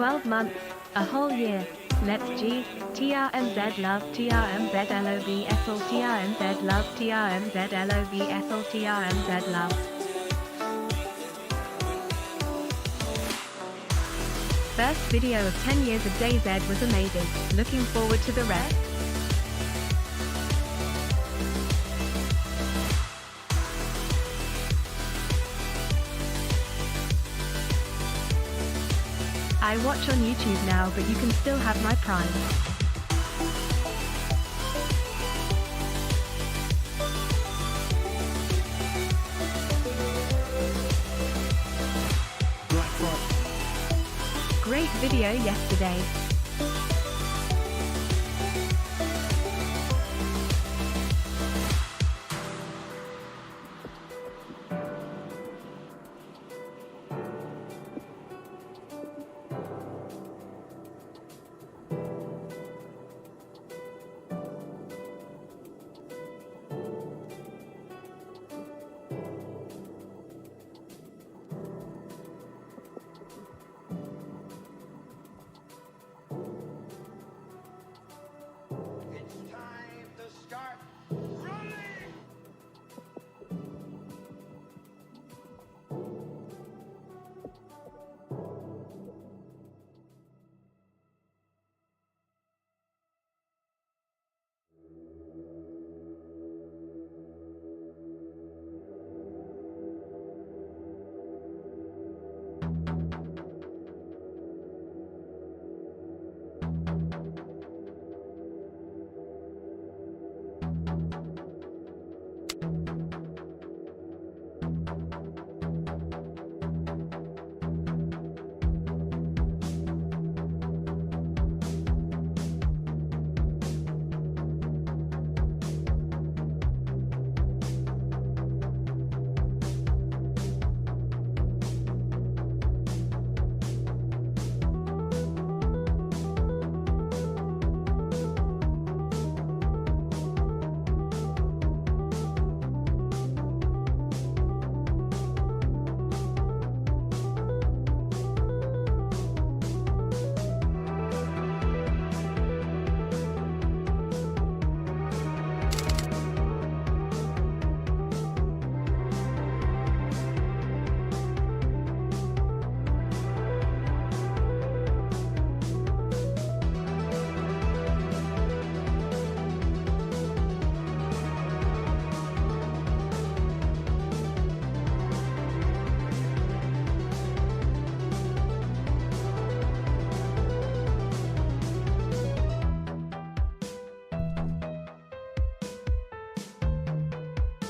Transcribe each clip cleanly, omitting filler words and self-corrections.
12 months, a whole year. Let's G, TRMZ love, TRMZ LOV Ethel, TRMZ love, TRMZ LOV Ethel, TRMZ love. First video of 10 years of DayZ was amazing, looking forward to the rest. I watch on YouTube now, but you can still have my Prime. Great video yesterday.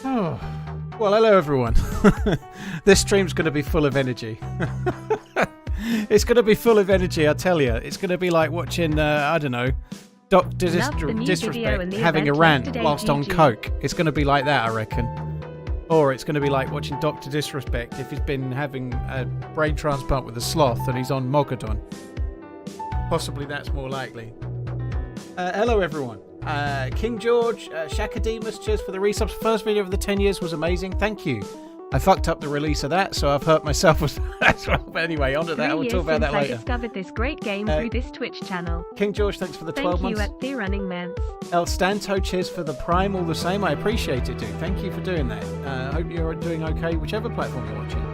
Oh, well, hello everyone. This stream's going to be full of energy. It's going to be full of energy, I tell you. It's going to be like watching, I don't know, Dr. Disrespect having a rant whilst on coke. It's going to be like that, I reckon. Or it's going to be like watching Dr. Disrespect if he's been having a brain transplant with a sloth and he's on Mogadon. Possibly that's more likely. Hello everyone. King George, Shakademus, cheers for the resubs. First video of the 10 years was amazing. Thank you. I fucked up the release of that, so I've hurt myself as well. But anyway, on to that. We'll talk about that later. I discovered this great game through this Twitch channel. King George, thanks for the 12 months. Thank you at the Running Man. El Stanto, cheers for the Prime all the same. I appreciate it, dude. Thank you for doing that. I hope you're doing okay, whichever platform you're watching.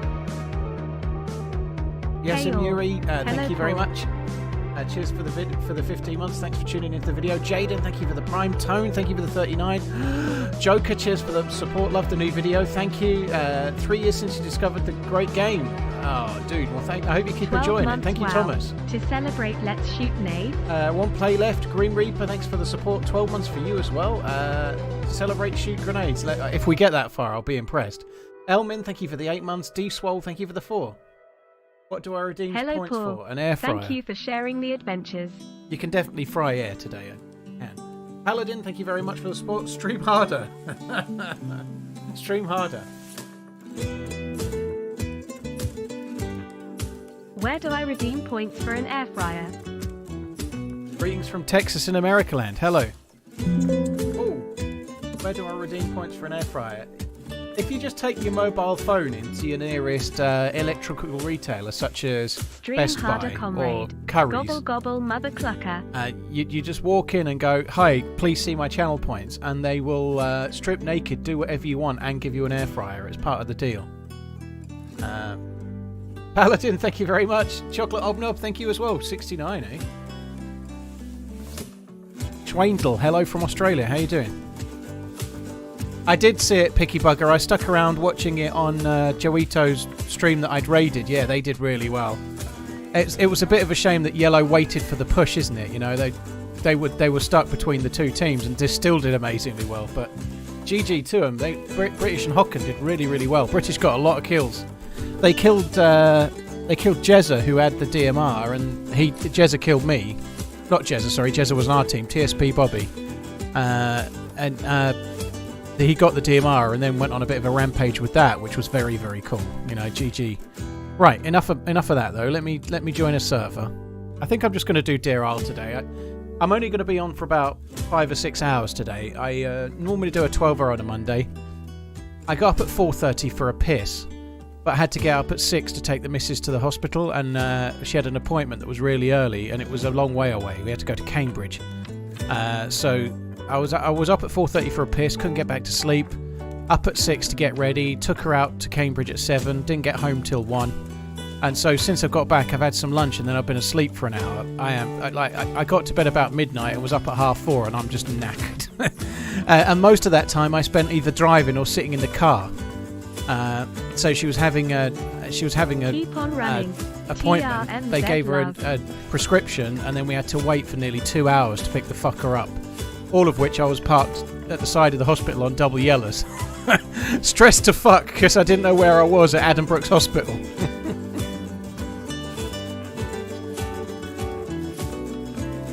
Yes, and Yuri, thank you very much. Cheers for the 15 months. Thanks for tuning into the video. Jaden, thank you for the Prime. Tone, thank you for the 39. Joker, cheers for the support. Love the new video. Thank you. 3 years since you discovered the great game. Oh, dude. Well, I hope you keep enjoying it. Thank you, Thomas. To celebrate, let's shoot nades. One play left. Green Reaper, thanks for the support. 12 months for you as well. To celebrate, shoot grenades. If we get that far, I'll be impressed. Elmin, thank you for the 8 months. D-Swole, thank you for the 4. What do I redeem points Paul. for? An air fryer. Thank you for sharing the adventures. You can definitely fry air today. I can. Paladin, thank you very much for the support. Stream harder. Stream harder. Where do I redeem points for an air fryer? Greetings from Texas in America land. Hello. Oh, where do I redeem points for an air fryer? If you just take your mobile phone into your nearest electrical retailer, such as Stream Best harder, Buy or comrade. Curry's, Gobble gobble, mother clucker. you just walk in and go, "Hi, please see my channel points," and they will strip naked, do whatever you want, and give you an air fryer. It's part of the deal. Paladin, thank you very much. Chocolate Obnob, thank you as well. 69, eh? Schweindel, hello from Australia. How you doing? I did see it, Picky Bugger. I stuck around watching it on Joito's stream that I'd raided. Yeah, they did really well. It was a bit of a shame that Yellow waited for the push, isn't it? You know, they were stuck between the two teams, and still did amazingly well. But GG to them. British and Hocken did really, really well. British got a lot of kills. They killed Jezza, who had the DMR, and Jezza killed me. Not Jezza, sorry. Jezza was on our team. TSP Bobby, and he got the DMR and then went on a bit of a rampage with that, which was very, very cool. You know, GG. Right, enough of that though. Let me join a server. I think I'm just going to do Deer Isle today. I'm only going to be on for about 5 or 6 hours today. I normally do a 12-hour on a Monday. I got up at 4:30 for a piss, but I had to get up at 6 to take the missus to the hospital, and she had an appointment that was really early, and it was a long way away. We had to go to Cambridge. So I was up at 4:30 for a piss, couldn't get back to sleep. Up at 6 to get ready, took her out to Cambridge at 7, didn't get home till 1. And so since I've got back, I've had some lunch and then I've been asleep for an hour. I got to bed about midnight and was up at 3:30, and I'm just knackered. And most of that time I spent either driving or sitting in the car. So she was having a Keep on running. appointment. TRMZ They gave her love. a prescription, and then we had to wait for nearly 2 hours to pick the fucker up. All of which I was parked at the side of the hospital on double yellows. Stressed to fuck because I didn't know where I was at Addenbrooke's Hospital.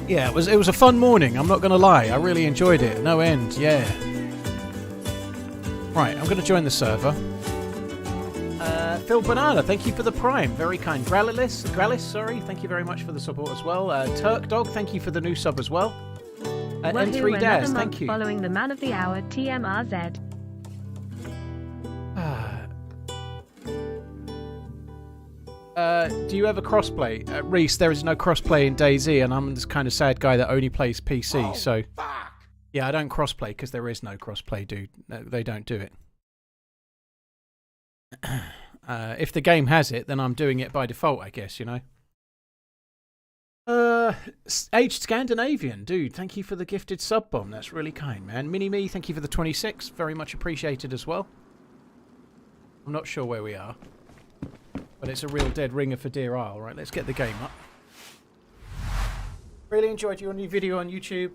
Yeah, it was a fun morning, I'm not going to lie. I really enjoyed it. No end, yeah. Right, I'm going to join the server. Phil Banana, thank you for the prime. Very kind. Gralis, sorry. Thank you very much for the support as well. Turk Dog, thank you for the new sub as well. M3 Daz, thank you. Following the man of the hour, TMRZ. Do you ever crossplay? Reese, there is no crossplay in DayZ, and I'm this kind of sad guy that only plays PC, so... Fuck. Yeah, I don't crossplay because there is no crossplay, dude. They don't do it. If the game has it, then I'm doing it by default, I guess, you know? Aged Scandinavian, dude, thank you for the gifted sub bomb. That's really kind, man. Mini-Me, thank you for the 26. Very much appreciated as well. I'm not sure where we are, but it's a real dead ringer for Deer Isle. Right, let's get the game up. Really enjoyed your new video on YouTube.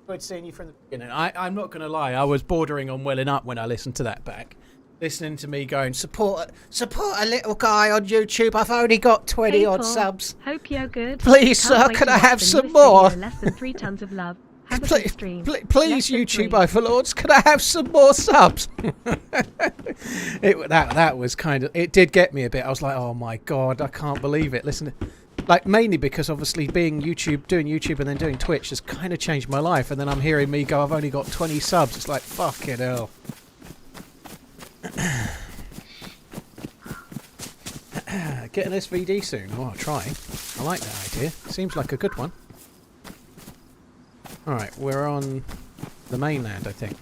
Enjoyed seeing you from the beginning. I'm not going to lie, I was bordering on welling up when I listened to that back. Listening to me going, support a little guy on YouTube. I've only got 20 odd subs. Hope you're good. Please, sir, can I have some more? Less than 3 tons of love. Have a good stream. Please, YouTube overlords, can I have some more subs? That was kind of, it did get me a bit. I was like, oh my god, I can't believe it. Listen, like mainly because obviously doing YouTube and then doing Twitch has kind of changed my life. And then I'm hearing me go, I've only got 20 subs. It's like, fucking hell. Get an SVD soon. Oh, I'll try. I like that idea. Seems like a good one. Alright, we're on the mainland, I think.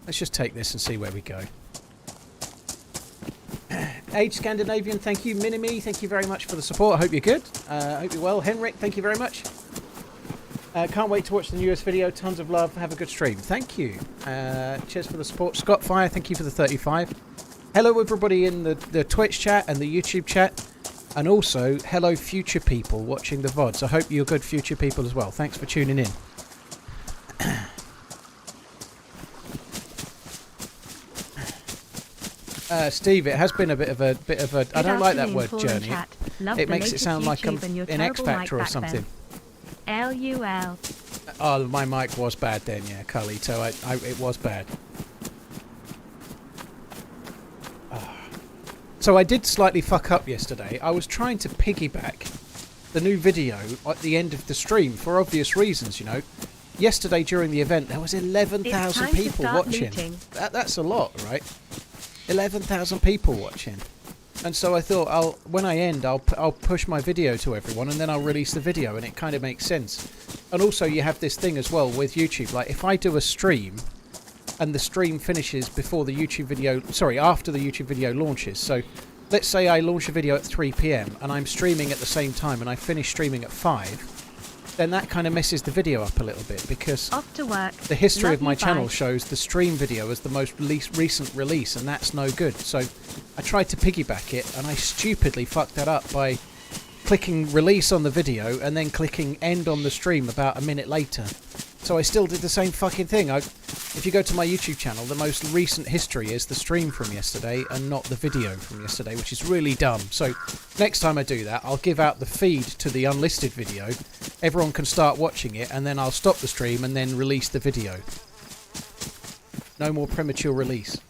Let's just take this and see where we go. Age Scandinavian, thank you. Minimi, thank you very much for the support. I hope you're good. I hope you're well. Henrik, thank you very much. Can't wait to watch the newest video. Tons of love. Have a good stream. Thank you. Cheers for the support. Scott Fire, thank you for the 35. Hello everybody in the Twitch chat and the YouTube chat. And also, hello future people watching the VODs. I hope you're good future people as well. Thanks for tuning in. Steve, it has been a bit of a I don't like that word journey. It makes it sound like I'm in X Factor or something. LUL. Oh, my mic was bad then, yeah, Carlito. It was bad. So I did slightly fuck up yesterday. I was trying to piggyback the new video at the end of the stream for obvious reasons, you know. yesterday during the event, there was 11,000 people watching. Looting. That's a lot, right? 11,000 people watching. And so I thought, when I end, I'll push my video to everyone, and then I'll release the video, and it kind of makes sense. And also, you have this thing as well with YouTube. Like, if I do a stream, and the stream finishes before the YouTube video... Sorry, after the YouTube video launches. So, let's say I launch a video at 3 PM, and I'm streaming at the same time, and I finish streaming at 5... then that kind of messes the video up a little bit, because off to work. The history Love of my you, channel bye. shows the stream video as the most recent release, and that's no good. So I tried to piggyback it, and I stupidly fucked that up by clicking release on the video and then clicking end on the stream about a minute later. So I still did the same fucking thing. If you go to my YouTube channel, the most recent history is the stream from yesterday and not the video from yesterday, which is really dumb. So next time I do that, I'll give out the feed to the unlisted video. Everyone can start watching it, and then I'll stop the stream and then release the video. No more premature release.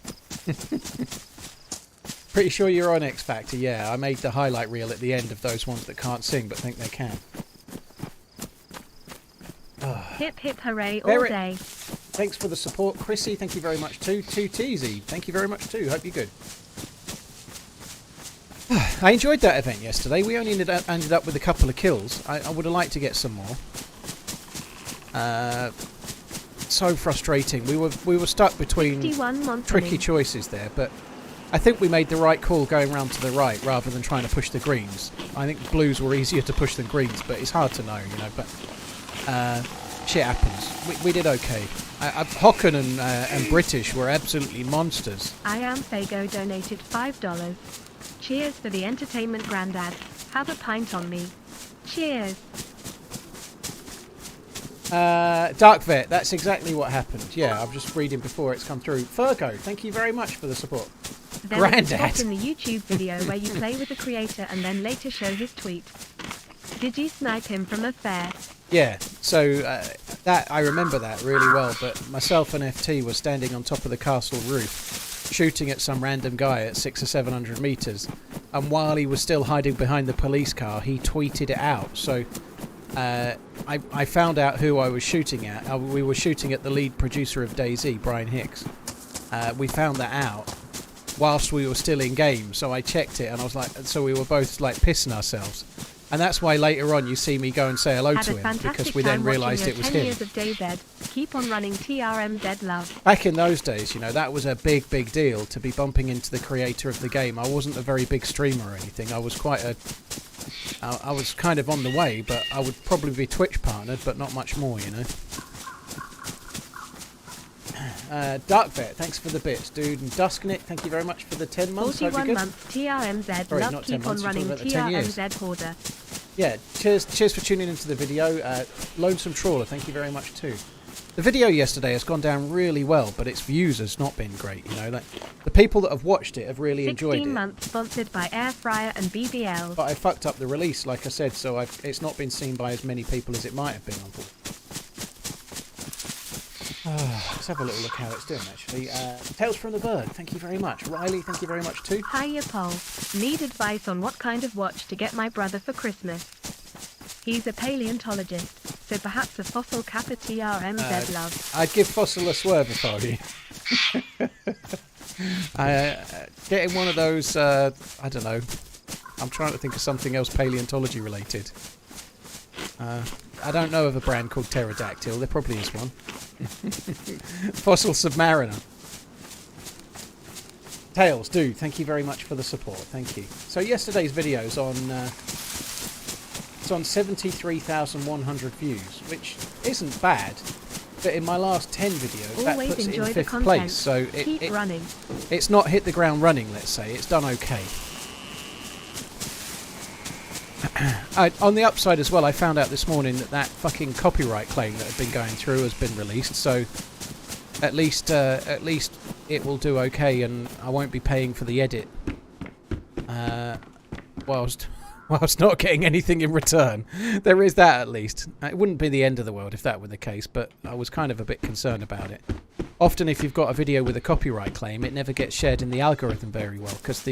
Pretty sure you're on X Factor, yeah. I made the highlight reel at the end of those ones that can't sing but think they can. Hip hip hooray all day. Thanks for the support, Chrissy. Thank you very much too. 2TZ, thank you very much too. Hope you're good. I enjoyed that event yesterday. We only ended up with a couple of kills. I would have liked to get some more. So frustrating. We were stuck between tricky choices there, but I think we made the right call going round to the right rather than trying to push the greens. I think blues were easier to push than greens, but it's hard to know, you know. But shit happens. We did okay. Hocken and British were absolutely monsters. I am Fago donated $5. Cheers for the entertainment, Grandad. Have a pint on me. Cheers. Dark Vet, that's exactly what happened. Yeah, I'm just reading before it's come through. Fergo, thank you very much for the support. There was a spot in the YouTube video where you play with the creator and then later show his tweet. Did you snipe him from a fair? Yeah, so that I remember that really well, but myself and FT were standing on top of the castle roof, shooting at some random guy at 600 or 700 metres, and while he was still hiding behind the police car, he tweeted it out. So I found out who I was shooting at. We were shooting at the lead producer of DayZ, Brian Hicks. We found that out whilst we were still in game, so I checked it, and I was like, so we were both like pissing ourselves. And that's why later on you see me go and say hello to him, because we then realised it was him. Years of DayZ. Keep on running TRMZ love. Back in those days, you know, that was a big deal to be bumping into the creator of the game. I wasn't a very big streamer or anything. I was I was kind of on the way, but I would probably be Twitch partnered, but not much more, you know. Dark Vet, thanks for the bits, dude. And Dusknick, thank you very much for the 10 months. 41 months TRMZ. Sorry, love, keep on running TRMZ Hoarder. Yeah, cheers for tuning into the video. Lonesome Trawler, thank you very much too. The video yesterday has gone down really well, but its views has not been great, you know. Like, the people that have watched it have really enjoyed it. 16 months sponsored by Air Fryer and BBL. But I fucked up the release, like I said, so it's not been seen by as many people as it might have been, unfortunately. Let's have a little look how it's doing, actually. Tales from the Bird, thank you very much. Riley, thank you very much too. Hiya, Paul. Need advice on what kind of watch to get my brother for Christmas. He's a paleontologist, so perhaps a Fossil Kappa TRMZ love. I'd give Fossil a swerve if I were you. Getting one of those, I don't know. I'm trying to think of something else paleontology related. I don't know of a brand called Pterodactyl. There probably is one. Fossil Submariner. Tails, dude, thank you very much for the support. Thank you. So yesterday's video's on it's on 73,100 views, which isn't bad. But in my last 10 videos, that puts it in 5th place. So it's not hit the ground running, let's say. It's done okay. On the upside as well, I found out this morning that fucking copyright claim that had been going through has been released, so at least it will do okay, and I won't be paying for the edit whilst not getting anything in return. There is that, at least. It wouldn't be the end of the world if that were the case, but I was kind of a bit concerned about it. Often if you've got a video with a copyright claim, it never gets shared in the algorithm very well, because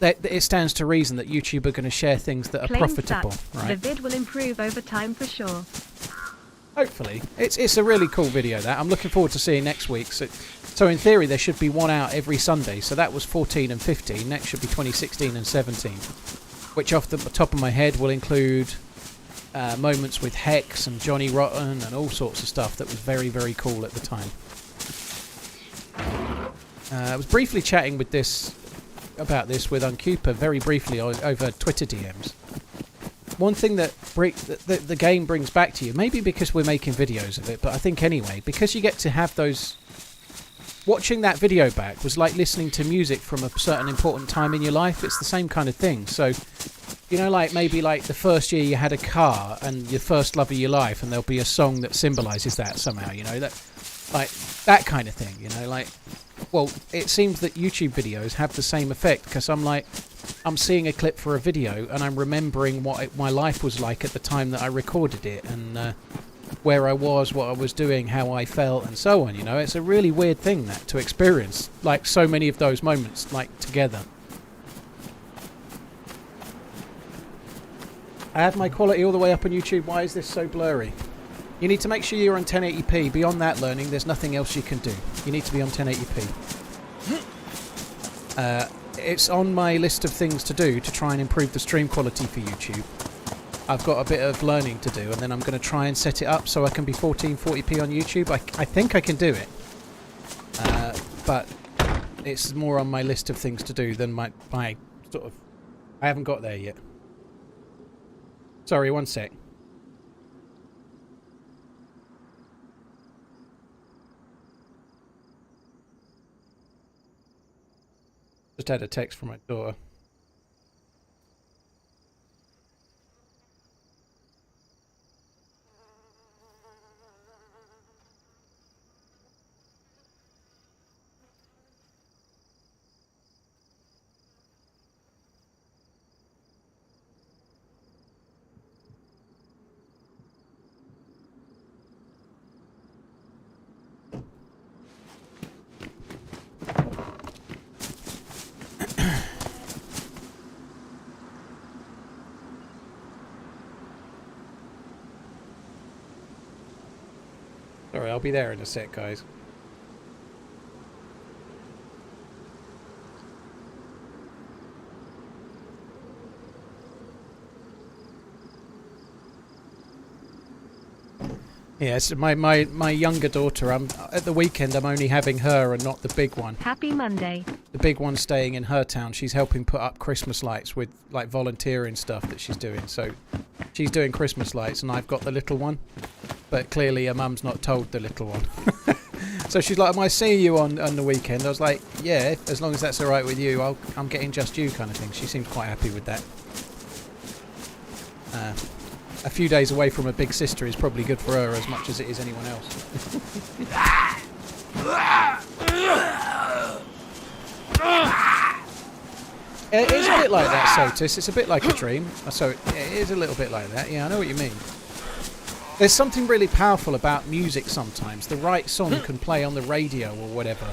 it stands to reason that YouTube are going to share things that are profitable, right? The vid will improve over time for sure. Hopefully. It's a really cool video, that. I'm looking forward to seeing next week. So in theory, there should be one out every Sunday. So that was 14 and 15. Next should be 2016 and 17. Which off the top of my head will include moments with Hex and Johnny Rotten and all sorts of stuff that was very, very cool at the time. I was briefly chatting about this with Uncooper very briefly over Twitter DMs. One thing that the game brings back to you, maybe because we're making videos of it, but I think anyway, because you get to have those... Watching that video back was like listening to music from a certain important time in your life. It's the same kind of thing. So, you know, like maybe like the first year you had a car and your first love of your life, and there'll be a song that symbolises that somehow, you know, that like that kind of thing, you know, like... Well, it seems that YouTube videos have the same effect, because I'm seeing a clip for a video and I'm remembering what my life was like at the time that I recorded it, and where I was, what I was doing, how I felt, and so on, you know. It's a really weird thing, that, to experience, like, so many of those moments, like, together. I have my quality all the way up on YouTube. Why is this so blurry? You need to make sure you're on 1080p. Beyond that, learning, there's nothing else you can do. You need to be on 1080p. It's on my list of things to do to try and improve the stream quality for YouTube. I've got a bit of learning to do, and then I'm going to try and set it up so I can be 1440p on YouTube. I think I can do it. But it's more on my list of things to do than my sort of... I haven't got there yet. Sorry, one sec. Just had a text from my daughter. Sorry, I'll be there in a sec, guys. Yes, my younger daughter, at the weekend I'm only having her and not the big one. Happy Monday. The big one's staying in her town. She's helping put up Christmas lights with like volunteering stuff that she's doing. So she's doing Christmas lights and I've got the little one. But clearly her mum's not told the little one. So she's like, am I seeing you on the weekend? I was like, yeah, as long as that's alright with you, I'm getting just you kind of thing. She seems quite happy with that. A few days away from a big sister is probably good for her as much as it is anyone else. It is a bit like that, Sotis. It's a bit like a dream. So it is a little bit like that. Yeah, I know what you mean. There's something really powerful about music sometimes. The right song can play on the radio or whatever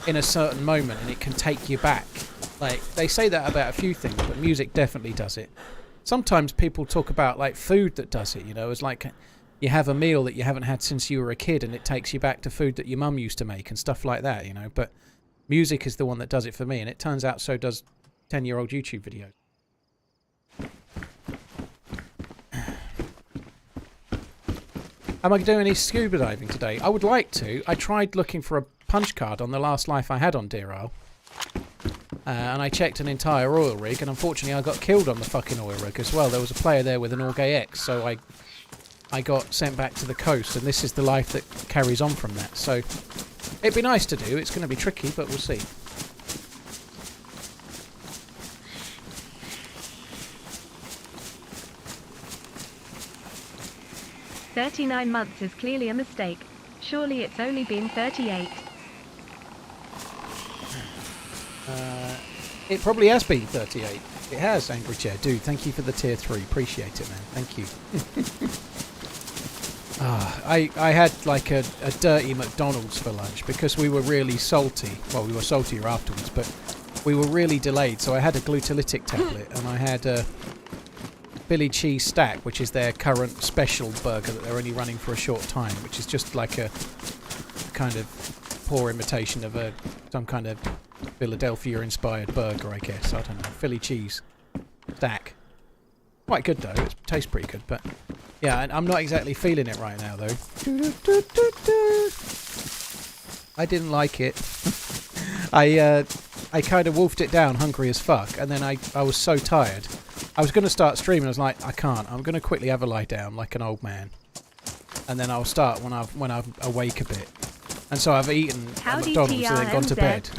in a certain moment and it can take you back. Like, they say that about a few things, but music definitely does it. Sometimes people talk about, like, food that does it, you know. It's like you have a meal that you haven't had since you were a kid and it takes you back to food that your mum used to make and stuff like that, you know. But music is the one that does it for me, and it turns out so does 10-year-old YouTube videos. Am I doing any scuba diving today? I would like to. I tried looking for a punch card on the last life I had on Deer Isle. And I checked an entire oil rig, and unfortunately I got killed on the fucking oil rig as well. There was a player there with an Orgay X, so I got sent back to the coast, and this is the life that carries on from that. So it'd be nice to do. It's going to be tricky, but we'll see. "39 months is clearly a mistake. Surely it's only been 38. It probably has been 38. It has, Angry Chair. Dude, thank you for the tier 3. Appreciate it, man. Thank you. I had like a dirty McDonald's for lunch because we were really salty. Well, we were saltier afterwards, but we were really delayed. So I had a glucolytic tablet and I had Philly cheese stack, which is their current special burger that they're only running for a short time, which is just like a kind of poor imitation of some kind of Philadelphia-inspired burger, I guess. I don't know. Philly cheese stack. Quite good though. It tastes pretty good, but yeah, I'm not exactly feeling it right now though. I didn't like it. I kind of wolfed it down, hungry as fuck, and then I was so tired. I was going to start streaming. I was like, I can't. I'm going to quickly have a lie down like an old man, and then I'll start when I'm awake a bit. And so I've eaten at McDonald's and then gone to bed.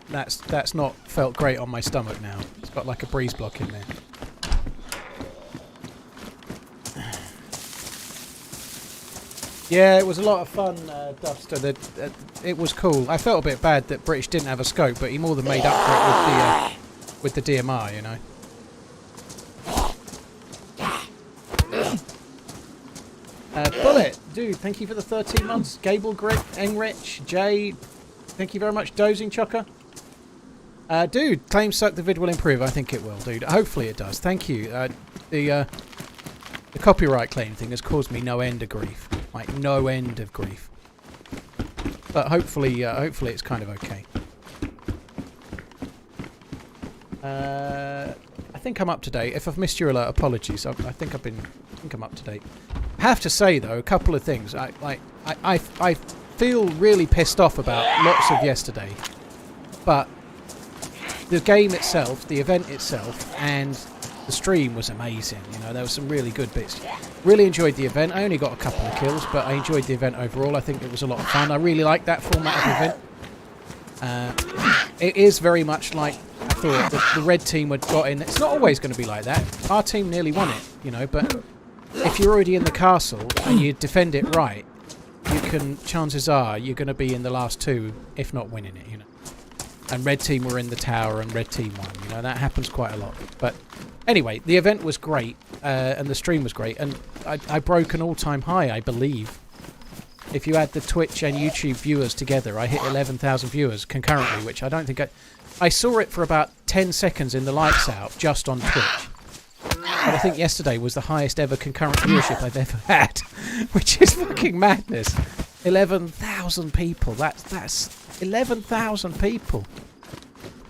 That's not felt great on my stomach now. It's got like a breeze block in there. Yeah, it was a lot of fun, Duster. It was cool. I felt a bit bad that British didn't have a scope, but he more than made up for it with the DMR, you know. Bullet, dude, thank you for the 13 months. Gable Grit, Enrich, Jay, thank you very much. Dozing Chucker. Dude, claims suck the vid will improve. I think it will, dude. Hopefully it does. Thank you. The copyright claim thing has caused me no end of grief. Like, no end of grief. But hopefully it's kind of okay. I think I'm up to date. If I've missed your alert, apologies. I think I'm up to date. I have to say though, a couple of things. I feel really pissed off about lots of yesterday, but the game itself, the event itself, and the stream was amazing. You know, there were some really good bits. Really enjoyed the event. I only got a couple of kills, but I enjoyed the event overall. I think it was a lot of fun. I really liked that format of event. It is very much like I thought the red team had got in. It's not always going to be like that. Our team nearly won it, you know, but if you're already in the castle and you defend it right, you can, chances are you're going to be in the last two, if not winning it, you know. And red team were in the tower and red team won, you know, that happens quite a lot. But anyway, the event was great, and the stream was great, and I broke an all-time high, I believe. If you add the Twitch and YouTube viewers together, I hit 11,000 viewers concurrently, which I don't think I saw it for about 10 seconds in the lights out, just on Twitch. But I think yesterday was the highest ever concurrent viewership I've ever had, which is fucking madness. 11,000 people, that's 11,000 people.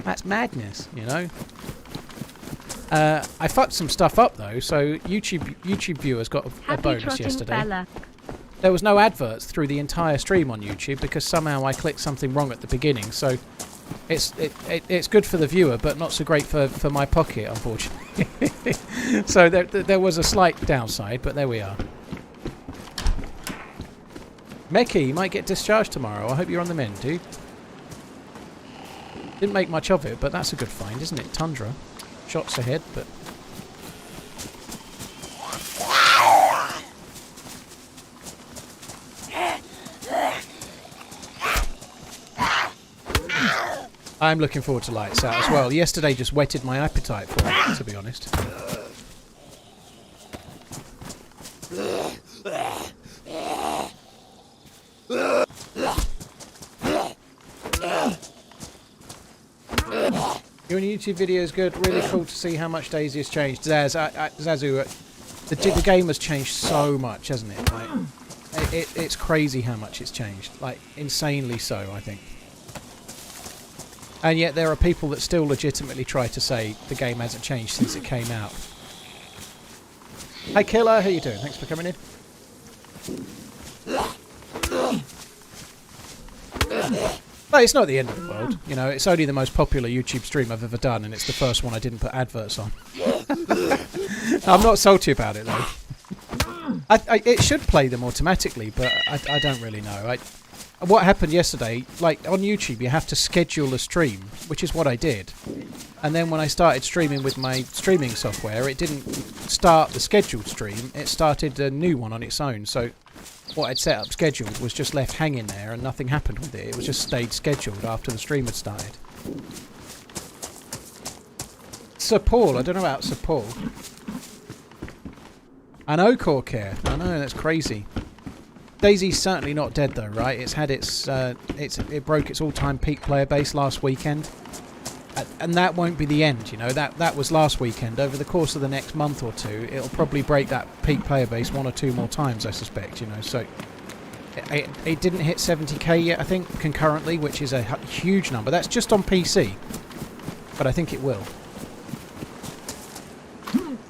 That's madness, you know. I fucked some stuff up though, so YouTube viewers got a bonus yesterday. Fella. There was no adverts through the entire stream on YouTube because somehow I clicked something wrong at the beginning. So it's good for the viewer, but not so great for my pocket, unfortunately. So there was a slight downside, but there we are. Meki, you might get discharged tomorrow. I hope you're on the mend, dude. Didn't make much of it, but that's a good find, isn't it? Tundra. Shots ahead, but... I'm looking forward to Lights Out as well. Yesterday just whetted my appetite for it, to be honest. Your YouTube video is good. Really cool to see how much DayZ has changed. Zazu, the game has changed so much, hasn't it? Like, it's crazy how much it's changed. Like, insanely so, I think. And yet there are people that still legitimately try to say the game hasn't changed since it came out. Hey Killer, how you doing? Thanks for coming in. But it's not the end of the world. You know, it's only the most popular YouTube stream I've ever done, and it's the first one I didn't put adverts on. I'm not salty about it, though. It should play them automatically, but I don't really know. What happened yesterday, like on YouTube, you have to schedule a stream, which is what I did. And then when I started streaming with my streaming software, it didn't start the scheduled stream. It started a new one on its own. So what I'd set up scheduled was just left hanging there and nothing happened with it. It was just stayed scheduled after the stream had started. Sir Paul, I don't know about Sir Paul. I know Corcair. I know, that's crazy. DayZ's certainly not dead though, right? It's had it broke its all-time peak player base last weekend. And that won't be the end, you know. That was last weekend. Over the course of the next month or two, it'll probably break that peak player base 1 or 2 more times, I suspect, you know. So it didn't hit 70k yet, I think, concurrently, which is a huge number. That's just on PC, but I think it will.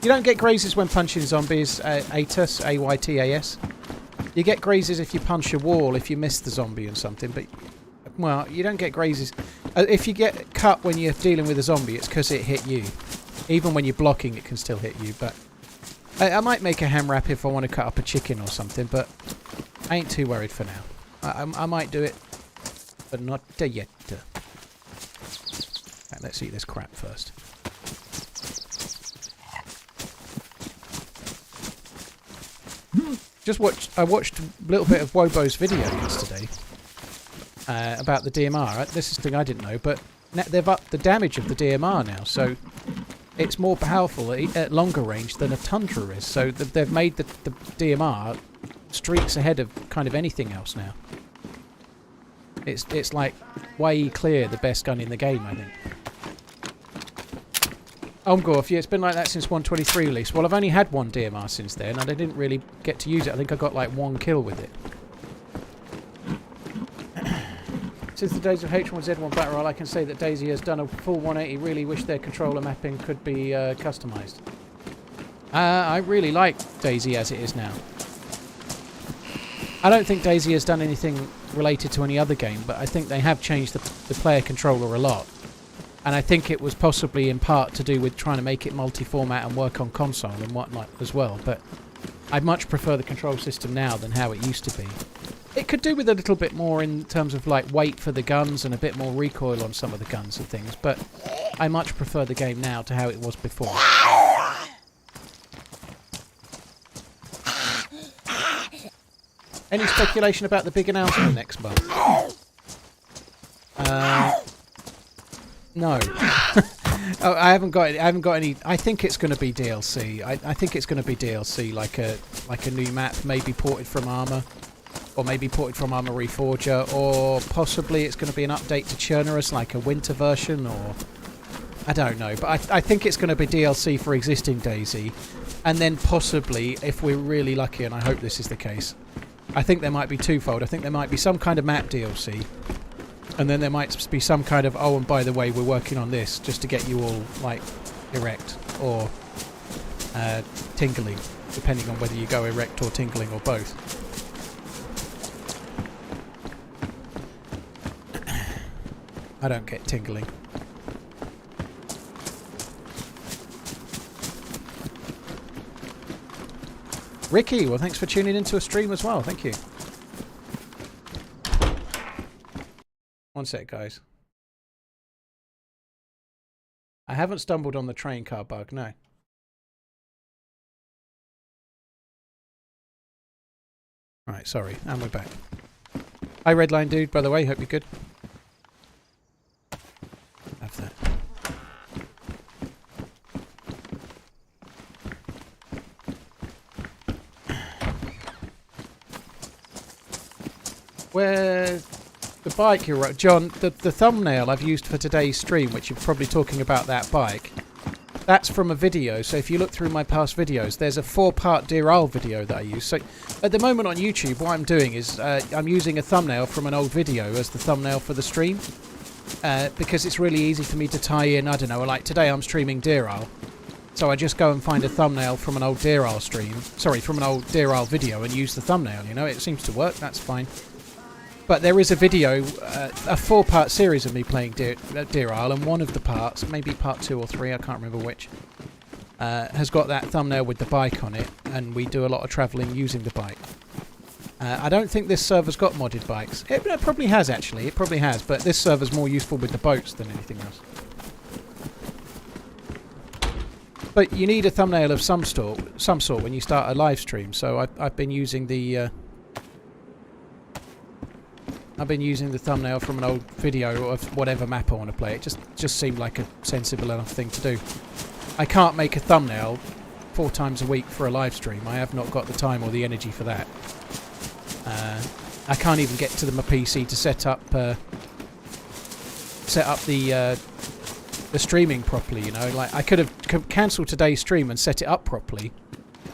You don't get grazes when punching zombies, AYTAS, A-Y-T-A-S. You get grazes if you punch a wall, if you miss the zombie and something, but, well, you don't get grazes. If you get cut when you're dealing with a zombie, it's because it hit you. Even when you're blocking, it can still hit you, but I might make a ham wrap if I want to cut up a chicken or something, but I ain't too worried for now. I might do it, but not yet. Right, let's eat this crap first. I watched a little bit of Wobo's video yesterday about the DMR. This is the thing I didn't know, but they've upped the damage of the DMR now, so it's more powerful at longer range than a Tundra is. So they've made the DMR streaks ahead of kind of anything else now. It's like way clear the best gun in the game, I think. Omgorf, yeah, it's been like that since 1.23 release. Well, I've only had one DMR since then, and I didn't really get to use it. I think I got like 1 kill with it. Since the days of H1Z1 Battle Royale, I can say that DayZ has done a full 180. Really wish their controller mapping could be customised. I really like DayZ as it is now. I don't think DayZ has done anything related to any other game, but I think they have changed the player controller a lot. And I think it was possibly in part to do with trying to make it multi-format and work on console and whatnot as well. But I much prefer the control system now than how it used to be. It could do with a little bit more in terms of like weight for the guns and a bit more recoil on some of the guns and things. But I much prefer the game now to how it was before. Any speculation about the big announcement next month? No. Oh, I haven't got any. I think it's going to be DLC. I think it's going to be DLC, like a new map, maybe ported from Armour, or maybe ported from Armour Reforger, or possibly it's going to be an update to Churnerus, like a winter version, or I don't know. But I think it's going to be DLC for existing DayZ, and then possibly, if we're really lucky, and I hope this is the case, I think there might be twofold. I think there might be some kind of map DLC. And then there might be some kind of, oh, and by the way, we're working on this, just to get you all, like, erect, or tingling, depending on whether you go erect or tingling, or both. I don't get tingling. Ricky, well, thanks for tuning into a stream as well, thank you. One sec, guys. I haven't stumbled on the train car bug, no. Right, sorry, and we're back. Hi, Redline Dude, by the way, hope you're good. Have that. Where... The bike you wrote, John, the thumbnail I've used for today's stream, which you're probably talking about that bike, that's from a video. So if you look through my past videos, there's a 4-part DRL video that I use. So at the moment on YouTube, what I'm doing is I'm using a thumbnail from an old video as the thumbnail for the stream. Because it's really easy for me to tie in, I don't know, like today I'm streaming DRL. So I just go and find a thumbnail from an old DRL stream, sorry, from an old DRL video and use the thumbnail, you know, it seems to work, that's fine. But there is a video, a 4-part series of me playing DRL, and one of the parts, maybe part 2 or 3, I can't remember which, has got that thumbnail with the bike on it, and we do a lot of travelling using the bike. I don't think this server's got modded bikes. It probably has, actually, it probably has, but this server's more useful with the boats than anything else. But you need a thumbnail of some sort when you start a live stream, so I've been using the... I've been using the thumbnail from an old video of whatever map I want to play. It just seemed like a sensible enough thing to do. I can't make a thumbnail 4 times a week for a live stream. I have not got the time or the energy for that. I can't even get to my PC to set up the the streaming properly, you know. Like, I could have cancelled today's stream and set it up properly,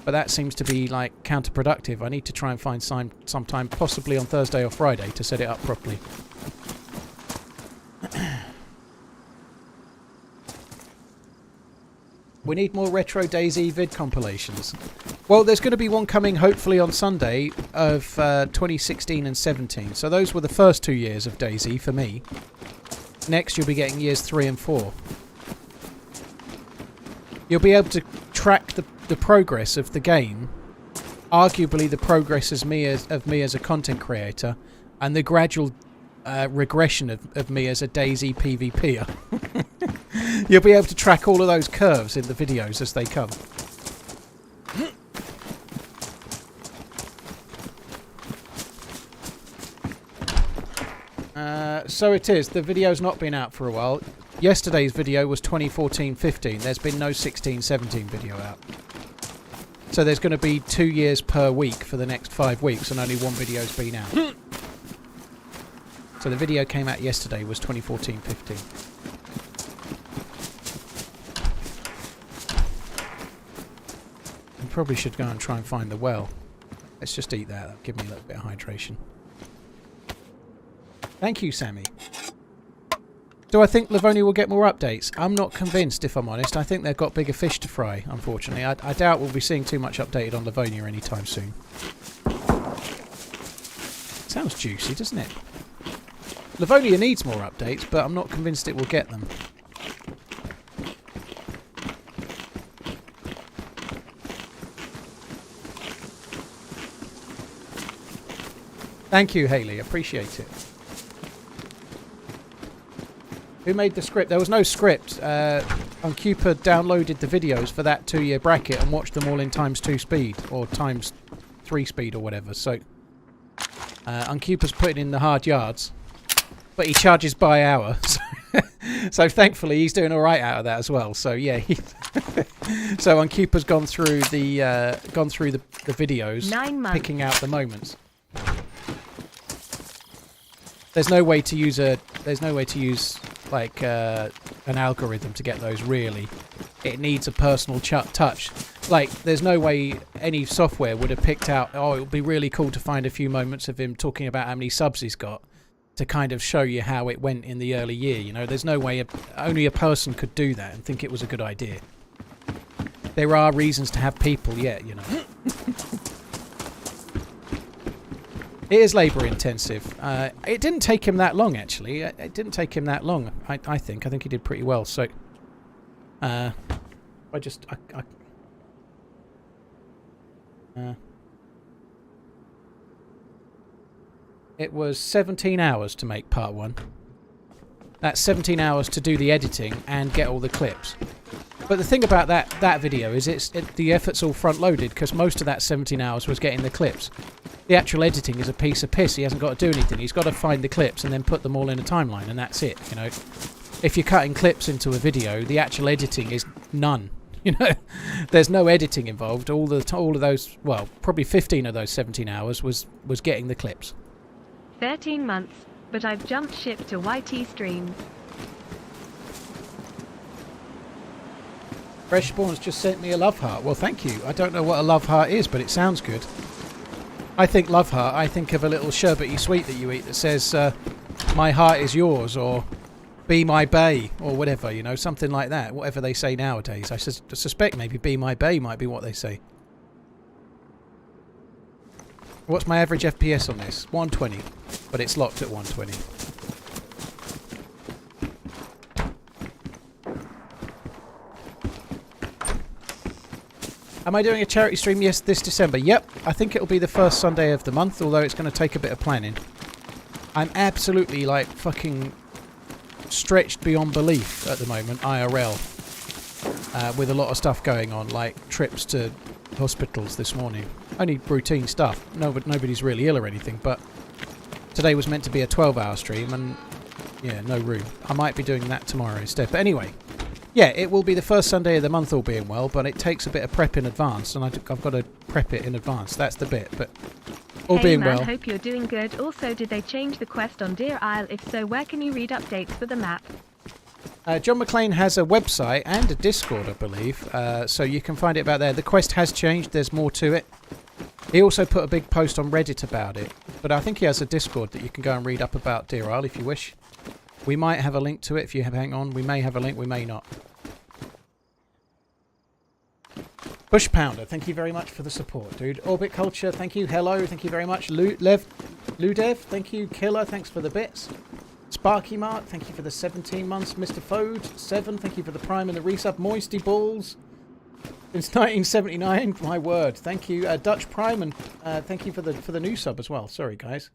but that seems to be, like, counterproductive. I need to try and find some time, possibly on Thursday or Friday, to set it up properly. We need more retro DayZ vid compilations. Well, there's going to be one coming hopefully on Sunday of 2016 and 17. So those were the first 2 years of DayZ for me. Next you'll be getting years 3 and 4. You'll be able to track the progress of the game. Arguably the progress of me as a content creator, and the gradual regression of me as a DayZ PvPer. You'll be able to track all of those curves in the videos as they come. So it is. The video's not been out for a while. Yesterday's video was 2014-15. There's been no 16-17 video out. So there's going to be 2 years per week for the next 5 weeks, and only one video's been out. So the video came out yesterday was 2014-15. I probably should go and try and find the well. Let's just eat that. That'll give me a little bit of hydration. Thank you, Sammy. Do I think Livonia will get more updates? I'm not convinced, if I'm honest. I think they've got bigger fish to fry, unfortunately. I doubt we'll be seeing too much updated on Livonia anytime soon. Sounds juicy, doesn't it? Livonia needs more updates, but I'm not convinced it will get them. Thank you, Hayley. Appreciate it. Who made the script? There was no script. Uncupa downloaded the videos for that 2-year bracket and watched them all in ×2 speed, or ×3 speed, or whatever. So Uncupa's putting in the hard yards, but he charges by hour. So thankfully he's doing all right out of that as well. So yeah, so Uncupa's gone through the videos, picking out the moments. There's no way to use like an algorithm to get those, really. It needs a personal touch. Like, there's no way any software would have picked out, oh, it would be really cool to find a few moments of him talking about how many subs he's got to kind of show you how it went in the early year, you know. There's no way only a person could do that and think it was a good idea. There are reasons to have people, yeah, you know. It is labour intensive. It didn't take him that long, actually. It didn't take him that long, I think. I think he did pretty well. So, it was 17 hours to make part 1. That's 17 hours to do the editing and get all the clips. But the thing about that video is the effort's all front-loaded, because most of that 17 hours was getting the clips. The actual editing is a piece of piss. He hasn't got to do anything. He's got to find the clips and then put them all in a timeline, and that's it, you know. If you're cutting clips into a video, the actual editing is none. You know, there's no editing involved. All of those, well, probably 15 of those 17 hours was getting the clips. 13 months, but I've jumped ship to YT streams. Fresh Spawn's just sent me a love heart. Well, thank you. I don't know what a love heart is, but it sounds good. I think love heart, I think of a little sherbety sweet that you eat that says, my heart is yours, or be my bae, or whatever, you know, something like that. Whatever they say nowadays. I suspect maybe be my bae might be what they say. What's my average FPS on this? 120, but it's locked at 120. Am I doing a charity stream? Yes, this December. Yep, I think it'll be the first Sunday of the month, although it's going to take a bit of planning. I'm absolutely, like, fucking stretched beyond belief at the moment, IRL. With a lot of stuff going on, like trips to hospitals this morning. Only routine stuff. Nobody's really ill or anything, but today was meant to be a 12-hour stream, and, yeah, no room. I might be doing that tomorrow instead. But anyway... yeah, it will be the first Sunday of the month, all being well, but it takes a bit of prep in advance, and I've got to prep it in advance. That's the bit, but all being well. Hey man, hope you're doing good. Also, did they change the quest on Deer Isle? If so, where can you read updates for the map? John McClane has a website and a Discord, I believe, so you can find it about there. The quest has changed. There's more to it. He also put a big post on Reddit about it, but I think he has a Discord that you can go and read up about, Dear Isle, if you wish. We might have a link to it if you hang on. We may have a link, we may not. Bush Pounder, thank you very much for the support, dude. Orbit Culture, thank you. Hello, thank you very much. Ludev, thank you. Killer, thanks for the bits. Sparky Mark, thank you for the 17 months. Mr. Fode, 7, thank you for the prime and the resub. Moisty Balls, since 1979, my word. Thank you. Dutch Prime, and thank you for the new sub as well. Sorry, guys.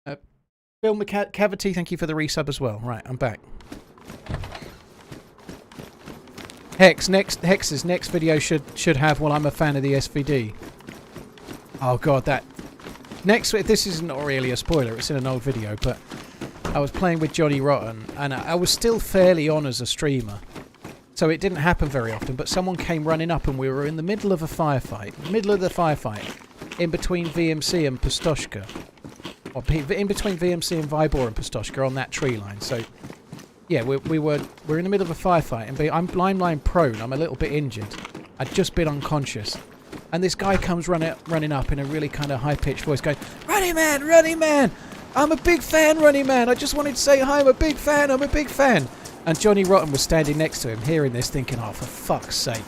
Bill McCavity, thank you for the resub as well. Right, I'm back. Hex's next video should have, well, I'm a fan of the SVD. Oh god, that this is not really a spoiler, it's in an old video, but I was playing with Johnny Rotten and I was still fairly on as a streamer, so it didn't happen very often, but someone came running up and we were in the middle of a firefight, in between VMC and Pistoshka, or in between VMC and Vibor and Pistoshka on that tree line. So yeah, we're in the middle of a firefight, and I'm lying prone. I'm a little bit injured. I'd just been unconscious, and this guy comes running up in a really kind of high-pitched voice, going, "Running man! I'm a big fan, Running Man. I just wanted to say hi. I'm a big fan. And Johnny Rotten was standing next to him, hearing this, thinking, "Oh, for fuck's sake!"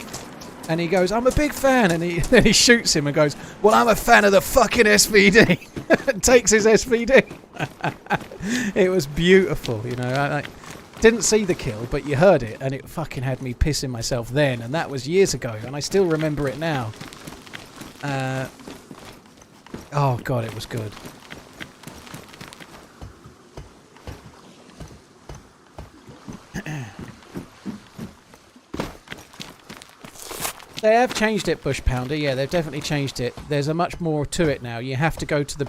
And he goes, "I'm a big fan," and then he shoots him and goes, "Well, I'm a fan of the fucking SVD," and takes his SVD. It was beautiful, you know. I didn't see the kill, but you heard it, and it fucking had me pissing myself then, and that was years ago, and I still remember it now. Oh god, it was good. They have changed it, Bush Pounder. Yeah, they've definitely changed it. There's a much more to it now. You have to go to the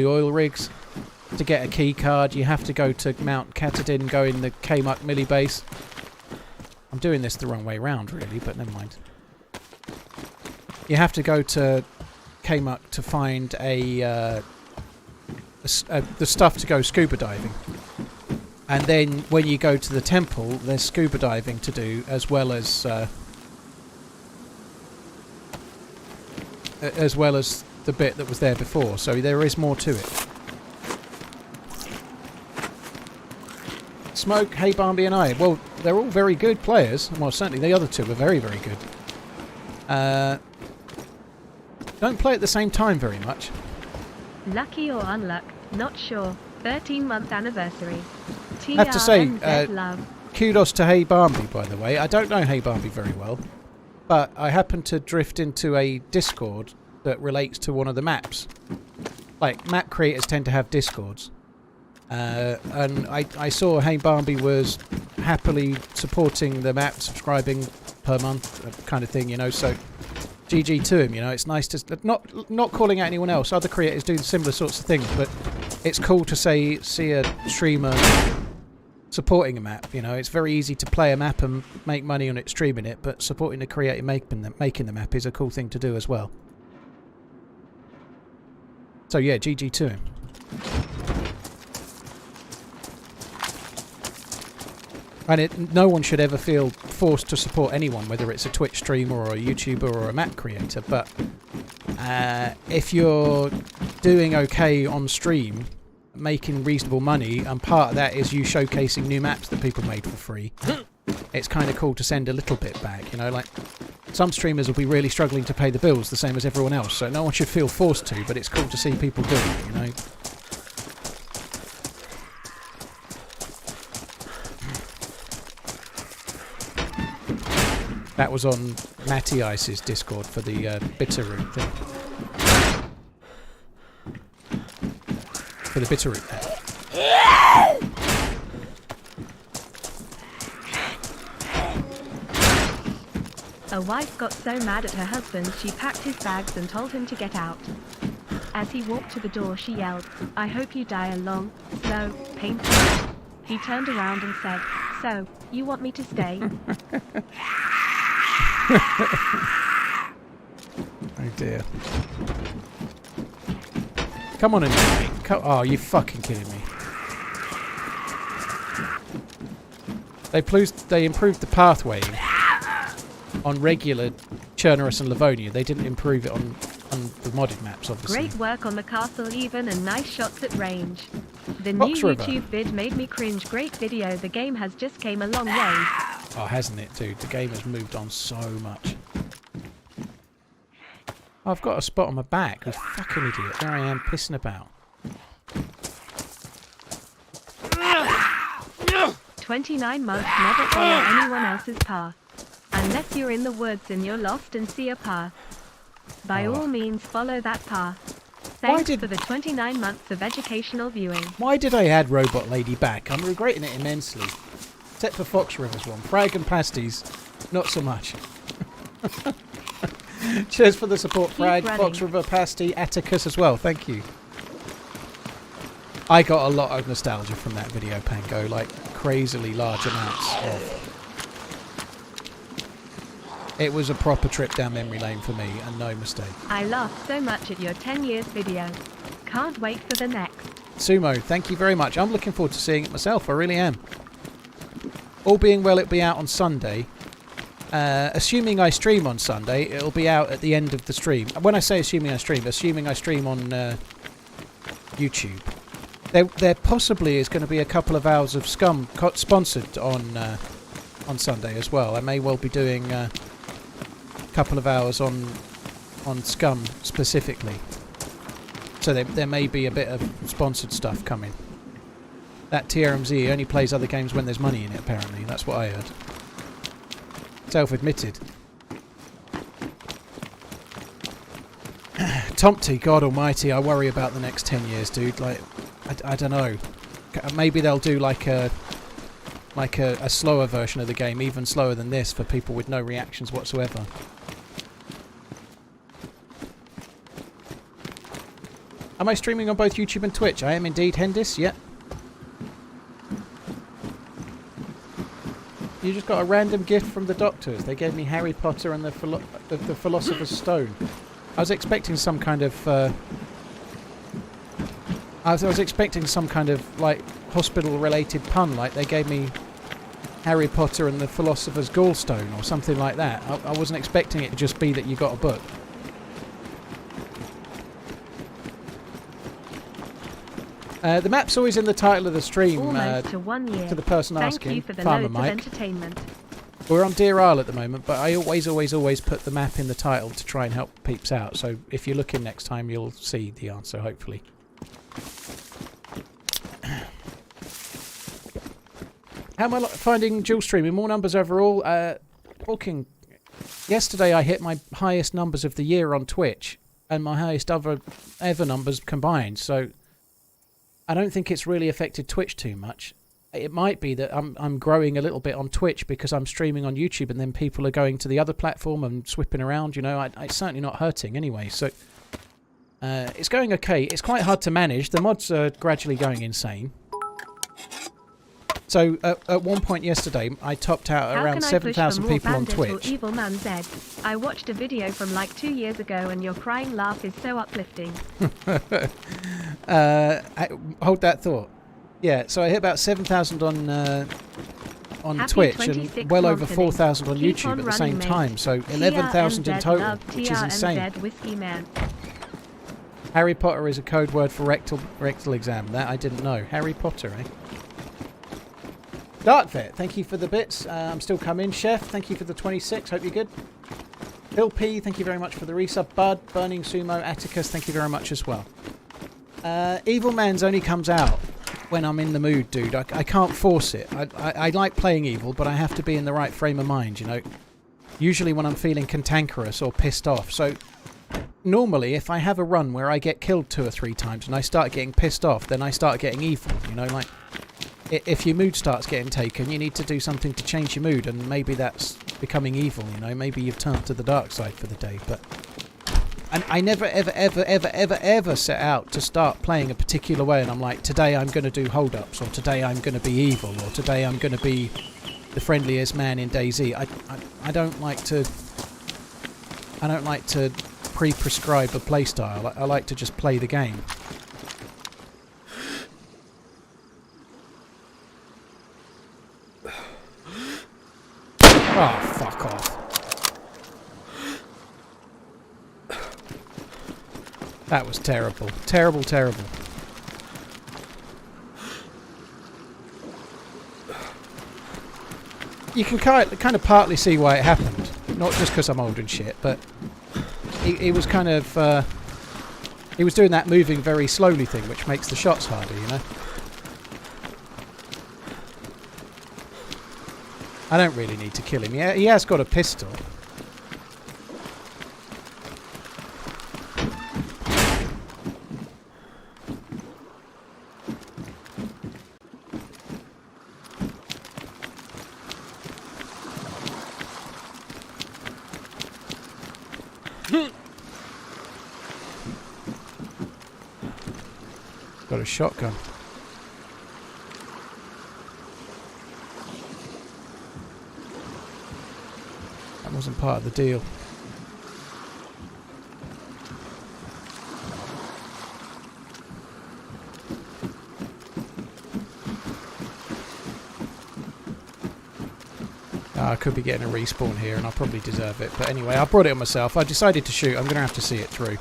oil rigs to get a key card. You have to go to Mount Katadin, go in the Kmuck Millie base. I'm doing this the wrong way round, really, but never mind. You have to go to Kmuck to find the stuff to go scuba diving. And then when you go to the temple, there's scuba diving to do, as well as the bit that was there before. So there is more to it. Smoke, Hey Barnby and I. Well, they're all very good players. Well, certainly the other two are very, very good. Don't play at the same time very much. Lucky or unluck, not sure. 13-month anniversary. I have to say, love. Kudos to Hey Barnby, by the way. I don't know Hey Barnby very well, but I happened to drift into a Discord that relates to one of the maps. Like, map creators tend to have Discords. And I saw Hey Barnby was happily supporting the map, subscribing per month, kind of thing, you know, so GG to him, you know. It's nice to... Not calling out anyone else. Other creators do similar sorts of things, but it's cool to see a streamer supporting a map, you know. It's very easy to play a map and make money on it streaming it, but supporting the creator making the map is a cool thing to do as well. So yeah, GG to him. And no one should ever feel forced to support anyone, whether it's a Twitch streamer or a YouTuber or a map creator, but if you're doing okay on stream, making reasonable money, and part of that is you showcasing new maps that people made for free, it's kind of cool to send a little bit back, you know. Like, some streamers will be really struggling to pay the bills the same as everyone else, so no one should feel forced to, but it's cool to see people do it, you know. That was on Matty Ice's Discord for the Bitterroot thing. For the Bitterroot thing. A wife got so mad at her husband she packed his bags and told him to get out. As he walked to the door she yelled, "I hope you die a long, slow, painful death." He turned around and said, "So, you want me to stay?" Oh dear. Come on in, mate. Oh, you fucking kidding me. They improved the pathway on regular Chernerus and Livonia. They didn't improve it on the modded maps, obviously. Great work on the castle even and nice shots at range. The Fox new River. YouTube vid made me cringe. Great video. The game has just came a long way. Oh, hasn't it, dude? The game has moved on so much. Oh, I've got a spot on my back. You fucking idiot. There I am, pissing about. 29 months, never follow anyone else's path. Unless you're in the woods and you're lost and see a path. By all means, follow that path. Thanks for the 29 months of educational viewing. Why did I add Robot Lady back? I'm regretting it immensely. Except for Fox River's one. Frag and Pasties, not so much. Cheers for the support, Frag, Fox River, Pasty, Atticus as well. Thank you. I got a lot of nostalgia from that video, Pango. Like, crazily large amounts of... It was a proper trip down memory lane for me, and no mistake. I laughed so much at your 10 years video. Can't wait for the next. Sumo, thank you very much. I'm looking forward to seeing it myself. I really am. All being well, it'll be out on Sunday. Assuming I stream on Sunday, it'll be out at the end of the stream. When I say assuming I stream on YouTube. There possibly is going to be a couple of hours of Scum sponsored on Sunday as well. I may well be doing a couple of hours on Scum specifically. So there may be a bit of sponsored stuff coming. That TRMZ only plays other games when there's money in it, apparently. That's what I heard. Self-admitted. Tomty, God almighty, I worry about the next 10 years, dude. Like, I don't know. Maybe they'll do like a slower version of the game, even slower than this, for people with no reactions whatsoever. Am I streaming on both YouTube and Twitch? I am indeed, Hendis. Yep. You just got a random gift from the doctors. They gave me Harry Potter and the Philosopher's Stone. I was expecting some kind of... I was expecting some kind of, like, hospital-related pun, like they gave me Harry Potter and the Philosopher's Gallstone or something like that. I wasn't expecting it to just be that you got a book. The map's always in the title of the stream. Almost to 1 year. To the person asking. Thank you for the Farmer loads Mike. of entertainment. We're on Deer Isle at the moment, but I always put the map in the title to try and help peeps out. So if you're looking next time, you'll see the answer, hopefully. How am I finding dual streaming? More numbers overall. Talking. Yesterday, I hit my highest numbers of the year on Twitch, and my highest ever numbers combined. So I don't think it's really affected Twitch too much. It might be that I'm growing a little bit on Twitch because I'm streaming on YouTube, and then people are going to the other platform and swipping around. You know, it's certainly not hurting anyway. So it's going okay. It's quite hard to manage. The mods are gradually going insane. So at one point yesterday, I topped out around 7,000 people on Twitch. Evil Man Z. I watched a video from like 2 years ago, and your crying laugh is so uplifting. Hold that thought. Yeah, so I hit about 7,000 on Twitch and well over 4,000 on YouTube at the same time. So 11,000 in total, which is insane. Whiskey Man. Harry Potter is a code word for rectal exam. That I didn't know. Harry Potter, eh? Darkvet, thank you for the bits. I'm still coming. Chef, thank you for the 26. Hope you're good. Bill P, thank you very much for the resub. Bud, Burning Sumo, Atticus, thank you very much as well. Evil Man's only comes out when I'm in the mood, dude. I can't force it. I like playing Evil, but I have to be in the right frame of mind, you know. Usually when I'm feeling cantankerous or pissed off. So normally if I have a run where I get killed 2 or 3 times and I start getting pissed off, then I start getting evil, you know, like... If your mood starts getting taken, you need to do something to change your mood, and maybe that's becoming evil, you know. Maybe you've turned to the dark side for the day, but... And I never, ever set out to start playing a particular way, and I'm like, today I'm going to do hold-ups, or today I'm going to be evil, or today I'm going to be the friendliest man in DayZ. I don't like to... I don't like to pre-prescribe a playstyle. I like to just play the game. That was terrible. Terrible, terrible. You can kind of partly see why it happened. Not just because I'm old and shit, but he was kind of... he was doing that moving very slowly thing, which makes the shots harder, you know? I don't really need to kill him. He has got a pistol. Got a shotgun. That wasn't part of the deal. I could be getting a respawn here and I'll probably deserve it. But anyway, I brought it on myself. I decided to shoot. I'm going to have to see it through.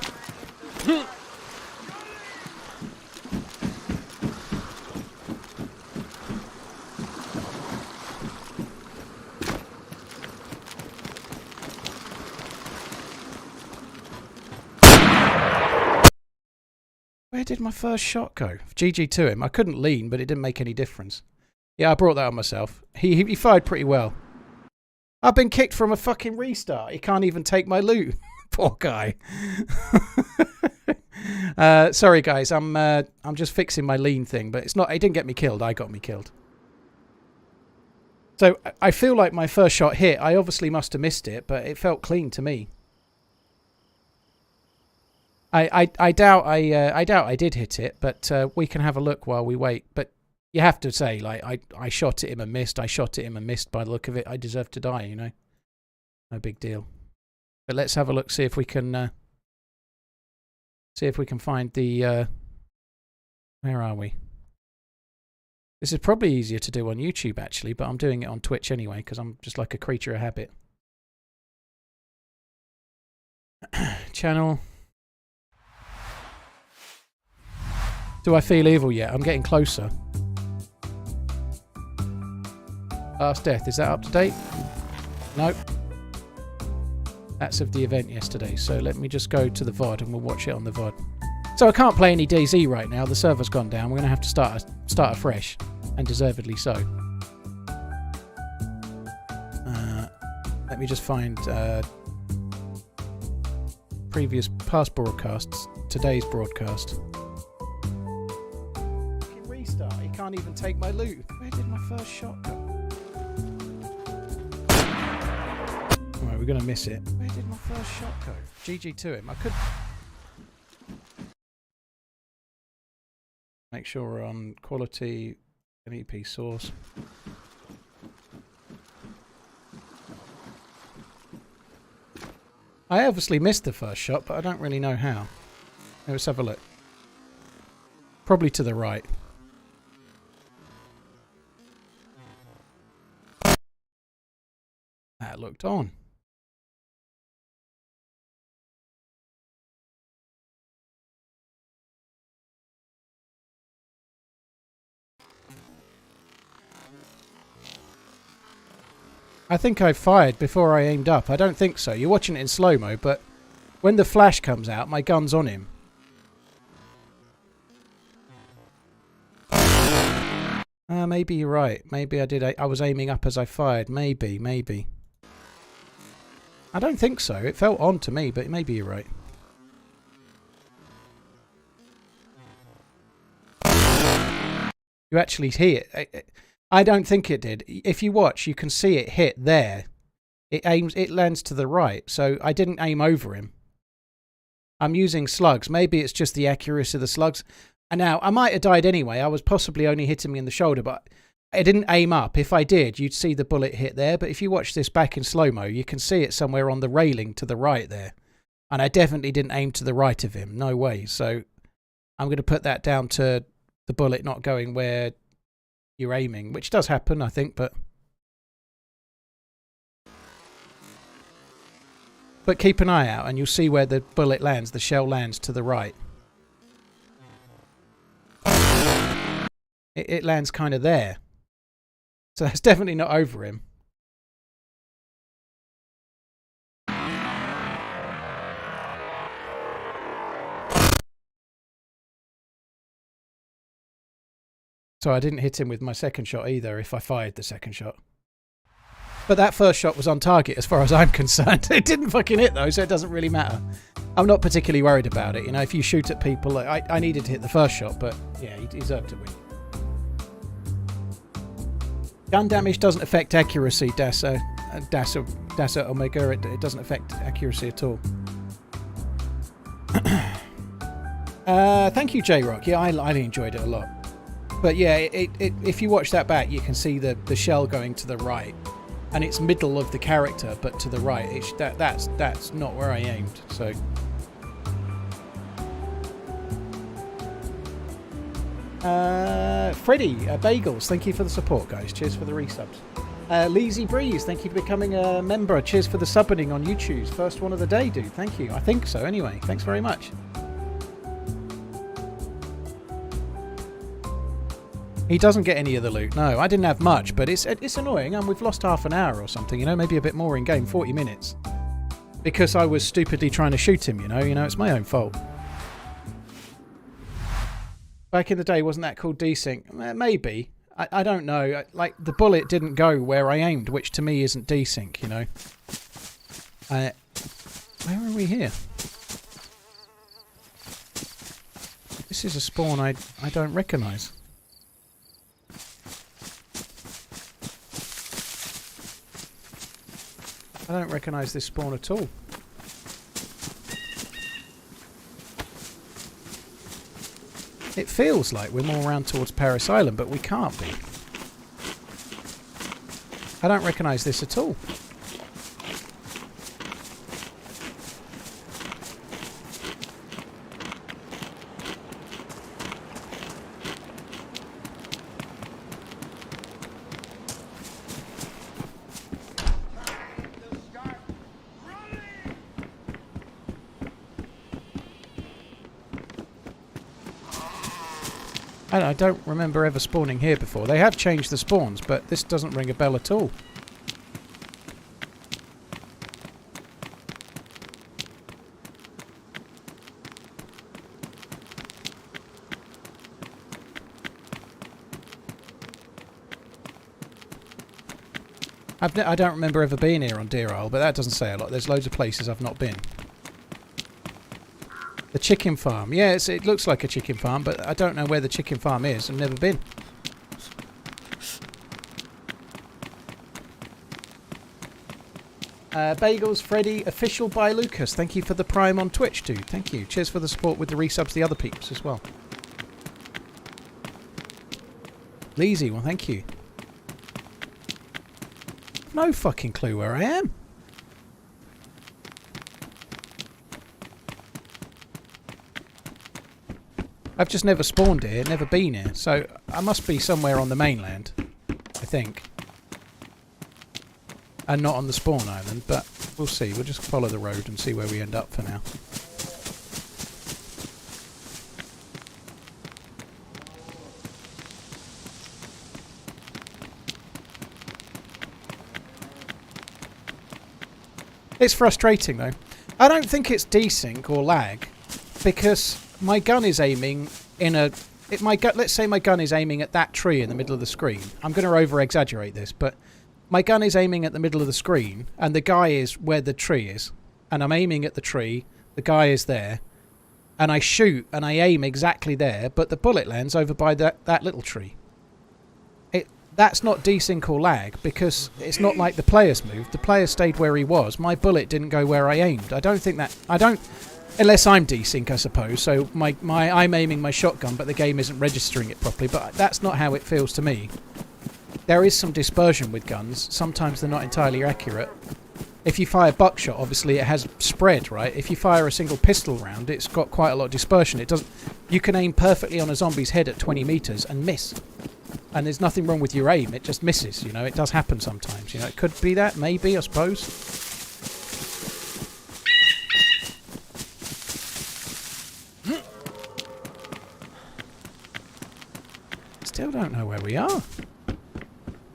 Where did my first shot go? GG to him. I couldn't lean, but it didn't make any difference. Yeah, I brought that on myself. He fired pretty well. I've been kicked from a fucking restart. He can't even take my loot. Poor guy. Sorry guys, I'm just fixing my lean thing, but it's not. It didn't get me killed. I got me killed. So I feel like my first shot hit. I obviously must have missed it, but it felt clean to me. I doubt I did hit it, but we can have a look while we wait. But you have to say, like, I shot at him and missed. I shot at him and missed. By the look of it, I deserve to die. You know, no big deal. But let's have a look. See if we can find the. Where are we? This is probably easier to do on YouTube actually, but I'm doing it on Twitch anyway because I'm just like a creature of habit. Channel. Do I feel evil yet? I'm getting closer. Last Death, is that up to date? Nope. That's of the event yesterday, so let me just go to the VOD and we'll watch it on the VOD. So I can't play any DayZ right now, the server's gone down. We're going to have to start afresh, and deservedly so. Let me just find past broadcasts, today's broadcast. Restart, he can't even take my loot. Where did my first shot go? Alright, we're going to miss it. Where did my first shot go? GG to him. I could... Make sure we're on quality MEP source. I obviously missed the first shot, but I don't really know how. Let's have a look. Probably to the right. That looked on. I think I fired before I aimed up. I don't think so. You're watching it in slow-mo, but when the flash comes out, my gun's on him. Maybe you're right. Maybe I did. I was aiming up as I fired. Maybe. I don't think so. It felt on to me, but maybe you're right. You actually hear it. I don't think it did. If you watch, you can see it hit there. It lands to the right, so I didn't aim over him. I'm using slugs. Maybe it's just the accuracy of the slugs. And now, I might have died anyway. I was possibly only hitting me in the shoulder, but I didn't aim up. If I did, you'd see the bullet hit there. But if you watch this back in slow-mo, you can see it somewhere on the railing to the right there. And I definitely didn't aim to the right of him. No way. So I'm going to put that down to the bullet not going where you're aiming, which does happen, I think. But But keep an eye out and you'll see where the bullet lands, the shell lands to the right. It lands kind of there. So that's definitely not over him. So I didn't hit him with my second shot either if I fired the second shot. But that first shot was on target as far as I'm concerned. It didn't fucking hit though, so it doesn't really matter. I'm not particularly worried about it. You know, if you shoot at people, I needed to hit the first shot, but yeah, he deserved to win. Gun damage doesn't affect accuracy, Dasa Omega. It doesn't affect accuracy at all. Thank you, J-Rock. Yeah, I enjoyed it a lot. But yeah, if you watch that back, you can see the shell going to the right. And it's middle of the character, but to the right. That's not where I aimed. So, Freddie Bagels, thank you for the support, guys. Cheers for the resubs. Leezy Breeze, thank you for becoming a member. Cheers for the subbing on YouTube. First one of the day, dude. Thank you. I think so. Anyway, thanks very much. He doesn't get any of the loot. No, I didn't have much, but it's annoying. And we've lost half an hour or something, you know, maybe a bit more in game, 40 minutes. Because I was stupidly trying to shoot him, you know, it's my own fault. Back in the day, wasn't that called desync? Maybe. I don't know. Like, the bullet didn't go where I aimed, which to me isn't desync, you know. Where are we here? This is a spawn I don't recognise. I don't recognise this spawn at all. It feels like we're more around towards Paris Island, but we can't be. I don't recognise this at all. I don't remember ever spawning here before. They have changed the spawns, but this doesn't ring a bell at all. I don't remember ever being here on Deer Isle, but that doesn't say a lot. There's loads of places I've not been. The chicken farm. Yeah, it looks like a chicken farm, but I don't know where the chicken farm is. I've never been. Bagels, Freddy, official by Lucas. Thank you for the prime on Twitch, dude. Thank you. Cheers for the support with the resubs, the other peeps as well. Leezy, well, thank you. No fucking clue where I am. I've just never spawned here, never been here, so I must be somewhere on the mainland, I think. And not on the spawn island, but we'll see. We'll just follow the road and see where we end up for now. It's frustrating though. I don't think it's desync or lag, because my gun is aiming in a... let's say my gun is aiming at that tree in the middle of the screen. I'm going to over-exaggerate this, but my gun is aiming at the middle of the screen, and the guy is where the tree is. And I'm aiming at the tree, the guy is there, and I shoot and I aim exactly there, but the bullet lands over by that little tree. That's not desync or lag, because it's not like the player's moved. The player stayed where he was. My bullet didn't go where I aimed. I don't think that... Unless I'm desync, I suppose. So I'm aiming my shotgun, but the game isn't registering it properly. But that's not how it feels to me. There is some dispersion with guns. Sometimes they're not entirely accurate. If you fire buckshot, obviously it has spread, right? If you fire a single pistol round, it's got quite a lot of dispersion. It doesn't... You can aim perfectly on a zombie's head at 20 meters and miss. And there's nothing wrong with your aim. It just misses, you know. It does happen sometimes, you know. It could be that, maybe, I suppose. still don't know where we are.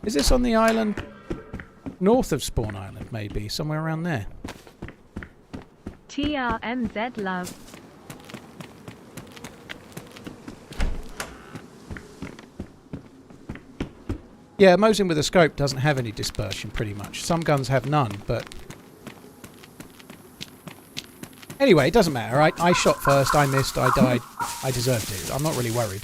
Is this on the island north of Spawn Island, maybe? Somewhere around there. TRMZ love. Yeah, Mosin with a scope doesn't have any dispersion, pretty much. Some guns have none, but... Anyway, it doesn't matter. I shot first, I missed, I died. I deserved it. I'm not really worried.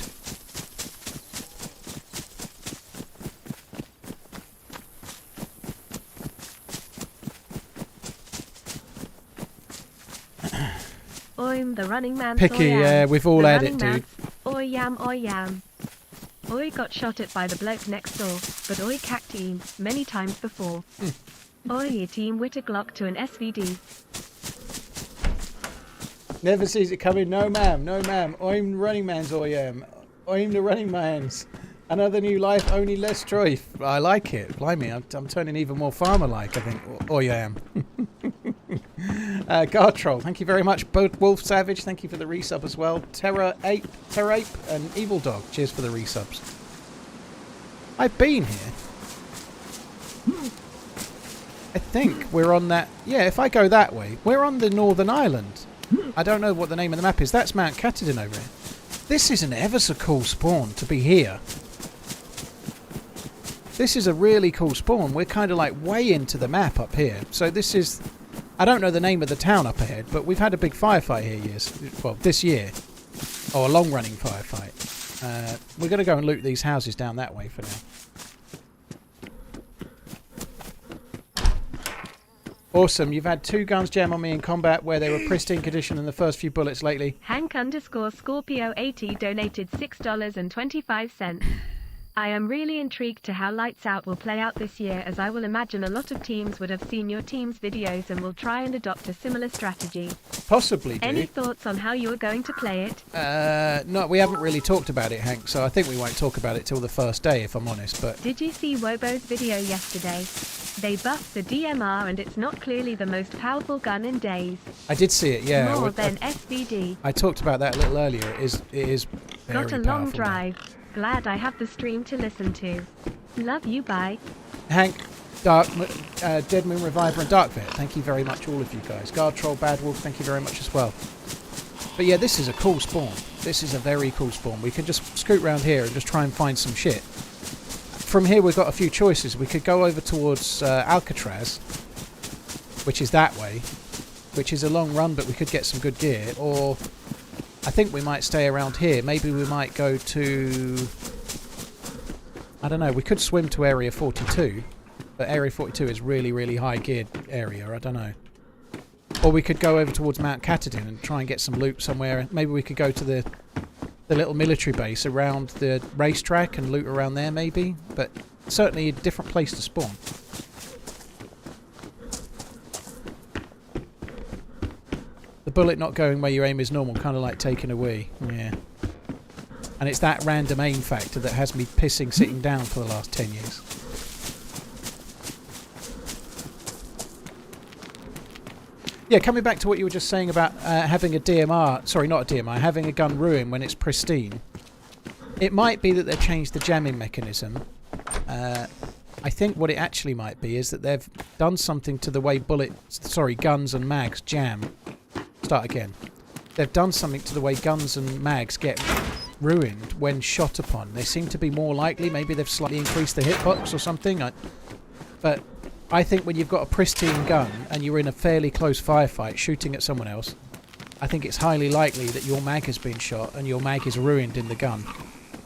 I'm the running man. Picky, yeah, we've all had it, dude. Oi yam, oi yam. Oi got shot at by the bloke next door, but oi cacked him many times before. Oi your team with a Glock to an SVD. Never sees it coming, no ma'am, no ma'am. I'm the running man's oi am. I'm the running man's. Another new life, only less strife. I like it. Blimey, I'm turning even more farmer-like, I think. Oi am. Guard Troll, thank you very much. Wolf Savage, thank you for the resub as well. Terror Ape, and Evil Dog, cheers for the resubs. I've been here. I think we're on that... Yeah, if I go that way, we're on the Northern Island. I don't know what the name of the map is. That's Mount Katahdin over here. This is an ever so cool spawn to be here. This is a really cool spawn. We're kind of like way into the map up here. So this is... I don't know the name of the town up ahead, but we've had a big firefight here this year. Or a long-running firefight. We're going to go and loot these houses down that way for now. Awesome. You've had 2 guns jam on me in combat where they were pristine condition in the first few bullets lately. Hank_Scorpio80 donated $6.25. I am really intrigued to how Lights Out will play out this year, as I will imagine a lot of teams would have seen your team's videos and will try and adopt a similar strategy. Possibly, dude. Any thoughts on how you are going to play it? No, we haven't really talked about it, Hank, so I think we won't talk about it till the first day, if I'm honest, but... Did you see Wobo's video yesterday? They buffed the DMR and it's not clearly the most powerful gun in DayZ. I did see it, yeah. More than SVD. I talked about that a little earlier. It is very Got a long powerful, drive. man. Glad I have the stream to listen to. Love you, bye. Hank, Dead Moon Reviver and Dark Vet, thank you very much, all of you guys. Guard Troll, Bad Wolf, thank you very much as well. But yeah, this is a cool spawn. This is a very cool spawn. We can just scoot around here and just try and find some shit. From here we've got a few choices. We could go over towards Alcatraz, which is that way, which is a long run, but we could get some good gear, or... I think we might stay around here. Maybe we might go to... I don't know. We could swim to Area 42. But Area 42 is really, really high geared area. I don't know. Or we could go over towards Mount Katahdin and try and get some loot somewhere. Maybe we could go to the little military base around the racetrack and loot around there, maybe. But certainly a different place to spawn. The bullet not going where you aim is normal, kind of like taking a wee. Yeah. And it's that random aim factor that has me pissing sitting down for the last 10 years. Yeah, coming back to what you were just saying about having a DMR... Sorry, not a DMR. Having a gun ruin when it's pristine. It might be that they've changed the jamming mechanism. I think what it actually might be is that they've done something to the way guns and mags jam. Start again. They've done something to the way guns and mags get ruined when shot upon. They seem to be more likely. Maybe they've slightly increased the hitbox or something. But I think when you've got a pristine gun and you're in a fairly close firefight shooting at someone else, I think it's highly likely that your mag has been shot and your mag is ruined in the gun.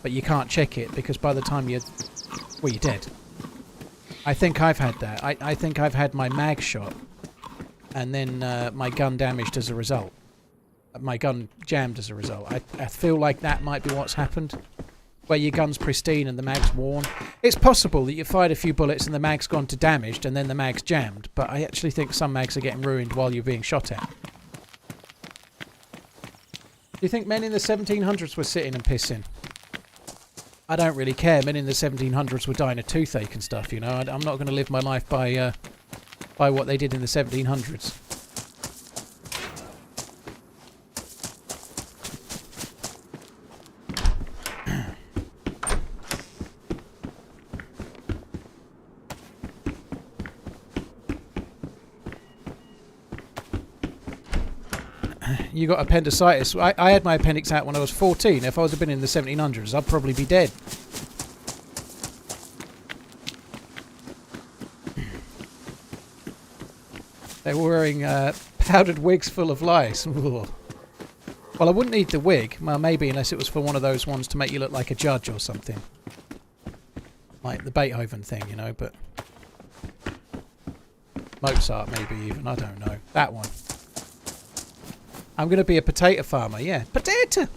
But you can't check it because by the time you're dead. I think I've had that. I think I've had my mag shot and then my gun damaged as a result. My gun jammed as a result. I feel like that might be what's happened. Where your gun's pristine and the mag's worn. It's possible that you fired a few bullets and the mag's gone to damaged and then the mag's jammed. But I actually think some mags are getting ruined while you're being shot at. Do you think men in the 1700s were sitting and pissing? I don't really care. Men in the 1700s were dying of toothache and stuff, you know. I'm not going to live my life by what they did in the 1700s. You got appendicitis. I had my appendix out when I was 14. If I was been in the 1700s, I'd probably be dead. They were wearing powdered wigs full of lice. Well, I wouldn't need the wig. Well, maybe, unless it was for one of those ones to make you look like a judge or something. Like the Beethoven thing, you know, but... Mozart, maybe, even. I don't know. That one. I'm going to be a potato farmer, yeah. Potato!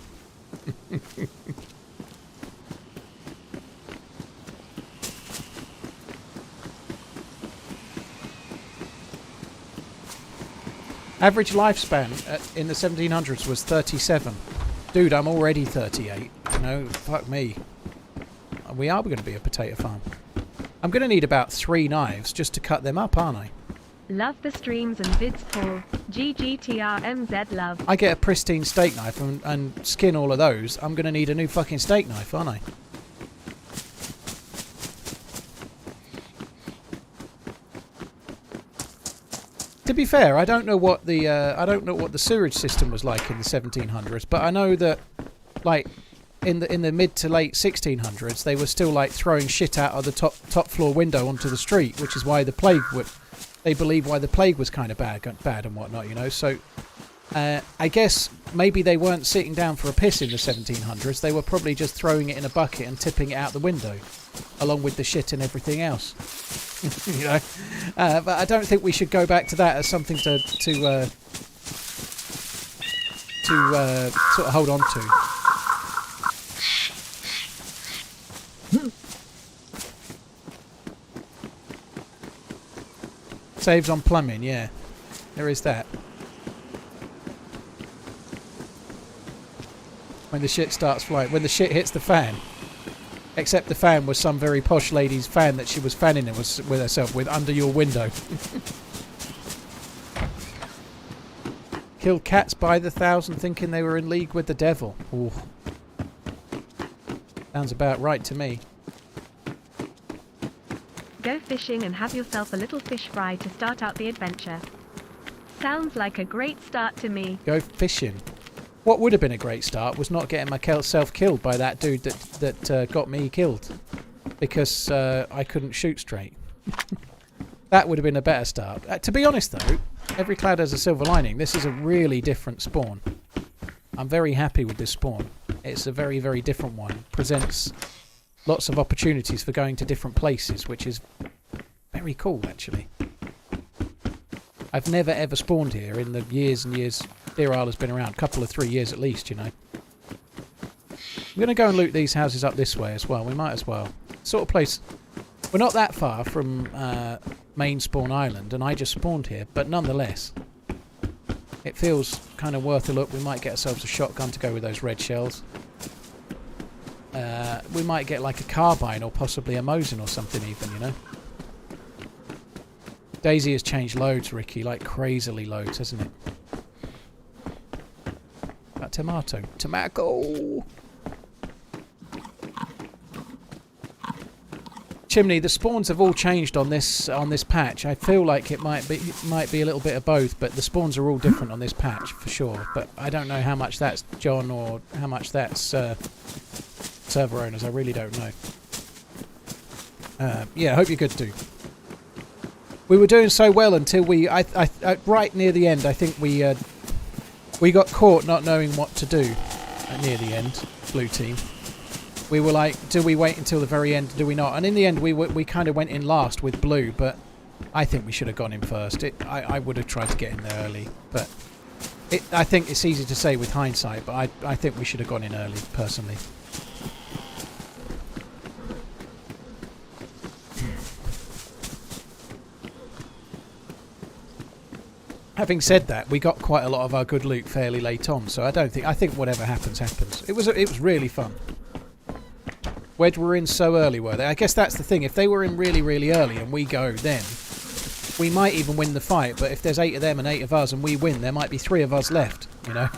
Average lifespan in the 1700s was 37. Dude, I'm already 38. You know, fuck me. We are going to be a potato farm. I'm going to need about 3 knives just to cut them up, aren't I? Love the streams and vids, Paul. GGTRMZ love. I get a pristine steak knife and skin all of those. I'm going to need a new fucking steak knife, aren't I? To be fair, I don't know what the sewage system was like in the 1700s, but I know that, like, in the mid to late 1600s, they were still like throwing shit out of the top floor window onto the street, which is why the plague they believe why the plague was kind of bad and whatnot, you know. So I guess maybe they weren't sitting down for a piss in the 1700s. They were probably just throwing it in a bucket and tipping it out the window, along with the shit and everything else. You know, but I don't think we should go back to that as something to sort of hold on to. Saves on plumbing, yeah. There is that. When the shit starts flying, when the shit hits the fan. Except the fan was some very posh lady's fan that she was fanning with herself with under your window. Killed cats by the thousand thinking they were in league with the devil. Ooh. Sounds about right to me. Go fishing and have yourself a little fish fry to start out the adventure. Sounds like a great start to me. Go fishing. What would have been a great start was not getting myself killed by that dude that got me killed. Because I couldn't shoot straight. That would have been a better start. To be honest though, every cloud has a silver lining. This is a really different spawn. I'm very happy with this spawn. It's a very, very different one. Presents lots of opportunities for going to different places, which is very cool actually. I've never ever spawned here in the years and years Deer Isle has been around. A couple of 3 years at least, you know. I'm going to go and loot these houses up this way as well. We might as well. Sort of place... We're not that far from main spawn island, and I just spawned here, but nonetheless, it feels kind of worth a look. We might get ourselves a shotgun to go with those red shells. We might get like a carbine or possibly a Mosin or something even, you know. DayZ has changed loads, Ricky, like crazily loads, hasn't it? That tomato. Tomato! Chimney, the spawns have all changed on this patch. I feel like it might be a little bit of both, but the spawns are all different on this patch for sure. But I don't know how much that's John or how much that's server owners. I really don't know. Yeah, I hope you're good, dude. We were doing so well until we, right near the end, I think we got caught not knowing what to do near the end, blue team. We were like, do we wait until the very end, do we not? And in the end, we kind of went in last with blue, but I think we should have gone in first. I would have tried to get in there early, but I think it's easy to say with hindsight, but I think we should have gone in early, personally. Having said that, we got quite a lot of our good loot fairly late on, so I think whatever happens, happens. It was really fun. Wedge were in so early, were they? I guess that's the thing. If they were in really, really early and we go then, we might even win the fight, but if there's 8 of them and 8 of us and we win, there might be 3 of us left, you know?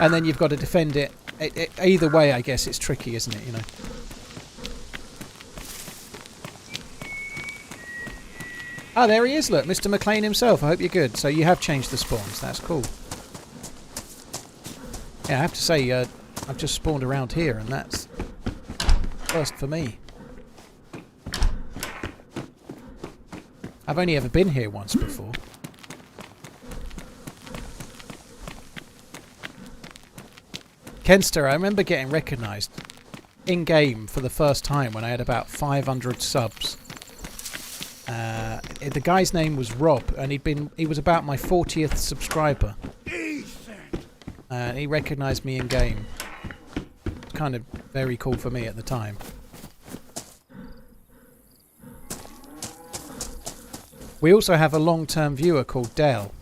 And then you've got to defend it. Either way, I guess it's tricky, isn't it, you know? Ah, there he is, look, Mr. McLean himself. I hope you're good. So you have changed the spawns. That's cool. Yeah, I have to say, I've just spawned around here, and that's first for me. I've only ever been here once before. Kenster, I remember getting recognised in-game for the first time when I had about 500 subs. The guy's name was Rob, and he was about my 40th subscriber. And he recognised me in-game. It's kind of very cool for me at the time. We also have a long-term viewer called Del,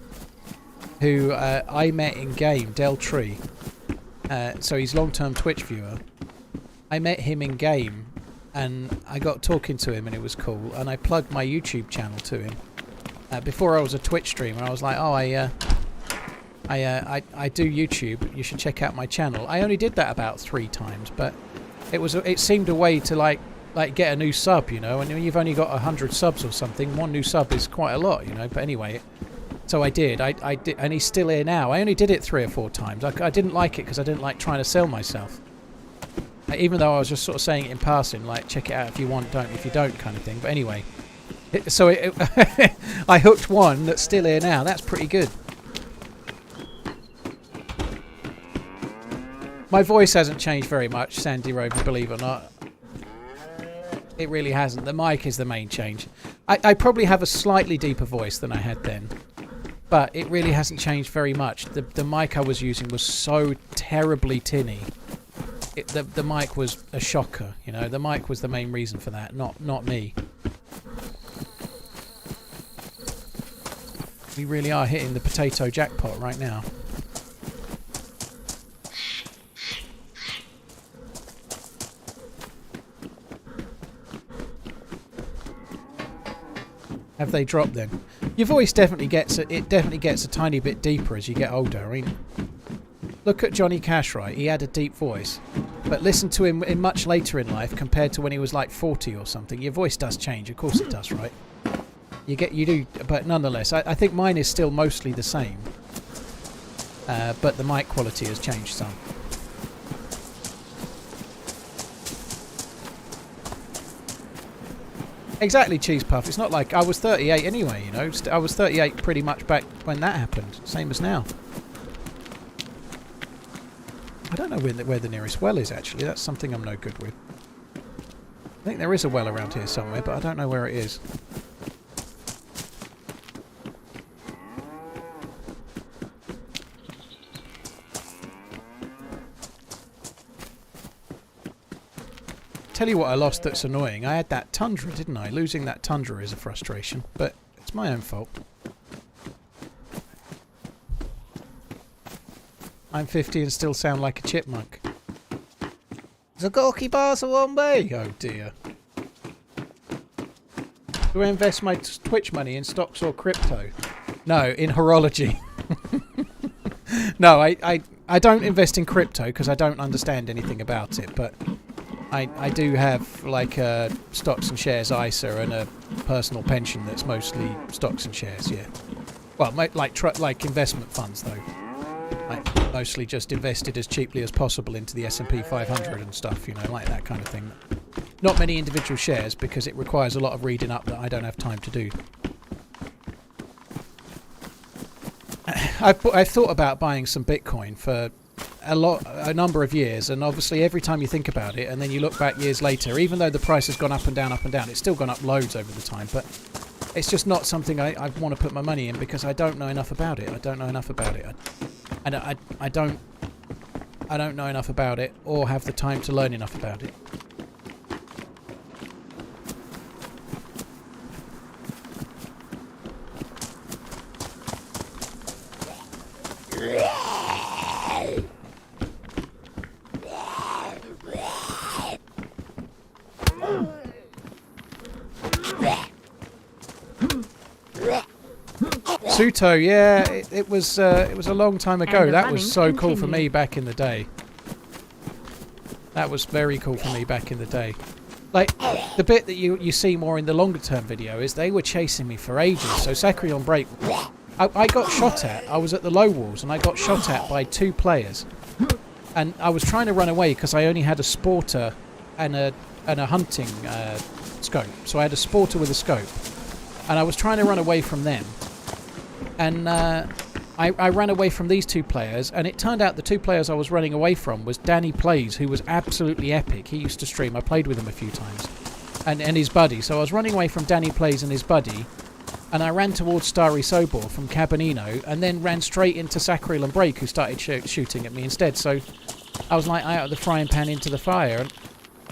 who I met in-game, Del Tree. So he's long-term Twitch viewer. I met him in-game, and I got talking to him, and it was cool. And I plugged my YouTube channel to him. Before I was a Twitch streamer, I was like, oh, I do YouTube. You should check out my channel. I only did that about 3 times, but it seemed a way to like get a new sub, you know. And when you've only got 100 subs or something, one new sub is quite a lot, you know. But anyway. So I did, and he's still here now. I only did it 3 or 4 times. I didn't like it because I didn't like trying to sell myself. Even though I was just sort of saying it in passing, like, check it out if you want, don't if you don't kind of thing. But anyway, I hooked one that's still here now. That's pretty good. My voice hasn't changed very much, Sandy Rover, believe it or not. It really hasn't. The mic is the main change. I probably have a slightly deeper voice than I had then. But it really hasn't changed very much. The mic I was using was so terribly tinny. The mic was a shocker, you know. The mic was the main reason for that, not me. We really are hitting the potato jackpot right now. Have they dropped then? Your voice definitely gets a tiny bit deeper as you get older. I mean, look at Johnny Cash, right? He had a deep voice, but listen to him in much later in life compared to when he was like 40 or something. Your voice does change, of course it does, right? You do, but nonetheless, I think mine is still mostly the same. But the mic quality has changed some. Exactly, Cheese Puff. It's not like I was 38 anyway, you know. I was 38 pretty much back when that happened. Same as now. I don't know where the nearest well is, actually. That's something I'm no good with. I think there is a well around here somewhere, but I don't know where it is. Tell you what I lost that's annoying. I had that Tundra, didn't I? Losing that Tundra is a frustration, but it's my own fault. I'm 50 and still sound like a chipmunk. Zagorki Barsawombe! Oh dear. Do I invest my Twitch money in stocks or crypto? No, in horology. No, I don't invest in crypto because I don't understand anything about it, but I do have like stocks and shares ISA and a personal pension that's mostly stocks and shares, yeah. Well, like investment funds though. Like mostly just invested as cheaply as possible into the S&P 500 and stuff, you know, like that kind of thing. Not many individual shares because it requires a lot of reading up that I don't have time to do. I've thought about buying some Bitcoin for a number of years, and obviously every time you think about it and then you look back years later, even though the price has gone up and down, it's still gone up loads over the time, but it's just not something I want to put my money in because I don't know enough about it. I don't know enough about it. I don't know enough about it or have the time to learn enough about it. Suto, yeah, it was a long time ago. That was so cool for me back in the day. That was very cool for me back in the day. Like, the bit that you see more in the longer term video is they were chasing me for ages. So Zachary on break, I got shot at. I was at the low walls and I got shot at by 2 players. And I was trying to run away because I only had a sporter and a hunting scope. So I had a sporter with a scope. And I was trying to run away from them. And I ran away from these two players. And it turned out the two players I was running away from was Danny Plays, who was absolutely epic. He used to stream. I played with him a few times. And his buddy. So I was running away from Danny Plays and his buddy. And I ran towards Starry Sobor from Cabanino, and then ran straight into Sacriel and Break, who started shooting at me instead. So I was like out of the frying pan into the fire. And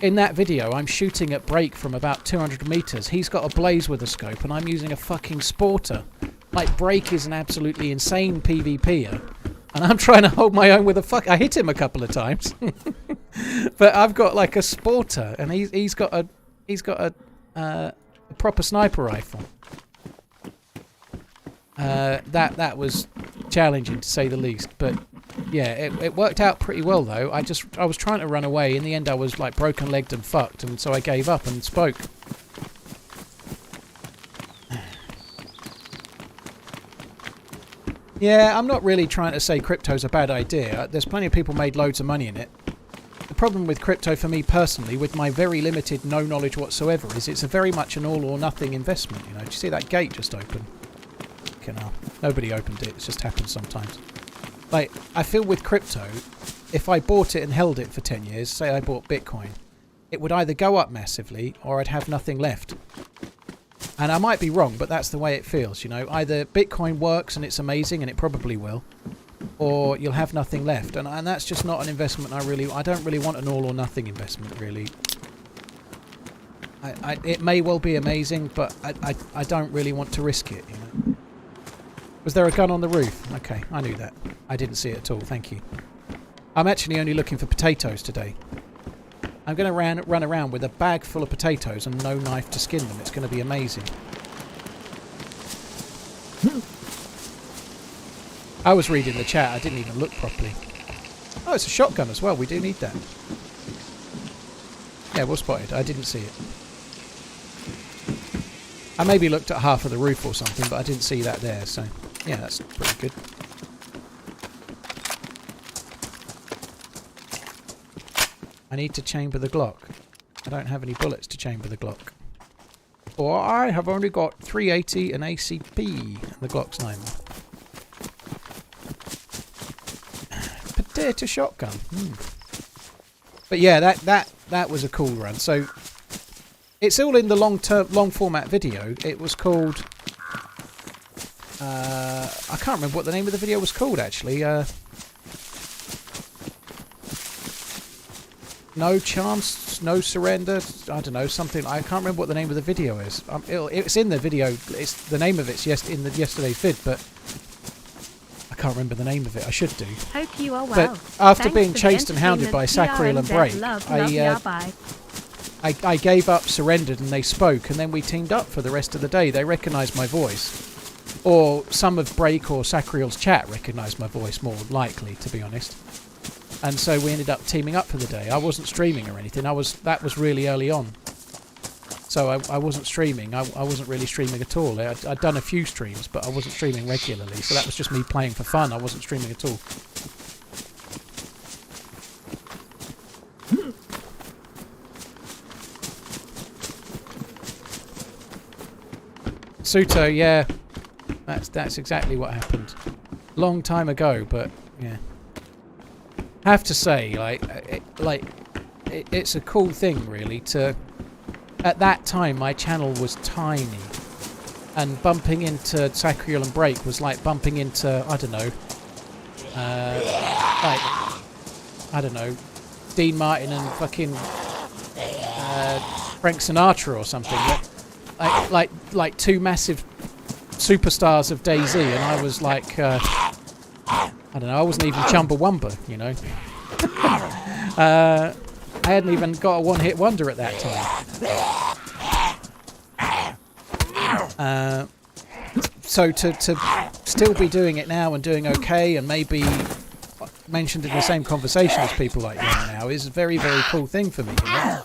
in that video, I'm shooting at Break from about 200 meters. He's got a Blaze with a scope, and I'm using a fucking sporter. Like, Break is an absolutely insane PvPer, and I'm trying to hold my own with a I hit him a couple of times, but I've got like a sporter, and he's got a proper sniper rifle. That was challenging to say the least, but yeah, it worked out pretty well though. I was trying to run away. In the end, I was like broken legged and fucked, and so I gave up and spoke. Yeah, I'm not really trying to say crypto's a bad idea. There's plenty of people made loads of money in it. The problem with crypto for me personally, with my very limited no knowledge whatsoever, is it's a very much an all or nothing investment. You know, do you see that gate just open? Nobody opened it, it just happens sometimes. Like, I feel with crypto, if I bought it and held it for 10 years, say I bought Bitcoin, it would either go up massively or I'd have nothing left. And I might be wrong, but that's the way it feels, you know. Either Bitcoin works and it's amazing, and it probably will, or you'll have nothing left. And that's just not an investment I don't really want an all or nothing investment, really. It may well be amazing, but I don't really want to risk it, you know. Was there a gun on the roof? Okay, I knew that. I didn't see it at all, thank you. I'm actually only looking for potatoes today. I'm going to run around with a bag full of potatoes and no knife to skin them. It's going to be amazing. I was reading the chat, I didn't even look properly. Oh, it's a shotgun as well, we do need that. Yeah, well spotted, I didn't see it. I maybe looked at half of the roof or something, but I didn't see that there, so yeah, that's pretty good. I need to chamber the Glock. I don't have any bullets to chamber the Glock. Or I have only got 380 and ACP. The Glock's 9. Potato shotgun. But yeah, that was a cool run. So it's all in the long format video. It was called I can't remember what the name of the video was called actually. No chance, no surrender. I don't know, something. I can't remember what the name of the video is. It's in the video. It's the name of it's in the yesterday's vid, but I can't remember the name of it. I should do. Hope you are well. But after Thanks being for chased the and hounded by Sacriel and Break, I gave up, surrendered, and they spoke, and then we teamed up for the rest of the day. They recognised my voice. Or some of Break or Sacriel's chat recognised my voice, more likely, to be honest. And so we ended up teaming up for the day. I wasn't streaming or anything. That was really early on. So I wasn't streaming. I wasn't really streaming at all. I'd done a few streams, but I wasn't streaming regularly. So that was just me playing for fun. I wasn't streaming at all. Suto, yeah. That's exactly what happened. Long time ago, but yeah. Have to say, it's a cool thing, really. At that time, my channel was tiny, and bumping into Sacriel and Break was like bumping into I don't know, Dean Martin and fucking Frank Sinatra or something. Like two massive superstars of DayZ, and I was like. I don't know, I wasn't even Chumbawamba, you know. I hadn't even got a one-hit wonder at that time. So to still be doing it now and doing okay and maybe mentioned in the same conversation as people like you now is a very, very cool thing for me, you know.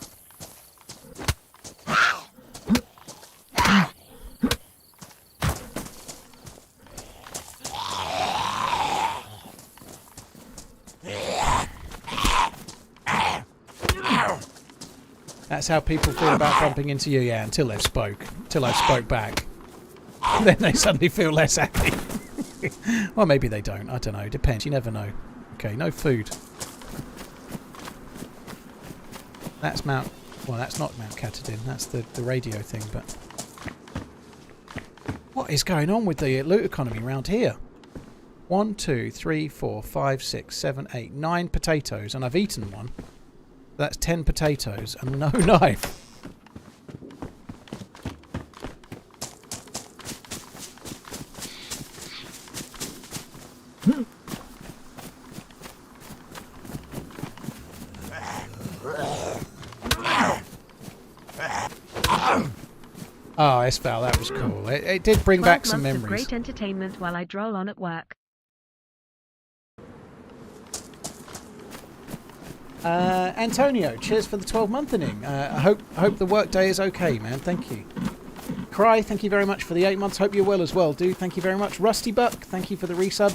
That's how people feel about bumping into you, yeah, until they've spoke. Until I've spoke back. Then they suddenly feel less happy. Well, maybe they don't. I don't know. Depends. You never know. Okay, no food. That's Mount... Well, that's not Mount Katahdin. That's the radio thing, but... What is going on with the loot economy around here? 1, 2, 3, 4, 5, 6, 7, 8, 9 potatoes, and I've eaten one. That's 10 potatoes and no knife. Oh, Esval, that was cool. It did bring back some memories. Great entertainment while I droll on at work. Antonio, cheers for the 12-month inning. I hope the work day is okay, man. Thank you. Cry, thank you very much for the 8 months. Hope you're well as well, dude. Thank you very much. Rusty Buck, thank you for the resub.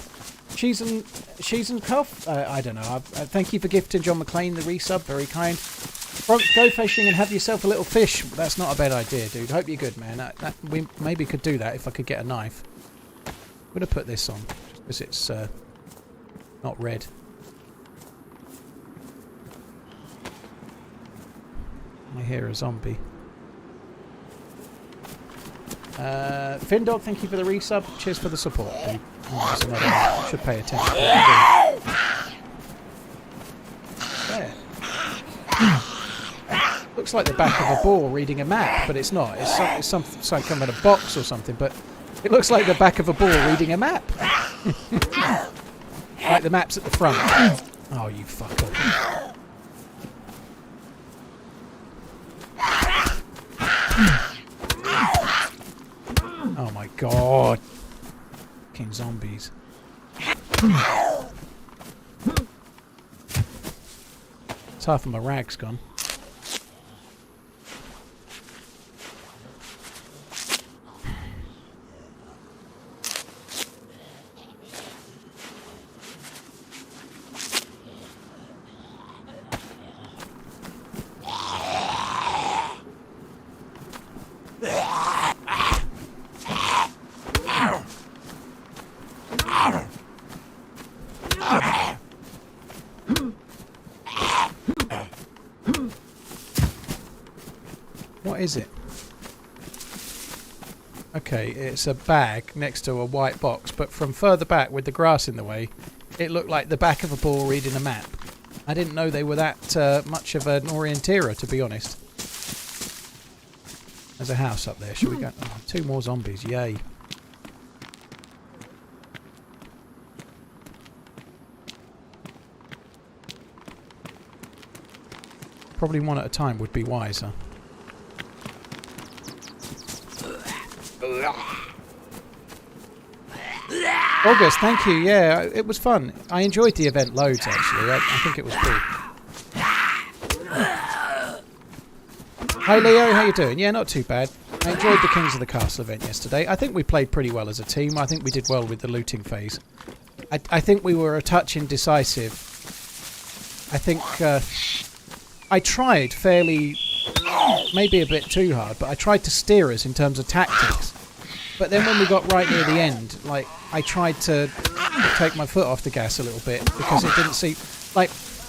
Cheese and Cough, I don't know. Thank you for gifting John McClain the resub. Very kind. Bronx, go fishing and have yourself a little fish. That's not a bad idea, dude. Hope you're good, man. We maybe could do that if I could get a knife. I'm going to put this on because it's not red. I hear a zombie. Findog, thank you for the resub. Cheers for the support, dude. Oh, there's another one. Should pay attention. There. Looks like the back of a ball reading a map, but it's not. It's something like come in a box or something, but it looks like the back of a ball reading a map. Like the map's at the front. Oh, you fucker. Oh my god. Fucking zombies. It's half of my rag's gone. What is it? Okay, it's a bag next to a white box, but from further back with the grass in the way, it looked like the back of a ball reading a map. I didn't know they were that much of an orienteer, to be honest. There's a house up there. Should we go? Oh, 2 more zombies. Yay. Probably one at a time would be wiser. August, thank you. Yeah, it was fun. I enjoyed the event loads, actually. I think it was cool. Hi, Leo. How you doing? Yeah, not too bad. I enjoyed the Kings of the Castle event yesterday. I think we played pretty well as a team. I think we did well with the looting phase. I think we were a touch indecisive. I think I tried fairly, maybe a bit too hard, but I tried to steer us in terms of tactics. But then when we got right near the end, like, I tried to take my foot off the gas a little bit because it didn't seem... Like,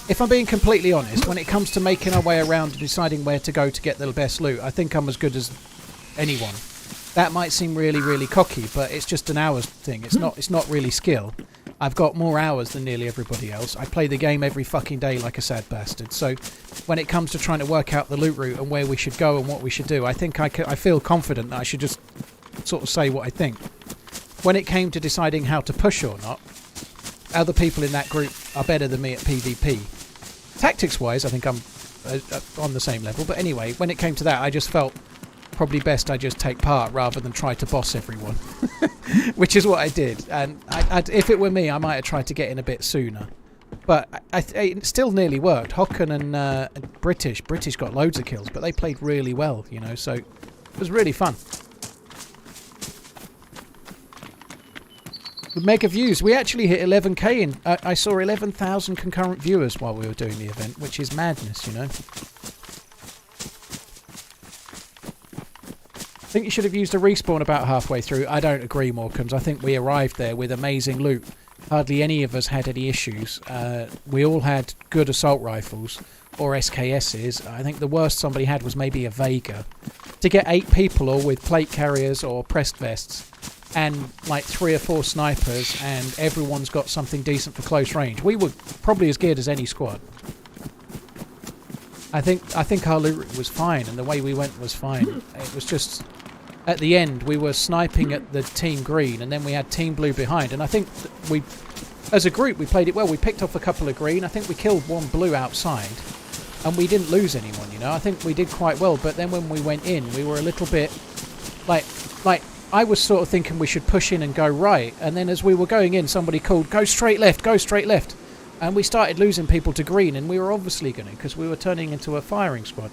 if I'm being completely honest, when it comes to making our way around and deciding where to go to get the best loot, I think I'm as good as anyone. That might seem really, really cocky, but it's just an hours thing. It's not really skill. I've got more hours than nearly everybody else. I play the game every fucking day like a sad bastard. So when it comes to trying to work out the loot route and where we should go and what we should do, I think I feel confident that I should just sort of say what I think. When it came to deciding how to push or not, other people in that group are better than me at PvP. Tactics-wise, I think I'm on the same level. But anyway, when it came to that, I just felt probably best I just take part rather than try to boss everyone. Which is what I did. And if it were me, I might have tried to get in a bit sooner. But it still nearly worked. Hocken and British got loads of kills, but they played really well, you know, so it was really fun. The mega views. We actually hit 11k and I saw 11,000 concurrent viewers while we were doing the event, which is madness, you know. think you should have used a respawn about halfway through. I don't agree, Morecams. I think we arrived there with amazing loot. Hardly any of us had any issues. We all had good assault rifles or SKSs. I think the worst somebody had was maybe a Vega. To get 8 people all with plate carriers or pressed vests and like 3 or 4 snipers and everyone's got something decent for close range. We were probably as geared as any squad. I think our loot was fine and the way we went was fine. It was just... At the end, we were sniping at the team green, and then we had team blue behind. And I think we, as a group, we played it well. We picked off a couple of green. I think we killed 1 blue outside, and we didn't lose anyone. You know, I think we did quite well. But then when we went in, we were a little bit like I was sort of thinking we should push in and go right. And then as we were going in, somebody called, "Go straight left, go straight left," and we started losing people to green. And we were obviously going to, because we were turning into a firing squad.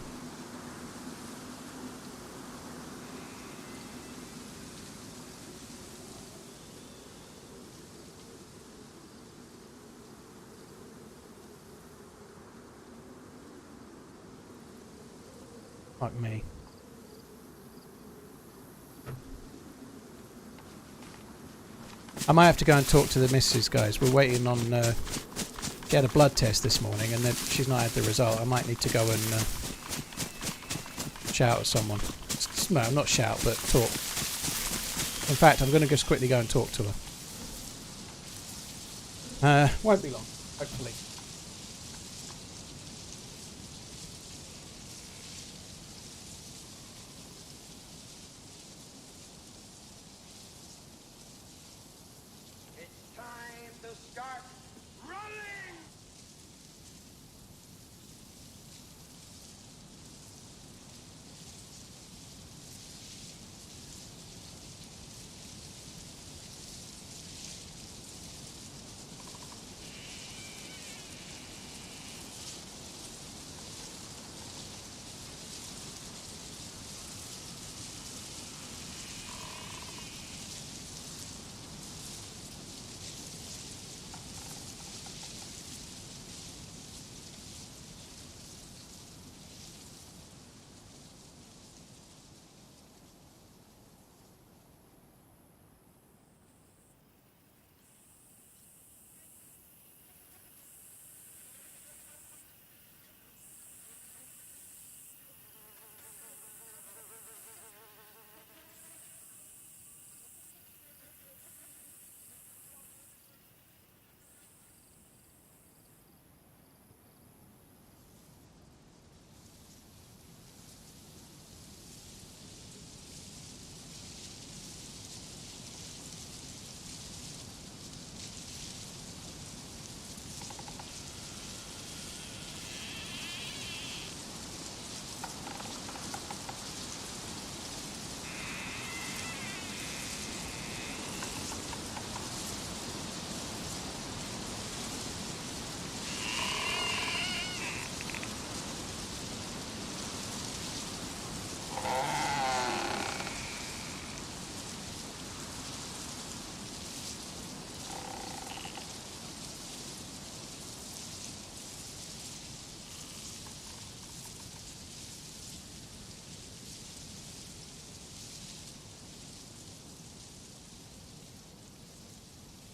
Fuck me. I might have to go and talk to the missus, guys. We're waiting on... get a blood test this morning, and then she's not had the result. I might need to go and shout at someone. No, not shout, but talk. In fact, I'm going to just quickly go and talk to her. Won't be long, hopefully.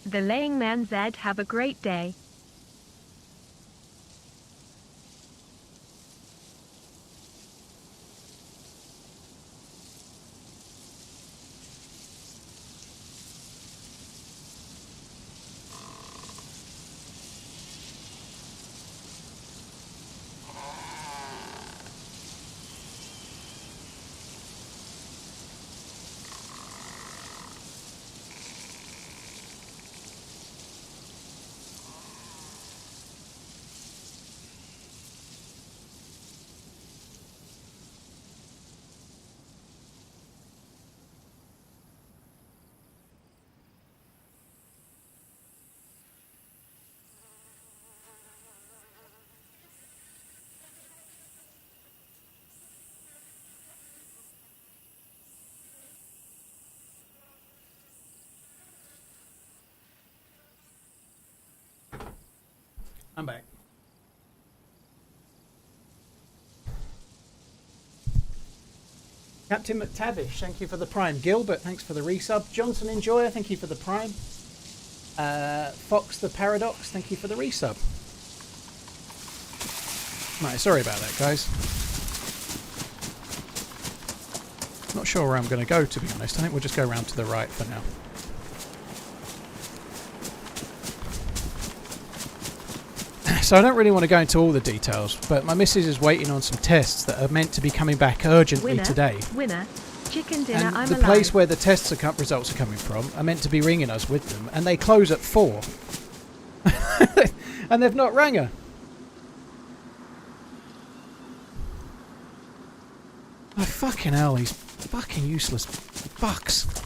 The Laying Man Z, have a great day. I'm back. Captain McTavish, thank you for the Prime. Gilbert, thanks for the resub. Johnson Enjoyer, thank you for the Prime. Fox the Paradox, thank you for the resub. Right, sorry about that, guys. Not sure where I'm going to go, to be honest. I think we'll just go around to the right for now. So I don't really want to go into all the details, but my missus is waiting on some tests that are meant to be coming back urgently today. Winner, chicken dinner, and I'm the alive. place where the tests results are coming from are meant to be ringing us with them, and they close at 4. And they've not rang her. Oh, fucking hell, these fucking useless fucks.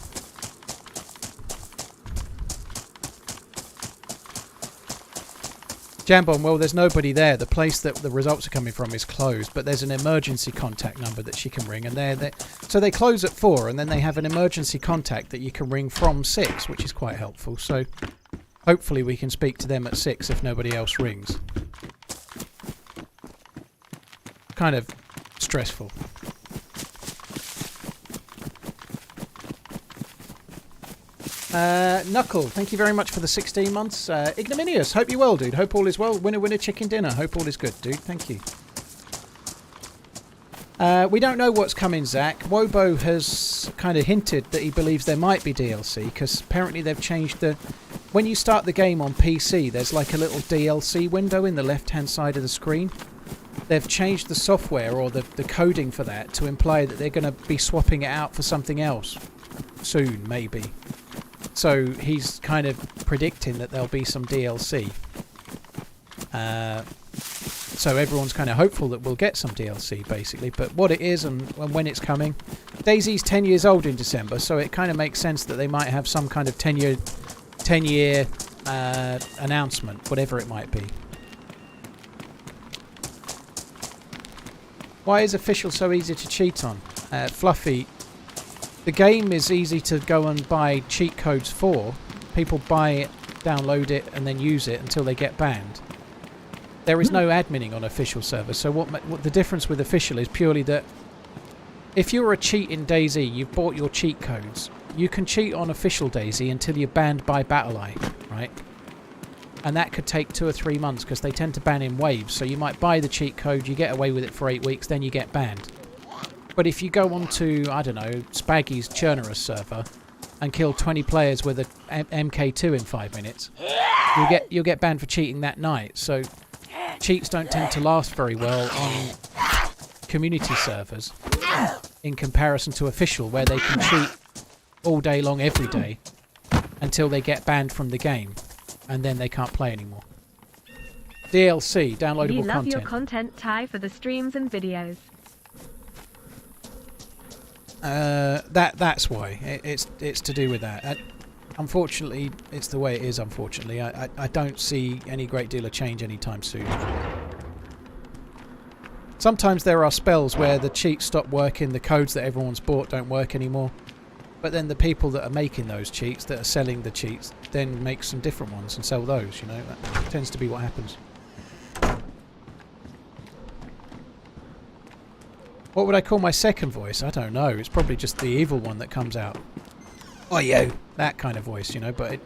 Jambon, well, there's nobody there. The place that the results are coming from is closed, but there's an emergency contact number that she can ring, and so they close at 4, and then they have an emergency contact that you can ring from 6, which is quite helpful. So hopefully we can speak to them at 6 if nobody else rings. Kind of stressful. Knuckle, thank you very much for the 16 months. Ignominious, hope you're well, dude. Hope all is well. Winner, winner, chicken dinner. Hope all is good, dude. Thank you. We don't know what's coming, Zach. Wobo has kind of hinted that he believes there might be DLC, because apparently they've changed the... When you start the game on PC, there's like a little DLC window in the left-hand side of the screen. They've changed the software or the coding for that to imply that they're going to be swapping it out for something else soon, maybe. So he's kind of predicting that there'll be some DLC. So everyone's kind of hopeful that we'll get some DLC, basically. But what it is and when it's coming... DayZ's 10 years old in December, so it kind of makes sense that they might have some kind of 10-year announcement, whatever it might be. Why is official so easy to cheat on? Fluffy... The game is easy to go and buy cheat codes for. People buy it, download it, and then use it until they get banned. There is no adminning on official servers, so what the difference with official is purely that if you're a cheat in DayZ, you've bought your cheat codes. You can cheat on official DayZ until you're banned by BattleEye, right? And that could take 2 or 3 months because they tend to ban in waves. So you might buy the cheat code, you get away with it for 8 weeks, then you get banned. But if you go on to, I don't know, Spaggy's Churnerous server and kill 20 players with an MK2 in 5 minutes, you'll get banned for cheating that night. So cheats don't tend to last very well on community servers in comparison to official, where they can cheat all day long every day until they get banned from the game, and then they can't play anymore. DLC, downloadable content. You love your content, Ty, for the streams and videos. That's why. It's to do with that. Unfortunately, it's the way it is, unfortunately. I don't see any great deal of change anytime soon. Sometimes there are spells where the cheats stop working, the codes that everyone's bought don't work anymore. But then the people that are making those cheats, that are selling the cheats, then make some different ones and sell those, you know. That tends to be what happens. What would I call my second voice? I don't know. It's probably just the evil one that comes out. Oh, you! That kind of voice, you know, but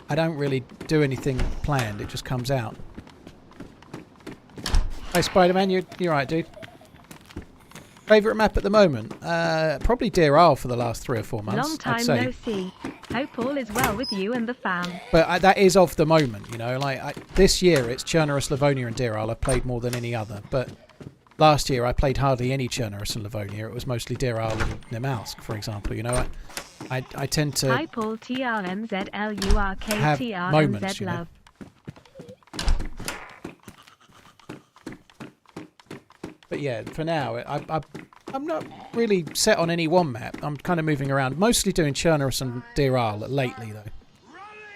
I don't really do anything planned. It just comes out. Hey, Spider-Man, you're right, dude. Favourite map at the moment? Probably Deer Isle for the last 3 or 4 months, Long time I'd say. no see. Hope all is well with you and the fam. But that is of the moment, you know. Like this year, it's Churnerous, Livonia and Deer Isle. I've played more than any other, but... Last year, I played hardly any Churnerous and Livonia. It was mostly Deer Isle and Nemalsk, for example. You know, I tend to Hi, Paul, TRMZ, LURK, have moments, you know. love. But yeah, for now, I'm not really set on any one map. I'm kind of moving around, mostly doing Churnerous and Deer Isle lately, though.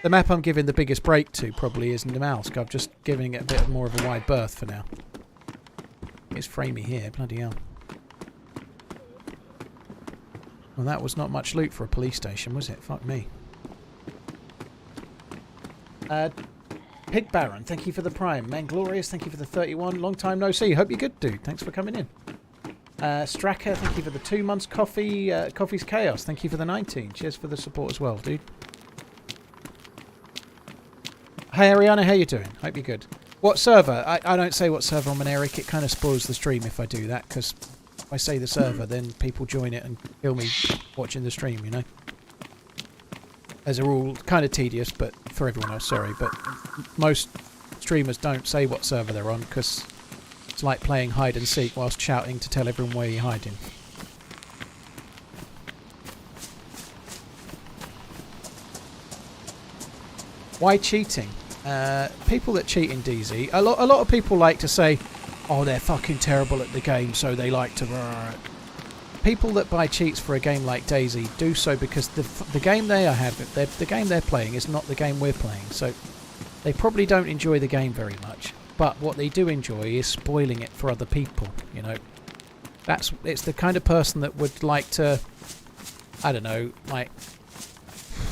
The map I'm giving the biggest break to probably is Nemalsk. I'm just giving it a bit more of a wide berth for now. It's framey here, bloody hell. Well, that was not much loot for a police station, was it? Fuck me. Pig Baron, thank you for the Prime. Man Glorious, thank you for the 31. Long time no see. Hope you're good, dude. Thanks for coming in. Straka, thank you for the 2 months. Coffee's Chaos, thank you for the 19. Cheers for the support as well, dude. Hey Ariana, how you doing? Hope you're good. What server? I don't say what server I'm on, Eric. It kind of spoils the stream if I do that, because if I say the server, then people join it and kill me watching the stream, you know? As a rule, kind of tedious, but for everyone else, sorry. But most streamers don't say what server they're on, because it's like playing hide and seek whilst shouting to tell everyone where you're hiding. Why cheating? People that cheat in DayZ, a lot of people like to say, oh, they're fucking terrible at the game, so they like to... People that buy cheats for a game like DayZ do so because the game the game they're playing is not the game we're playing, so they probably don't enjoy the game very much. But what they do enjoy is spoiling it for other people, you know. It's the kind of person that would like to, I don't know, like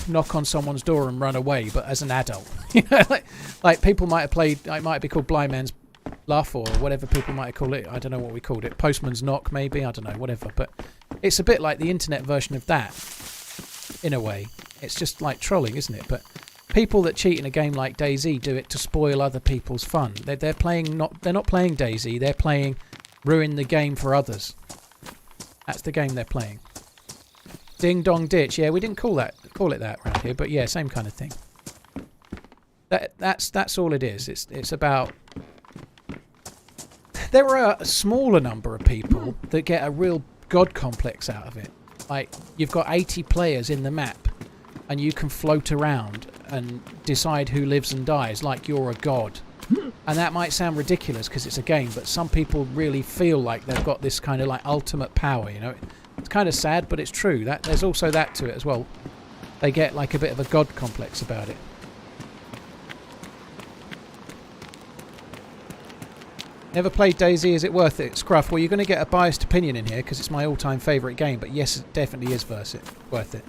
knock on someone's door and run away, but as an adult. You know, like people might have played, it might be called Blind Man's Laugh or whatever people might call it. I don't know what we called it. Postman's Knock, maybe. I don't know, whatever. But it's a bit like the internet version of that, in a way. It's just like trolling, isn't it? But people that cheat in a game like DayZ do it to spoil other people's fun. They're not playing DayZ. They're playing ruin the game for others. That's the game they're playing. Ding Dong Ditch. Yeah, we didn't call it that around here, but yeah, same kind of thing. That's all it is. It's about. There are a smaller number of people that get a real god complex out of it. Like, you've got 80 players in the map, and you can float around and decide who lives and dies like you're a god. And that might sound ridiculous because it's a game, but some people really feel like they've got this kind of like ultimate power, you know. It's kind of sad, but it's true. There's also that to it as well. They get like a bit of a god complex about it. Never played DayZ, is it worth it? Scruff, well, you're going to get a biased opinion in here because it's my all-time favourite game, but yes, it definitely is worth it.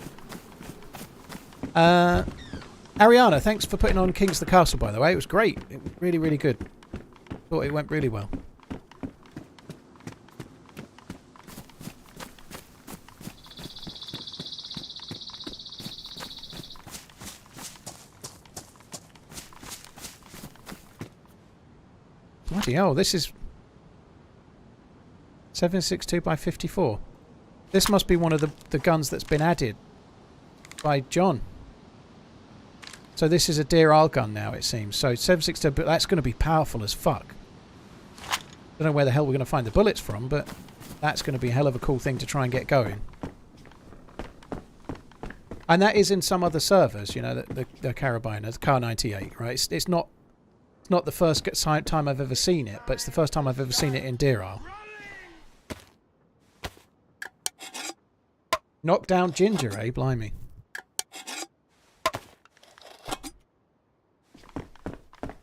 Ariana, thanks for putting on King's the Castle, by the way. It was great. It was really, really good. Thought it went really well. Bloody hell, this is 7.62 by 54. This must be one of the guns that's been added by John. So this is a Deer Isle gun now, it seems. So 7.62, but that's going to be powerful as fuck. Don't know where the hell we're going to find the bullets from, but that's going to be a hell of a cool thing to try and get going. And that is in some other servers, you know, the Carabiner, the Car 98, right? It's not the first time I've ever seen it, but it's the first time I've ever seen it in Deer Isle. Knock down Ginger, eh? Blimey.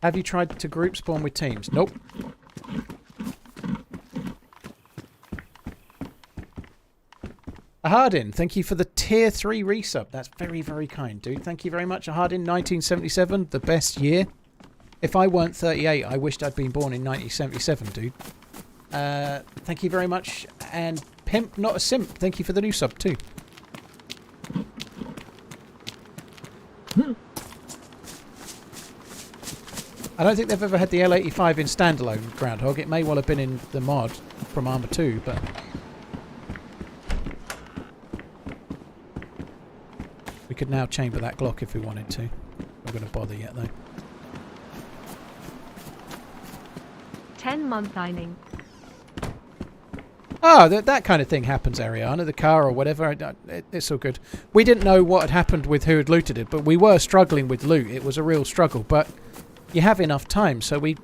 Have you tried to group spawn with teams? Nope. Ahardin, thank you for the tier 3 resub. That's very, very kind, dude. Thank you very much, Ahardin. 1977, the best year. If I weren't 38, I wished I'd been born in 1977, dude. Thank you very much. And Pimp, not a simp, thank you for the new sub, too. I don't think they've ever had the L85 in standalone Groundhog. It may well have been in the mod from Arma 2, but... we could now chamber that Glock if we wanted to. Not going to bother yet, though. 10-month signing. Oh, that kind of thing happens, Ariana. The car or whatever. It's all good. We didn't know what had happened with who had looted it, but we were struggling with loot. It was a real struggle, but you have enough time, so we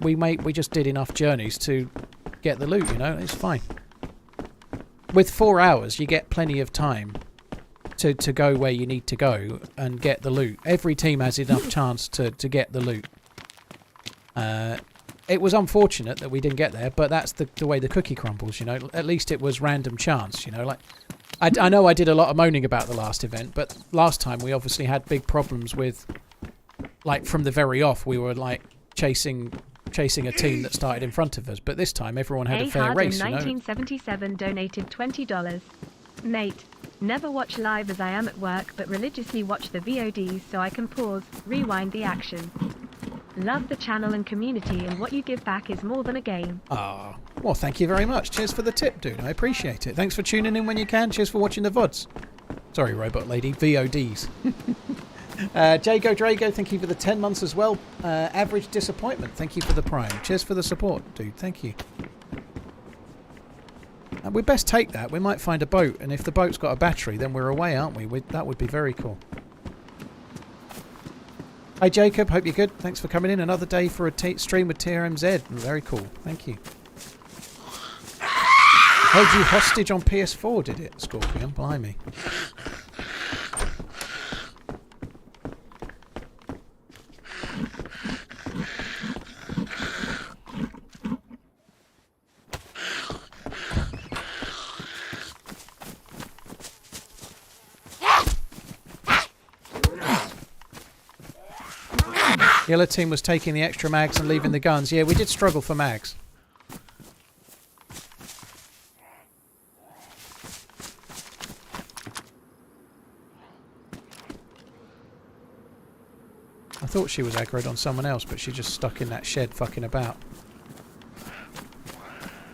just did enough journeys to get the loot, you know. It's fine. With 4 hours, you get plenty of time to go where you need to go and get the loot. Every team has enough chance to get the loot. It was unfortunate that we didn't get there, but that's the way the cookie crumbles, you know. At least it was random chance, you know. Like, I know I did a lot of moaning about the last event, but last time we obviously had big problems with, like, from the very off, we were, like, chasing chasing a team that started in front of us. But this time, everyone had a fair race, you know. 1977 donated $20. Nate, never watch live as I am at work, but religiously watch the VODs so I can pause, rewind the action. Love the channel and community, and what you give back is more than a game. Ah, well, thank you very much. Cheers for the tip, dude. I appreciate it. Thanks for tuning in when you can. Cheers for watching the VODs. Sorry, Robot Lady. VODs. Jago Drago, thank you for the 10 months as well. Average Disappointment, thank you for the Prime. Cheers for the support, dude. Thank you. We best take that. We might find a boat, and if the boat's got a battery, then we're away, aren't we? That would be very cool. Hey Jacob, hope you're good. Thanks for coming in. Another day for a stream with TRMZ. Very cool. Thank you. Held you hostage on PS4, did it, Scorpion? Blimey. The other team was taking the extra mags and leaving the guns. Yeah, we did struggle for mags. I thought she was aggroed on someone else, but she just stuck in that shed fucking about.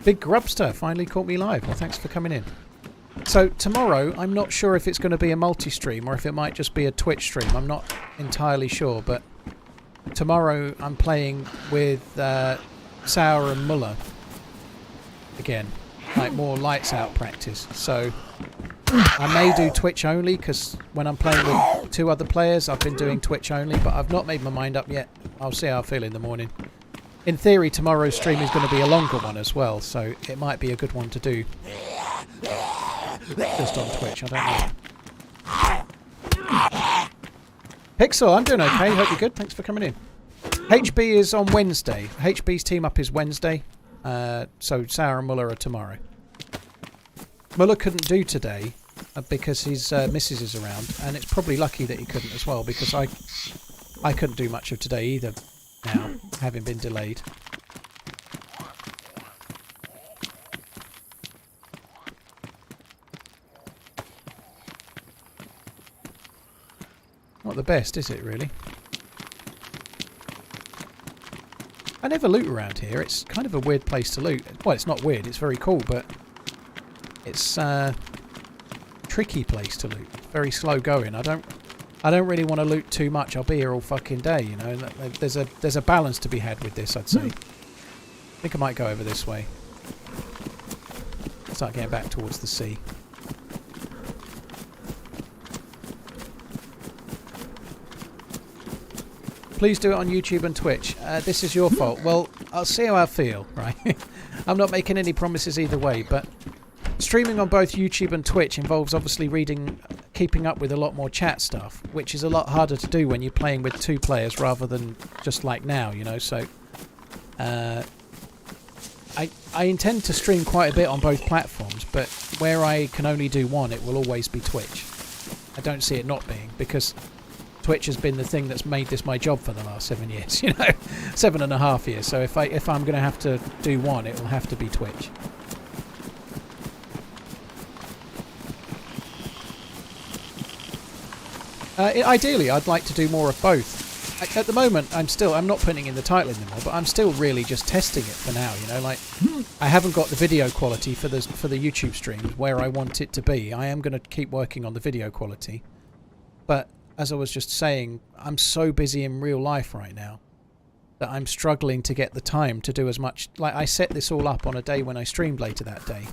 Big Grubster finally caught me live. Well, thanks for coming in. So tomorrow, I'm not sure if it's going to be a multi-stream or if it might just be a Twitch stream. I'm not entirely sure, but tomorrow I'm playing with Sauer and Muller again, like more lights out practice. So I may do Twitch only, because when I'm playing with 2 other players I've been doing Twitch only, but I've not made my mind up yet. I'll see how I feel in the morning. In theory tomorrow's stream is going to be a longer one as well, so it might be a good one to do just on Twitch. I don't know. Pixel, I'm doing okay. Hope you're good. Thanks for coming in. HB is on Wednesday. HB's team up is Wednesday. So Sauer and Muller are tomorrow. Muller couldn't do today because his missus is around, and it's probably lucky that he couldn't as well, because I couldn't do much of today either now, having been delayed. Not the best, is it, really? I never loot around here. It's kind of a weird place to loot. Well, it's not weird. It's very cool, but it's a tricky place to loot. It's very slow going. I don't really want to loot too much. I'll be here all fucking day, you know. There's a balance to be had with this, I'd say. I think I might go over this way. Start getting back towards the sea. Please do it on YouTube and Twitch. This is your fault. Well, I'll see how I feel, right? I'm not making any promises either way, but streaming on both YouTube and Twitch involves obviously keeping up with a lot more chat stuff, which is a lot harder to do when you're playing with 2 players rather than just like now, you know. So I intend to stream quite a bit on both platforms, but where I can only do one, it will always be Twitch. I don't see it not being, because Twitch has been the thing that's made this my job for the last 7 years, you know, 7.5 years. So if I'm going to have to do one, it will have to be Twitch. Ideally, I'd like to do more of both. At the moment, I'm not putting in the title anymore, but I'm still really just testing it for now, you know, like I haven't got the video quality for the YouTube streams where I want it to be. I am going to keep working on the video quality, but as I was just saying, I'm so busy in real life right now that I'm struggling to get the time to do as much. Like, I set this all up on a day when I streamed later that day,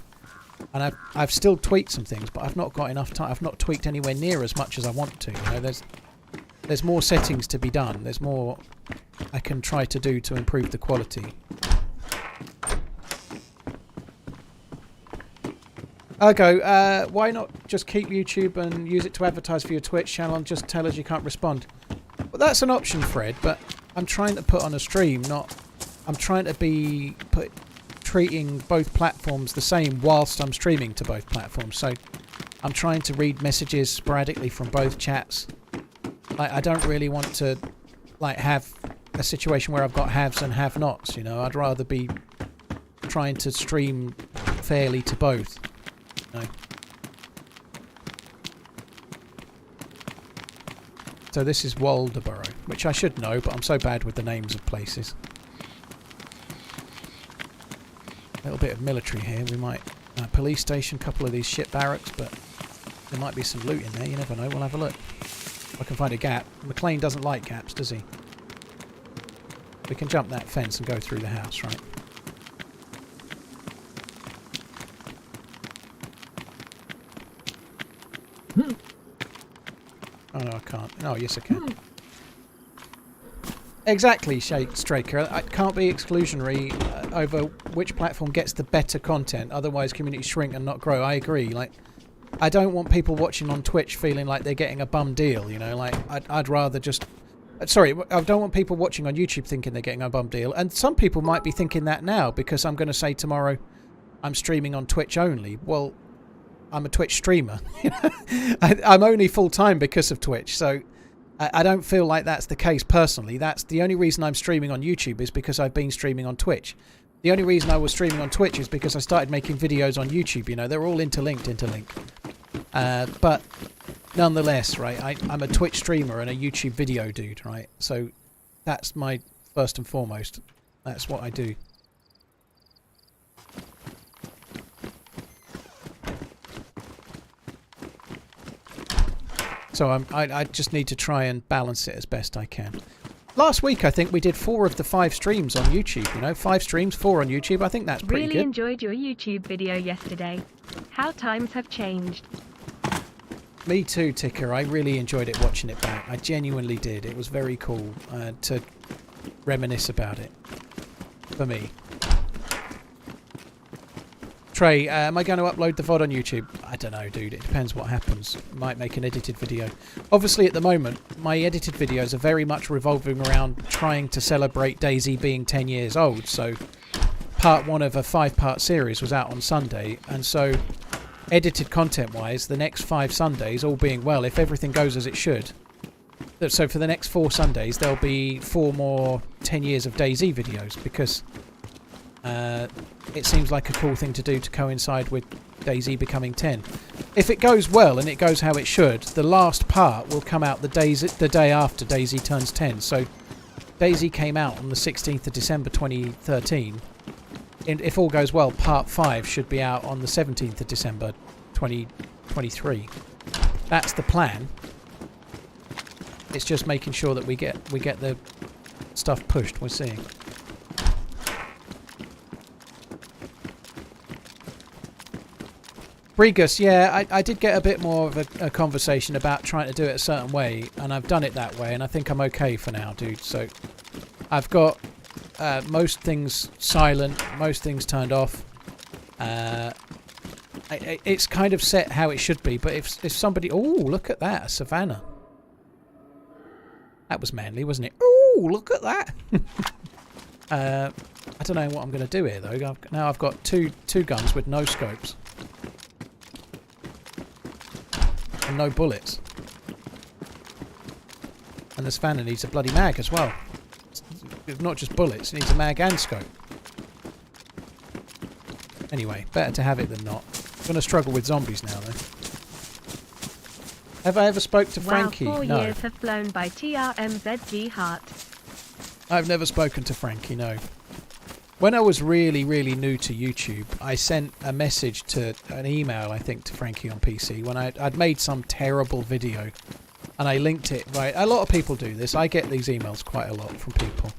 and I've still tweaked some things, but I've not got enough time. I've not tweaked anywhere near as much as I want to. You know, there's more settings to be done. There's more I can try to do to improve the quality. Ergo, why not just keep YouTube and use it to advertise for your Twitch channel and just tell us you can't respond? Well, that's an option, Fred, but I'm trying to put on a stream, I'm trying to be treating both platforms the same whilst I'm streaming to both platforms. So I'm trying to read messages sporadically from both chats. Like, I don't really want to like have a situation where I've got haves and have-nots, you know. I'd rather be trying to stream fairly to both, you know. So this is Waldoboro, which I should know, but I'm so bad with the names of places. A little bit of military here. We might... police station, couple of these shit barracks, but there might be some loot in there. You never know. We'll have a look. If I can find a gap. McLean doesn't like gaps, does he? We can jump that fence and go through the house, right? Oh no, I can't. Oh yes, I can. Exactly, Straker. It can't be exclusionary over which platform gets the better content. Otherwise, communities shrink and not grow. I agree. Like, I don't want people watching on Twitch feeling like they're getting a bum deal. You know, like I'd rather just. Sorry, I don't want people watching on YouTube thinking they're getting a bum deal. And some people might be thinking that now because I'm going to say tomorrow I'm streaming on Twitch only. Well, I'm a Twitch streamer. I'm only full-time because of Twitch, so I don't feel like that's the case personally. That's the only reason I'm streaming on YouTube is because I've been streaming on Twitch. The only reason I was streaming on Twitch is because I started making videos on YouTube. You know, they're all interlinked. But nonetheless, right, I'm a Twitch streamer and a YouTube video dude, right? So that's my first and foremost. That's what I do. So I just need to try and balance it as best I can. Last week, I think we did 4 of the 5 streams on YouTube. You know, 5 streams, 4 on YouTube. I think that's pretty good. Really enjoyed your YouTube video yesterday. How times have changed. Me too, Ticker. I really enjoyed it watching it back. I genuinely did. It was very cool to reminisce about it. For me. Trey, am I going to upload the VOD on YouTube? I don't know, dude. It depends what happens. Might make an edited video. Obviously, at the moment, my edited videos are very much revolving around trying to celebrate DayZ being 10 years old. So, part 1 of a 5-part series was out on Sunday. And so, edited content-wise, the next 5 Sundays, all being well, if everything goes as it should. So, for the next 4 Sundays, there'll be 4 more 10 years of DayZ videos. Because... it seems like a cool thing to do to coincide with DayZ becoming 10. If it goes well and it goes how it should, the last part will come out the day after DayZ turns 10. So DayZ came out on the 16th of December 2013. And if all goes well, part 5 should be out on the 17th of December 2023. That's the plan. It's just making sure that we get the stuff pushed. We're seeing. Brigus, yeah, I did get a bit more of a conversation about trying to do it a certain way, and I've done it that way, and I think I'm okay for now, dude. So I've got most things silent, most things turned off. It's kind of set how it should be, but if somebody... Oh, look at that, a savannah. That was manly, wasn't it? Oh, look at that. I don't know what I'm going to do here, though. Now I've got two guns with no scopes. And no bullets. And the spanner needs a bloody mag as well. It's not just bullets, it needs a mag and scope. Anyway, better to have it than not. I'm going to struggle with zombies now, though. Have I ever spoke to Frankie? Wow, 4 No. years have flown by TRMZ heart. I've never spoken to Frankie, no. When I was really, really new to YouTube, I sent a message to an email, I think, to FrankieOnPC when I'd made some terrible video. And I linked it, right? A lot of people do this. I get these emails quite a lot from people.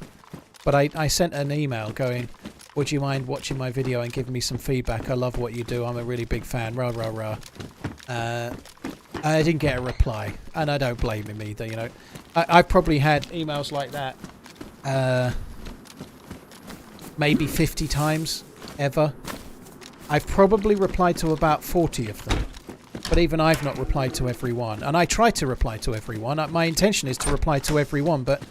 But I sent an email going, would you mind watching my video and giving me some feedback? I love what you do. I'm a really big fan. Rah, rah, rah. I didn't get a reply. And I don't blame him either, you know. I've probably had emails like that. Maybe 50 times ever. I've probably replied to about 40 of them. But even I've not replied to everyone. And I try to reply to everyone. My intention is to reply to everyone, but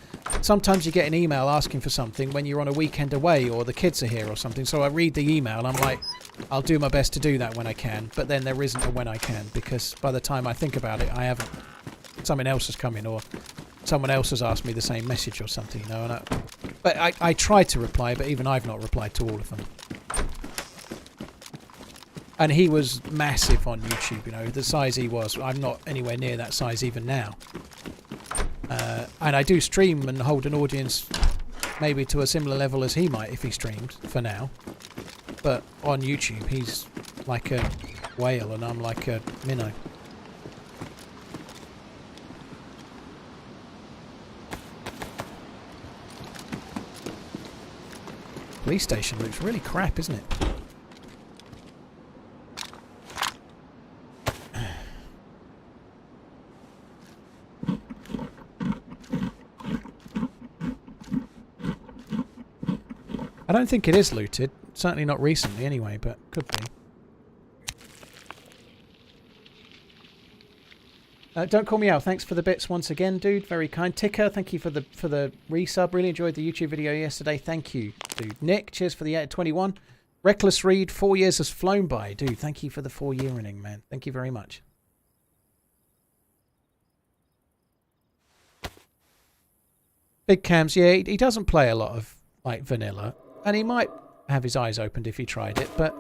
sometimes you get an email asking for something when you're on a weekend away or the kids are here or something. So I read the email and I'm like, I'll do my best to do that when I can. But then there isn't a when I can, because by the time I think about it, I haven't... Something else has come in, or someone else has asked me the same message or something, you know. And but I try to reply, but even I've not replied to all of them. And he was massive on YouTube, you know, the size he was. I'm not anywhere near that size even now. And I do stream and hold an audience maybe to a similar level as he might if he streamed, for now. But on YouTube, he's like a whale and I'm like a minnow. Police station looks really crap, isn't it? I don't think it is looted. Certainly not recently anyway, but could be. Don't call me out. Thanks for the bits once again, dude. Very kind. Ticker, thank you for the resub. Really enjoyed the YouTube video yesterday. Thank you, dude. Nick, cheers for the 21. Reckless Read, 4 years has flown by. Dude, thank you for the 4-year inning, man. Thank you very much. Big Cams, yeah, he doesn't play a lot of like vanilla. And he might have his eyes opened if he tried it, but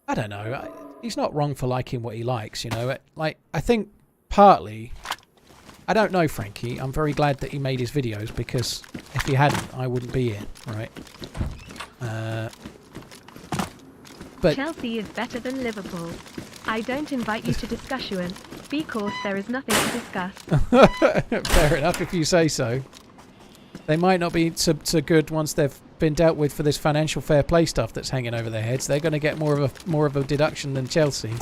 I don't know. He's not wrong for liking what he likes, you know. Like, I think partly, I don't know, Frankie. I'm very glad that he made his videos because if he hadn't, I wouldn't be here, right? But Chelsea is better than Liverpool. I don't invite you to discussion because there is nothing to discuss. Fair enough if you say so. They might not be so good once they've been dealt with for this financial fair play stuff that's hanging over their heads. They're going to get more of a deduction than Chelsea.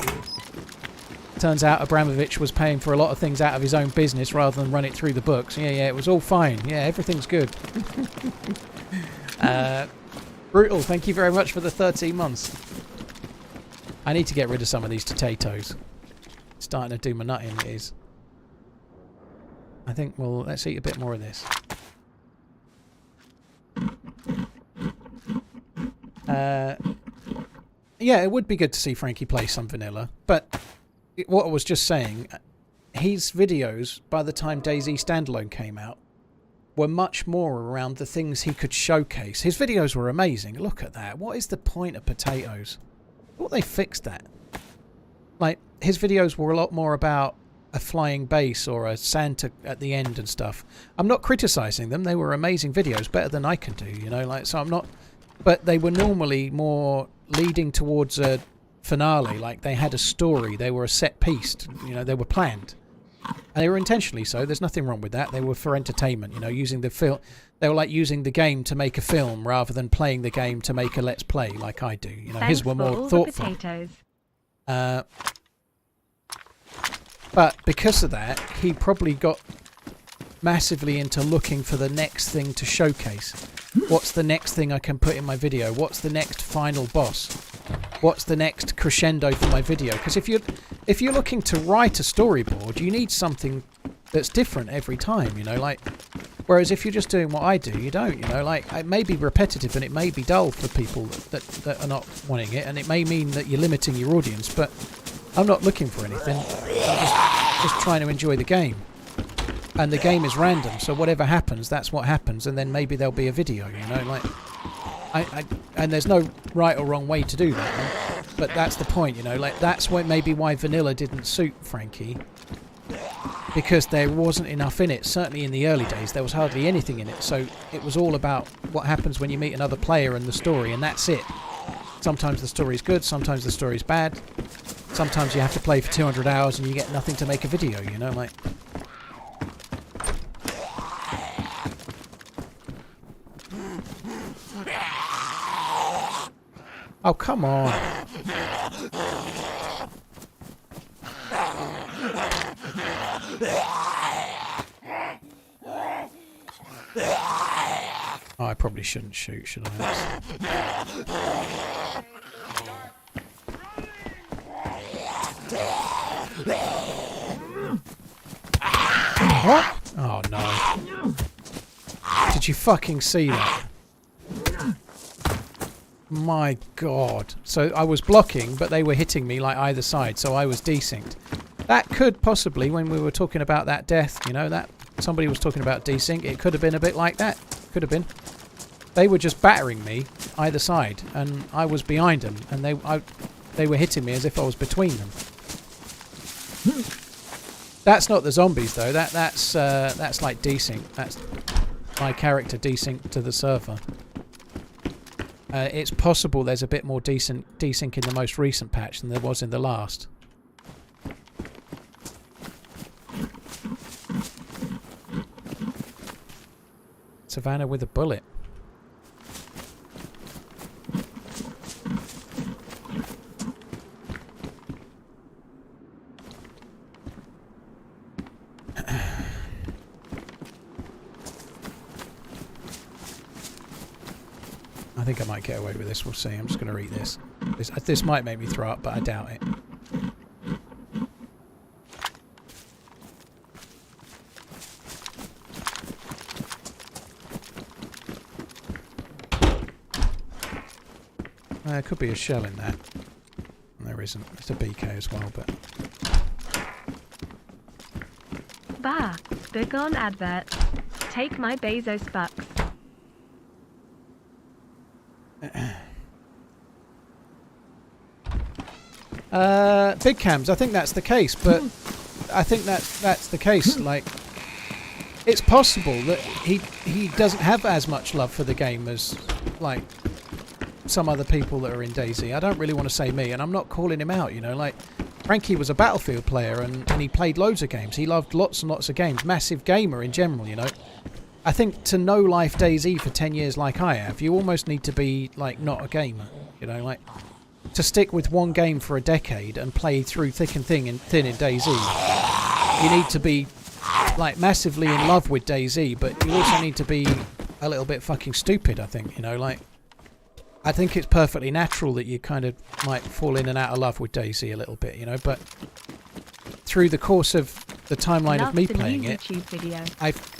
Turns out Abramovich was paying for a lot of things out of his own business rather than run it through the books. Yeah, it was all fine. Yeah, everything's good. Brutal, thank you very much for the 13 months. I need to get rid of some of these potatoes. It's starting to do my nut in, it is. I think, well, let's eat a bit more of this. Yeah, it would be good to see Frankie play some vanilla, but what I was just saying, his videos, by the time DayZ Standalone came out, were much more around the things he could showcase. His videos were amazing. Look at that. What is the point of potatoes? What they fixed that. Like, his videos were a lot more about a flying base or a Santa at the end and stuff. I'm not criticising them. They were amazing videos, better than I can do, you know, like, so I'm not... But they were normally more leading towards a finale, like they had a story, they were a set piece, you know, they were planned. And they were intentionally so, there's nothing wrong with that. They were for entertainment, you know, using the film. They were like using the game to make a film rather than playing the game to make a let's play like I do. You know, his were more thoughtful. But because of that, he probably got massively into looking for the next thing to showcase. What's the next thing I can put in my video? What's the next final boss? What's the next crescendo for my video? Because if you're looking to write a storyboard, you need something that's different every time, you know, like, whereas if you're just doing what I do, you don't, you know, like, it may be repetitive and it may be dull for people that are not wanting it, and it may mean that you're limiting your audience, but I'm not looking for anything. I'm just trying to enjoy the game. And the game is random, so whatever happens, that's what happens, and then maybe there'll be a video, you know, like, and there's no right or wrong way to do that, right? But that's the point, you know, like, that's maybe why vanilla didn't suit Frankie, because there wasn't enough in it. Certainly in the early days, there was hardly anything in it, so it was all about what happens when you meet another player and the story, and that's it. Sometimes the story's good, sometimes the story's bad, sometimes you have to play for 200 hours and you get nothing to make a video, you know, like... Oh, come on. Oh, I probably shouldn't shoot, should I? What? Oh, no. Did you fucking see that? My God. So I was blocking, but they were hitting me like either side, so I was desynced. That could possibly, when we were talking about that death, you know, that somebody was talking about desync, it could have been a bit like that. Could have been. They were just battering me either side, and I was behind them, and they were hitting me as if I was between them. That's not the zombies though. That's like desync. That's my character desync to the server. It's possible there's a bit more desync in the most recent patch than there was in the last. Savannah with a bullet. I think I might get away with this. We'll see. I'm just going to read this. This might make me throw up, but I doubt it. There could be a shell in that. There isn't. It's a BK as well, but... Bah, begone advert. Take my Bezos bucks. Big cams, I think that's the case, but I think that's the case. Like, it's possible that he doesn't have as much love for the game as like some other people that are in DayZ. I don't really want to say me, and I'm not calling him out, you know. Like, Frankie was a Battlefield player, and he played loads of games. He loved lots and lots of games. Massive gamer in general, you know. I think to know life DayZ for 10 years like I have, you almost need to be like not a gamer, you know. Like, to stick with one game for a decade and play through thick and thin in DayZ, you need to be like massively in love with DayZ, but you also need to be a little bit fucking stupid, I think, you know. Like, I think it's perfectly natural that you kind of might fall in and out of love with DayZ a little bit, you know, but through the course of the timeline of me playing it, video.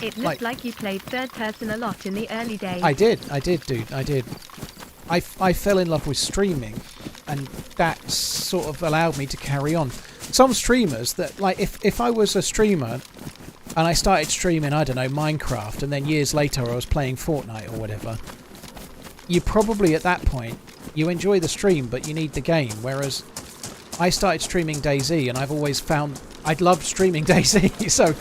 It looked like you played third person a lot in the early days. I did, dude, I did. I fell in love with streaming, and that sort of allowed me to carry on. Some streamers that, like, if I was a streamer and I started streaming, I don't know, Minecraft, and then years later I was playing Fortnite or whatever, you probably at that point, you enjoy the stream, but you need the game. Whereas I started streaming DayZ, and I've always found I'd loved streaming DayZ, so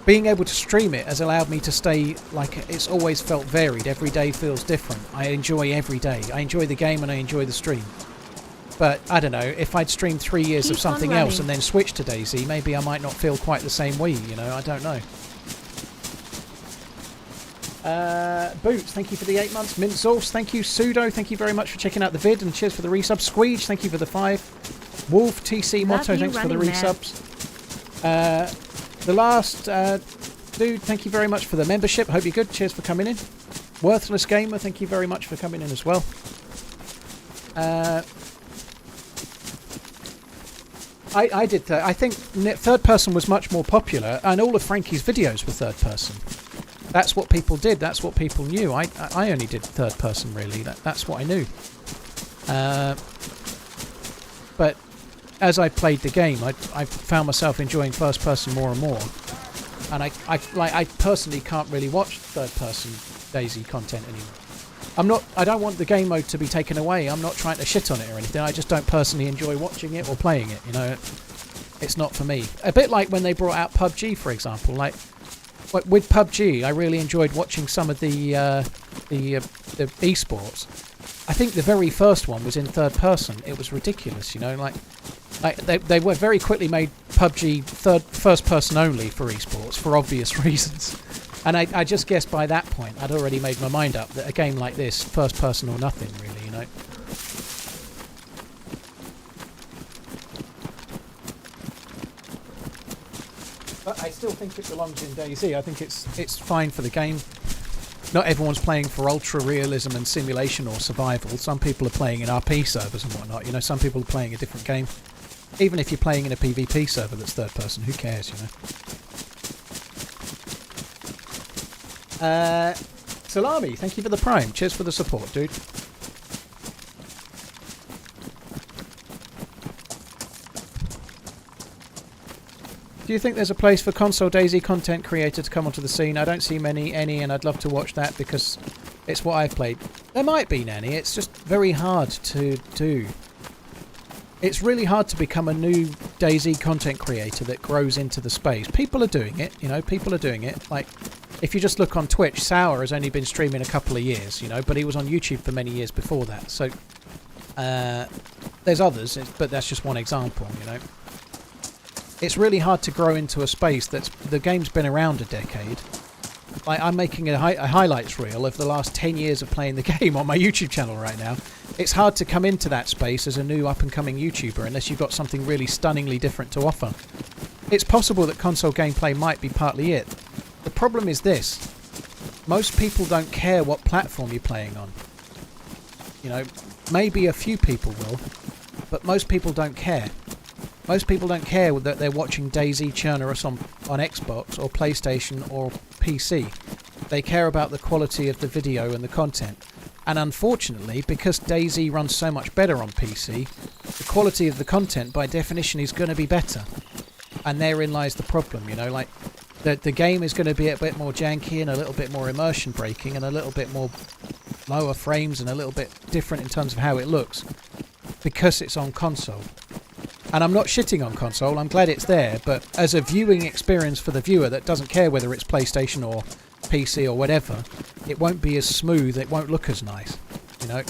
being able to stream it has allowed me to stay, like, it's always felt varied. Every day feels different. I enjoy every day. I enjoy the game and I enjoy the stream. But, I don't know, if I'd streamed 3 years of something else and then switched to DayZ, maybe I might not feel quite the same way, you know, I don't know. Boots, thank you for the 8 months. Mint Sauce, thank you. Sudo, thank you very much for checking out the vid, and cheers for the resub. Squeege, thank you for the 5. Wolf, TC Motto, thanks for the resubs. The last dude, thank you very much for the membership. Hope you're good. Cheers for coming in. Worthless Gamer, thank you very much for coming in as well. I did. I think third person was much more popular, and all of Frankie's videos were third person. That's what people did. That's what people knew. I only did third person, really. That's what I knew. But as I played the game, I found myself enjoying first person more and more. And I personally can't really watch third person DayZ content anymore. I don't want the game mode to be taken away. I'm not trying to shit on it or anything. I just don't personally enjoy watching it or playing it, you know. It's not for me. A bit like when they brought out PUBG, for example. Like, with PUBG, I really enjoyed watching some of the esports. I think the very first one was in third person. It was ridiculous, you know. Like they were very quickly made PUBG first person only for esports for obvious reasons. And I just guessed by that point I'd already made my mind up that a game like this, first person or nothing, really, you know. But I still think it belongs in DayZ. I think it's fine for the game. Not everyone's playing for ultra realism and simulation or survival. Some people are playing in RP servers and whatnot. You know, some people are playing a different game. Even if you're playing in a PvP server that's third person, who cares, you know? Salami, thank you for the Prime. Cheers for the support, dude. Do you think there's a place for console DayZ content creator to come onto the scene? I don't see any, and I'd love to watch that because it's what I've played. There might be, Nanny. It's just very hard to do. It's really hard to become a new DayZ content creator that grows into the space. People are doing it, you know, people are doing it. Like, if you just look on Twitch, Sour has only been streaming a couple of years, you know, but he was on YouTube for many years before that. So, there's others, but that's just one example, you know. It's really hard to grow into a space that's... The game's been around a decade. Like, I'm making a highlights reel of the last 10 years of playing the game on my YouTube channel right now. It's hard to come into that space as a new up-and-coming YouTuber unless you've got something really stunningly different to offer. It's possible that console gameplay might be partly it. The problem is this. Most people don't care what platform you're playing on. You know, maybe a few people will, but most people don't care. Most people don't care that they're watching DayZ churner us on Xbox or PlayStation or PC. They care about the quality of the video and the content. And unfortunately, because DayZ runs so much better on PC, the quality of the content by definition is going to be better. And therein lies the problem, you know, like the game is going to be a bit more janky and a little bit more immersion breaking and a little bit more lower frames and a little bit different in terms of how it looks because it's on console. And I'm not shitting on console, I'm glad it's there, but as a viewing experience for the viewer that doesn't care whether it's PlayStation or PC or whatever, it won't be as smooth, it won't look as nice, you know.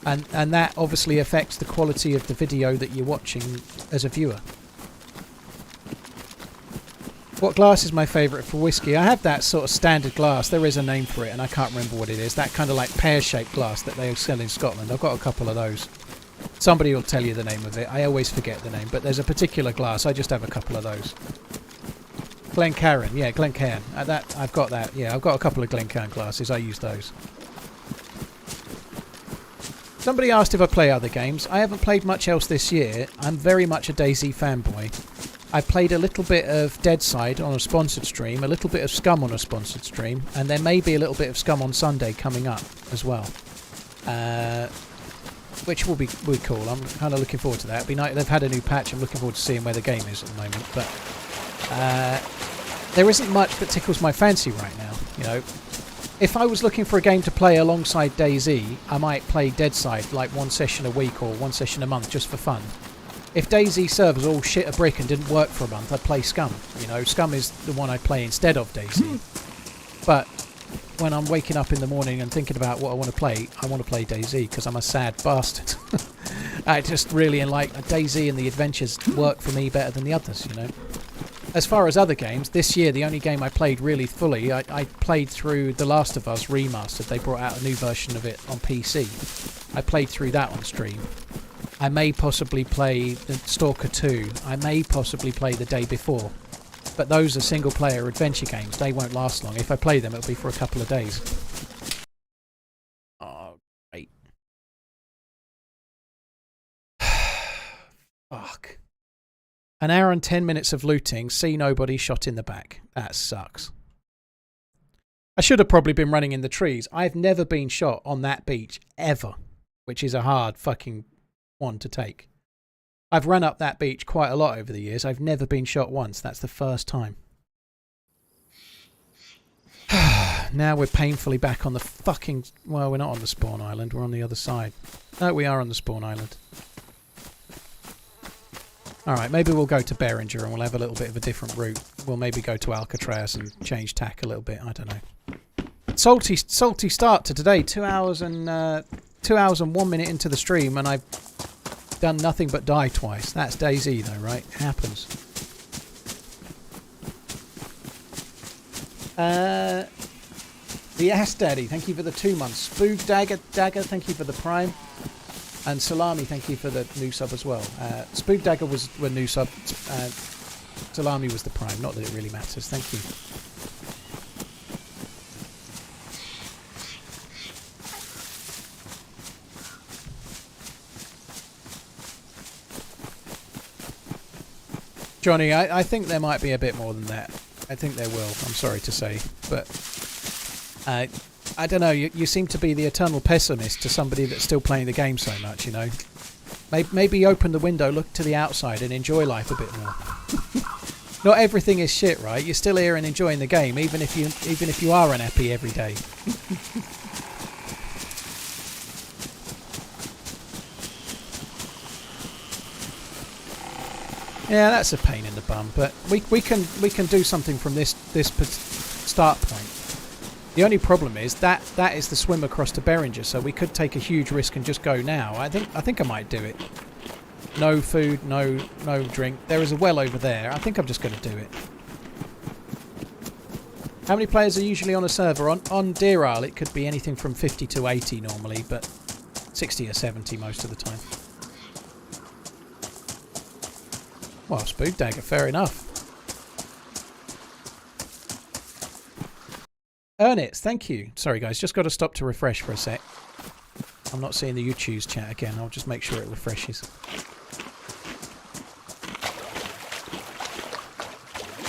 And that obviously affects the quality of the video that you're watching as a viewer. What glass is my favourite for whiskey? I have that sort of standard glass, there is a name for it and I can't remember what it is, that kind of like pear-shaped glass that they sell in Scotland. I've got a couple of those. Somebody will tell you the name of it. I always forget the name, but there's a particular glass. I just have a couple of those. Glencairn, yeah, Glencairn. I've got that. Yeah, I've got a couple of Glencairn glasses. I use those. Somebody asked if I play other games. I haven't played much else this year. I'm very much a DayZ fanboy. I played a little bit of Deadside on a sponsored stream, a little bit of Scum on a sponsored stream, and there may be a little bit of Scum on Sunday coming up as well. Which will be cool. I'm kind of looking forward to that. It'll be nice. They've had a new patch. I'm looking forward to seeing where the game is at the moment. But there isn't much that tickles my fancy right now. You know, if I was looking for a game to play alongside DayZ, I might play Deadside like one session a week or one session a month just for fun. If DayZ servers all shit a brick and didn't work for a month, I'd play Scum. You know, Scum is the one I play instead of DayZ. But when I'm waking up in the morning and thinking about what I want to play DayZ because I'm a sad bastard. I just really like DayZ and the adventures work for me better than the others, you know. As far as other games, this year the only game I played really fully, I played through The Last of Us Remastered. They brought out a new version of it on PC. I played through that on stream. I may possibly play the Stalker 2. I may possibly play The Day Before. But those are single-player adventure games. They won't last long. If I play them, it'll be for a couple of days. Oh, great. Fuck. An hour and 10 minutes of looting. See nobody, shot in the back. That sucks. I should have probably been running in the trees. I've never been shot on that beach, ever. Which is a hard fucking one to take. I've run up that beach quite a lot over the years. I've never been shot once. That's the first time. Now we're painfully back on the fucking... Well, we're not on the spawn island. We're on the other side. No, we are on the spawn island. Alright, maybe we'll go to Beringer and we'll have a little bit of a different route. We'll maybe go to Alcatraz and change tack a little bit. I don't know. Salty start to today. 2 hours and 1 minute into the stream and I've done nothing but die twice. That's DayZ though, right? It happens. The Ass Daddy, thank you for the 2 months. Spoog Dagger, thank you for the Prime. And Salami, thank you for the new sub as well. Spoog Dagger was the new sub. Salami was the Prime. Not that it really matters. Thank you. Johnny, I think there might be a bit more than that. I think there will, I'm sorry to say. But I don't know, you seem to be the eternal pessimist to somebody that's still playing the game so much, you know. Maybe open the window, look to the outside and enjoy life a bit more. Not everything is shit, right? You're still here and enjoying the game, even if you are unhappy every day. Yeah, that's a pain in the bum, but we can do something from this start point. The only problem is that is the swim across to Beringer, so we could take a huge risk and just go now. I think I might do it. No food, no drink. There is a well over there. I think I'm just going to do it. How many players are usually on a server? On Deer Isle, it could be anything from 50 to 80 normally, but 60 or 70 most of the time. Well, Spook Dagger, fair enough. Ernest, thank you. Sorry guys, just got to stop to refresh for a sec. I'm not seeing the YouTube's chat again. I'll just make sure it refreshes.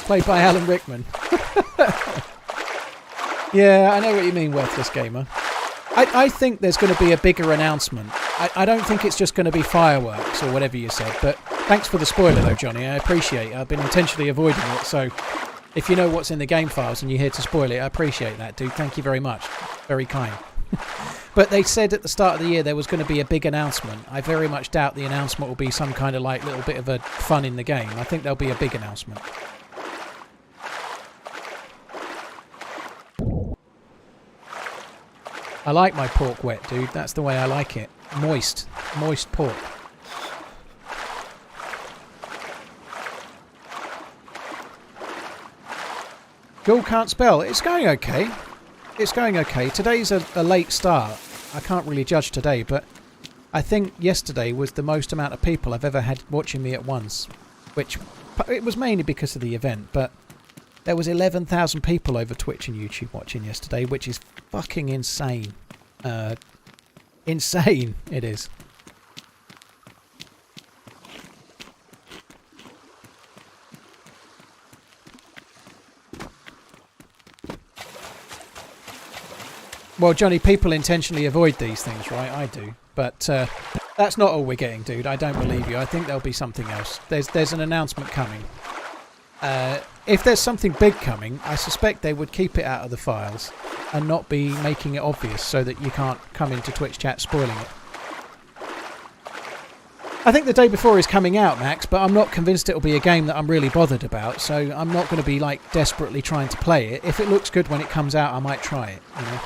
Played by Alan Rickman. Yeah, I know what you mean, Worthless Gamer. I think there's going to be a bigger announcement. I don't think it's just going to be fireworks or whatever you said, but thanks for the spoiler though, Johnny. I appreciate it. I've been intentionally avoiding it, so if you know what's in the game files and you're here to spoil it, I appreciate that, dude. Thank you very much. Very kind. But they said at the start of the year there was going to be a big announcement. I very much doubt the announcement will be some kind of like little bit of a fun in the game. I think there'll be a big announcement. I like my pork wet, dude. That's the way I like it. Moist. Moist pork. Ghoul can't spell. It's going okay. It's going okay. Today's a late start. I can't really judge today, but I think yesterday was the most amount of people I've ever had watching me at once. Which, it was mainly because of the event, but there was 11,000 people over Twitch and YouTube watching yesterday, which is fucking insane. Insane, it is. Well, Johnny, people intentionally avoid these things, right? I do. But that's not all we're getting, dude. I don't believe you. I think there'll be something else. There's an announcement coming. If there's something big coming, I suspect they would keep it out of the files and not be making it obvious so that you can't come into Twitch chat spoiling it. I think the day before is coming out, Max, but I'm not convinced it'll be a game that I'm really bothered about, so I'm not going to be like desperately trying to play it. If it looks good when it comes out, I might try it, you know.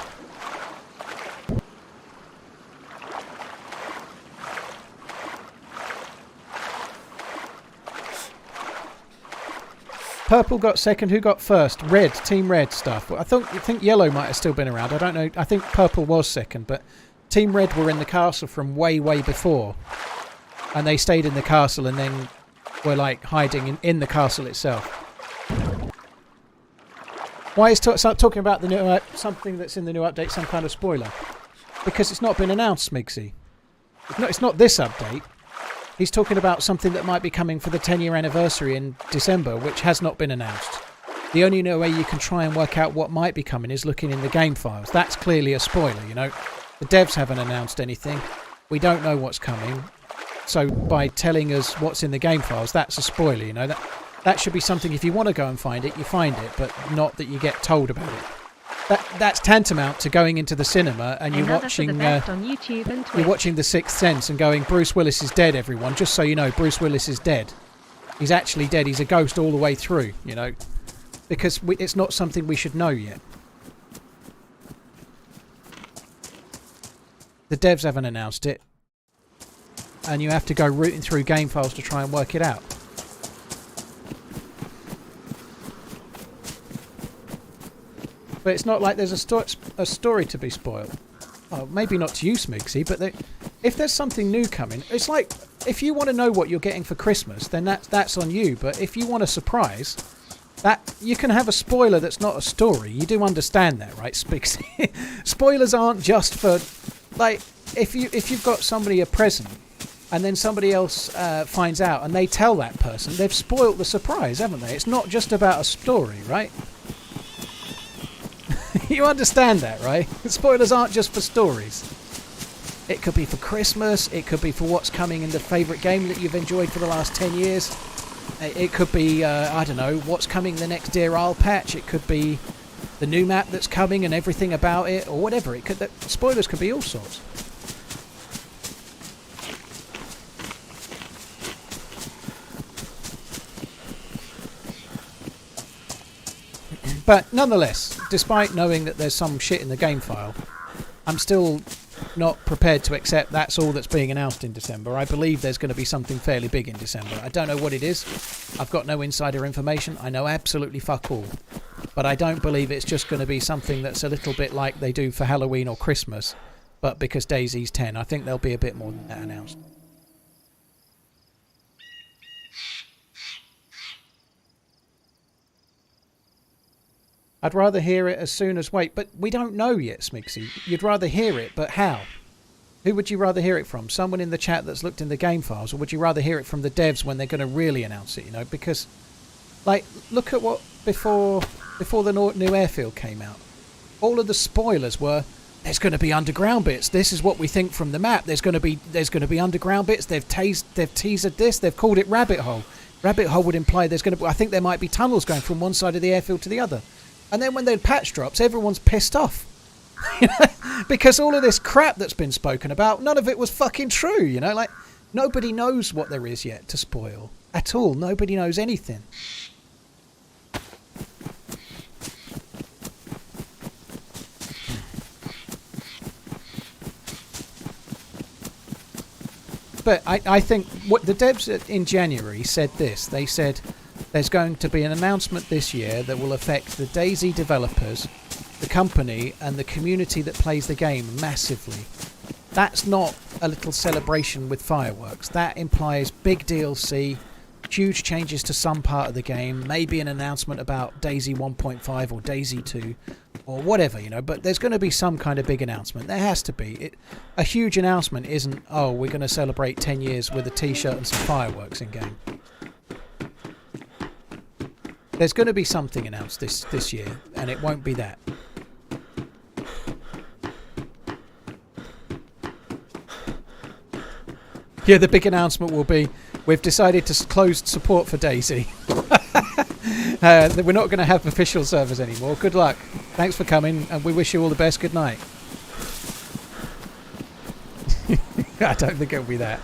Purple got second. Who got first? Red. Team Red stuff. I think Yellow might have still been around. I don't know. I think Purple was second, but Team Red were in the castle from way before. And they stayed in the castle and then were like hiding in the castle itself. Why is talking about the new something that's in the new update some kind of spoiler? Because it's not been announced, Smigsy. It's not this update. He's talking about something that might be coming for the 10-year anniversary in December, which has not been announced. The only way you can try and work out what might be coming is looking in the game files. That's clearly a spoiler, you know. The devs haven't announced anything. We don't know what's coming. So by telling us what's in the game files, that's a spoiler, you know. That should be something, if you want to go and find it, you find it, but not that you get told about it. That's tantamount to going into the cinema and you're watching you're watching The Sixth Sense and going, Bruce Willis is dead, everyone. Just so you know, Bruce Willis is dead. He's actually dead. He's a ghost all the way through, you know, because it's not something we should know yet. The devs haven't announced it, and you have to go rooting through game files to try and work it out. But it's not like there's a story to be spoiled. Well, maybe not to you, Smigsy, but if there's something new coming, it's like, if you want to know what you're getting for Christmas, then that's on you. But if you want a surprise, that you can have a spoiler that's not a story. You do understand that, right, Smigsy? Spoilers aren't just for, like, if you've got somebody a present, and then somebody else finds out, and they tell that person, they've spoilt the surprise, haven't they? It's not just about a story, right? You understand that, right? Spoilers aren't just for stories. It could be for Christmas. It could be for what's coming in the favourite game that you've enjoyed for the last 10 years. It could be, I don't know, what's coming the next Deer Isle patch. It could be the new map that's coming and everything about it, or whatever. Spoilers could be all sorts. But nonetheless, despite knowing that there's some shit in the game file, I'm still not prepared to accept that's all that's being announced in December. I believe there's going to be something fairly big in December. I don't know what it is. I've got no insider information. I know absolutely fuck all. But I don't believe it's just going to be something that's a little bit like they do for Halloween or Christmas. But because DayZ's 10, I think there'll be a bit more than that announced. I'd rather hear it as soon as wait, but we don't know yet, Smixy. You'd rather hear it, but how? Who would you rather hear it from? Someone in the chat that's looked in the game files, or would you rather hear it from the devs when they're going to really announce it? You know, because, like, look at what before the new airfield came out. All of the spoilers were there's going to be underground bits. This is what we think from the map. There's going to be underground bits. They've teased this. They've called it rabbit hole. Rabbit hole would imply there's going to. I think there might be tunnels going from one side of the airfield to the other. And then when the patch drops, everyone's pissed off. Because all of this crap that's been spoken about, none of it was fucking true, you know? Like, nobody knows what there is yet to spoil. At all. Nobody knows anything. But I think what the devs in January said this. They said there's going to be an announcement this year that will affect the DayZ developers, the company, and the community that plays the game massively. That's not a little celebration with fireworks. That implies big DLC, huge changes to some part of the game, maybe an announcement about DayZ 1.5 or DayZ 2 or whatever, you know. But there's going to be some kind of big announcement. There has to be. A huge announcement isn't, oh, we're going to celebrate 10 years with a t-shirt and some fireworks in game. There's going to be something announced this year, and it won't be that. Yeah, the big announcement will be, we've decided to close support for DayZ. We're not going to have official servers anymore. Good luck. Thanks for coming, and we wish you all the best. Good night. I don't think it'll be that.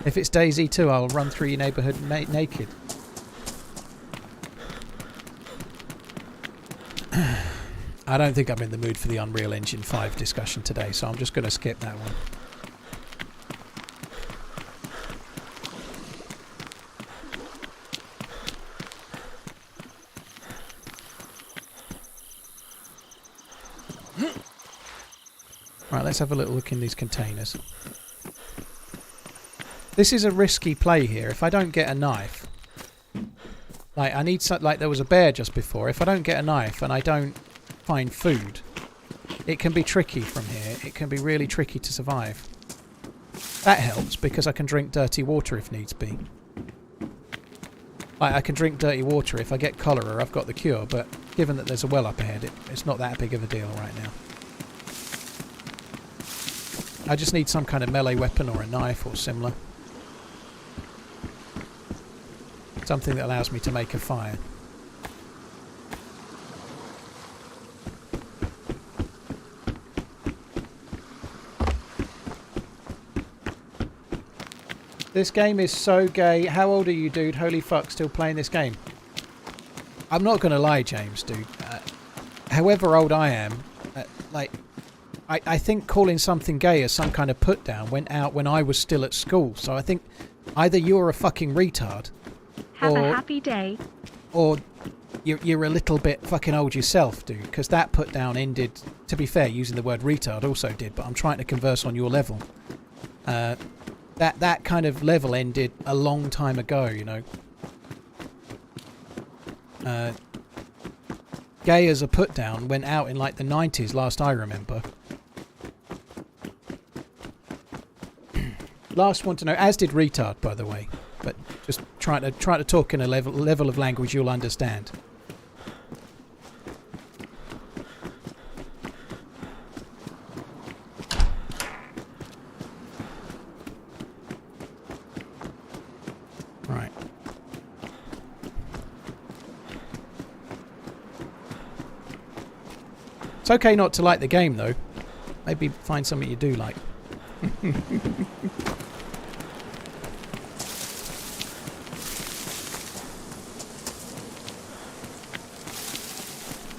If it's DayZ 2, I'll run through your neighbourhood naked. I don't think I'm in the mood for the Unreal Engine 5 discussion today, so I'm just going to skip that one. Right, let's have a little look in these containers. This is a risky play here. If I don't get a knife, like I need some, like there was a bear just before. If I don't get a knife and I don't find food, it can be tricky from here. It can be really tricky to survive. That helps because I can drink dirty water if needs be. Like I can drink dirty water if I get cholera. I've got the cure, but given that there's a well up ahead, it's not that big of a deal right now. I just need some kind of melee weapon or a knife or similar. Something that allows me to make a fire. This game is so gay. How old are you, dude? Holy fuck, still playing this game? I'm not going to lie, James, dude. However old I am, I think calling something gay as some kind of put down went out when I was still at school. So I think either you're a fucking retard, have a happy day, or you're a little bit fucking old yourself, dude. Because that put down ended. To be fair, using the word retard also did, but I'm trying to converse on your level. That kind of level ended a long time ago, you know. Gay as a put down went out in like the 90s, last I remember. Last one to know, as did retard, by the way. But just try to talk in a level of language you'll understand. Right. It's okay not to like the game, though. Maybe find something you do like.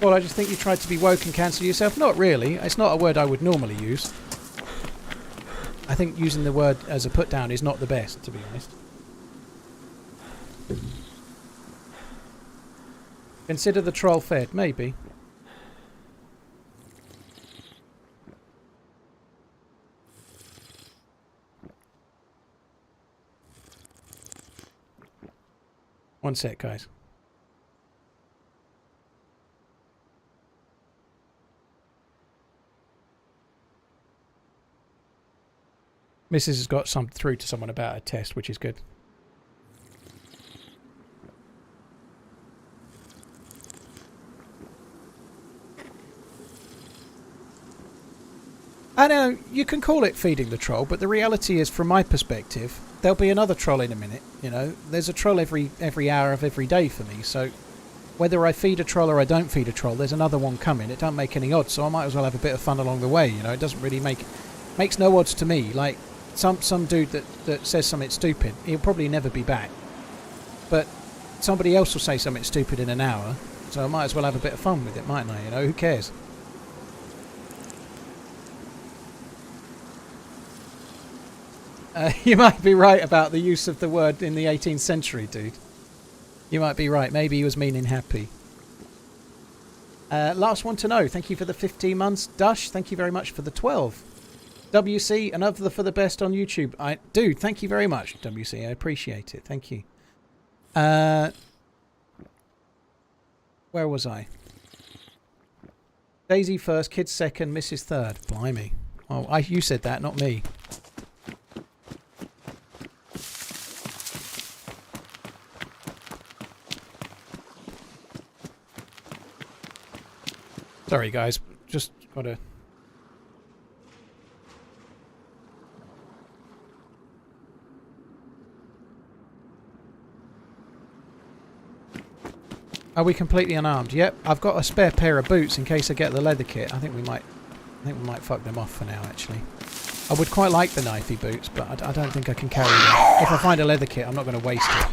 Well, I just think you tried to be woke and cancel yourself. Not really. It's not a word I would normally use. I think using the word as a put down is not the best, to be honest. Consider the troll fed, maybe. One sec, guys. Mrs. has got some through to someone about a test, which is good. I know, you can call it feeding the troll, but the reality is, from my perspective, there'll be another troll in a minute, you know. There's a troll every hour of every day for me, so whether I feed a troll or I don't feed a troll, there's another one coming. It don't make any odds, so I might as well have a bit of fun along the way, you know. It doesn't really makes no odds to me. Like, some dude that says something stupid, he'll probably never be back. But somebody else will say something stupid in an hour, so I might as well have a bit of fun with it, mightn't I, you know. Who cares? You might be right about the use of the word in the 18th century, dude. You might be right. Maybe he was meaning happy. Last one to know. Thank you for the 15 months. Dush, thank you very much for the 12. WC, another for the best on YouTube. Dude, thank you very much, WC. I appreciate it. Thank you. Where was I? DayZ first, kids second, Mrs. third. Blimey. Oh, you said that, not me. Sorry, guys. Just gotta... Are we completely unarmed? Yep. I've got a spare pair of boots in case I get the leather kit. I think we might fuck them off for now, actually. I would quite like the knifey boots, but I don't think I can carry them. If I find a leather kit, I'm not going to waste it.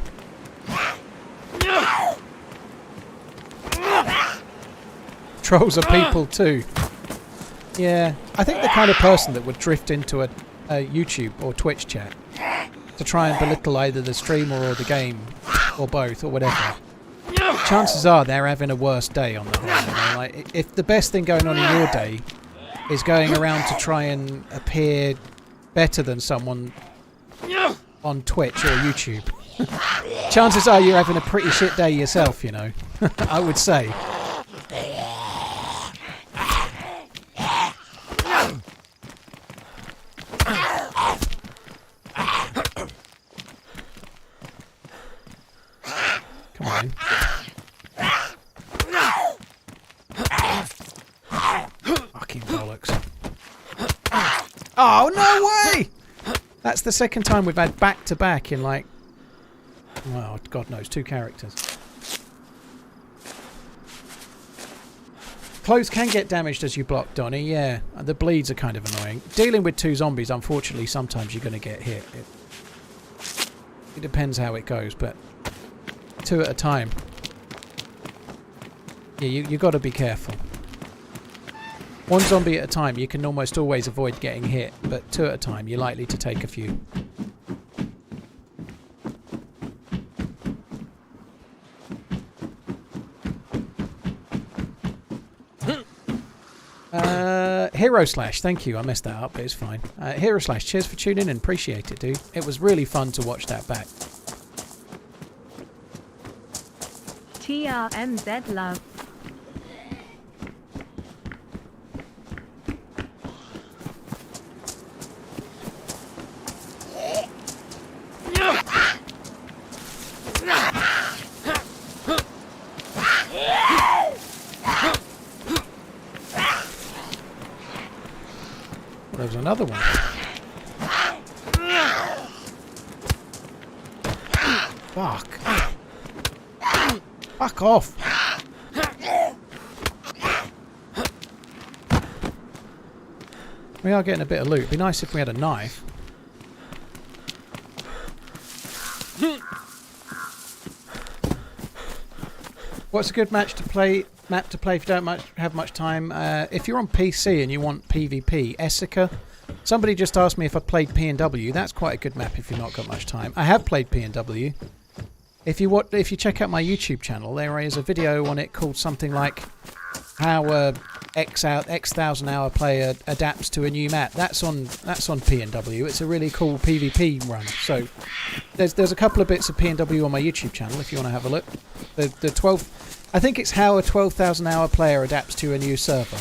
Trolls are people too. Yeah, I think the kind of person that would drift into a YouTube or Twitch chat to try and belittle either the streamer or the game, or both, or whatever. Chances are they're having a worse day on the whole. You know? Like, if the best thing going on in your day is going around to try and appear better than someone on Twitch or YouTube, chances are you're having a pretty shit day yourself, you know. I would say. Come on. Fucking bollocks. Oh, no way! That's the second time we've had back-to-back in, like... Well, God knows, 2 characters. Clothes can get damaged as you block, Donnie, yeah. The bleeds are kind of annoying. Dealing with 2 zombies, unfortunately, sometimes you're going to get hit. It depends how it goes, but 2 at a time. Yeah, you got to be careful. 1 zombie at a time, you can almost always avoid getting hit, but 2 at a time, you're likely to take a few. Hero Slash, thank you. I messed that up, but it's fine. Hero Slash, cheers for tuning in. Appreciate it, dude. It was really fun to watch that back. TRMZ love. There was another one. Fuck. Fuck off. We are getting a bit of loot. It'd be nice if we had a knife. What's a good map to play if you don't have much time? If you're on PC and you want PvP, Essica. Somebody just asked me if I played P&W. That's quite a good map if you've not got much time. I have played P&W. If you check out my YouTube channel, there is a video on it called something like how X thousand hour player adapts to a new map. That's on P&W. It's a really cool PvP run. So there's a couple of bits of P&W on my YouTube channel if you want to have a look. The 12, I think it's how a 12,000 hour player adapts to a new server.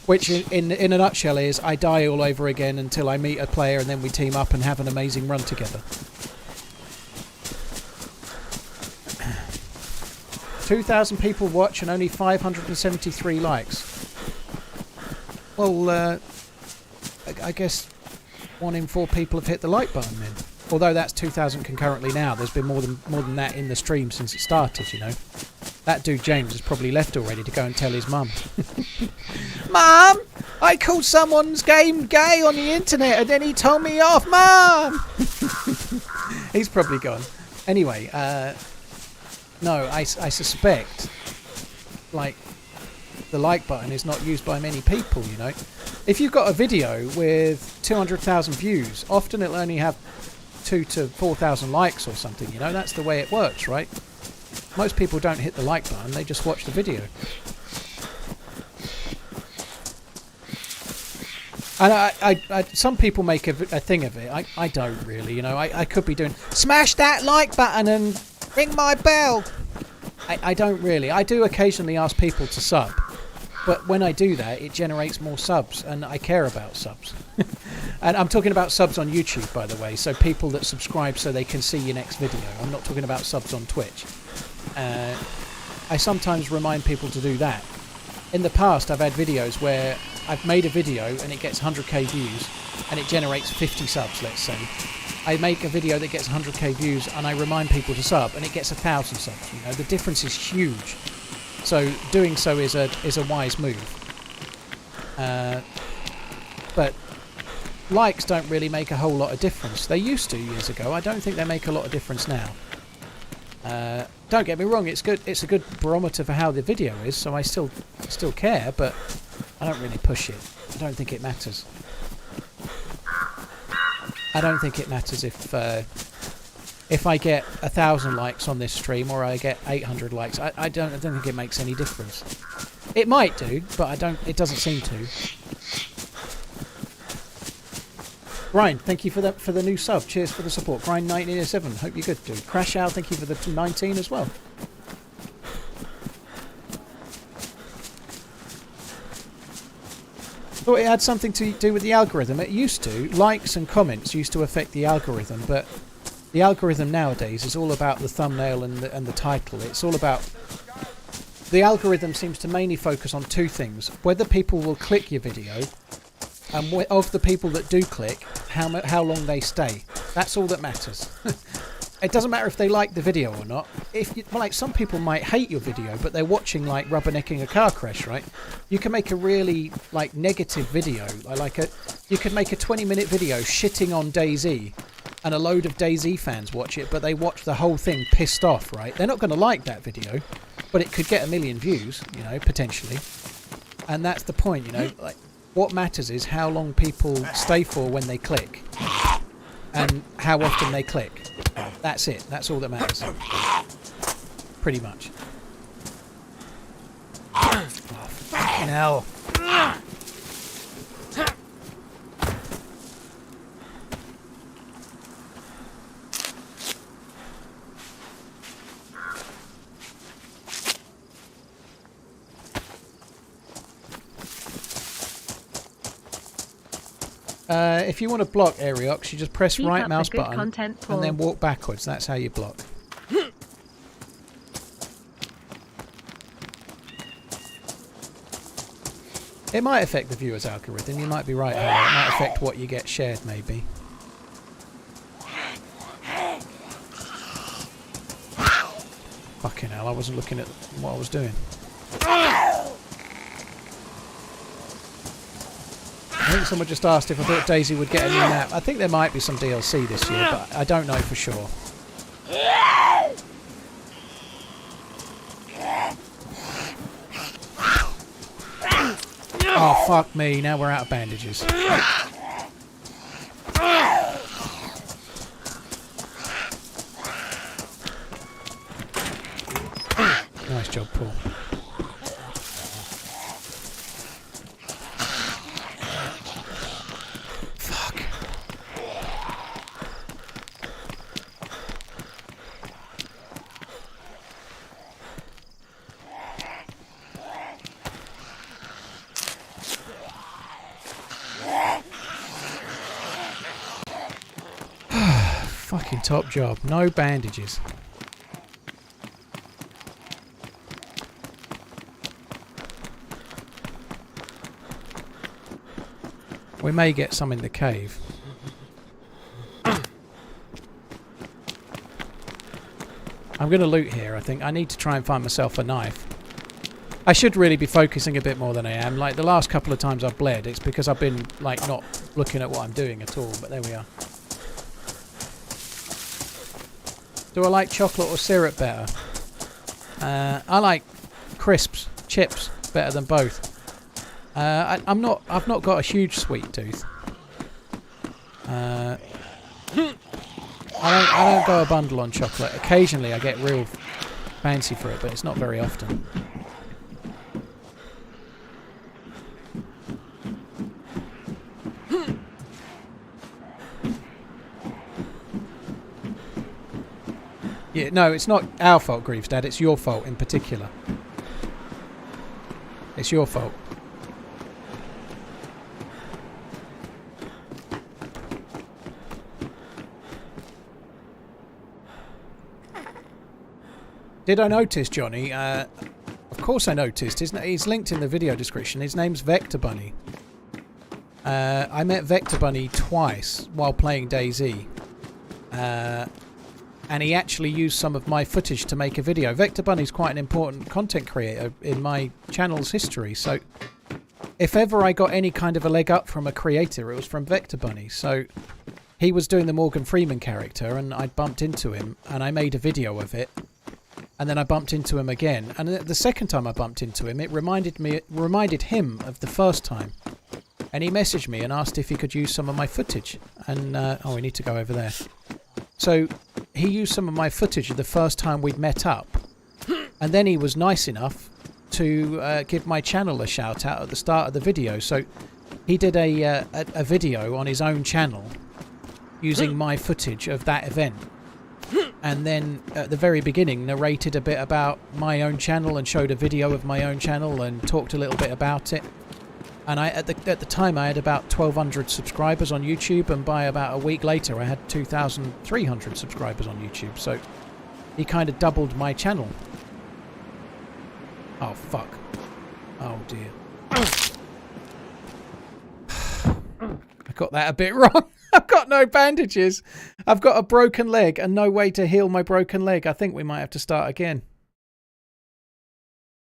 Which in a nutshell is I die all over again until I meet a player and then we team up and have an amazing run together. 2,000 people watch and only 573 likes. Well, I guess 1 in 4 people have hit the like button then. Although that's 2,000 concurrently now. There's been more than that in the stream since it started, you know. That dude James has probably left already to go and tell his mum. Mum! I called someone's game gay on the internet and then he told me off, Mum! He's probably gone. Anyway, no, I suspect, like, the like button is not used by many people, you know. If you've got a video with 200,000 views, often it'll only have 2,000 to 4,000 likes or something, you know. That's the way it works, right? Most people don't hit the like button, they just watch the video. And I some people make a thing of it. I don't really, you know. I could be doing, smash that like button and ring my bell. I don't really. I do occasionally ask people to sub. But when I do that, it generates more subs, and I care about subs. And I'm talking about subs on YouTube, by the way, so people that subscribe so they can see your next video. I'm not talking about subs on Twitch. I sometimes remind people to do that. In the past, I've had videos where I've made a video and it gets 100k views, and it generates 50 subs, let's say. I make a video that gets 100k views and I remind people to sub, and it gets 1,000 subs. You know, the difference is huge. So doing so is a wise move. But likes don't really make a whole lot of difference. They used to years ago. I don't think they make a lot of difference now. Don't get me wrong, it's good. It's a good barometer for how the video is, so I still care, but I don't really push it. I don't think it matters. I don't think it matters if I get 1,000 likes on this stream or I get 800 likes. I don't think it makes any difference. It might do, but it doesn't seem to. Grind, thank you for the new sub. Cheers for the support. Grind 1907. Hope you're good, dude. Crash Out, thank you for the 19 as well. Thought it had something to do with the algorithm. It used to. Likes and comments used to affect the algorithm, but the algorithm nowadays is all about the thumbnail and the title. It's all about... The algorithm seems to mainly focus on two things. Whether people will click your video, and of the people that do click, how long they stay. That's all that matters. It doesn't matter if they like the video or not. Like, some people might hate your video, but they're watching, like, rubbernecking a car crash, right? You can make a really, like, negative video. You could make a 20-minute video shitting on DayZ, and a load of DayZ fans watch it, but they watch the whole thing pissed off, right? They're not going to like that video, but it could get 1 million views, you know, potentially. And that's the point, you know. Like, what matters is how long people stay for when they click, and how often they click. That's it. That's all that matters. Pretty much. Oh, fucking hell. If you want to block Ariox, you just press right mouse button and then walk backwards. That's how you block. It might affect the viewer's algorithm. You might be right. It might affect what you get shared, maybe. Fucking hell, I wasn't looking at what I was doing. I think someone just asked if I thought DayZ would get a new map. I think there might be some DLC this year, but I don't know for sure. Oh, fuck me. Now we're out of bandages. Nice job, Paul. Fuck. Fucking top job. No bandages. We may get some in the cave. I'm going to loot here, I think. I need to try and find myself a knife. I should really be focusing a bit more than I am. Like, the last couple of times I've bled, it's because I've been, like, not looking at what I'm doing at all. But there we are. Do I like chocolate or syrup better? I like crisps, chips better than both. I've not got a huge sweet tooth. I don't go a bundle on chocolate. Occasionally I get real fancy for it, but it's not very often. Yeah, no, it's not our fault, Greaves Dad. It's your fault in particular. It's your fault. Did I notice, Johnny? Of course I noticed. He's linked in the video description. His name's Vector Bunny. I met Vector Bunny twice while playing DayZ. And he actually used some of my footage to make a video. Vector Bunny's quite an important content creator in my channel's history. So if ever I got any kind of a leg up from a creator, it was from Vector Bunny. So he was doing the Morgan Freeman character and I bumped into him and I made a video of it. And then I bumped into him again. And the second time I bumped into him, it reminded him of the first time. And he messaged me and asked if he could use some of my footage. And, oh, we need to go over there. So he used some of my footage of the first time we'd met up. And then he was nice enough to give my channel a shout out at the start of the video. So he did a video on his own channel using my footage of that event. And then at the very beginning narrated a bit about my own channel and showed a video of my own channel and talked a little bit about it. And at the time I had about 1,200 subscribers on YouTube, and by about a week later I had 2,300 subscribers on YouTube. So he kind of doubled my channel. Oh fuck. Oh dear. I got that a bit wrong. I've got no bandages. I've got a broken leg and no way to heal my broken leg. I think we might have to start again.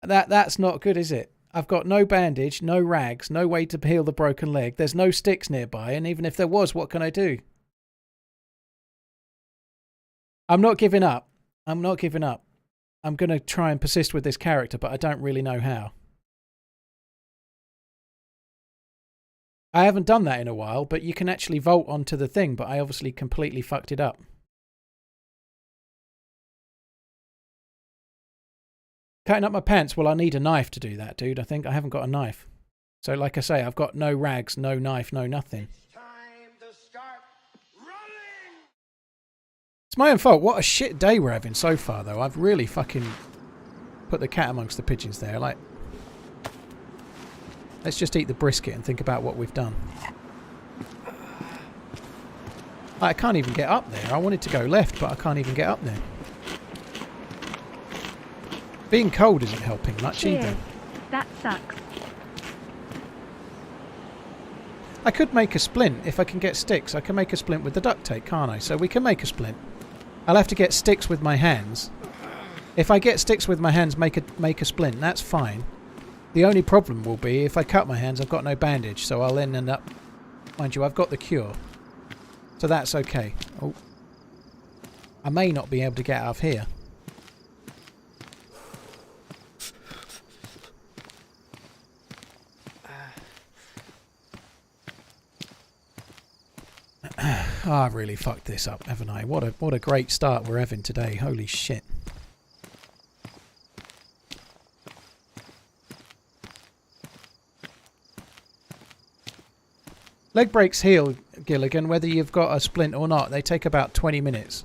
That's not good, is it? I've got no bandage, no rags, no way to heal the broken leg. There's no sticks nearby, and even if there was, what can I do? I'm not giving up. I'm not giving up. I'm going to try and persist with this character, but I don't really know how. I haven't done that in a while, but you can actually vault onto the thing, but I obviously completely fucked it up. Cutting up my pants, well, I need a knife to do that, dude. I think I haven't got a knife. So like I say, I've got no rags, no knife, no nothing. It's time to start running! It's my own fault. What a shit day we're having so far, though. I've really fucking put the cat amongst the pigeons there. Like, let's just eat the brisket and think about what we've done. I can't even get up there. I wanted to go left, but I can't even get up there. Being cold isn't helping much either. That sucks. I could make a splint if I can get sticks. I can make a splint with the duct tape, can't I? So we can make a splint. I'll have to get sticks with my hands. If I get sticks with my hands, make a splint, that's fine. The only problem will be if I cut my hands, I've got no bandage, so I'll then end up... Mind you, I've got the cure. So that's okay. Oh. I may not be able to get out of here. Oh, I really fucked this up, haven't I? What a great start we're having today. Holy shit. Leg breaks heal, Gilligan, whether you've got a splint or not. They take about 20 minutes.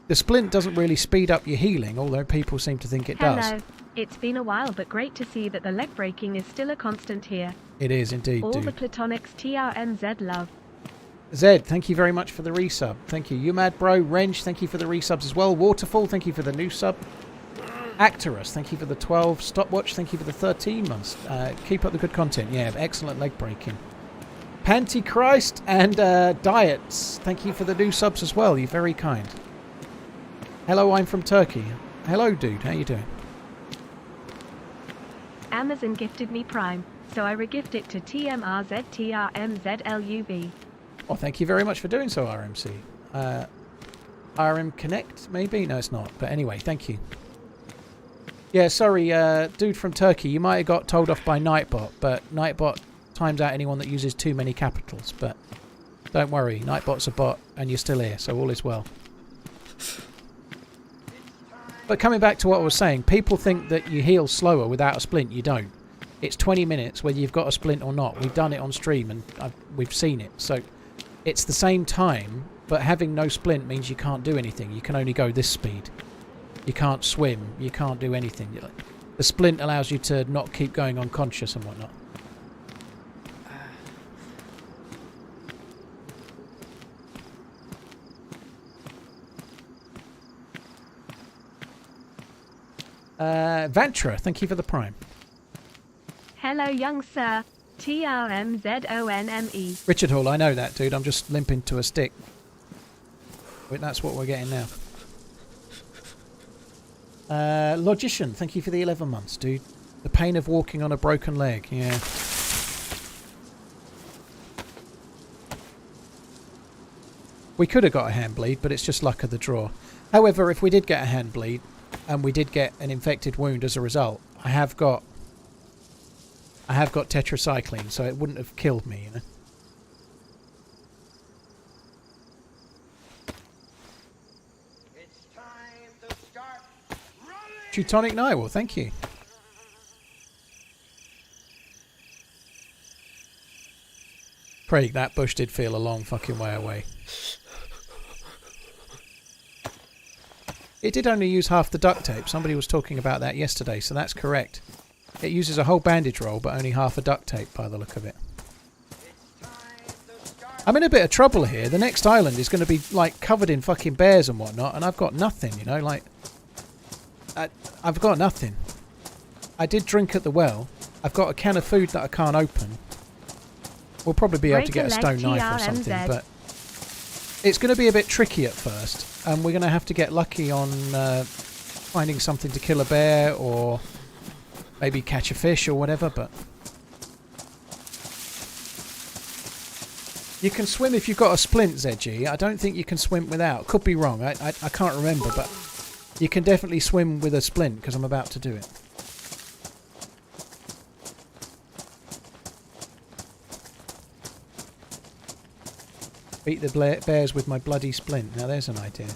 The splint doesn't really speed up your healing, although people seem to think it does. Hello. It's been a while, but great to see that the leg breaking is still a constant here. It is indeed, All dude. the Platonics TRMZ love. Zed, thank you very much for the resub. Thank you. You Mad Bro, Wrench, thank you for the resubs as well. Waterfall, thank you for the new sub. Actorus, thank you for the 12. Stopwatch, thank you for the 13 months. Keep up the good content. Yeah, excellent leg breaking. Pantychrist and Diets, thank you for the new subs as well. You're very kind. Hello, I'm from Turkey. Hello, dude. How you doing? Amazon gifted me Prime, so I regift it to TMRZ TRMZLUV. Oh, thank you very much for doing so, RMC. RM Connect, maybe? No, it's not. But anyway, thank you. Yeah, sorry, dude from Turkey. You might have got told off by Nightbot, but Nightbot times out anyone that uses too many capitals. But don't worry, Nightbot's a bot, and you're still here, so all is well. But coming back to what I was saying, people think that you heal slower without a splint. You don't. It's 20 minutes whether you've got a splint or not. We've done it on stream and we've seen it. So it's the same time, but having no splint means you can't do anything. You can only go this speed. You can't swim. You can't do anything. The splint allows you to not keep going unconscious and whatnot. Vantra, thank you for the Prime. Hello, young sir. TRMZONME. Richard Hall, I know that, dude. I'm just limping to a stick. Wait, that's what we're getting now. Logician, thank you for the 11 months, dude. The pain of walking on a broken leg, yeah. We could have got a hand bleed, but it's just luck of the draw. However, if we did get a hand bleed, and we did get an infected wound as a result, I have got tetracycline, so it wouldn't have killed me, you know. It's time to start running. Teutonic Night, well, thank you. Craig, that bush did feel a long fucking way away. It did only use half the duct tape. Somebody was talking about that yesterday, so that's correct. It uses a whole bandage roll, but only half a duct tape by the look of it. I'm in a bit of trouble here. The next island is going to be, like, covered in fucking bears and whatnot, and I've got nothing, you know, like... I've got nothing. I did drink at the well. I've got a can of food that I can't open. We'll probably be able to get a stone knife or something, but... It's going to be a bit tricky at first, and we're going to have to get lucky on finding something to kill a bear, or maybe catch a fish or whatever, but... You can swim if you've got a splint, ZG. I don't think you can swim without. Could be wrong. I can't remember, but you can definitely swim with a splint, because I'm about to do it. Beat the bears with my bloody splint. Now there's an idea.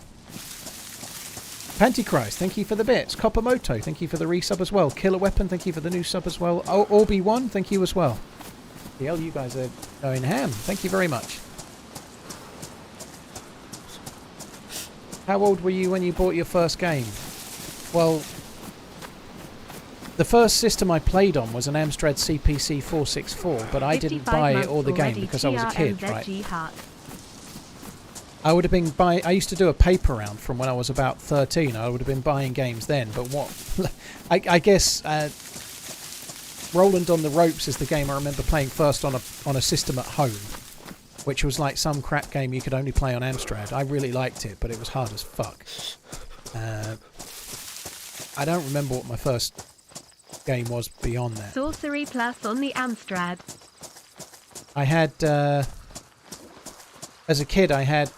Pantychrist, thank you for the bits. Coppermoto, thank you for the resub as well. Killer Weapon, thank you for the new sub as well. Oh, Orby1, thank you as well. The hell, you guys are going ham. Thank you very much. How old were you when you bought your first game? Well, the first system I played on was an Amstrad CPC 464, but I didn't buy it or the game because I was a kid, right? I would have been I used to do a paper round from when I was about 13. I would have been buying games then, but what... I guess Roland on the Ropes is the game I remember playing first on a system at home, which was like some crap game you could only play on Amstrad. I really liked it, but it was hard as fuck. I don't remember what my first game was beyond that. Sorcery Plus on the Amstrad. I had, as a kid, I had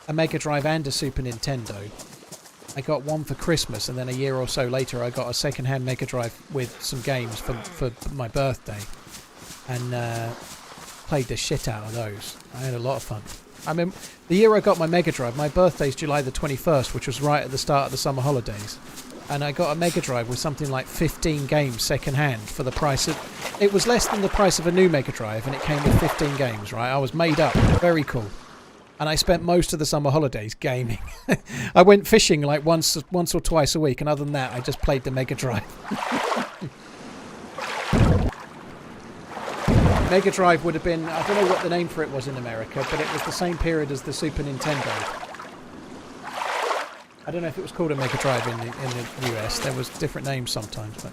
a Mega Drive and a Super Nintendo. I got one for Christmas, and then a year or so later I got a second-hand Mega Drive with some games for my birthday. And played the shit out of those. I had a lot of fun. I mean, the year I got my Mega Drive, my birthday's July the 21st, which was right at the start of the summer holidays. And I got a Mega Drive with something like 15 games second-hand for the price of... It was less than the price of a new Mega Drive, and it came with 15 games, right? I was made up. Very cool. And I spent most of the summer holidays gaming. I went fishing like once or twice a week, and other than that, I just played the Mega Drive. Mega Drive would have been... I don't know what the name for it was in America, but it was the same period as the Super Nintendo. I don't know if it was called a Mega Drive in the US. There was different names sometimes, but...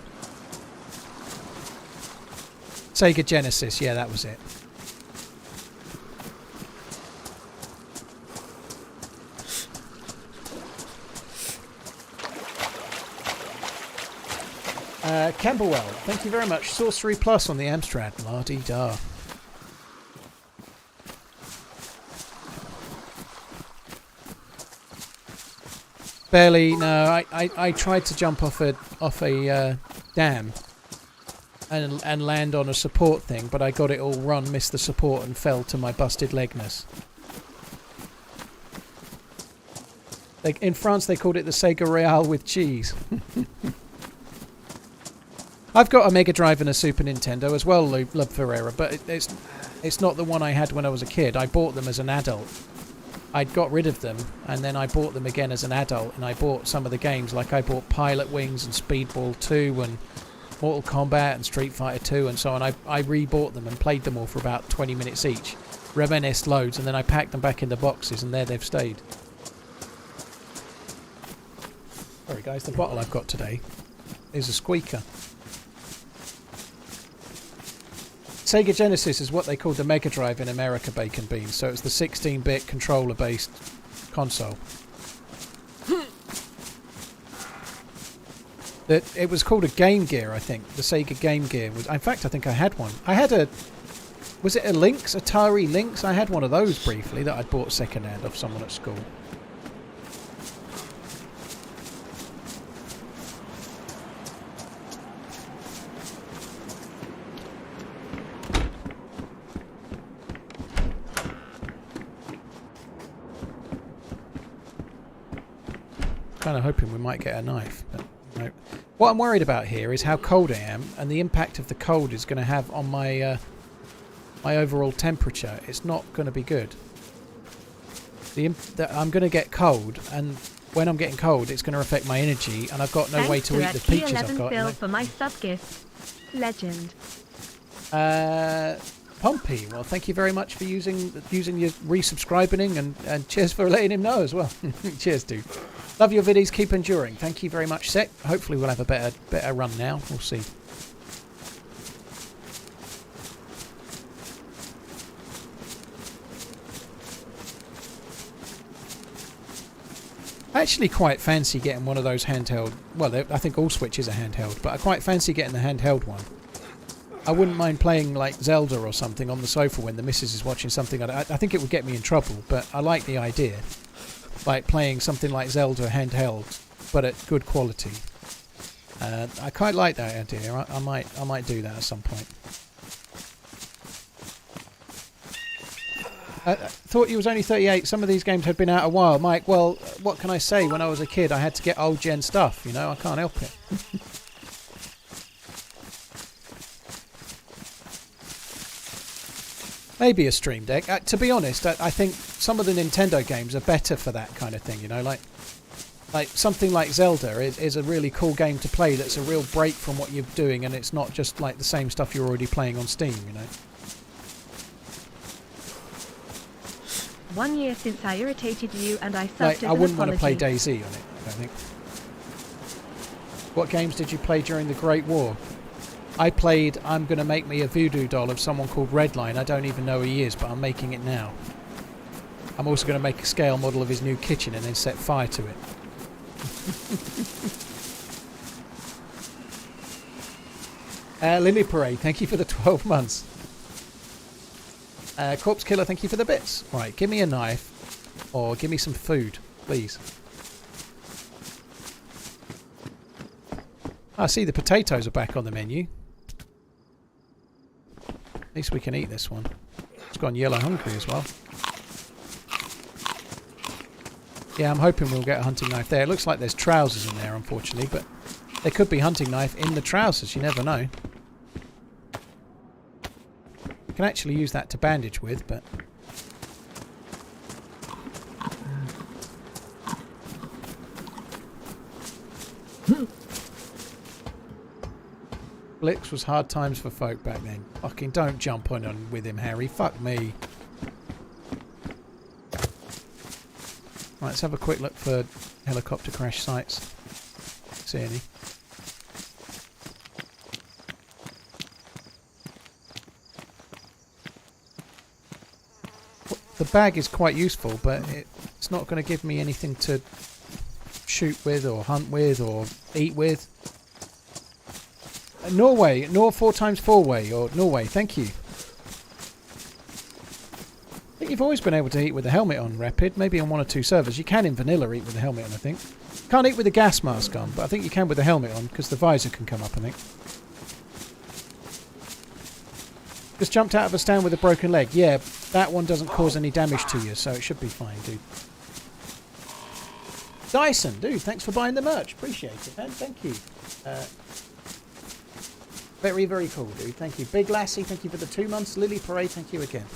Sega Genesis, yeah, that was it. Camberwell, thank you very much. Sorcery Plus on the Amstrad. La-dee-da. Barely, no. I tried to jump off a dam and land on a support thing, but I got it all run, missed the support, and fell to my busted legness. In France, they called it the Sega Royale with cheese. I've got a Mega Drive and a Super Nintendo as well, Lub Ferreira, but it's not the one I had when I was a kid. I bought them as an adult. I'd got rid of them, and then I bought them again as an adult, and I bought some of the games, like I bought Pilot Wings and Speedball 2 and Mortal Kombat and Street Fighter 2 and so on. I re-bought them and played them all for about 20 minutes each. Reminisced loads, and then I packed them back in the boxes, and there they've stayed. Sorry guys, the bottle I've got today is a squeaker. Sega Genesis is what they called the Mega Drive in America, Bacon Beans, so it's the 16-bit controller-based console. It was called a Game Gear, I think. The Sega Game Gear was. In fact, I think I had one. I had a... Was it a Lynx? Atari Lynx? I had one of those briefly that I'd bought second-hand off someone at school. Kind of hoping we might get a knife, but no. What I'm worried about here is how cold I am, and the impact of the cold is going to have on my my overall temperature. It's not going to be good. I'm going to get cold, and when I'm getting cold, it's going to affect my energy, and I've got no way to eat the peaches I've got. Phil for my sub gift. Legend. Pompey, well, thank you very much for using your resubscribing, and cheers for letting him know as well. Cheers, dude. Love your videos, keep enduring. Thank you very much, Sec. Hopefully we'll have a better run now. We'll see. I actually quite fancy getting one of those handheld... Well, I think all Switches are handheld, but I quite fancy getting the handheld one. I wouldn't mind playing like Zelda or something on the sofa when the missus is watching something. I think it would get me in trouble, but I like the idea. Like playing something like Zelda handheld, but at good quality. I quite like that idea. I might do that at some point. I thought you was only 38. Some of these games had been out a while. Mike, well, what can I say? When I was a kid, I had to get old gen stuff. You know, I can't help it. Maybe a Stream Deck. To be honest, I think some of the Nintendo games are better for that kind of thing, you know, like something like Zelda is a really cool game to play that's a real break from what you're doing, and it's not just like the same stuff you're already playing on Steam, you know. 1 year since I irritated you and I subbed like, as an I wouldn't want to play apology. DayZ on it, I don't think. What games did you play during the Great War? I played I'm Gonna Make Me a Voodoo Doll of someone called Redline. I don't even know who he is, but I'm making it now. I'm also going to make a scale model of his new kitchen and then set fire to it. Lily Parade, thank you for the 12 months. Corpse Killer, thank you for the bits. Right, give me a knife or give me some food, please. I see the potatoes are back on the menu. At least we can eat this one. It's gone yellow hungry as well. Yeah, I'm hoping we'll get a hunting knife there. It looks like there's trousers in there, unfortunately, but there could be hunting knife in the trousers. You never know. You can actually use that to bandage with, but... Blix was hard times for folk back then. Fucking don't jump on with him, Harry. Fuck me. Right, let's have a quick look for helicopter crash sites. See any? The bag is quite useful, but it's not going to give me anything to shoot with or hunt with or eat with. Norway, 4x4 way, or Norway, thank you. I think you've always been able to eat with the helmet on, Rapid. Maybe on 1 or 2 servers. You can in vanilla eat with the helmet on, I think. Can't eat with the gas mask on, but I think you can with the helmet on, because the visor can come up, I think. Just jumped out of a stand with a broken leg. Yeah, that one doesn't cause any damage to you, so it should be fine, dude. Dyson, dude, thanks for buying the merch. Appreciate it, man. Thank you. Very, very cool, dude. Thank you. Big Lassie, thank you for the 2 months. Lily Parade, thank you again.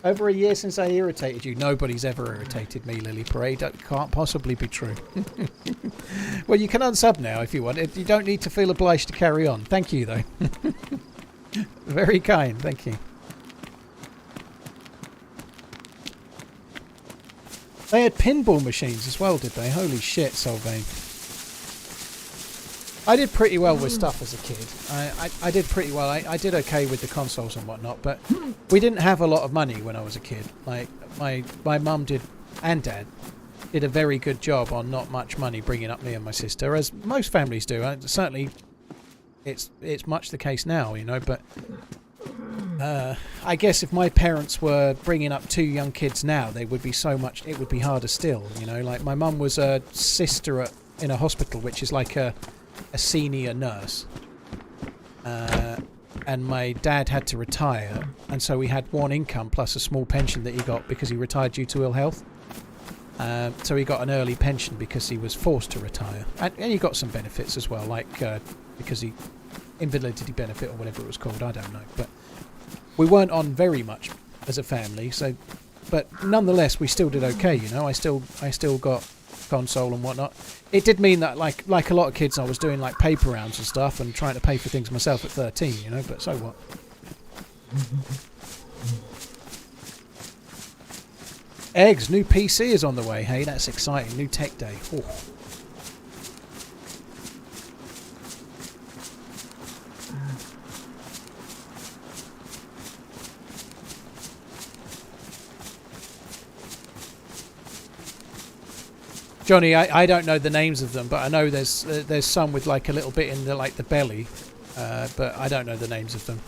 Over a year since I irritated you. Nobody's ever irritated me, Lily Parade. That can't possibly be true. Well, you can unsub now if you want. You don't need to feel obliged to carry on. Thank you, though. Very kind. Thank you. They had pinball machines as well, did they? Holy shit, Solvane. I did pretty well with stuff as a kid. I did pretty well. I did okay with the consoles and whatnot, but we didn't have a lot of money when I was a kid. Like my mum did, and dad did a very good job on not much money bringing up me and my sister, as most families do. Certainly, it's much the case now, you know. But I guess if my parents were bringing up 2 young kids now, they would be so much. It would be harder still, you know. Like my mum was a sister in a hospital, which is like a senior nurse, and my dad had to retire, and so we had one income plus a small pension that he got because he retired due to ill health. So he got an early pension because he was forced to retire, and he got some benefits as well, like because he invalidity benefit or whatever it was called, I don't know, but we weren't on very much as a family, so but nonetheless we still did okay, you know. I still got console and whatnot. It did mean that like a lot of kids, I was doing like paper rounds and stuff and trying to pay for things myself at 13, you know, but so what. Eggs, new PC is on the way. Hey, that's exciting. New tech day. Ooh. Johnny, I don't know the names of them, but I know there's some with like a little bit in the belly, but I don't know the names of them.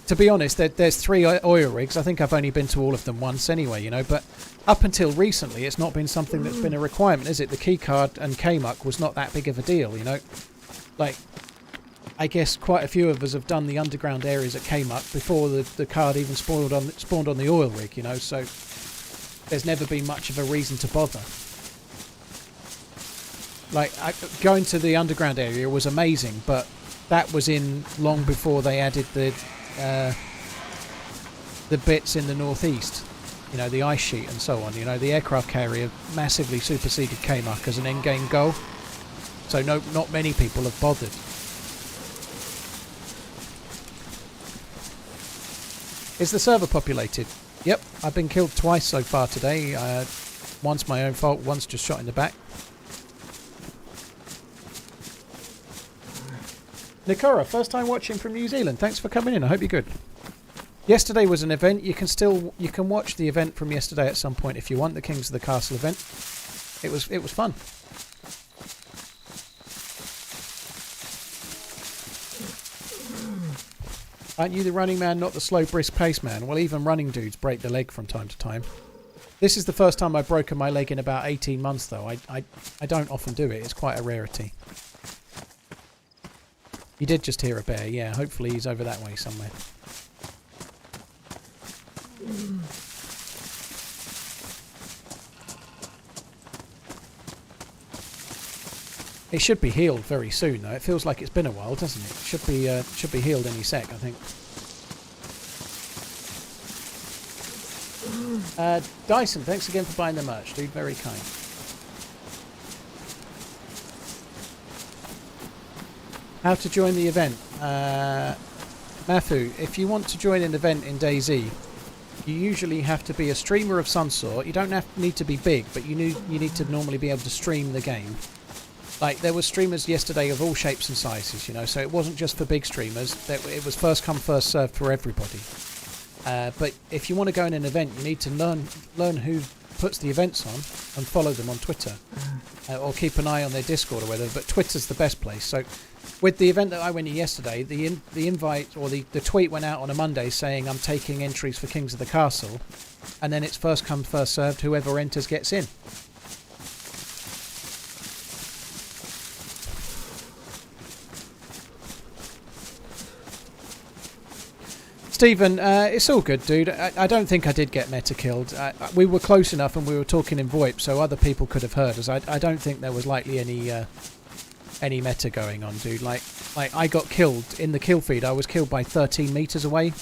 To be honest, there's 3 oil rigs. I think I've only been to all of them once anyway, you know. But up until recently, it's not been something that's been a requirement, is it? The keycard and KMUC was not that big of a deal, you know. Like, I guess quite a few of us have done the underground areas at KMUC before the card even spawned on the oil rig, you know. So there's never been much of a reason to bother. Like, going to the underground area was amazing, but that was in long before they added the bits in the northeast, you know, the ice sheet and so on. You know, the aircraft carrier massively superseded KMUC as an end-game goal, so not many people have bothered. Is the server populated? Yep, I've been killed twice so far today. Once my own fault, once just shot in the back. Nikora, first time watching from New Zealand. Thanks for coming in. I hope you're good. Yesterday was an event. You can watch the event from yesterday at some point if you want. The Kings of the Castle event. It was fun. Aren't you the running man, not the slow, brisk pace man? Well, even running dudes break the leg from time to time. This is the first time I've broken my leg in about 18 months, though. I don't often do it. It's quite a rarity. You did just hear a bear. Yeah, hopefully he's over that way somewhere. It should be healed very soon, though. It feels like it's been a while, doesn't it? It should be healed any sec, I think. Dyson, thanks again for buying the merch, dude. Very kind. How to join the event? Matthew, if you want to join an event in DayZ, you usually have to be a streamer of some sort. You don't need to be big, but you need to normally be able to stream the game. Like, there were streamers yesterday of all shapes and sizes, you know, so it wasn't just for big streamers. It was first come, first served for everybody. But if you want to go in an event, you need to learn who puts the events on and follow them on Twitter. Or keep an eye on their Discord or whatever, but Twitter's the best place. So with the event that I went to yesterday, the invite or the tweet went out on a Monday saying I'm taking entries for Kings of the Castle, and then it's first come, first served, whoever enters gets in. Stephen, it's all good, dude. I don't think I did get meta killed. We were close enough and we were talking in VoIP, so other people could have heard us. I don't think there was likely any meta going on, dude. Like I got killed in the kill feed. I was killed by 13 meters away.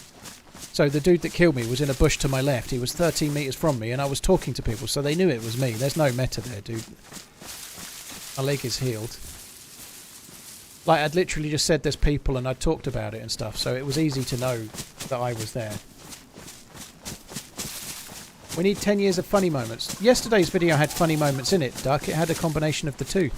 So the dude that killed me was in a bush to my left. He was 13 meters from me, and I was talking to people, so they knew it was me. There's no meta there, dude. My leg is healed. Like, I'd literally just said there's people and I'd talked about it and stuff, so it was easy to know that I was there. We need 10 years of funny moments. Yesterday's video had funny moments in it, Duck. It had a combination of the two.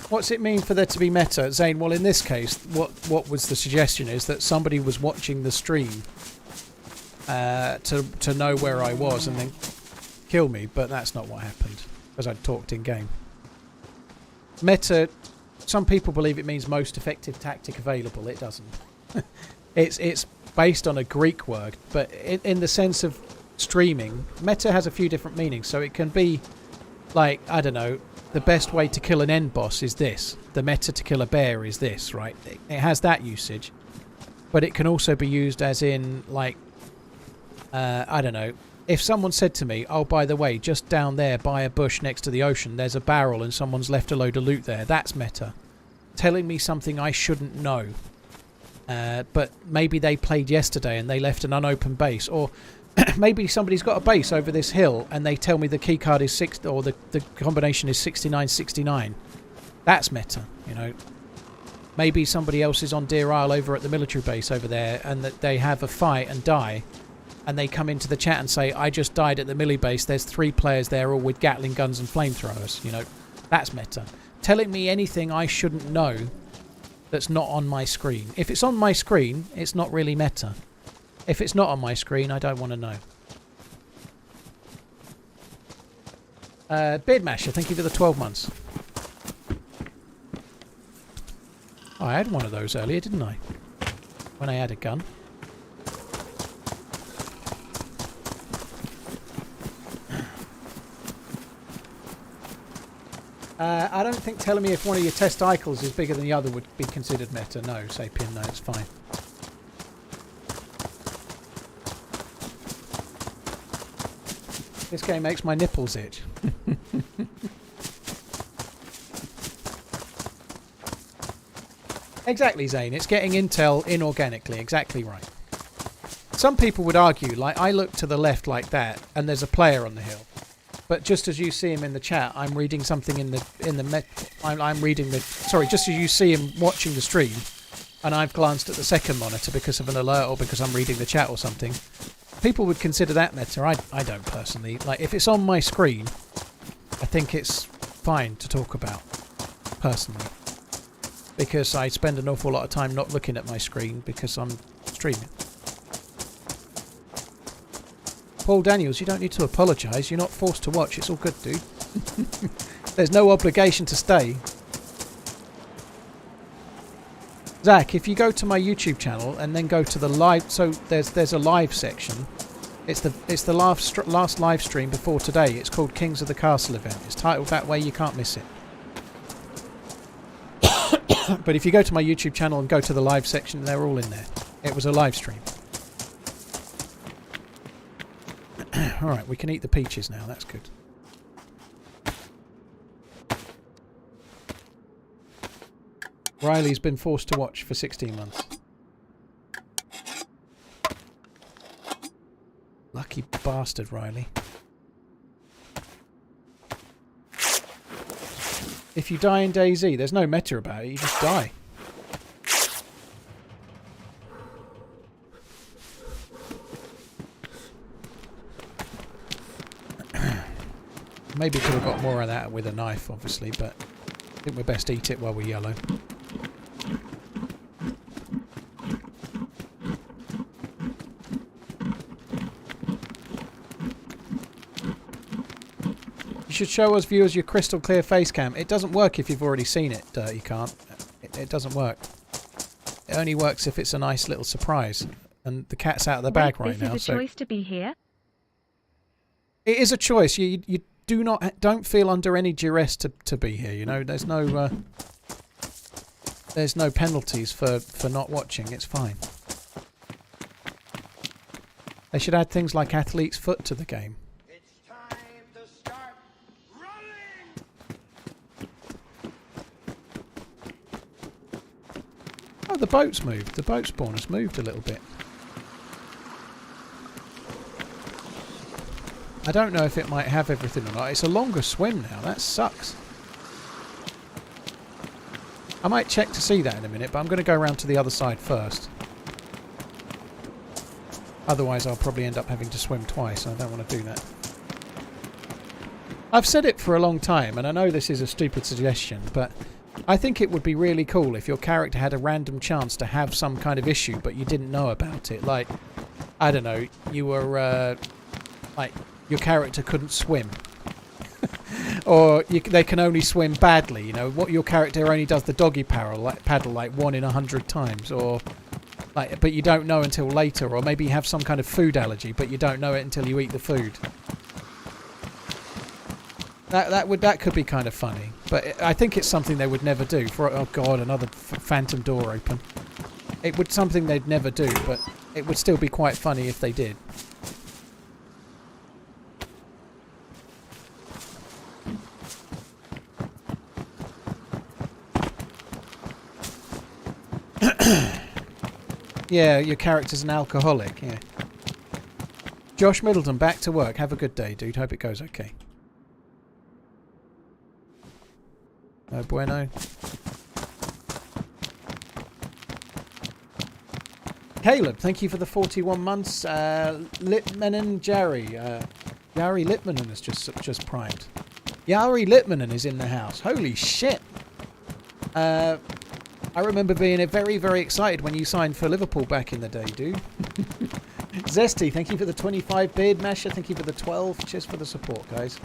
What's it mean for there to be meta? Zane, well, in this case, what was the suggestion is that somebody was watching the stream to know where I was and then kill me, but that's not what happened, because I'd talked in-game. Meta, some people believe it means most effective tactic available. It doesn't. It's based on a Greek word, but in the sense of streaming, meta has a few different meanings, so it can be like, I don't know, the best way to kill an end boss is this. The meta to kill a bear is this, right? It has that usage. But it can also be used as in, like, I don't know. If someone said to me, oh, by the way, just down there by a bush next to the ocean, there's a barrel and someone's left a load of loot there. That's meta. Telling me something I shouldn't know. But maybe they played yesterday and they left an unopened base. Or maybe somebody's got a base over this hill and they tell me the keycard is 6 or the combination is 6969. That's meta, you know. Maybe somebody else is on Deer Isle over at the military base over there and that they have a fight and die, and they come into the chat and say, I just died at the millie base, there's 3 players there all with Gatling guns and flamethrowers, you know. That's meta. Telling me anything I shouldn't know that's not on my screen. If it's on my screen, it's not really meta. If it's not on my screen, I don't want to know. Beardmasher, thank you for the 12 months. Oh, I had one of those earlier, didn't I? When I had a gun. I don't think telling me if one of your testicles is bigger than the other would be considered meta. No, Sapien, no, it's fine. This game makes my nipples itch. Exactly, Zane. It's getting intel inorganically. Exactly right. Some people would argue, like, I look to the left like that, and there's a player on the hill. But just as you see him in the chat, I'm reading something I'm reading the... Sorry, just as you see him watching the stream, and I've glanced at the second monitor because of an alert or because I'm reading the chat or something. People would consider that meta. I don't personally. Like, if it's on my screen, I think it's fine to talk about, personally. because I spend an awful lot of time not looking at my screen because I'm streaming. Paul Daniels, you don't need to apologise. You're not forced to watch. It's all good, dude. There's no obligation to stay. Zach, if you go to my YouTube channel and then go to the live, so there's a live section. It's the last live stream before today. It's called Kings of the Castle event. It's titled that way. You can't miss it. But if you go to my YouTube channel and go to the live section, they're all in there. It was a live stream. Alright, we can eat the peaches now. That's good. Riley's been forced to watch for 16 months. Lucky bastard, Riley. If you die in DayZ, there's no meta about it. You just die. Maybe could have got more of that with a knife, obviously, but I think we best eat it while we're yellow. You should show us viewers your crystal clear face cam. It doesn't work if you've already seen it. You can't. It doesn't work. It only works if it's a nice little surprise. And the cat's out of the bag right now. This is a choice to be here? It is a choice. You don't feel under any duress to be here. You know, there's no penalties for not watching. It's fine. They should add things like athlete's foot to the game. It's time to start running. Oh, the boat's moved. The boat spawn has moved a little bit. I don't know if it might have everything or not. It's a longer swim now. That sucks. I might check to see that in a minute, but I'm going to go around to the other side first. Otherwise, I'll probably end up having to swim twice. I don't want to do that. I've said it for a long time, and I know this is a stupid suggestion, but I think it would be really cool if your character had a random chance to have some kind of issue, but you didn't know about it. Like, I don't know, you were, like, your character couldn't swim. Or they can only swim badly, you know. What your character only does the doggy paddle like 1 in 100 times, or like, but you don't know until later, or maybe you have some kind of food allergy, but you don't know it until you eat the food. That could be kind of funny, but I think it's something they would never do. Oh god, another phantom door open. It would something they'd never do, but it would still be quite funny if they did. Yeah, your character's an alcoholic, yeah. Josh Middleton, back to work. Have a good day, dude. Hope it goes okay. No bueno. Caleb, thank you for the 41 months. Litmanen Jari. Jari Litmanen has just primed. Jari Litmanen is in the house. Holy shit. I remember being very, very excited when you signed for Liverpool back in the day, dude. Zesty, thank you for the 25. Beard Masher, thank you for the 12. Cheers for the support, guys.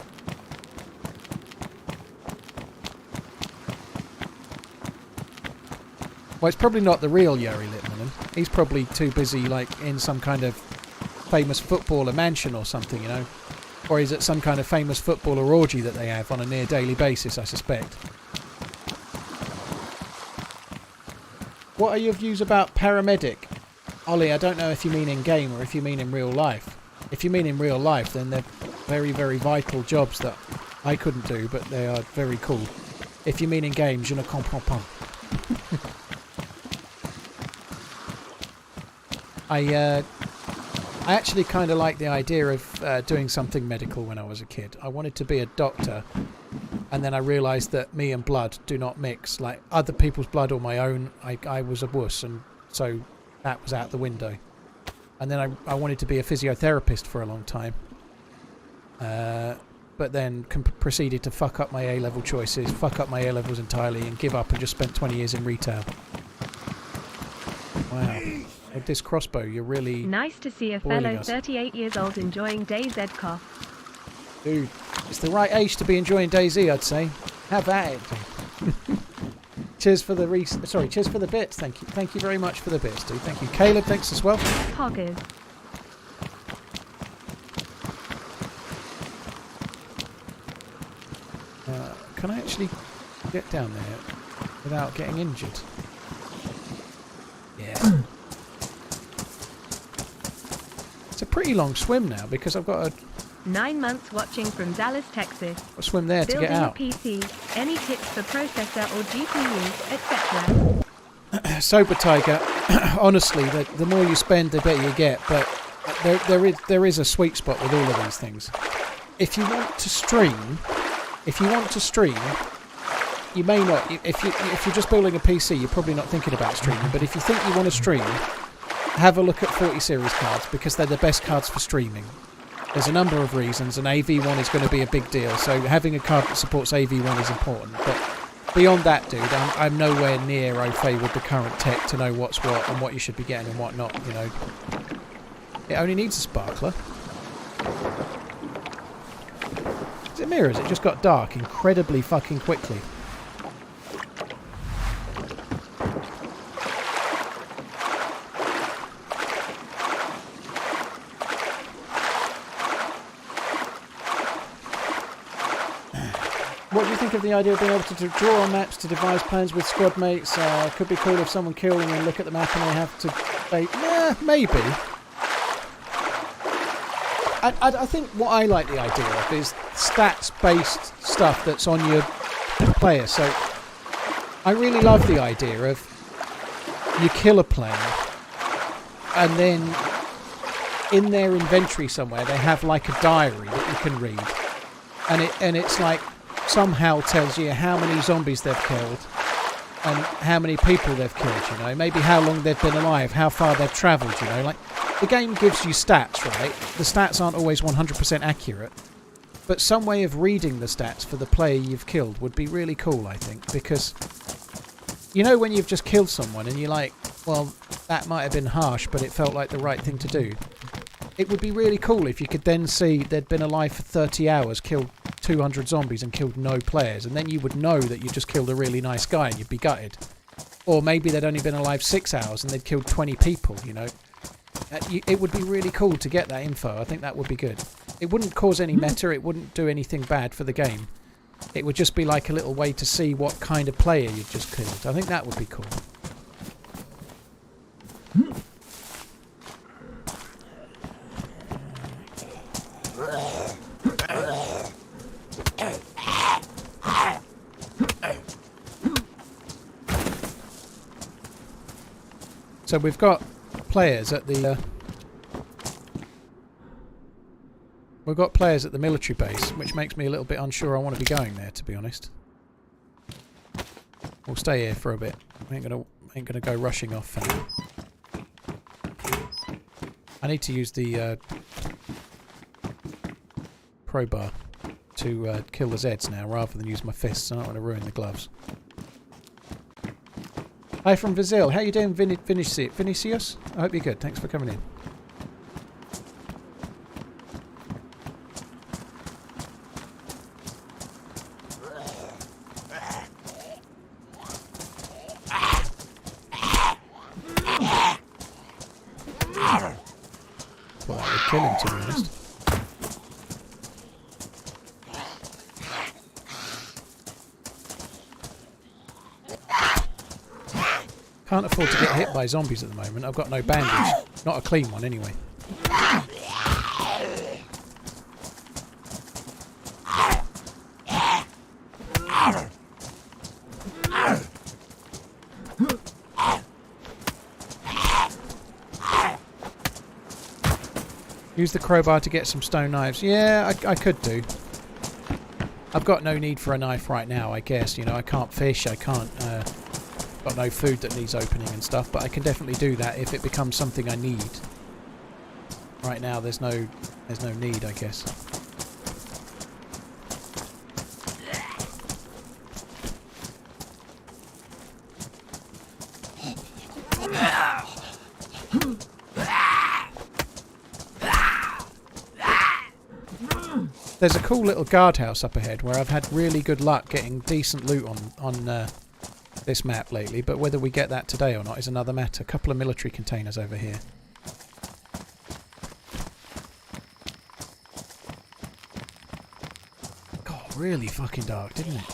Well, it's probably not the real Yuri Litmanen. He's probably too busy, like, in some kind of famous footballer mansion or something, you know. Or is it some kind of famous footballer orgy that they have on a near daily basis, I suspect. What are your views about paramedic? Ollie, I don't know if you mean in game or if you mean in real life. If you mean in real life, then they're very, very vital jobs that I couldn't do, but they are very cool. If you mean in game, je ne comprends pas. I actually kind of like the idea of doing something medical when I was a kid. I wanted to be a doctor. And then I realised that me and blood do not mix. Like, other people's blood or my own, I was a wuss, and so that was out the window. And then I wanted to be a physiotherapist for a long time. But but then proceeded to fuck up my A-level choices, fuck up my A-levels entirely, and give up and just spent 20 years in retail. Wow. With this crossbow, you're really Nice to see a boiling fellow us. 38 years old enjoying DayZ cough. Dude, it's the right age to be enjoying DayZ, I'd say. Have at it. Cheers for the cheers for the bits. Thank you. Thank you very much for the bits, dude. Thank you. Caleb, thanks as well. Poggers. Can I actually get down there without getting injured? Yeah. It's a pretty long swim now because I've got 9 months watching from Dallas, Texas. to swim there to Building get a out. PC. Any tips for processor or GPU, etc.? Sober Tiger, honestly, the more you spend, the better you get. But there is a sweet spot with all of these things. If you want to stream, you may not. If you're just building a PC, you're probably not thinking about streaming. But if you think you want to stream, have a look at 40 series cards because they're the best cards for streaming. There's a number of reasons, and AV1 is going to be a big deal. So having a card that supports AV1 is important. But beyond that, dude, I'm nowhere near au fait with the current tech to know what's what and what you should be getting and what not. You know, it only needs a sparkler. Is it mirrors? It just got dark incredibly fucking quickly. What do you think of the idea of being able to draw on maps to devise plans with squad mates? Could be cool if someone killed and then look at the map and they have to say, nah, maybe. I think what I like the idea of is stats-based stuff that's on your player. So I really love the idea of you kill a player and then in their inventory somewhere they have like a diary that you can read, and it's like somehow tells you how many zombies they've killed and how many people they've killed, you know, maybe how long they've been alive, how far they've travelled, you know, like the game gives you stats, right? The stats aren't always 100% accurate, but some way of reading the stats for the player you've killed would be really cool, I think, because you know when you've just killed someone and you're like, well, that might have been harsh, but it felt like the right thing to do. It would be really cool if you could then see they'd been alive for 30 hours, killed 200 zombies and killed no players, and then you would know that you just killed a really nice guy and you'd be gutted. Or maybe they'd only been alive 6 hours and they'd killed 20 people, you know. It would be really cool to get that info. I think that would be good. It wouldn't cause any meta, it wouldn't do anything bad for the game. It would just be like a little way to see what kind of player you'd just killed. I think that would be cool. So we've got players at the military base, which makes me a little bit unsure I want to be going there, to be honest. We'll stay here for a bit. I ain't gonna go rushing off for now. I need to use the crowbar to kill the Zeds now, rather than use my fists. I don't want to ruin the gloves. Hi from Vizil. How you doing, Vinicius? I hope you're good. Thanks for coming in. Well, that would kill him, to be honest. Can't afford to get hit by zombies at the moment. I've got no bandage. Not a clean one, anyway. Use the crowbar to get some stone knives. Yeah, I could do. I've got no need for a knife right now, I guess. You know, I can't fish. I can't... got no food that needs opening and stuff, but I can definitely do that if it becomes something I need. Right now there's no need, I guess. There's a cool little guardhouse up ahead where I've had really good luck getting decent loot on this map lately, but whether we get that today or not is another matter. A couple of military containers over here. God, really fucking dark, didn't it?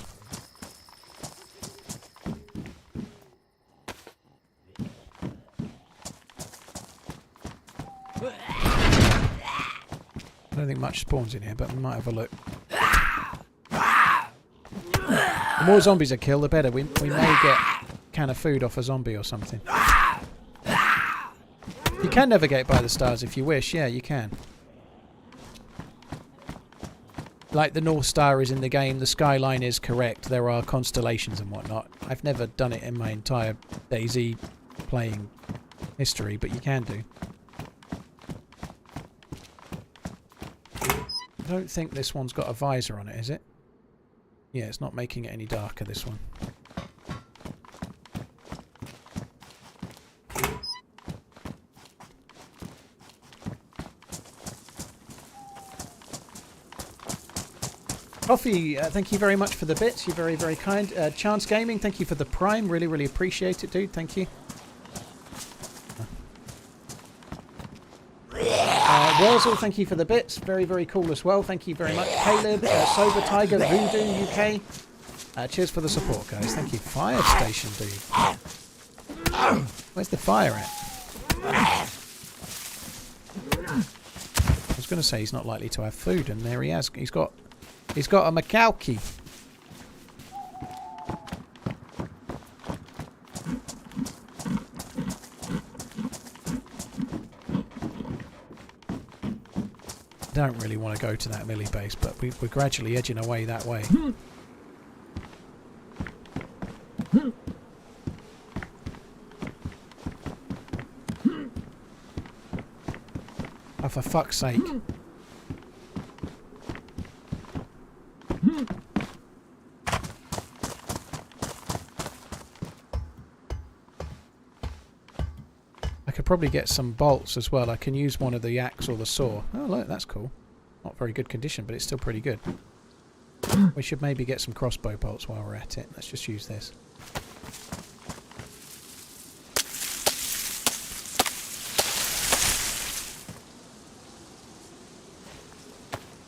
I don't think much spawns in here, but we might have a look. The more zombies I kill, the better. We may get a can of food off a zombie or something. You can navigate by the stars if you wish. Yeah, you can. Like the North Star is in the game, the skyline is correct. There are constellations and whatnot. I've never done it in my entire DayZ playing history, but you can do. I don't think this one's got a visor on it, is it? Yeah, it's not making it any darker, this one. Coffee, thank you very much for the bits. You're very, very kind. Chance Gaming, thank you for the prime. Really, really appreciate it, dude. Thank you. Wurzel, thank you for the bits. Very, very cool as well. Thank you very much. Caleb, Sober Tiger, Voodoo UK. Cheers for the support, guys. Thank you. Fire station, dude. Where's the fire at? I was going to say he's not likely to have food, and there he has. He's got a Macauki. Don't really want to go to that melee base, but we're gradually edging away that way. Oh, for fuck's sake. I could probably get some bolts as well. I can use one of the axe or the saw. Oh look, that's cool. Not very good condition, but it's still pretty good. We should maybe get some crossbow bolts while we're at it. Let's just use this.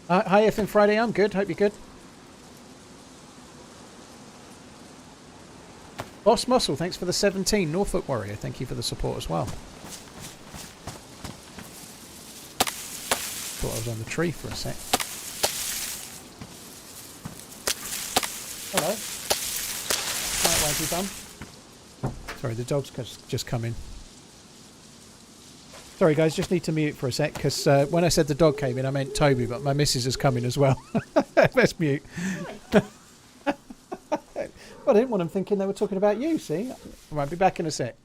Hi FN Friday, I'm good. Hope you're good. Boss Muscle, thanks for the 17. Norfolk Warrior, thank you for the support as well. Thought I was on the tree for a sec. Hello. Right, why have you done? Sorry, the dog's just come in. Sorry guys, just need to mute for a sec, because when I said the dog came in, I meant Toby, but my missus has come in as well. Let's mute. Well, I didn't want them thinking they were talking about you, see? I might be back in a sec.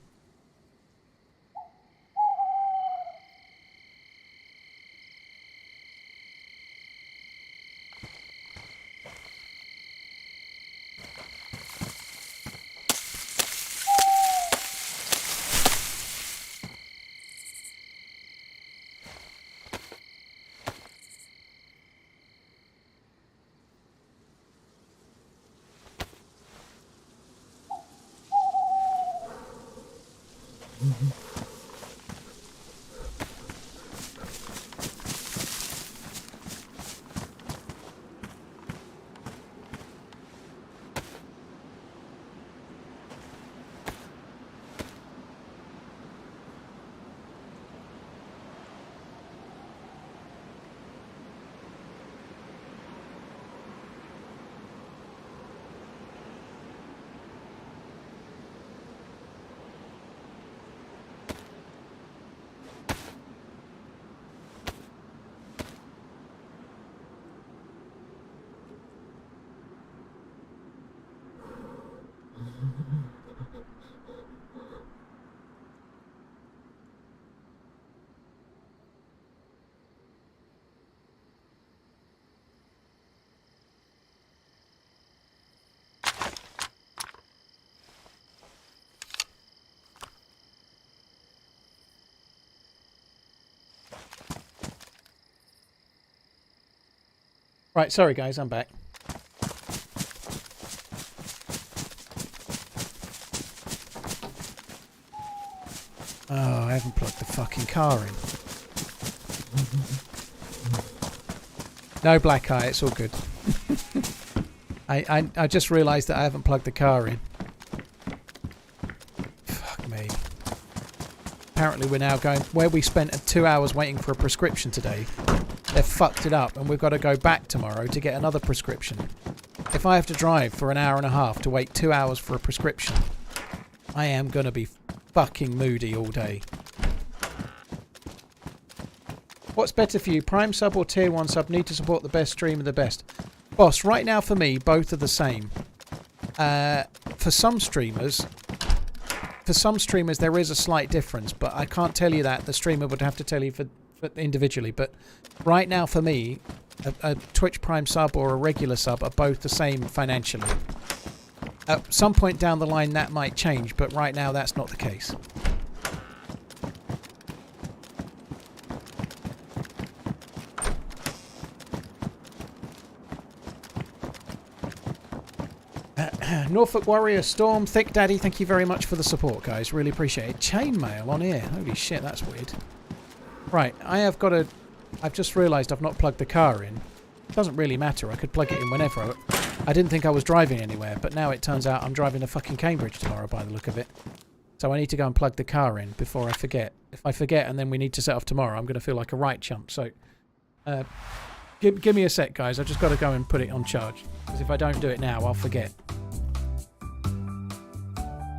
Right, sorry guys, I'm back. Oh, I haven't plugged the fucking car in. No black eye, it's all good. I just realised that I haven't plugged the car in. Fuck me. Apparently we're now going... Where we spent 2 hours waiting for a prescription today, they've fucked it up and we've got to go back tomorrow to get another prescription. If I have to drive for an hour and a half to wait 2 hours for a prescription, I am going to be fucking moody all day. What's better for you, Prime sub or Tier 1 sub? Need to support the best streamer, the best. Boss, right now for me, both are the same. For some streamers there is a slight difference, but I can't tell you that. The streamer would have to tell you for individually. But right now for me, a Twitch Prime sub or a regular sub are both the same financially. At some point down the line that might change, but right now that's not the case. Norfolk Warrior Storm, Thick Daddy, thank you very much for the support, guys. Really appreciate it. Chainmail on here. Holy shit, that's weird. Right, I've just realised I've not plugged the car in. It doesn't really matter. I could plug it in whenever. I didn't think I was driving anywhere, but now it turns out I'm driving to fucking Cambridge tomorrow by the look of it. So I need to go and plug the car in before I forget. If I forget and then we need to set off tomorrow, I'm going to feel like a right chump. So give me a sec, guys. I've just got to go and put it on charge. Because if I don't do it now, I'll forget.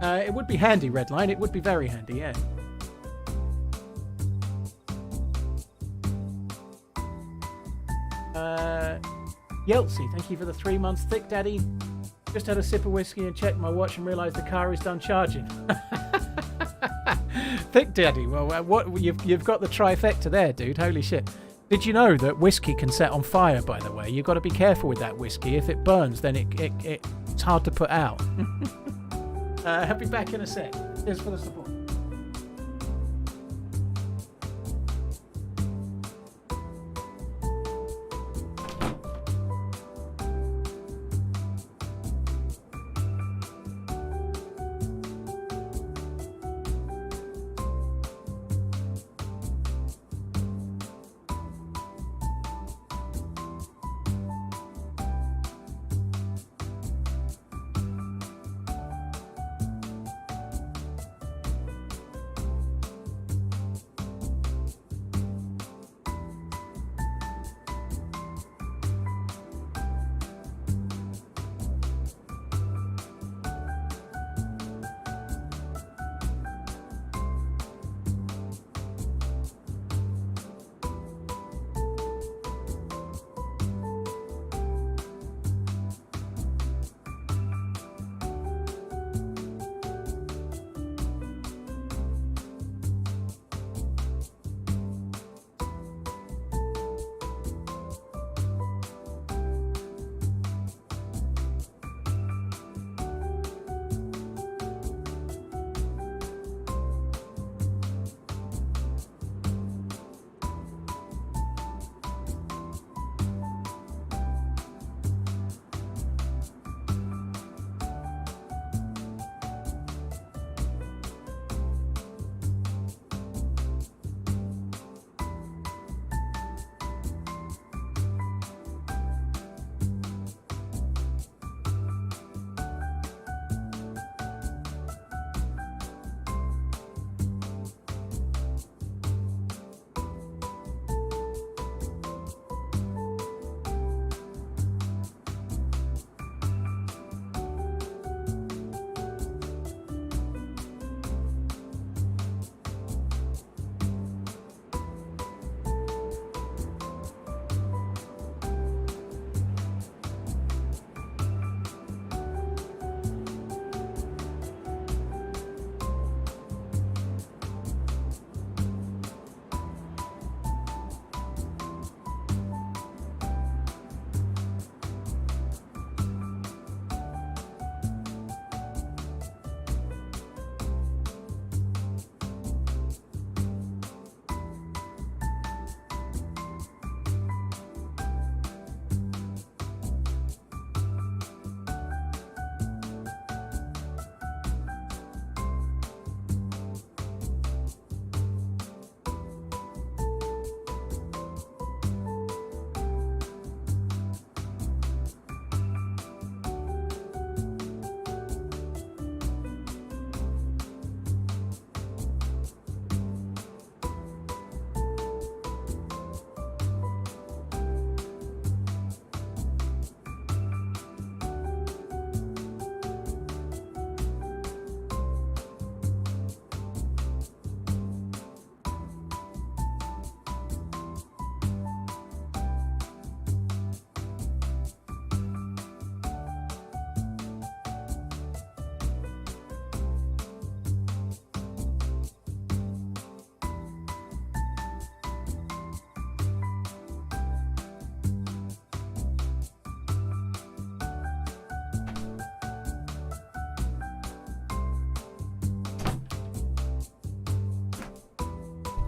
It would be handy, Redline. It would be very handy, yeah. Yeltsy, thank you for the 3 months. Thick Daddy, just had a sip of whiskey and checked my watch and realised the car is done charging. Thick Daddy, well, what you've got the trifecta there, dude. Holy shit. Did you know that whiskey can set on fire, by the way? You've got to be careful with that whiskey. If it burns, then it's hard to put out. I'll be back in a sec. Cheers for the support.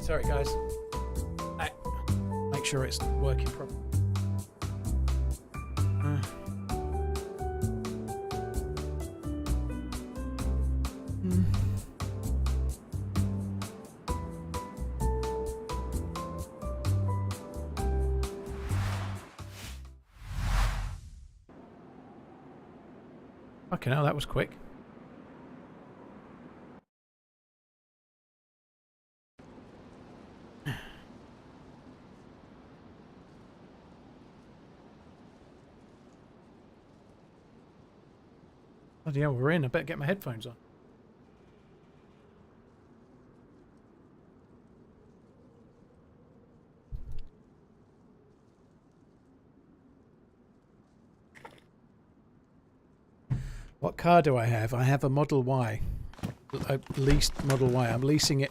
Sorry, guys. Make sure it's working properly. Fucking hell, that was quick. Bloody hell, we're in. I better get my headphones on. What car do I have? I have a Model Y. A leased Model Y. I'm leasing it.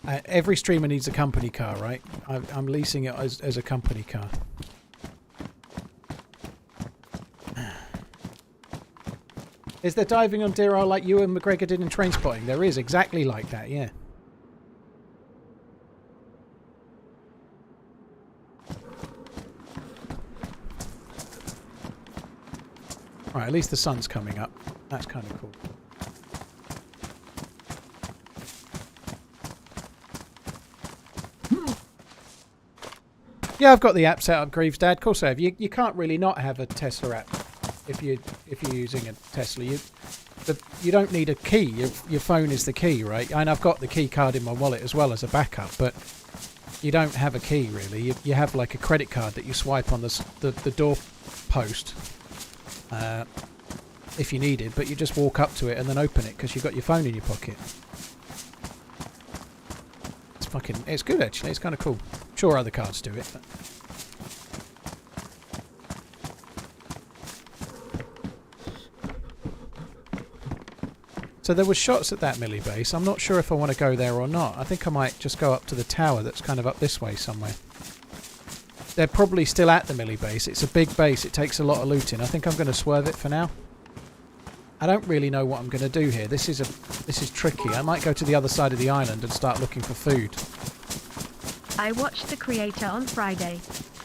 Every streamer needs a company car, right? I'm leasing it as a company car. Is there diving on Deer Isle like Ewan McGregor did in Trainspotting? There is, exactly like that, yeah. Right, at least the sun's coming up. That's kind of cool. Yeah, I've got the app set up, Greaves Dad. Of course I have. You can't really not have a Tesla app if you're using a Tesla. You don't need a key. Your phone is the key, right? And I've got the key card in my wallet as well as a backup, but you don't have a key really. You have like a credit card that you swipe on the door post. If you need it, but you just walk up to it and then open it because you've got your phone in your pocket. It's good actually, it's kind of cool. I'm sure other cards do it. But. So there was shots at that milli base. I'm not sure if I want to go there or not. I think I might just go up to the tower that's kind of up this way somewhere. They're probably still at the milli base. It's a big base. It takes a lot of looting. I think I'm going to swerve it for now. I don't really know what I'm going to do here. This is tricky. I might go to the other side of the island and start looking for food. I watched The Creator on Friday.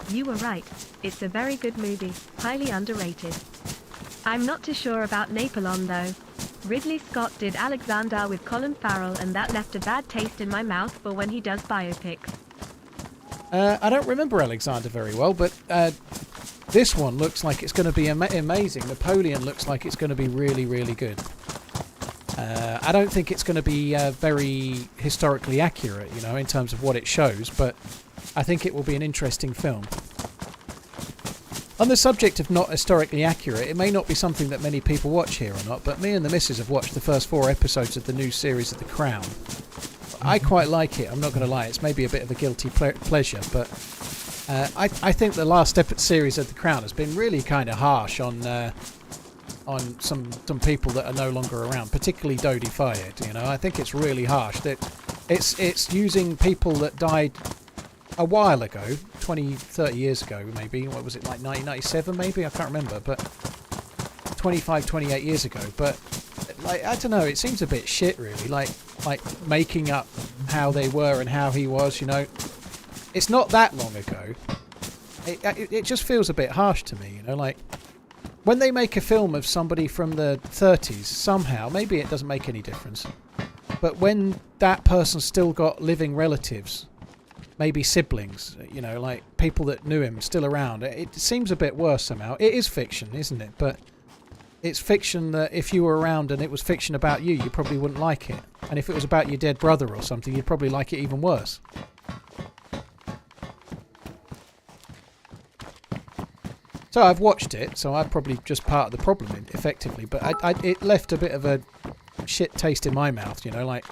You were right. It's a very good movie. Highly underrated. I'm not too sure about Napoleon though. Ridley Scott did Alexander with Colin Farrell and that left a bad taste in my mouth for when he does biopics. I don't remember Alexander very well, but this one looks like it's going to be amazing. Napoleon looks like it's going to be really, really good. I don't think it's going to be very historically accurate, you know, in terms of what it shows, but I think it will be an interesting film. On the subject of not historically accurate, it may not be something that many people watch here or not, but me and the missus have watched the first 4 episodes of the new series of The Crown. I quite like it, I'm not going to lie. It's maybe a bit of a guilty pleasure, but I think the last series of The Crown has been really kind of harsh on some people that are no longer around, particularly Dodi Fayed. You know, I think it's really harsh. That it's using people that died a while ago, 20, 30 years ago maybe. What was it, like 1997 maybe? I can't remember, but 25, 28 years ago. But like, I don't know, it seems a bit shit really, like making up how they were and how he was, you know. It's not that long ago. It just feels a bit harsh to me, you know, like when they make a film of somebody from the 30s, somehow, maybe it doesn't make any difference, but when that person's still got living relatives, maybe siblings, you know, like people that knew him still around, it seems a bit worse somehow. It is fiction, isn't it? But it's fiction that if you were around and it was fiction about you, you probably wouldn't like it. And if it was about your dead brother or something, you'd probably like it even worse. So I've watched it, so I'm probably just part of the problem, effectively. But it left a bit of a shit taste in my mouth, you know, like...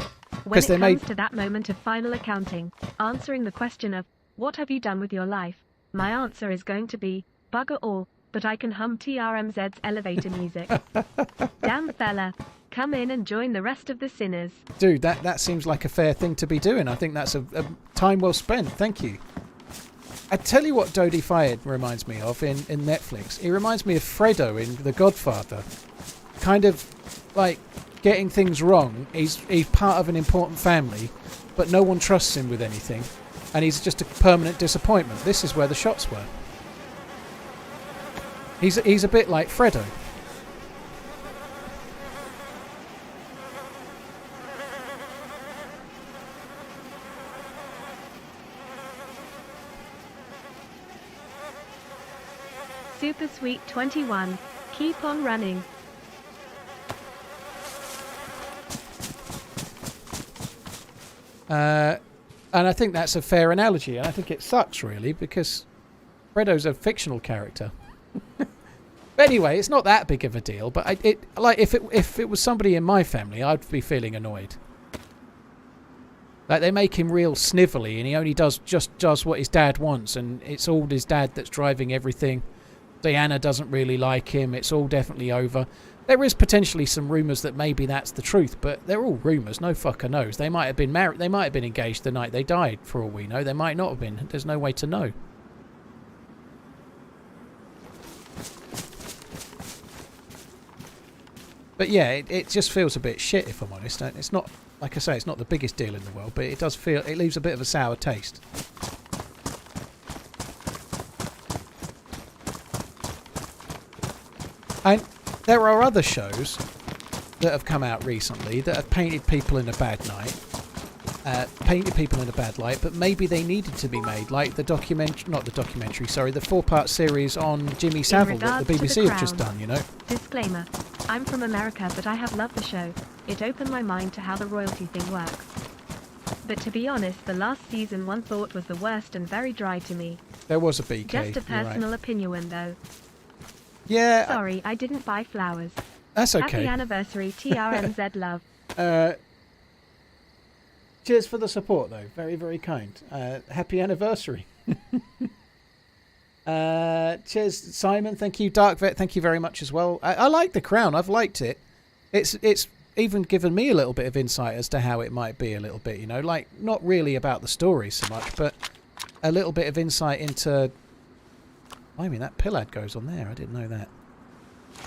When it comes to that moment of final accounting, answering the question of, what have you done with your life? My answer is going to be, bugger all, but I can hum TRMZ's elevator music. Damn fella, come in and join the rest of the sinners. Dude, that seems like a fair thing to be doing. I think that's a time well spent, thank you. I tell you what Dodi Fayed reminds me of in Netflix. He reminds me of Fredo in The Godfather. Kind of like getting things wrong. He's part of an important family, but no one trusts him with anything, and he's just a permanent disappointment. This is where the shots were. He's a bit like Fredo. Super Sweet 21. Keep on running. And I think that's a fair analogy, and I think it sucks really because Fredo's a fictional character. But anyway, it's not that big of a deal. But if it was somebody in my family, I'd be feeling annoyed. Like they make him real snivelly, and he only does what his dad wants, and it's all his dad that's driving everything. Diana doesn't really like him. It's all definitely over. There is potentially some rumours that maybe that's the truth, but they're all rumours. No fucker knows. They might have been married. They might have been engaged the night they died, for all we know. They might not have been. There's no way to know. But yeah, it just feels a bit shit, if I'm honest. It's not, like I say, it's not the biggest deal in the world, but it does feel, it leaves a bit of a sour taste. And there are other shows that have come out recently that have painted people in a bad light, but maybe they needed to be made, like the the 4-part series on Jimmy Savile that the BBC have just done, you know. Disclaimer. I'm from America, but I have loved the show. It opened my mind to how the royalty thing works. But to be honest, the last season one thought was the worst and very dry to me. There was a BK. Just a personal opinion though. Yeah. Sorry, I didn't buy flowers. That's okay. Happy anniversary, TRMZ love. Cheers for the support, though. Very, very kind. Happy anniversary. Cheers, Simon. Thank you, Dark Vet. Thank you very much as well. I like The Crown. I've liked it. It's even given me a little bit of insight as to how it might be a little bit, you know, like not really about the story so much, but a little bit of insight into. I mean, that pill ad goes on there. I didn't know that.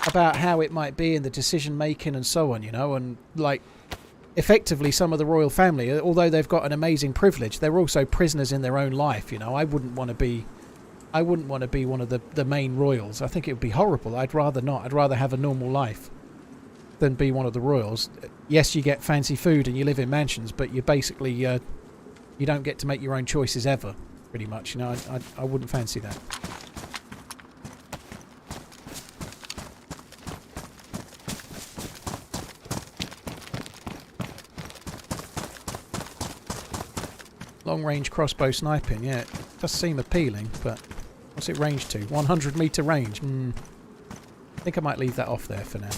About how it might be in the decision making and so on, you know, and like effectively some of the royal family, although they've got an amazing privilege, they're also prisoners in their own life, you know. I wouldn't want to be one of the main royals. I think it would be horrible. I'd rather not. I'd rather have a normal life than be one of the royals. Yes, you get fancy food and you live in mansions, but you basically you don't get to make your own choices ever, pretty much, you know. I wouldn't fancy that. Long-range crossbow sniping, yeah, it does seem appealing, but what's it range to? 100 metre range. I think I might leave that off there for now.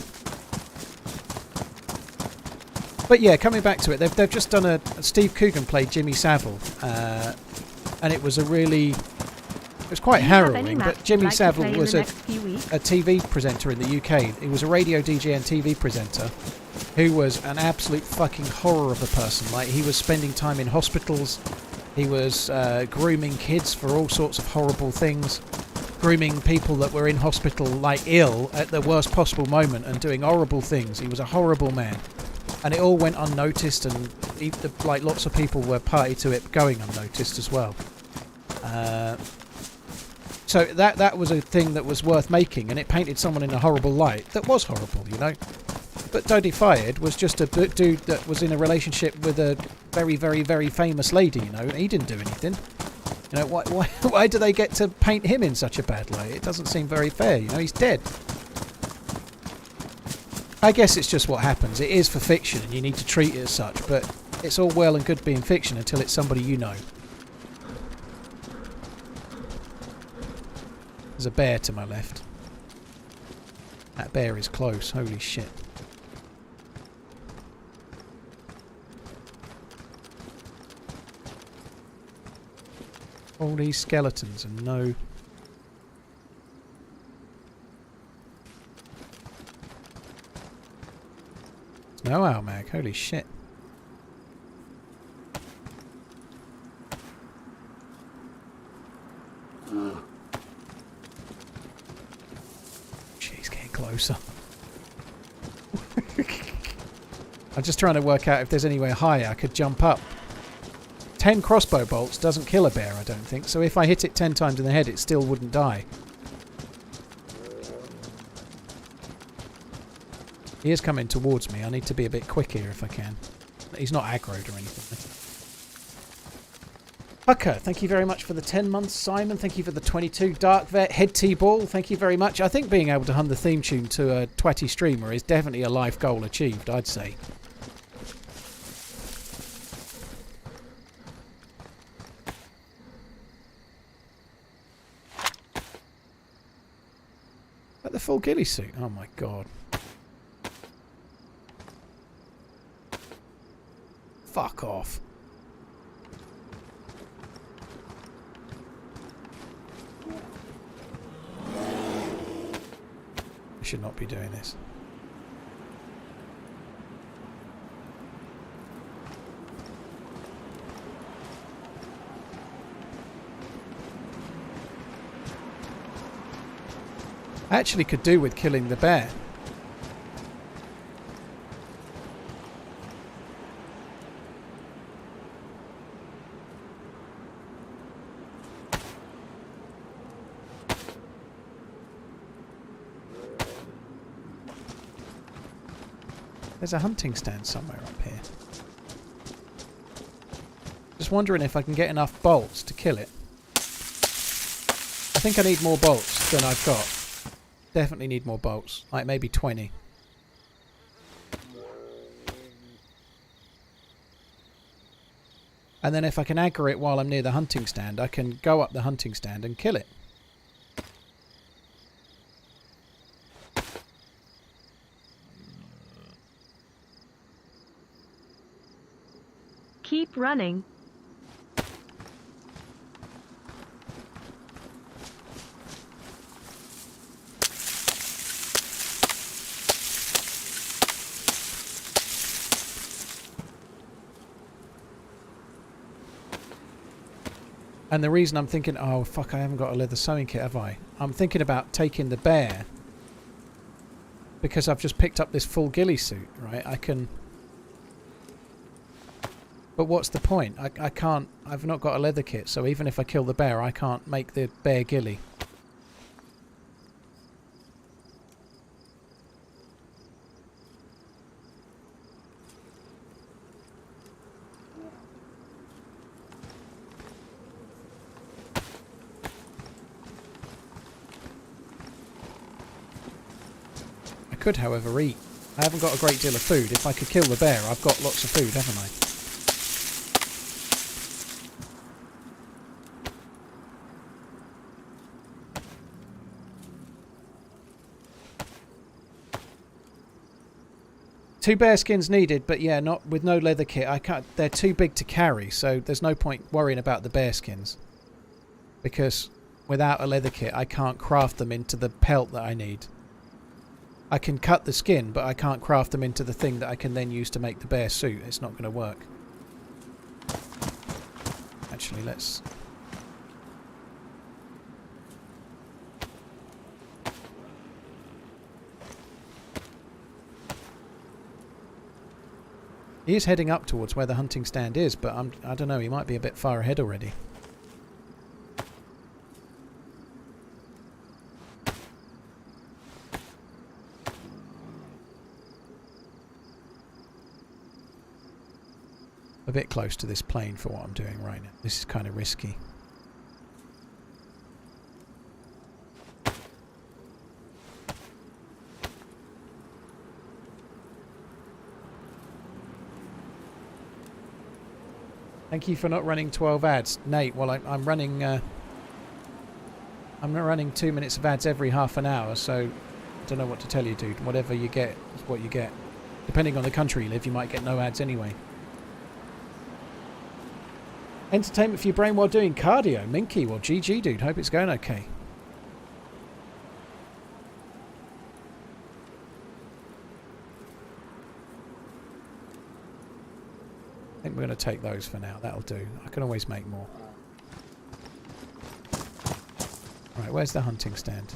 But yeah, coming back to it, they've just done Steve Coogan played Jimmy Savile, and it was quite harrowing. But Jimmy Savile was a TV presenter in the UK. He was a radio DJ and TV presenter who was an absolute fucking horror of a person. Like, he was spending time in hospitals. He was grooming kids for all sorts of horrible things, grooming people that were in hospital, like ill, at the worst possible moment, and doing horrible things. He was a horrible man, and it all went unnoticed, and like lots of people were party to it going unnoticed as well. So that was a thing that was worth making, and it painted someone in a horrible light that was horrible, you know. But Dodie Fired was just a dude that was in a relationship with a very, very, very famous lady, you know. He didn't do anything. You know, why do they get to paint him in such a bad light? It doesn't seem very fair, you know. He's dead. I guess it's just what happens. It is for fiction, and you need to treat it as such, but it's all well and good being fiction until it's somebody you know. There's a bear to my left. That bear is close. Holy shit. All these skeletons and no... No owl mag. Holy shit. She's getting closer. I'm just trying to work out if there's anywhere higher I could jump up 10 crossbow bolts doesn't kill a bear, I don't think. So if I hit it 10 times in the head, it still wouldn't die. He is coming towards me. I need to be a bit quick here if I can. He's not aggroed or anything. Hucker, thank you very much for the 10 months. Simon, thank you for the 22. Dark Vet, Head T-Ball, thank you very much. I think being able to hum the theme tune to a twatty streamer is definitely a life goal achieved, I'd say. But the full ghillie suit, oh my god. Fuck off. I should not be doing this. I actually could do with killing the bear. There's a hunting stand somewhere up here. Just wondering if I can get enough bolts to kill it. I think I need more bolts than I've got. Definitely need more bolts. Like maybe 20. And then if I can aggro it while I'm near the hunting stand, I can go up the hunting stand and kill it. Keep running. And the reason I'm thinking, oh fuck, I haven't got a leather sewing kit, have I? I'm thinking about taking the bear. Because I've just picked up this full ghillie suit, right? I can... But what's the point? I can't... I've not got a leather kit, so even if I kill the bear, I can't make the bear ghillie. I could, however, eat. I haven't got a great deal of food. If I could kill the bear, I've got lots of food, haven't I? Two bear skins needed, but yeah, not with no leather kit. I can't. They're too big to carry, so there's no point worrying about the bear skins. Because without a leather kit, I can't craft them into the pelt that I need. I can cut the skin, but I can't craft them into the thing that I can then use to make the bear suit. It's not going to work. Actually, let's... He is heading up towards where the hunting stand is, but I don't know, he might be a bit far ahead already. A bit close to this plane for what I'm doing right now. This is kind of risky. Thank you for not running 12 ads, Nate. Well, I'm running. I'm not running 2 minutes of ads every half an hour, so I don't know what to tell you, dude. Whatever you get is what you get. Depending on the country you live, you might get no ads anyway. Entertainment for your brain while doing cardio. Minky, well, GG, dude. Hope it's going okay. I think we're going to take those for now. That'll do. I can always make more. Right, where's the hunting stand?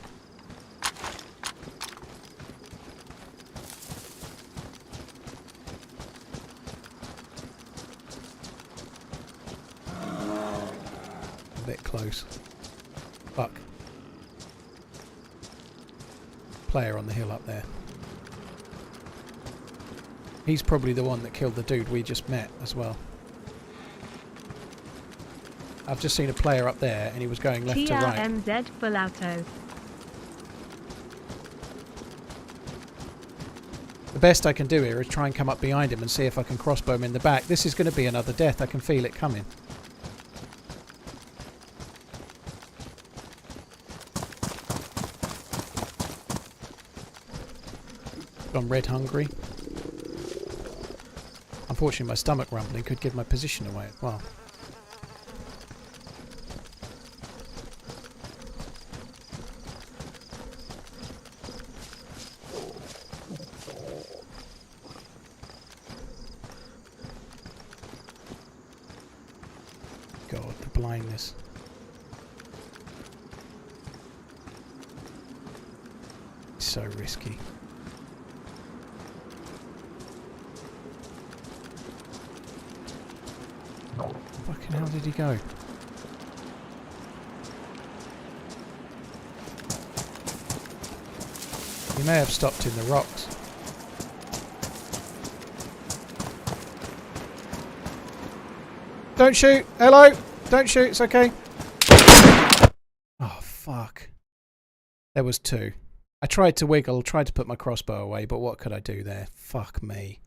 close. Fuck. Player on the hill up there. He's probably the one that killed the dude we just met as well. I've just seen a player up there and he was going left to right. TRMZ full auto. The best I can do here is try and come up behind him and see if I can crossbow him in the back. This is going to be another death. I can feel it coming. Gone red hungry. Unfortunately, my stomach rumbling could give my position away as well. God, the blindness. It's so risky. Fucking hell did he go? He may have stopped in the rocks. Don't shoot! Hello! Don't shoot, it's okay. Oh, fuck. There was two. I tried to wiggle, tried to put my crossbow away, but what could I do there? Fuck me.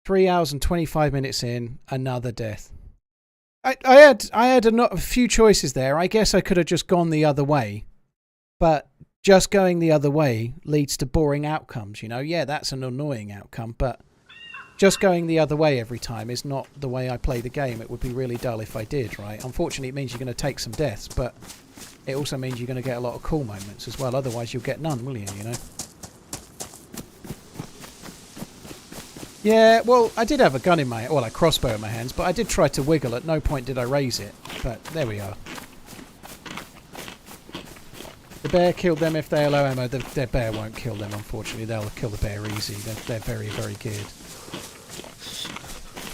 3 hours and 25 minutes in, another death. I had a few choices there. I guess I could have just gone the other way. But just going the other way leads to boring outcomes, you know? Yeah, that's an annoying outcome, but just going the other way every time is not the way I play the game. It would be really dull if I did, right? Unfortunately, it means you're going to take some deaths, but it also means you're going to get a lot of cool moments as well. Otherwise, you'll get none, will you, you know? Yeah, well, I did have a gun in my... well, a crossbow in my hands, but I did try to wiggle. At no point did I raise it. But there we are. The bear killed them if they're low ammo. Their bear won't kill them, unfortunately. They'll kill the bear easy. They're very, very good.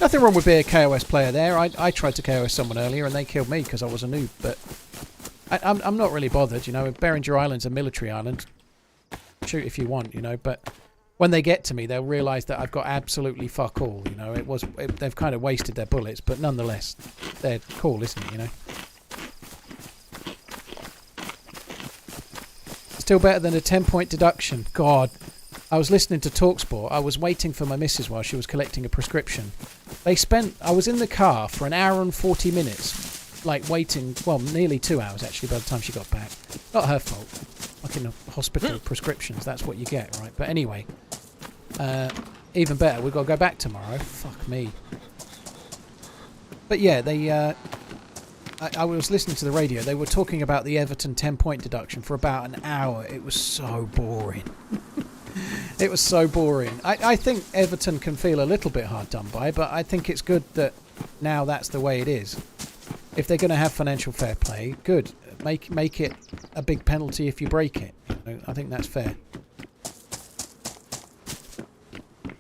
Nothing wrong with being a KOS player there. I tried to KOS someone earlier and they killed me because I was a noob. But I'm not really bothered, you know. Beringer Island's a military island. Shoot if you want, you know, but... when they get to me, they'll realise that I've got absolutely fuck all, you know. They've kind of wasted their bullets, but nonetheless, they're cool, isn't it, you know? Still better than a 10-point deduction. God, I was listening to TalkSport. I was waiting for my missus while she was collecting a prescription. I was in the car for an hour and 40 minutes, like waiting, well, nearly 2 hours actually by the time she got back. Not her fault. Like in a hospital prescriptions, that's what you get, right? But anyway, even better, we've got to go back tomorrow. Fuck me. But yeah, I was listening to the radio. They were talking about the Everton 10-point deduction for about an hour. It was so boring. It was so boring. I think Everton can feel a little bit hard done by, but I think it's good that now that's the way it is. If they're going to have financial fair play, good. Make it a big penalty if you break it. You know, I think that's fair.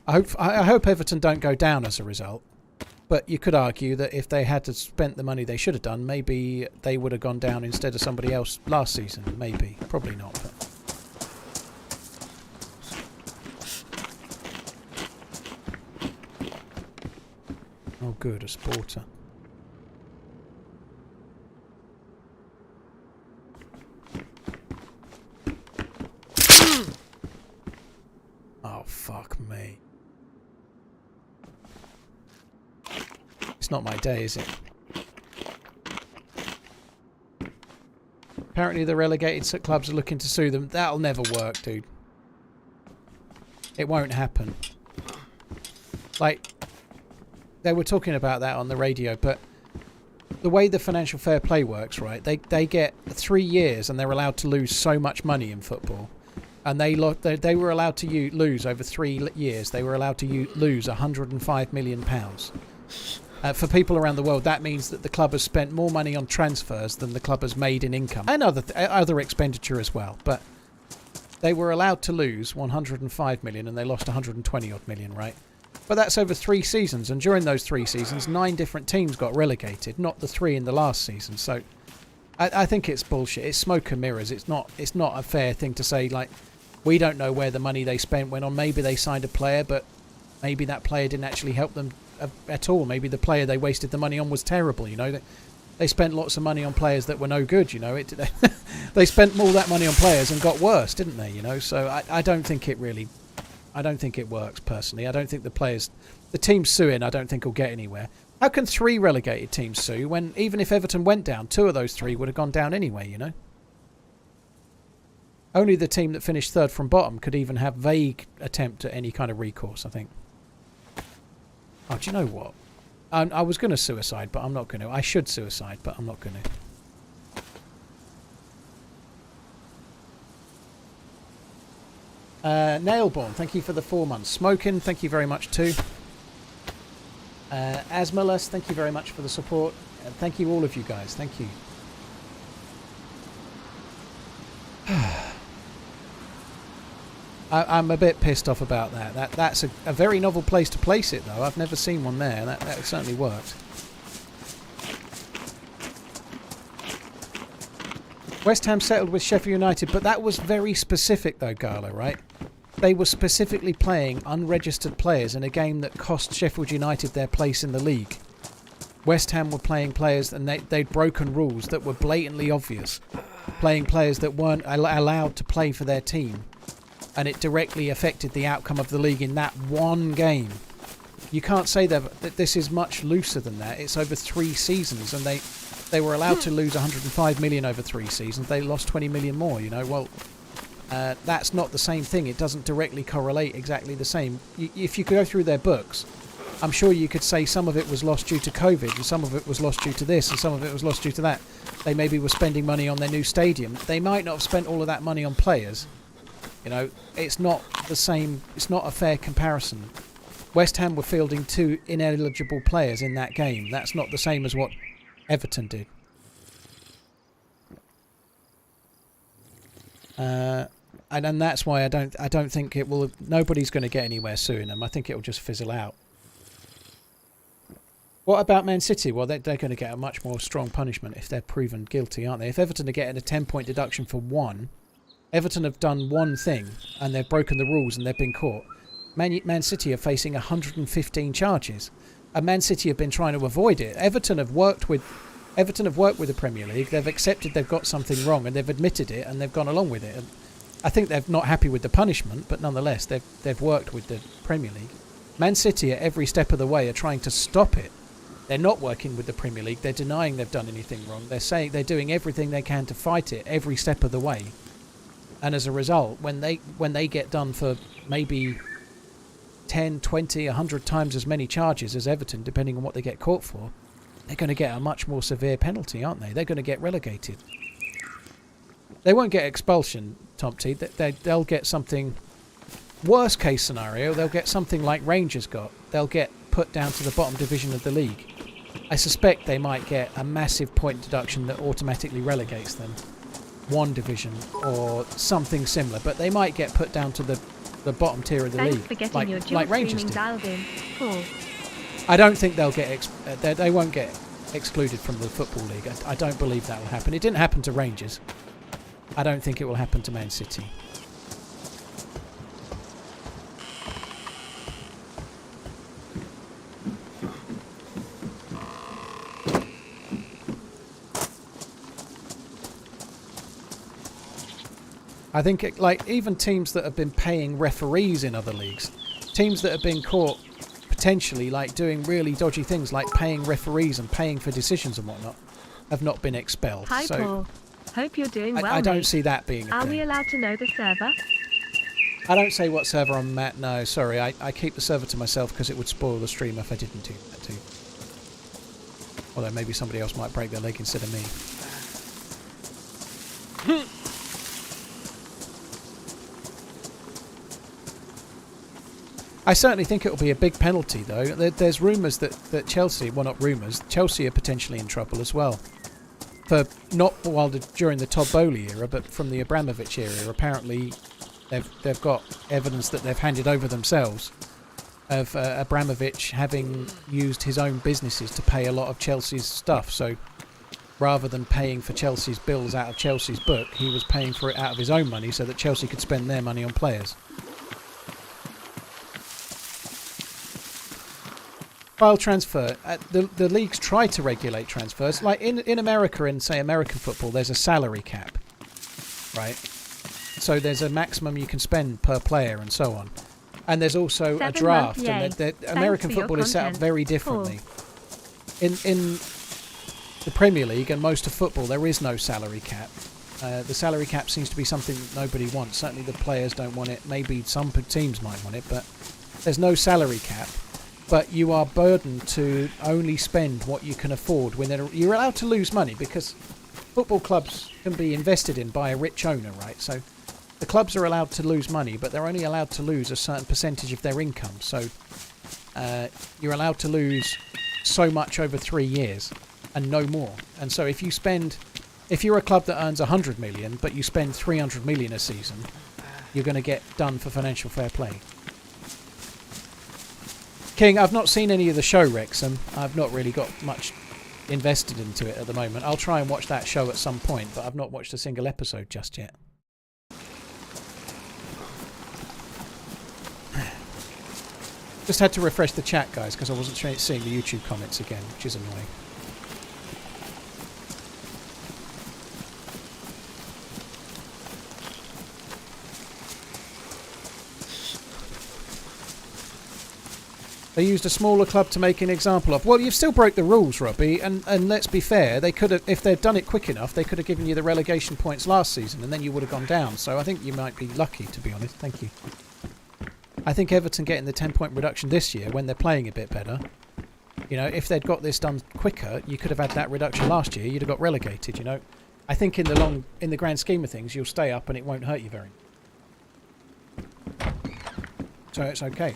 I hope Everton don't go down as a result. But you could argue that if they had to spent the money they should have done, maybe they would have gone down instead of somebody else last season. Maybe. Probably not. But. Oh good, a sporter. Oh, fuck me. It's not my day, is it? Apparently the relegated clubs are looking to sue them. That'll never work, dude. It won't happen. Like, they were talking about that on the radio, but the way the financial fair play works, right, they get 3 years and they're allowed to lose so much money in football. And they were allowed to lose over 3 years. They were allowed to lose £105 million. For people around the world, that means that the club has spent more money on transfers than the club has made in income. And other expenditure as well. But they were allowed to lose 105 million and they lost 120 odd million, right? But that's over 3 seasons. And during those 3 seasons, 9 different teams got relegated, not the 3 in the last season. So I think it's bullshit. It's smoke and mirrors. It's not a fair thing to say, like, we don't know where the money they spent went on. Maybe they signed a player, but maybe that player didn't actually help them at all. Maybe the player they wasted the money on was terrible, you know. They spent lots of money on players that were no good, you know. They spent all that money on players and got worse, didn't they, you know? So I don't think it works, personally. I don't think the team suing, I don't think will get anywhere. How can 3 relegated teams sue when even if Everton went down, 2 of those 3 would have gone down anyway, you know? Only the team that finished 3rd from bottom could even have vague attempt at any kind of recourse, I think. Oh, do you know what? I was going to suicide, but I'm not going to. I should suicide, but I'm not going to. Nailborn, thank you for the 4 months. Smoking, thank you very much too. Asmalus, thank you very much for the support. Thank you all of you guys. Thank you. I'm a bit pissed off about that. That's a very novel place to place it, though. I've never seen one there. That certainly worked. West Ham settled with Sheffield United, but that was very specific, though, Gala, right? They were specifically playing unregistered players in a game that cost Sheffield United their place in the league. West Ham were playing players, and they'd broken rules that were blatantly obvious. Playing players that weren't allowed to play for their team. And it directly affected the outcome of the league in that one game. You can't say that this is much looser than that. It's over 3 seasons, and they were allowed to lose 105 million over 3 seasons. They lost 20 million more, you know. Well, that's not the same thing. It doesn't directly correlate exactly the same. If you go through their books, I'm sure you could say some of it was lost due to COVID, and some of it was lost due to this, and some of it was lost due to that. They maybe were spending money on their new stadium. They might not have spent all of that money on players. You know, it's not the same. It's not a fair comparison. West Ham were fielding 2 ineligible players in that game. That's not the same as what Everton did. And that's why I don't think it will. Nobody's going to get anywhere suing them. I think it will just fizzle out. What about Man City? Well, they're going to get a much more strong punishment if they're proven guilty, aren't they? If Everton are getting a 10-point deduction for 1. Everton have done one thing, and they've broken the rules, and they've been caught. Man City are facing 115 charges, and Man City have been trying to avoid it. Everton have worked with the Premier League. They've accepted they've got something wrong, and they've admitted it, and they've gone along with it. And I think they're not happy with the punishment, but nonetheless, they've worked with the Premier League. Man City, at every step of the way, are trying to stop it. They're not working with the Premier League. They're denying they've done anything wrong. They're saying they're doing everything they can to fight it every step of the way. And as a result, when they get done for maybe 10, 20, 100 times as many charges as Everton, depending on what they get caught for, they're going to get a much more severe penalty, aren't they? They're going to get relegated. They won't get expulsion, Tomty. They'll get something... Worst case scenario, they'll get something like Rangers got. They'll get put down to the bottom division of the league. I suspect they might get a massive point deduction that automatically relegates them. 1 division or something similar, but they might get put down to the bottom tier of the Thanks league, for getting your like Rangers did. dialed in. Cool. I don't think they'll get they won't get excluded from the Football League. I don't believe that will happen. It didn't happen to Rangers. I don't think it will happen to Man City. I think even teams that have been paying referees in other leagues, teams that have been caught potentially doing really dodgy things like paying referees and paying for decisions and whatnot, have not been expelled. Hi, so Paul. Hope you're doing well, I don't mate. see that being a Are thing. we allowed to know the server? I don't say what server I'm at. No, sorry. I keep the server to myself because it would spoil the stream if I didn't do that too. Although maybe somebody else might break their leg instead of me. I certainly think it will be a big penalty, though. There's rumours that Chelsea, well, not rumours, Chelsea are potentially in trouble as well. For not during the Todd Bowley era, but from the Abramovich era. Apparently, they've got evidence that they've handed over themselves of Abramovich having used his own businesses to pay a lot of Chelsea's stuff. So rather than paying for Chelsea's bills out of Chelsea's book, he was paying for it out of his own money so that Chelsea could spend their money on players. File transfer. The leagues try to regulate transfers. Like in America, in say American football, there's a salary cap, right? So there's a maximum you can spend per player and so on. And there's also a draft. And American football is set up very differently. In the Premier League and most of football, there is no salary cap. The salary cap seems to be something that nobody wants. Certainly the players don't want it. Maybe some teams might want it, but there's no salary cap. But you are burdened to only spend what you can afford. You're allowed to lose money because football clubs can be invested in by a rich owner, right? So the clubs are allowed to lose money, but they're only allowed to lose a certain percentage of their income. So you're allowed to lose so much over 3 years and no more. And so if you're a club that earns 100 million, but you spend 300 million a season, you're going to get done for financial fair play. King, I've not seen any of the show, Wrexham. I've not really got much invested into it at the moment. I'll try and watch that show at some point, but I've not watched a single episode just yet. Just had to refresh the chat, guys, because I wasn't seeing the YouTube comments again, which is annoying. They used a smaller club to make an example of. Well, you've still broke the rules, Robbie, and let's be fair, they could have, if they'd done it quick enough, they could have given you the relegation points last season, and then you would have gone down. So I think you might be lucky, to be honest. Thank you. I think Everton getting the 10-point reduction this year, when they're playing a bit better, you know, if they'd got this done quicker, you could have had that reduction last year. You'd have got relegated, you know. I think in the grand scheme of things, you'll stay up and it won't hurt you very much. So it's okay.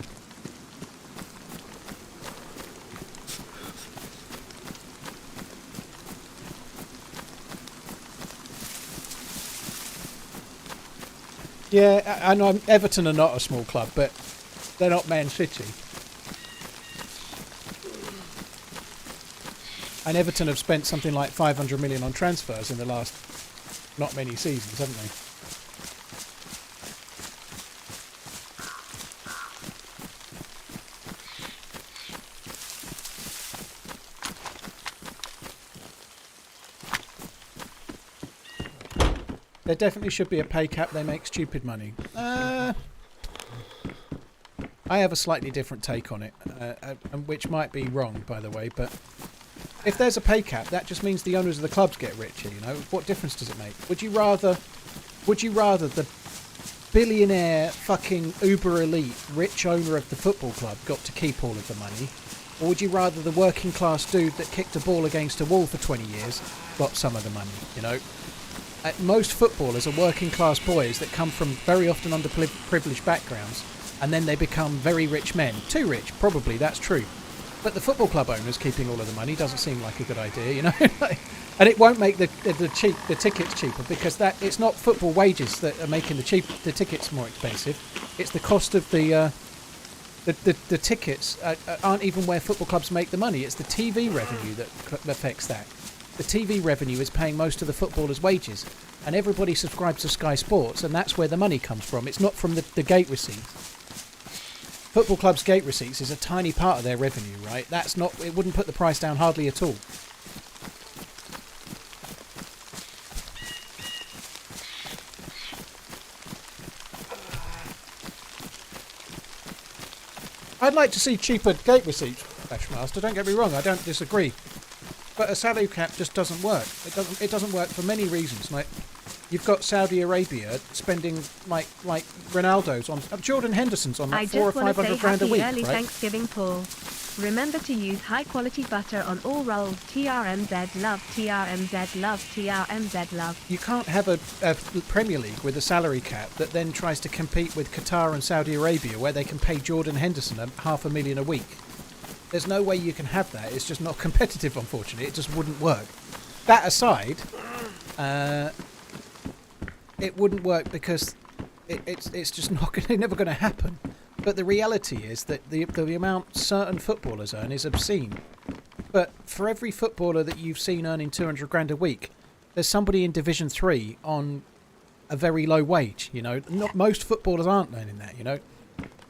Yeah, I know Everton are not a small club, but they're not Man City. And Everton have spent something like 500 million on transfers in the last not many seasons, haven't they? There definitely should be a pay cap. They make stupid money. I have a slightly different take on it, which might be wrong, by the way. But if there's a pay cap, that just means the owners of the clubs get richer. You know, what difference does it make? Would you rather the billionaire, fucking uber elite, rich owner of the football club got to keep all of the money, or would you rather the working class dude that kicked a ball against a wall for 20 years got some of the money? You know. Most footballers are working class boys that come from very often underprivileged backgrounds, and then they become very rich men. Too rich, probably, that's true. But the football club owners keeping all of the money doesn't seem like a good idea, you know. And it won't make the tickets cheaper, because it's not football wages that are making the tickets more expensive. It's the cost of the tickets aren't even where football clubs make the money. It's the TV revenue that affects that. The TV revenue is paying most of the footballers' wages, and everybody subscribes to Sky Sports, and that's where the money comes from. It's not from the gate receipts. Football clubs' gate receipts is a tiny part of their revenue, right? It wouldn't put the price down hardly at all. I'd like to see cheaper gate receipts, Bashmaster. Don't get me wrong, I don't disagree. But a salary cap just doesn't work. It doesn't work for many reasons. Like, you've got Saudi Arabia spending like Ronaldo's on Jordan Henderson's on like 400 or 500 grand a week, early right? Thanksgiving, Paul. Remember to use high quality butter on all rolls. TRMZ love, TRMZ love, TRMZ love. You can't have a Premier League with a salary cap that then tries to compete with Qatar and Saudi Arabia, where they can pay Jordan Henderson $500,000 a week. There's no way you can have that. It's just not competitive, unfortunately. It just wouldn't work. That aside, it wouldn't work because it's just never going to happen. But the reality is that the amount certain footballers earn is obscene. But for every footballer that you've seen earning 200 grand a week, there's somebody in Division 3 on a very low wage, you know. Not most footballers aren't earning that, you know.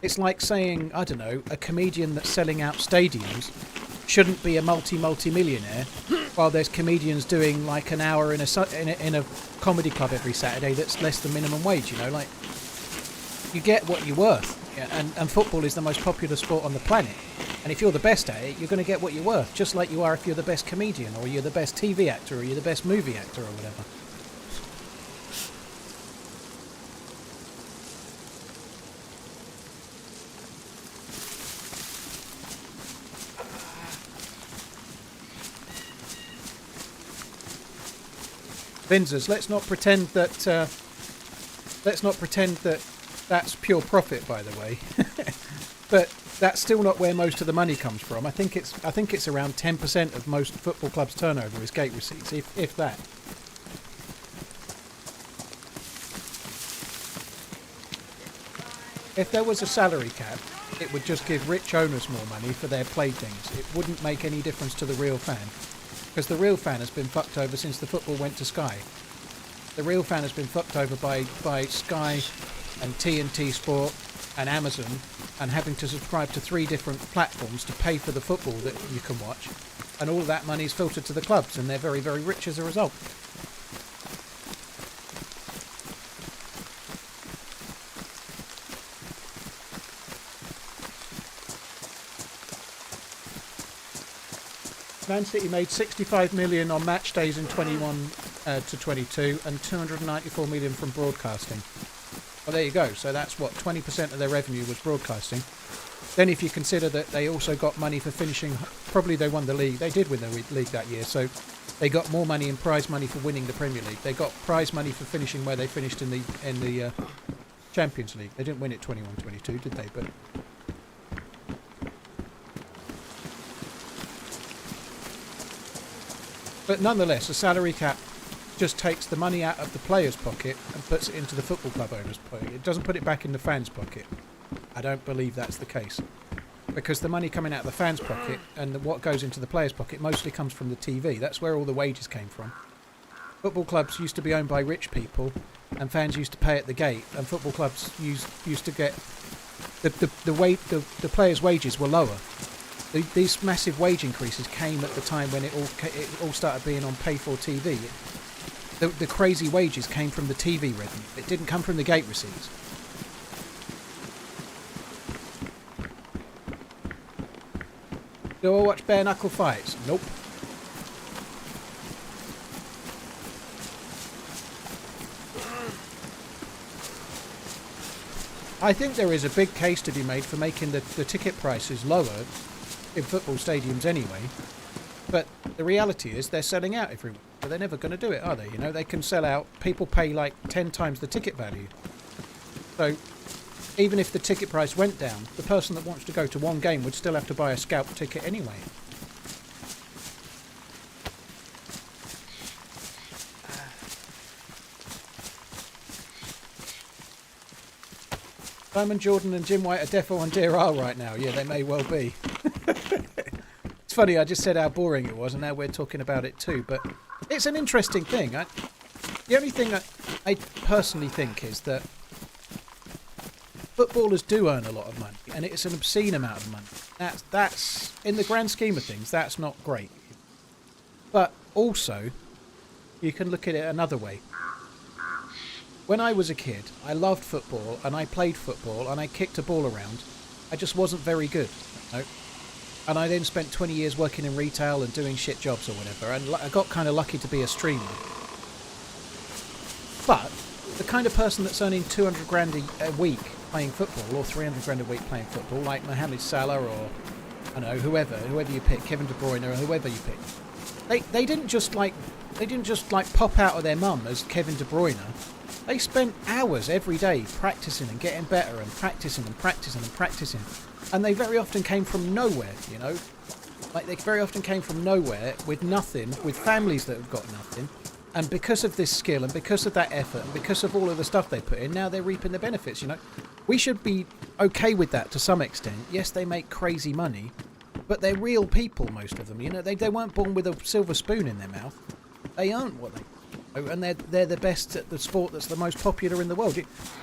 It's like saying, I don't know, a comedian that's selling out stadiums shouldn't be a multi-millionaire, while there's comedians doing like an hour in a comedy club every Saturday that's less than minimum wage, you know. Like, you get what you're worth. Yeah, and football is the most popular sport on the planet. And if you're the best at it, you're going to get what you're worth, just like you are if you're the best comedian, or you're the best TV actor, or you're the best movie actor, or whatever. Vinzers, let's not pretend that that's pure profit, by the way. But that's still not where most of the money comes from. I think it's around 10% of most football clubs' turnover is gate receipts, if that. If there was a salary cap, it would just give rich owners more money for their playthings. It wouldn't make any difference to the real fan. Because the real fan has been fucked over since the football went to Sky. The real fan has been fucked over by Sky and TNT Sport and Amazon, and having to subscribe to 3 different platforms to pay for the football that you can watch. And all that money is filtered to the clubs, and they're very, very rich as a result. Man City made 65 million on match days in 21 to 22 and 294 million from broadcasting. Well, there you go. So that's what, 20% of their revenue was broadcasting. Then if you consider that they also got money for finishing, probably they won the league. They did win the league that year. So they got more money in prize money for winning the Premier League. They got prize money for finishing where they finished in the Champions League. They didn't win it 21-22, did they? But nonetheless, a salary cap just takes the money out of the player's pocket and puts it into the football club owner's pocket. It doesn't put it back in the fans' pocket. I don't believe that's the case. Because the money coming out of the fans' pocket and what goes into the player's pocket mostly comes from the TV. That's where all the wages came from. Football clubs used to be owned by rich people, and fans used to pay at the gate, and football clubs used to get... The players' wages were lower. These massive wage increases came at the time when it all started being on pay-for TV. The crazy wages came from the TV revenue. It didn't come from the gate receipts. Do I watch bare knuckle fights? Nope. I think there is a big case to be made for making the ticket prices lower in football stadiums anyway. But the reality is they're selling out every week. But they're never going to do it, are they? You know, they can sell out. People pay like 10 times the ticket value. So even if the ticket price went down, the person that wants to go to one game would still have to buy a scalp ticket anyway. Simon Jordan and Jim White are defo on DRR right now. Yeah, they may well be. It's funny, I just said how boring it was, and now we're talking about it too. But it's an interesting thing. The only thing I personally think is that footballers do earn a lot of money, and it's an obscene amount of money. That's in the grand scheme of things, that's not great. But also, you can look at it another way. When I was a kid, I loved football, and I played football, and I kicked a ball around. I just wasn't very good. You know? And I then spent 20 years working in retail and doing shit jobs or whatever, and I got kind of lucky to be a streamer. But the kind of person that's earning 200 grand a week playing football, or 300 grand a week playing football, like Mohamed Salah or, I don't know, whoever you pick, Kevin De Bruyne or whoever you pick, they didn't just pop out of their mum as Kevin De Bruyne. They spent hours every day practicing and getting better and practicing and practicing and practicing. And they very often came from nowhere, you know. Like, they very often came from nowhere with nothing, with families that have got nothing. And because of this skill and because of that effort and because of all of the stuff they put in, now they're reaping the benefits, you know. We should be okay with that to some extent. Yes, they make crazy money. But they're real people, most of them. You know, they weren't born with a silver spoon in their mouth. They aren't what they are, and they're the best at the sport that's the most popular in the world.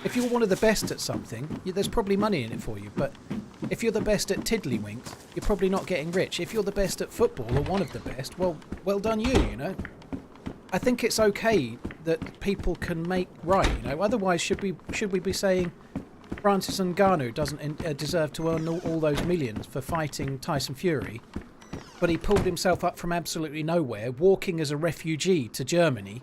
If you're one of the best at something, there's probably money in it for you. But if you're the best at tiddlywinks, you're probably not getting rich. If you're the best at football or one of the best, well done you. You know, I think it's okay that people can make right. You know, otherwise should we be saying Francis Ngannou doesn't deserve to earn all those millions for fighting Tyson Fury, but he pulled himself up from absolutely nowhere, walking as a refugee to Germany.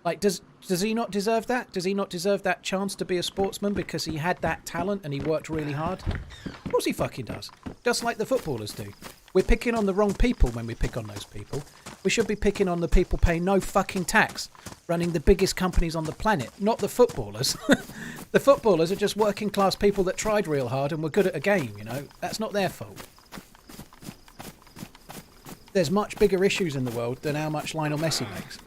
Like, does he not deserve that? Does he not deserve that chance to be a sportsman because he had that talent and he worked really hard? Of course he fucking does. Just like the footballers do. We're picking on the wrong people when we pick on those people. We should be picking on the people paying no fucking tax, running the biggest companies on the planet, not the footballers. The footballers are just working class people that tried real hard and were good at a game, you know. That's not their fault. There's much bigger issues in the world than how much Lionel Messi makes.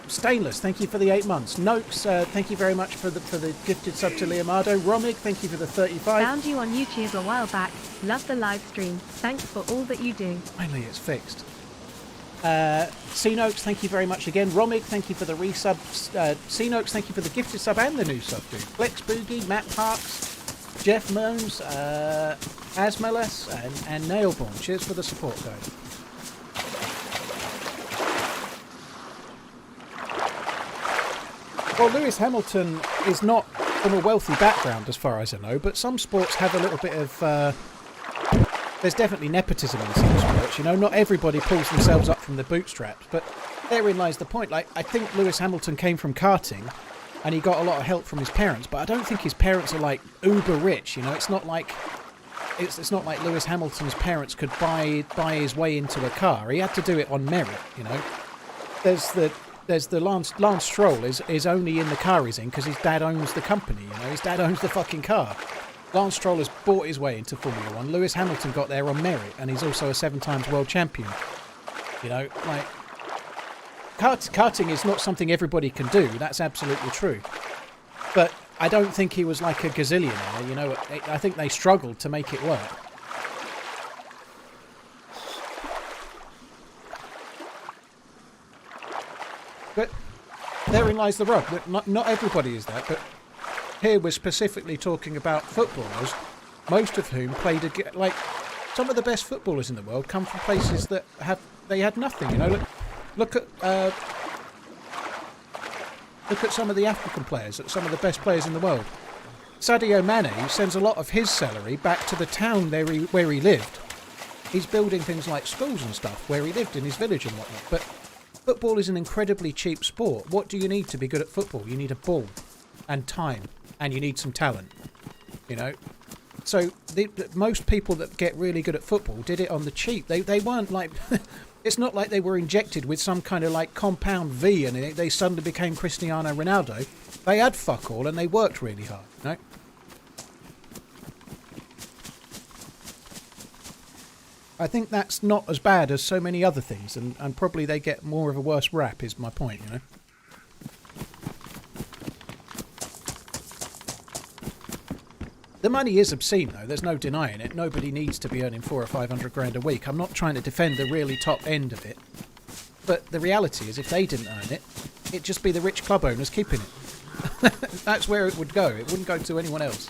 Stainless, thank you for the 8 months. Noakes, thank you very much for the gifted sub to Leonardo. Romig, thank you for the 35. Found you on YouTube a while back. Love the live stream. Thanks for all that you do. Finally, it's fixed. C-Noakes, thank you very much again. Romig, thank you for the resubs. C-Noakes, thank you for the gifted sub and the new sub, dude. Flex Boogie, Matt Parks, Jeff Moans, Asmelas, and Nailborn. Cheers for the support, guys. Well, Lewis Hamilton is not from a wealthy background, as far as I know, but some sports have a little bit of... there's definitely nepotism in some sports, you know. Not everybody pulls themselves up from the bootstraps, but therein lies the point. Like, I think Lewis Hamilton came from karting, and he got a lot of help from his parents, but I don't think his parents are, like, uber rich, you know. It's not like... It's not like Lewis Hamilton's parents could buy his way into a car. He had to do it on merit, you know. There's the Lance Stroll is only in the car he's in because his dad owns the company, you know. His dad owns the fucking car. Lance Stroll has bought his way into Formula 1. Lewis Hamilton got there on merit, and he's also a 7-time world champion. You know, like... Karting is not something everybody can do, that's absolutely true. But I don't think he was like a gazillionaire, you know. I think they struggled to make it work. But therein lies the rub. Not everybody is that, but here we're specifically talking about footballers, most of whom played like some of the best footballers in the world come from places that had nothing. You know, look at some of the African players, some of the best players in the world. Sadio Mane sends a lot of his salary back to the town where he lived. He's building things like schools and stuff where he lived in his village and whatnot. But football is an incredibly cheap sport. What do you need to be good at football? You need a ball and time, and you need some talent, you know. So most people that get really good at football did it on the cheap. They weren't like... It's not like they were injected with some kind of like compound V and they suddenly became Cristiano Ronaldo. They had fuck all and they worked really hard, you know. I think that's not as bad as so many other things, and probably they get more of a worse rap, is my point, you know. The money is obscene, though. There's no denying it. Nobody needs to be earning 400 or 500 grand a week. I'm not trying to defend the really top end of it. But the reality is, if they didn't earn it, it'd just be the rich club owners keeping it. That's where it would go. It wouldn't go to anyone else.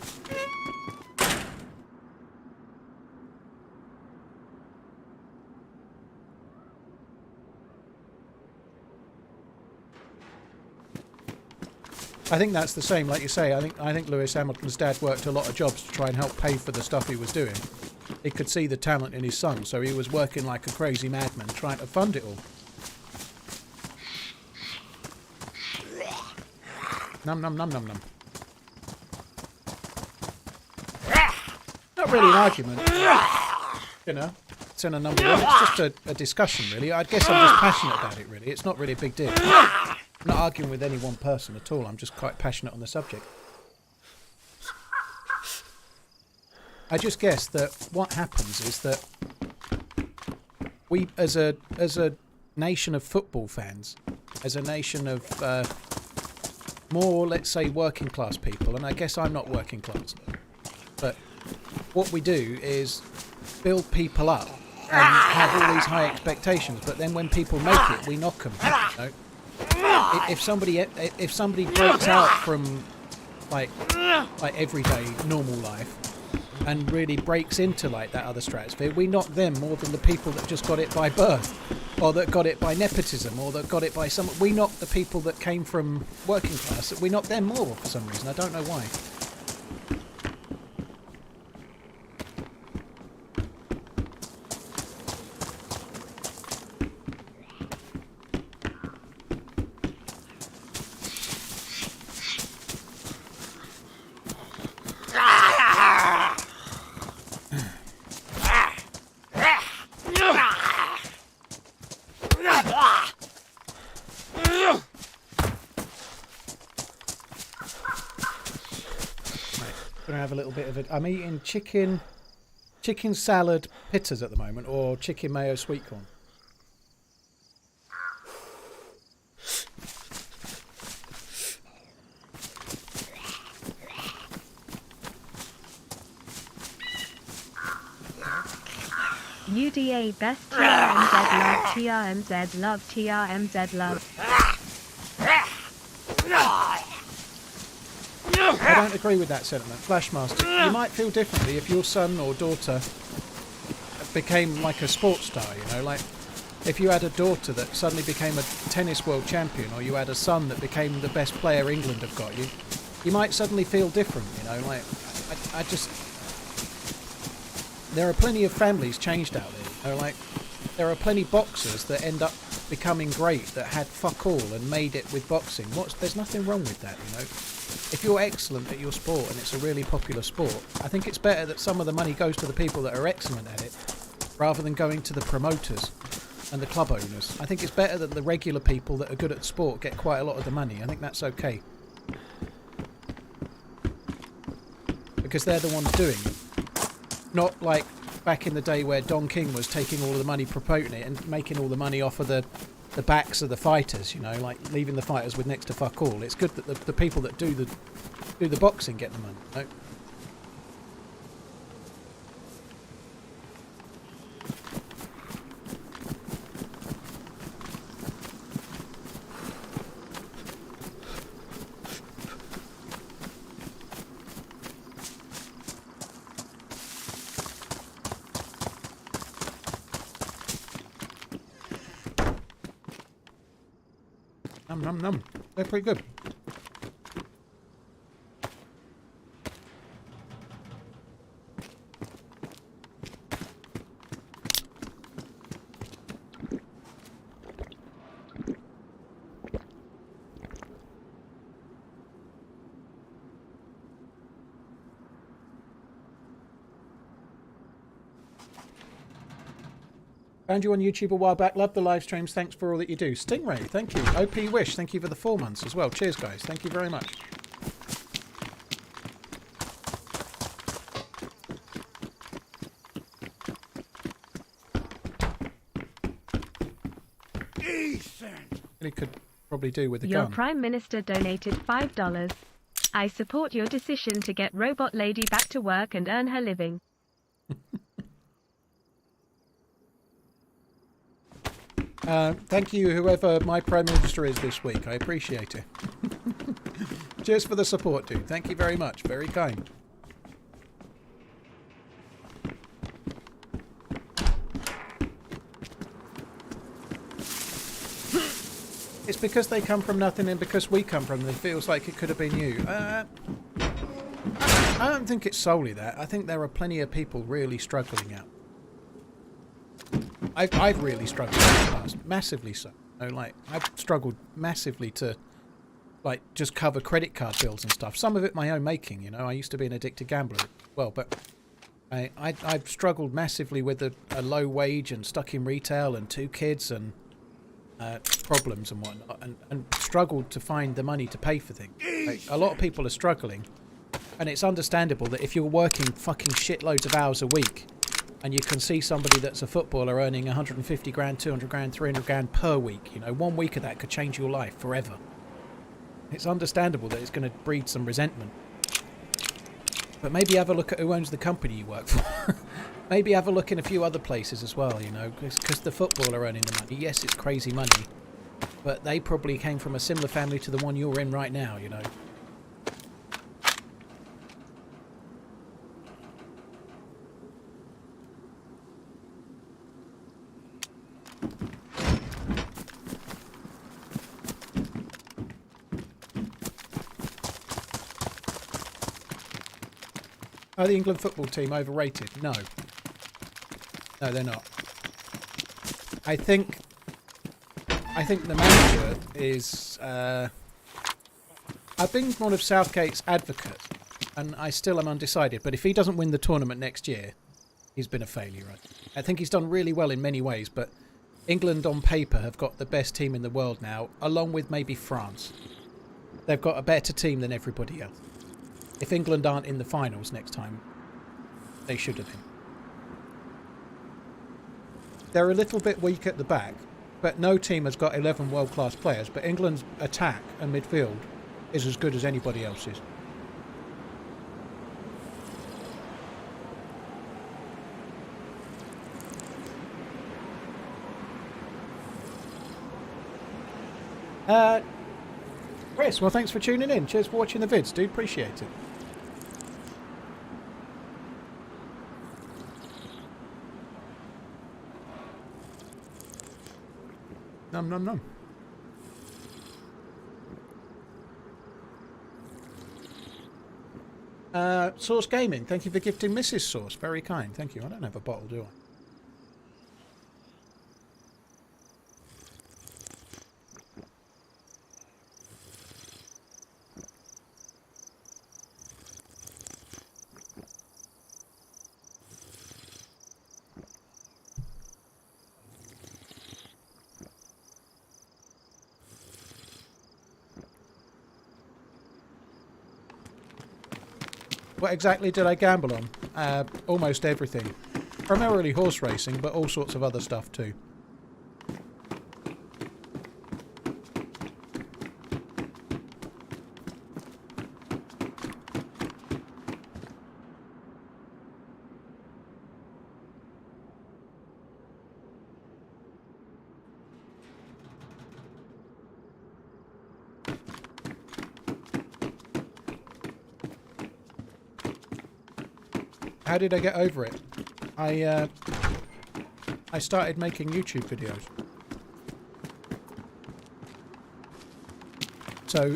I think that's the same, like you say. I think Lewis Hamilton's dad worked a lot of jobs to try and help pay for the stuff he was doing. He could see the talent in his son, so he was working like a crazy madman trying to fund it all. Num num num num num. Not really an argument, you know. It's in a number one. It's just a discussion, really. I guess I'm just passionate about it, really. It's not really a big deal. I'm not arguing with any one person at all. I'm just quite passionate on the subject. I just guess that what happens is that we as a nation of football fans, as a nation of more, let's say, working class people, and I guess I'm not working class, but what we do is build people up and have all these high expectations, but then when people make it, we knock them. You know? If somebody breaks out from like everyday normal life and really breaks into like that other stratosphere, we knock them more than the people that just got it by birth, or that got it by nepotism, or that got it by some. We knock the people that came from working class. We knock them more for some reason. I don't know why. I'm eating chicken salad pittas at the moment, or chicken mayo sweet corn. UDA best TRMZ love TRMZ love. I don't agree with that sentiment. Flashmaster, you might feel differently if your son or daughter became like a sports star, you know, like if you had a daughter that suddenly became a tennis world champion, or you had a son that became the best player England have got, you might suddenly feel different, you know, like I just, there are plenty of families changed out there, you know, like there are plenty of boxers that end up becoming great that had fuck all and made it with boxing. There's nothing wrong with that, you know. If you're excellent at your sport and it's a really popular sport, I think it's better that some of the money goes to the people that are excellent at it rather than going to the promoters and the club owners. I think it's better that the regular people that are good at sport get quite a lot of the money. I think that's okay. Because they're the ones doing it. Not like back in the day where Don King was taking all of the money, promoting it and making all the money off of the backs of the fighters, you know, like leaving the fighters with next to fuck all. It's good that the people that do the boxing get the money, you know? Num. They're pretty good. Found you on YouTube a while back. Love the live streams. Thanks for all that you do. Stingray, thank you. OP Wish, thank you for the 4 months as well. Cheers, guys. Thank you very much. Really could probably do with the Your gun. Prime Minister donated $5. I support your decision to get Robot Lady back to work and earn her living. Thank you, whoever my Prime Minister is this week. I appreciate it. Cheers for the support, dude. Thank you very much. Very kind. It's because they come from nothing and because we come from them. It feels like it could have been you. I don't think it's solely that. I think there are plenty of people really struggling out. I've really struggled in the past, massively so. You know, like I've struggled massively to, like, just cover credit card bills and stuff. Some of it my own making. You know, I used to be an addicted gambler as well, but I've struggled massively with a low wage and stuck in retail and 2 kids and problems and whatnot, and struggled to find the money to pay for things. Like, a lot of people are struggling, and it's understandable that if you're working fucking shitloads of hours a week and you can see somebody that's a footballer earning 150 grand, 200 grand, 300 grand per week. You know, 1 week of that could change your life forever. It's understandable that it's going to breed some resentment. But maybe have a look at who owns the company you work for. Maybe have a look in a few other places as well, you know, because the footballer earning the money, yes, it's crazy money, but they probably came from a similar family to the one you're in right now, you know. Are the England football team overrated? No. No, they're not. I think the manager is... I've been one of Southgate's advocates, and I still am undecided, but if he doesn't win the tournament next year, he's been a failure. Right? I think he's done really well in many ways, but England on paper have got the best team in the world now, along with maybe France. They've got a better team than everybody else. If England aren't in the finals next time, they should have been. They're a little bit weak at the back, but no team has got 11 world-class players, but England's attack and midfield is as good as anybody else's. Chris, well, thanks for tuning in. Cheers for watching the vids, dude. Appreciate it. Num num num. Source Gaming, thank you for gifting Mrs. Source. Very kind. Thank you. I don't have a bottle, do I? What exactly did I gamble on? Almost everything. Primarily horse racing, but all sorts of other stuff too. How did I get over it? I started making YouTube videos. So,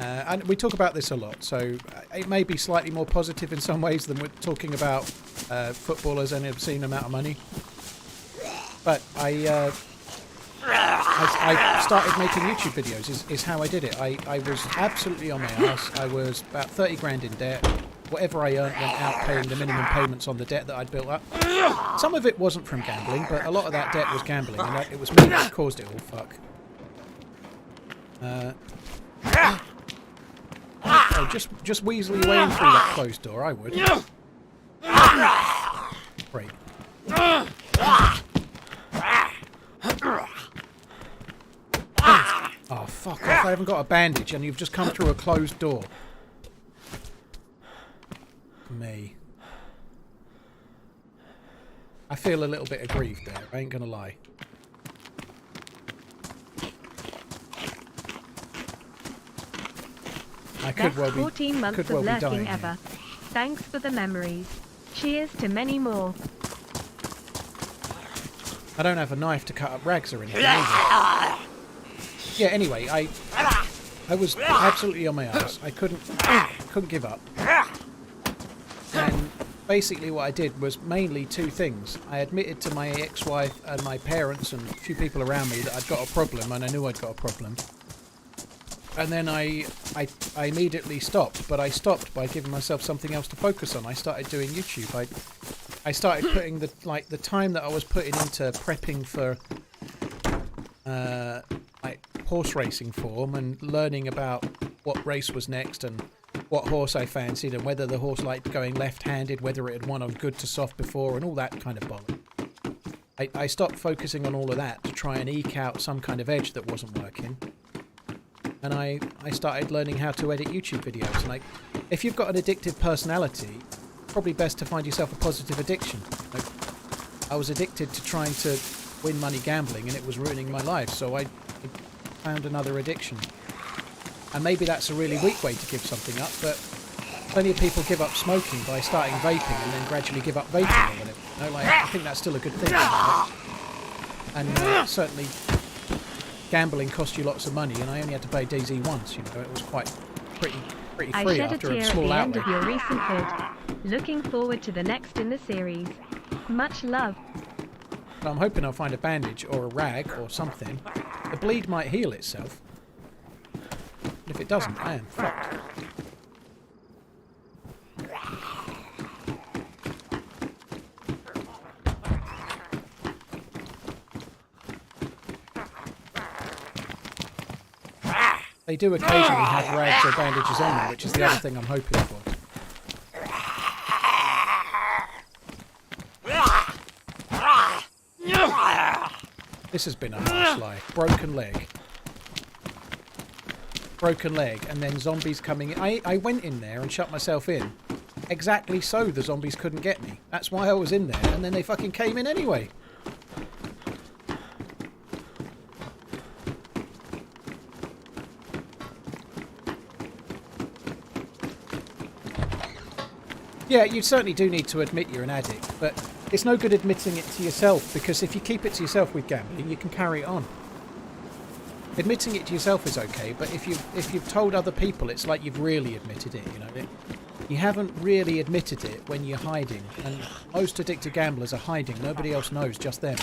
and we talk about this a lot, so it may be slightly more positive in some ways than we're talking about footballers and an obscene amount of money. But I started making YouTube videos is how I did it. I was absolutely on my ass. I was about 30 grand in debt. Whatever I earned went out paying the minimum payments on the debt that I'd built up. Some of it wasn't from gambling, but a lot of that debt was gambling, and it was me that caused it all. Fuck. Oh, just weasel your way in through that closed door, I would. Great. Oh, fuck off. I haven't got a bandage, and you've just come through a closed door. Me. I feel a little bit aggrieved there, I ain't gonna lie. I could well be 14 months could well of be lurking dying ever. here. Thanks for the memories. Cheers to many more. I don't have a knife to cut up rags or anything either. Yeah, anyway, I was absolutely on my ass. I couldn't give up. And basically what I did was mainly two things. I admitted to my ex-wife and my parents and a few people around me that I'd got a problem, and I knew I'd got a problem. And then I immediately stopped, but I stopped by giving myself something else to focus on. I started doing YouTube. I started putting the time that I was putting into prepping for like horse racing form and learning about what race was next and what horse I fancied and whether the horse liked going left-handed, whether it had won on good to soft before, and all that kind of bollocks. I stopped focusing on all of that to try and eke out some kind of edge that wasn't working. And I started learning how to edit YouTube videos. And if you've got an addictive personality, probably best to find yourself a positive addiction. Like, I was addicted to trying to win money gambling, and it was ruining my life, so I found another addiction. And maybe that's a really weak way to give something up, but plenty of people give up smoking by starting vaping and then gradually give up vaping or whatever. You know, like, I think that's still a good thing. And certainly gambling cost you lots of money, and I only had to pay DayZ once. You know, it was pretty free after a small outlay. I shed a tear at the end of your recent vid. Looking forward to the next in the series. Much love. So I'm hoping I'll find a bandage or a rag or something. The bleed might heal itself. But if it doesn't, I am fucked. They do occasionally have rags or bandages on them, which is the other thing I'm hoping for. This has been a harsh life. Broken leg. Broken leg, and then zombies coming in. I went in there and shut myself in. Exactly so the zombies couldn't get me. That's why I was in there, and then they fucking came in anyway. Yeah, you certainly do need to admit you're an addict, but it's no good admitting it to yourself, because if you keep it to yourself with gambling, you can carry it on. Admitting it to yourself is okay, but if you've told other people, it's like you've really admitted it, you know. You haven't really admitted it when you're hiding, and most addicted gamblers are hiding. Nobody else knows, just them.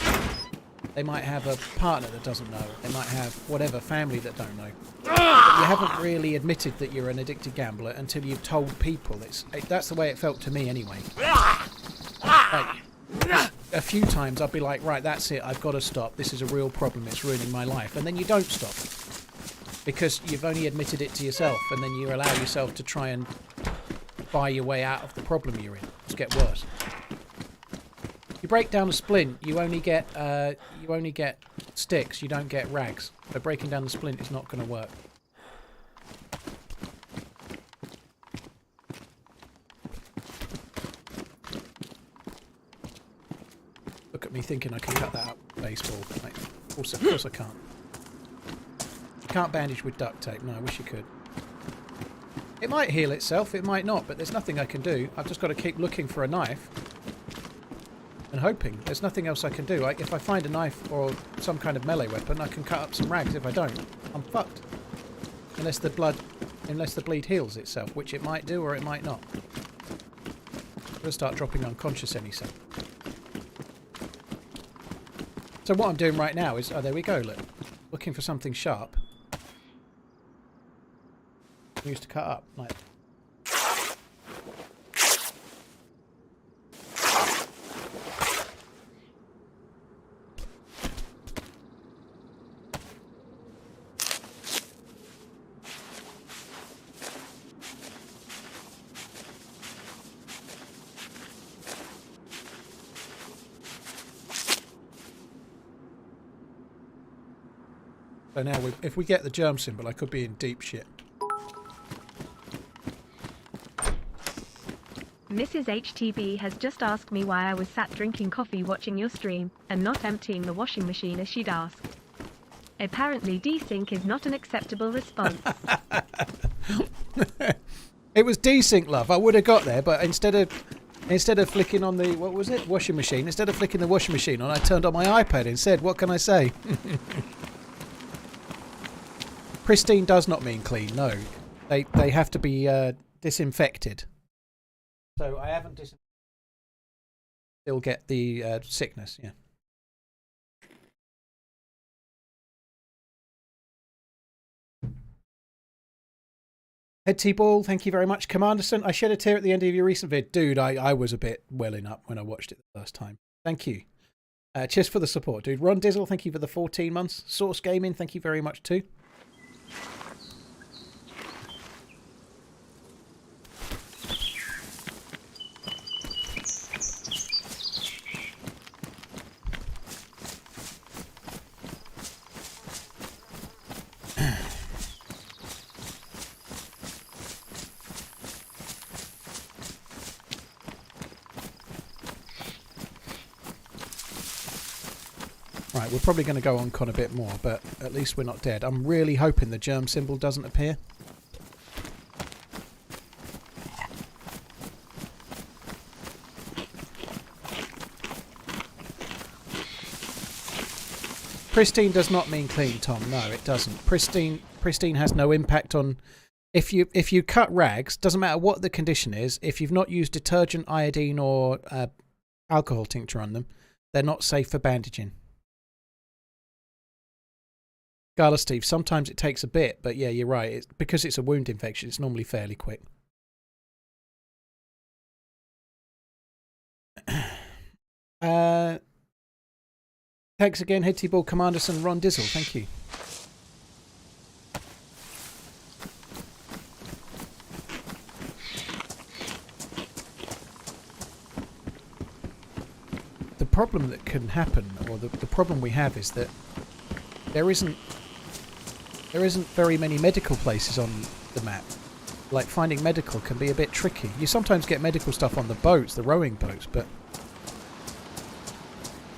They might have a partner that doesn't know. They might have whatever, family that don't know. But you haven't really admitted that you're an addicted gambler until you've told people. That's the way it felt to me anyway. Like, a few times I'd be like, right, that's it, I've got to stop. This is a real problem. It's ruining my life. And then you don't stop. Because you've only admitted it to yourself, and then you allow yourself to try and buy your way out of the problem you're in. It's get worse. You break down a splint, you only get sticks, you don't get rags. So breaking down the splint is not going to work. Look at me thinking I can cut that up with baseball. Like, of course I can't. You can't bandage with duct tape. No, I wish you could. It might heal itself, it might not, but there's nothing I can do. I've just got to keep looking for a knife. And hoping. There's nothing else I can do. If I find a knife or some kind of melee weapon, I can cut up some rags. If I don't, I'm fucked. Unless the bleed heals itself, which it might do or it might not. I'm going to start dropping unconscious any second. So what I'm doing right now is, oh, there we go, look. Looking for something sharp. Used to cut up, like. So now, if we get the germ symbol, I could be in deep shit. Mrs. HTB has just asked me why I was sat drinking coffee watching your stream, and not emptying the washing machine as she'd asked. Apparently desync is not an acceptable response. It was desync, love. I would have got there, but instead of flicking on the, what was it, washing machine, instead of flicking the washing machine on, I turned on my iPad instead. What can I say? Pristine does not mean clean, no. They have to be disinfected. So I haven't disinfected. Still get the sickness, yeah. Head T-Ball, thank you very much. Commanderson, I shed a tear at the end of your recent vid. Dude, I was a bit welling up when I watched it the first time. Thank you. Cheers for the support, dude. Ron Dizzle, thank you for the 14 months. Source Gaming, thank you very much too. Right, we're probably going to go on con a bit more, but at least we're not dead. I'm really hoping the germ symbol doesn't appear. Pristine does not mean clean, Tom. No, it doesn't. Pristine has no impact on... If you cut rags, doesn't matter what the condition is, if you've not used detergent, iodine or alcohol tincture on them, they're not safe for bandaging. Gala Steve, sometimes it takes a bit, but yeah, you're right. Because it's a wound infection, it's normally fairly quick. Thanks again, Hitty Ball Commanders and Ron Dizzle. Thank you. The problem that can happen, or the problem we have, is that there isn't very many medical places on the map. Like, finding medical can be a bit tricky. You sometimes get medical stuff on the boats, the rowing boats, but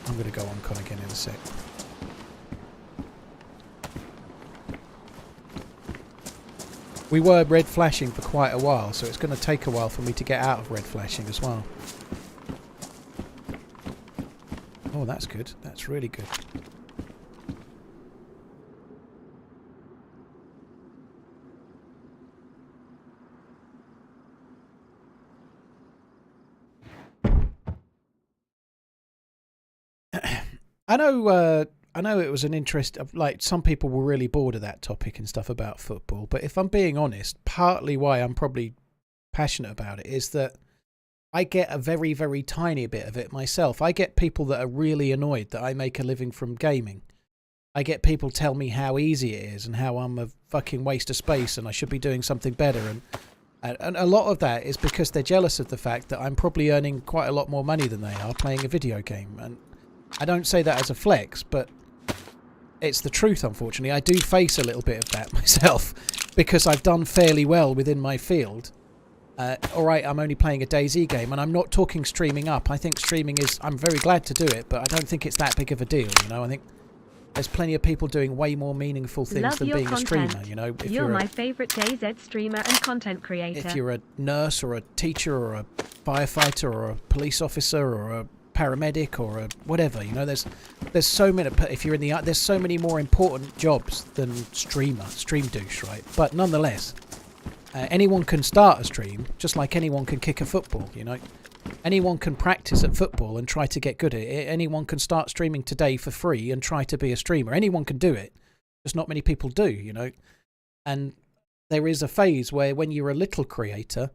I'm going to go on con again in a sec. We were red flashing for quite a while, so it's going to take a while for me to get out of red flashing as well. Oh, that's good. That's really good. I know it was an interest of, like, some people were really bored of that topic and stuff about football, but if I'm being honest, partly why I'm probably passionate about it is that I get a very, very tiny bit of it myself. I get people that are really annoyed that I make a living from gaming. I get people tell me how easy it is and how I'm a fucking waste of space and I should be doing something better, and a lot of that is because they're jealous of the fact that I'm probably earning quite a lot more money than they are playing a video game. And I don't say that as a flex, but it's the truth, unfortunately. I do face a little bit of that myself because I've done fairly well within my field. Alright, I'm only playing a DayZ game, and I'm not talking streaming up. I think streaming is... I'm very glad to do it, but I don't think it's that big of a deal, you know? I think there's plenty of people doing way more meaningful things than being a streamer, you know? If you're my favourite DayZ streamer and content creator. If you're a nurse or a teacher or a firefighter or a police officer or a paramedic or a whatever, you know, there's so many... If you're in the... There's so many more important jobs than stream douche, right? But nonetheless... anyone can start a stream, just like anyone can kick a football, you know. Anyone can practice at football and try to get good at it. Anyone can start streaming today for free and try to be a streamer. Anyone can do it. Just not many people do, you know. And there is a phase where when you're a little creator,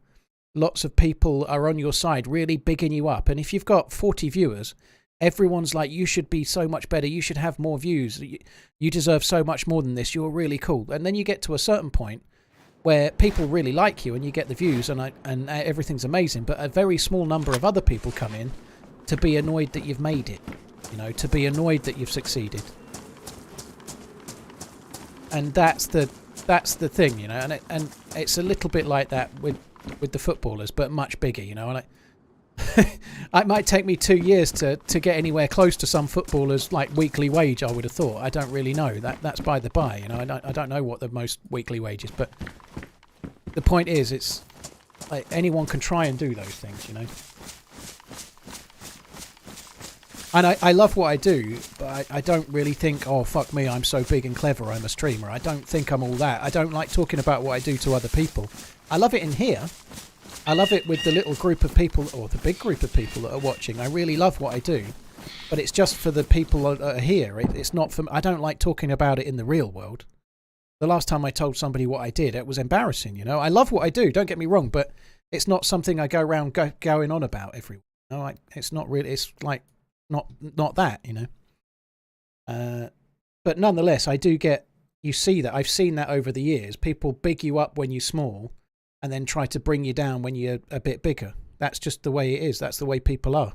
lots of people are on your side, really bigging you up. And if you've got 40 viewers, everyone's like, you should be so much better. You should have more views. You deserve so much more than this. You're really cool. And then you get to a certain point where people really like you and you get the views and everything's amazing, but a very small number of other people come in to be annoyed that you've made it, you know, to be annoyed that you've succeeded. And that's the thing, you know, and it's a little bit like that with the footballers, but much bigger, you know. And it might take me 2 years to get anywhere close to some footballers' like weekly wage, I would have thought. I don't really know. That's by the by, you know. I don't know what the most weekly wage is, but the point is, it's like anyone can try and do those things, you know. And I love what I do, but I don't really think, oh, fuck me, I'm so big and clever, I'm a streamer. I don't think I'm all that. I don't like talking about what I do to other people. I love it in here. I love it with the little group of people, or the big group of people that are watching. I really love what I do, but it's just for the people that are here. It's not for... I don't like talking about it in the real world. The last time I told somebody what I did, it was embarrassing, you know. I love what I do, don't get me wrong, but it's not something I go around going on about everywhere. You know, it's not really... It's like not that, you know. But nonetheless, I do get... You see that. I've seen that over the years. People big you up when you're small, and then try to bring you down when you're a bit bigger. That's just the way it is. That's the way people are.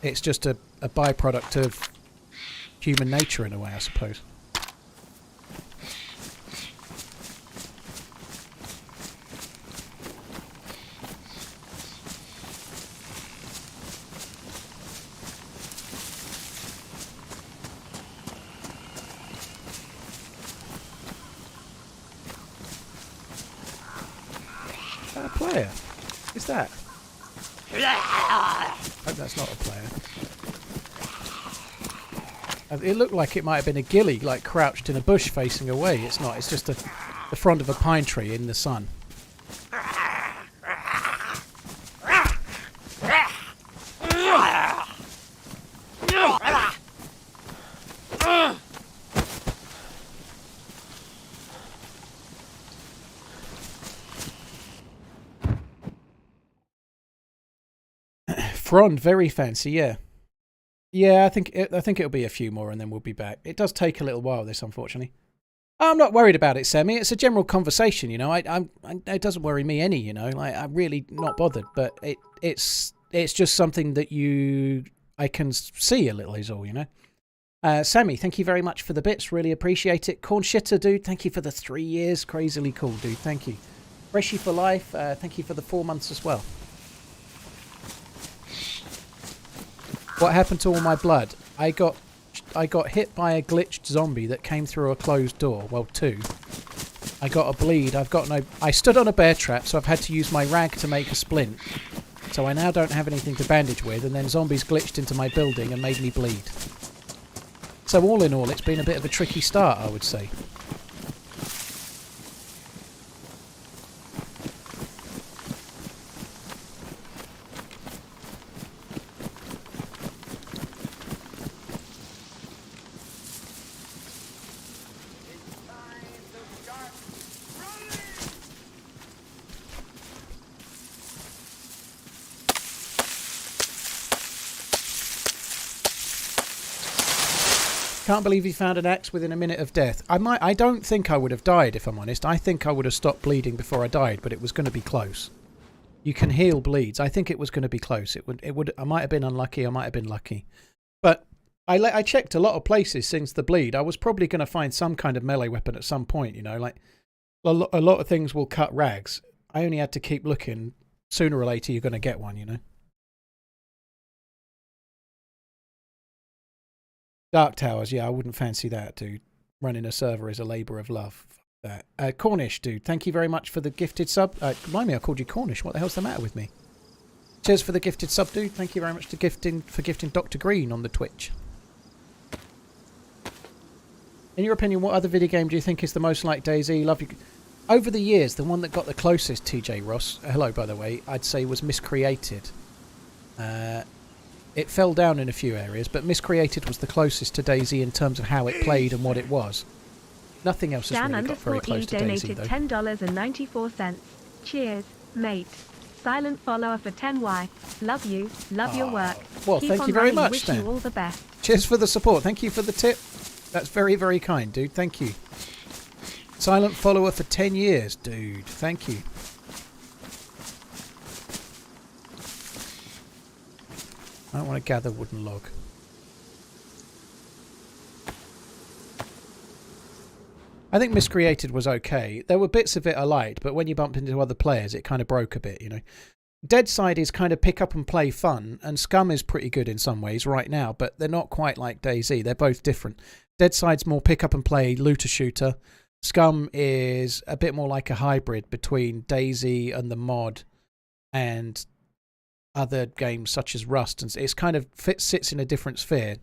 It's just a byproduct of human nature in a way, I suppose. A player? Is that? I hope that's not a player. It looked like it might have been a ghillie, like crouched in a bush facing away. It's not. It's just the front of a pine tree in the sun. Frond, very fancy, yeah. Yeah, I think it'll be a few more and then we'll be back. It does take a little while, this, unfortunately. I'm not worried about it, Sammy. It's a general conversation, you know. It doesn't worry me any, you know. Like, I'm really not bothered, but it's just something that I can see a little is all, you know. Sammy, thank you very much for the bits. Really appreciate it. Corn Shitter, dude, thank you for the 3 years. Crazily cool, dude. Thank you. Freshy for life, thank you for the 4 months as well. What happened to all my blood? I got hit by a glitched zombie that came through a closed door. Well, 2. I got a bleed. I stood on a bear trap, so I've had to use my rag to make a splint. So I now don't have anything to bandage with, and then zombies glitched into my building and made me bleed. So all in all, it's been a bit of a tricky start, I would say. Can't believe he found an axe within a minute of death. I don't think I would have died, if I'm honest. I think I would have stopped bleeding before I died, but it was going to be close. You can heal bleeds. I think it was going to be close. I might have been unlucky. I might have been lucky. But I checked a lot of places since the bleed. I was probably going to find some kind of melee weapon at some point, you know. Like, a lot of things will cut rags. I only had to keep looking. Sooner or later, you're going to get one, you know. Dark Towers, yeah, I wouldn't fancy that, dude. Running a server is a labour of love. Fuck that. Cornish, dude, thank you very much for the gifted sub. Remind me, I called you Cornish. What the hell's the matter with me? Cheers for the gifted sub, dude. Thank you very much for gifting Dr. Green on the Twitch. In your opinion, what other video game do you think is the most like DayZ? Love you. Over the years, the one that got the closest, TJ Ross, hello by the way, I'd say was Miscreated. It fell down in a few areas, but Miscreated was the closest to DayZ in terms of how it played and what it was. Nothing else has really got very close to DayZ, though. $10.94. Cheers, mate. Silent follower for 10Y. Love you. Love your work. Well, Keep thank you on very running. much, Wish Dan. you all the best. Cheers for the support. Thank you for the tip. That's very, very kind, dude. Thank you. Silent follower for 10 years, dude. Thank you. I don't want to gather wooden log. I think Miscreated was okay. There were bits of it I liked, but when you bumped into other players, it kind of broke a bit, you know. Deadside is kind of pick up and play fun, and Scum is pretty good in some ways right now, but they're not quite like DayZ. They're both different. Deadside's more pick up and play looter shooter. Scum is a bit more like a hybrid between DayZ and the mod and other games such as Rust, and it's kind of sits in a different sphere.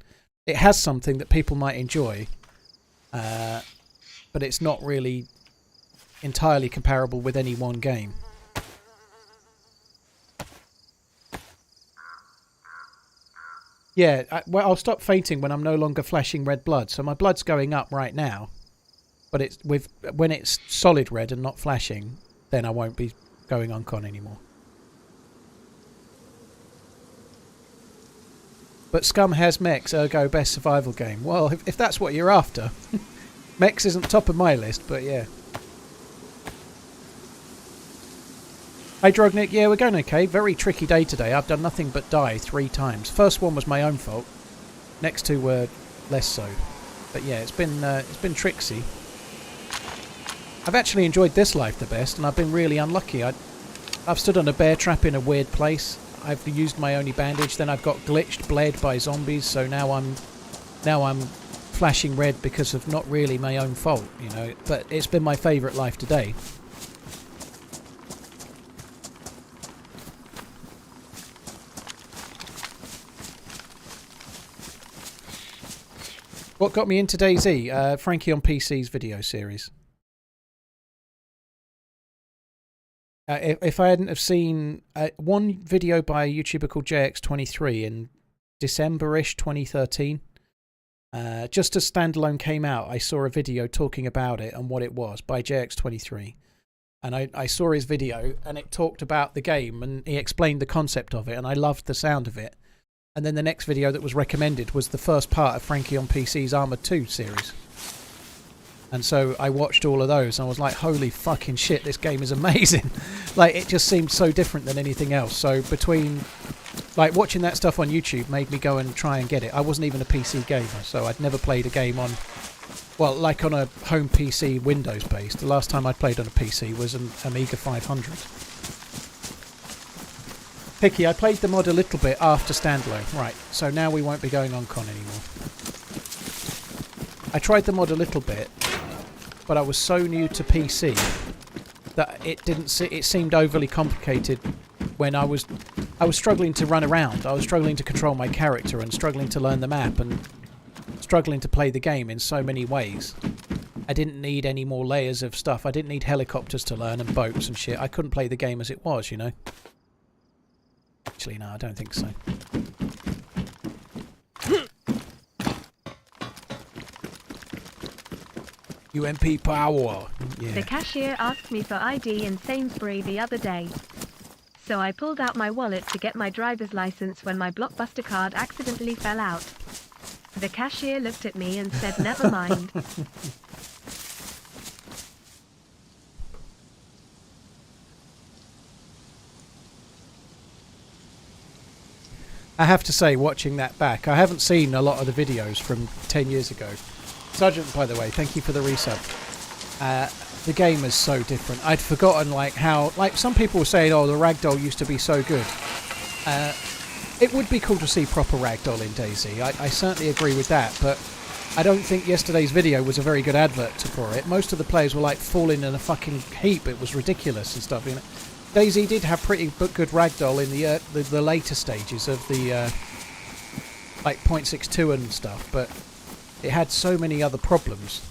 It has something that people might enjoy, but it's not really entirely comparable with any one game. Yeah, well, I'll stop fainting when I'm no longer flashing red blood. So my blood's going up right now, but when it's solid red and not flashing, then I won't be going on con anymore. But Scum has mechs, ergo best survival game. Well, if that's what you're after. Mechs isn't top of my list, but yeah. Hey Drognik, yeah, we're going okay. Very tricky day today. I've done nothing but die 3 times. First one was my own fault. Next 2 were less so. But yeah, it's been tricksy. I've actually enjoyed this life the best, and I've been really unlucky. I've stood on a bear trap in a weird place. I've used my only bandage, then I've got glitched, bled by zombies, so now I'm flashing red because of not really my own fault, you know. But it's been my favourite life today. What got me into DayZ? Frankie on PC's video series. If I hadn't have seen one video by a YouTuber called JX23 in December-ish 2013, just as standalone came out, I saw a video talking about it and what it was by JX23. And I saw his video and it talked about the game and he explained the concept of it and I loved the sound of it. And then the next video that was recommended was the first part of FrankieOnPC's Armored 2 series. And so I watched all of those and I was like, holy fucking shit, this game is amazing. Like, it just seemed so different than anything else. So between, like, watching that stuff on YouTube made me go and try and get it. I wasn't even a PC gamer, so I'd never played a game on, well, like on a home PC Windows based. The last time I played on a PC was an Amiga 500. Picky, I played the mod a little bit after standalone. Right, so now we won't be going on con anymore. I tried the mod a little bit, but I was so new to PC that it seemed overly complicated when I was struggling to run around. I was struggling to control my character and struggling to learn the map and struggling to play the game in so many ways. I didn't need any more layers of stuff. I didn't need helicopters to learn and boats and shit. I couldn't play the game as it was, you know. Actually, no, I don't think so. UMP power. Yeah. The cashier asked me for ID in Sainsbury the other day. So I pulled out my wallet to get my driver's license when my Blockbuster card accidentally fell out. The cashier looked at me and said, never mind. I have to say, watching that back, I haven't seen a lot of the videos from 10 years ago. Sergeant, by the way, thank you for the resub. The game is so different. I'd forgotten like how, like some people were saying, oh, the ragdoll used to be so good. It would be cool to see proper ragdoll in DayZ. I certainly agree with that, but I don't think yesterday's video was a very good advert for it. Most of the players were like falling in a fucking heap. It was ridiculous and stuff. You know, DayZ did have pretty good ragdoll in the later stages of the like 0.62 and stuff, but it had so many other problems.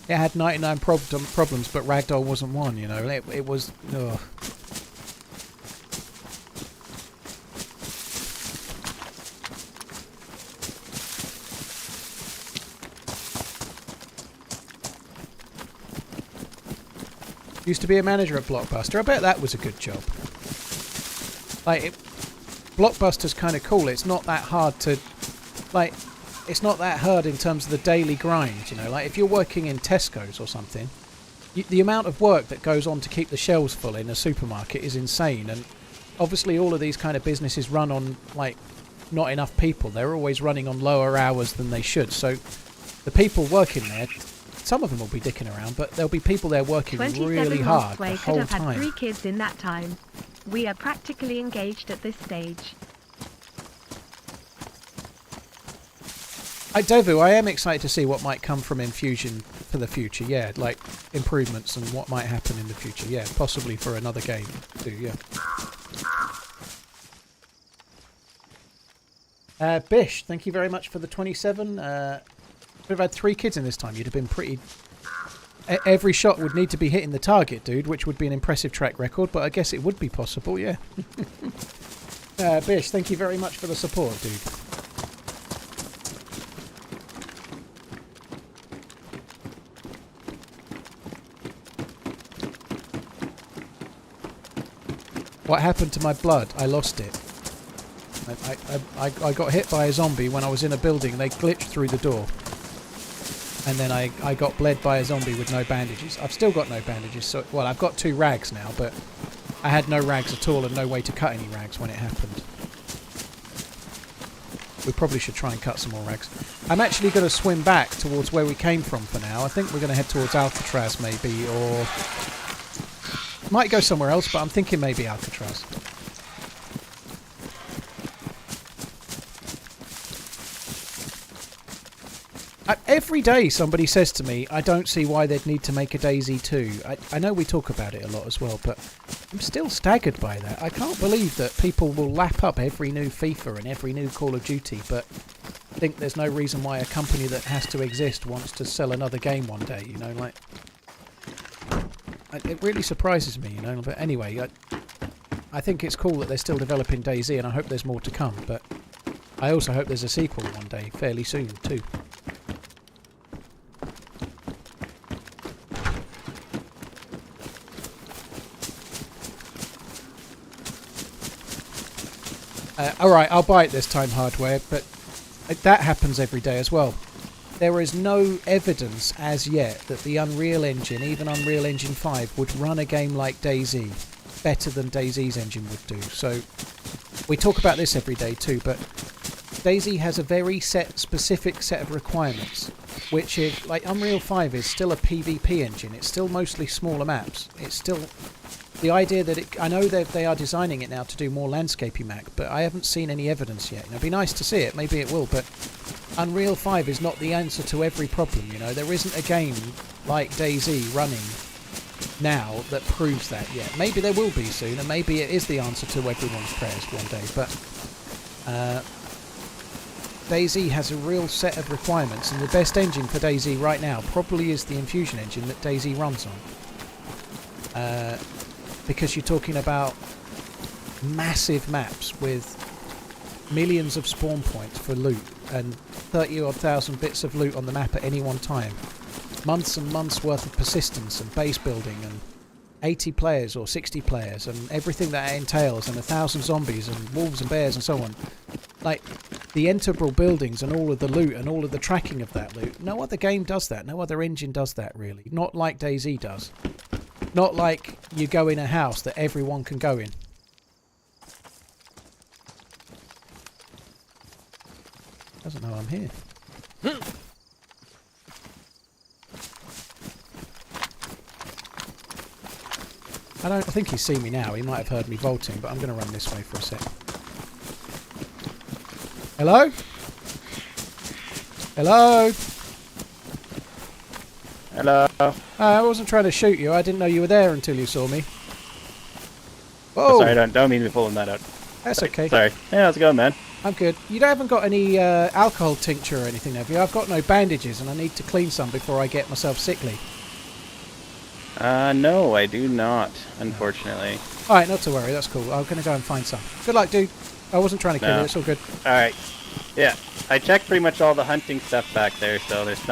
It had 99 problems, but ragdoll wasn't one, you know. It was... Ugh. Used to be a manager at Blockbuster. I bet that was a good job. Like, Blockbuster's kind of cool. It's not that hard to... Like... It's not that hard in terms of the daily grind, you know. Like, if you're working in Tesco's or something, the amount of work that goes on to keep the shelves full in a supermarket is insane. And obviously all of these kind of businesses run on, like, not enough people. They're always running on lower hours than they should. So the people working there, some of them will be dicking around, but there'll be people there working really hard the whole could have time. Had 3 kids in that time. We are practically engaged at this stage. Devu, I am excited to see what might come from Infusion for the future, yeah, like improvements and what might happen in the future, yeah, possibly for another game too, yeah. Bish, thank you very much for the 27. Could have had 3 kids in this time, you'd have been pretty... Every shot would need to be hitting the target, dude, which would be an impressive track record, but I guess it would be possible, yeah. Bish, thank you very much for the support, dude. What happened to my blood? I lost it. I got hit by a zombie when I was in a building. They glitched through the door. And then I got bled by a zombie with no bandages. I've still got no bandages. So, well, I've got 2 rags now, but I had no rags at all and no way to cut any rags when it happened. We probably should try and cut some more rags. I'm actually going to swim back towards where we came from for now. I think we're going to head towards Alcatraz maybe, or... Might go somewhere else, but I'm thinking maybe Alcatraz. Every day somebody says to me, I don't see why they'd need to make a DayZ 2. I know we talk about it a lot as well, but I'm still staggered by that. I can't believe that people will lap up every new FIFA and every new Call of Duty, but think there's no reason why a company that has to exist wants to sell another game one day, you know, like... It really surprises me, you know, but anyway, I think it's cool that they're still developing DayZ, and I hope there's more to come, but I also hope there's a sequel one day, fairly soon, too. Alright, I'll buy it this time, Hardware, but that happens every day as well. There is no evidence as yet that the Unreal Engine, even Unreal Engine 5, would run a game like DayZ better than DayZ's engine would do. So we talk about this every day too, but DayZ has a very specific set of requirements, which is, like, Unreal 5 is still a PvP engine. It's still mostly smaller maps. It's still... The idea that I know that they are designing it now to do more landscapey map, but I haven't seen any evidence yet. It'd be nice to see it. Maybe it will, but Unreal 5 is not the answer to every problem, you know. There isn't a game like DayZ running now that proves that yet. Maybe there will be soon, and maybe it is the answer to everyone's prayers one day, but DayZ has a real set of requirements, and the best engine for DayZ right now probably is the Infusion engine that DayZ runs on. Because you're talking about massive maps with millions of spawn points for loot and 30-odd thousand bits of loot on the map at any one time. Months and months worth of persistence and base building and 80 players or 60 players and everything that entails, and 1,000 zombies and wolves and bears and so on. Like, the integral buildings and all of the loot and all of the tracking of that loot. No other game does that. No other engine does that, really. Not like DayZ does. Not like you go in a house that everyone can go in. Doesn't know I'm here. I think he's seen me now. He might have heard me vaulting, but I'm going to run this way for a sec. Hello? Hello? Hello. I wasn't trying to shoot you. I didn't know you were there until you saw me. Whoa! Oh, sorry, don't mean to be pulling that out. That's okay. Sorry. Hey, how's it going, man? I'm good. You haven't got any alcohol tincture or anything, have you? I've got no bandages, and I need to clean some before I get myself sickly. No, I do not, unfortunately. Alright, not to worry. That's cool. I'm going to go and find some. Good luck, dude. I wasn't trying to kill you. It's all good. Alright. Yeah, I checked pretty much all the hunting stuff back there, so there's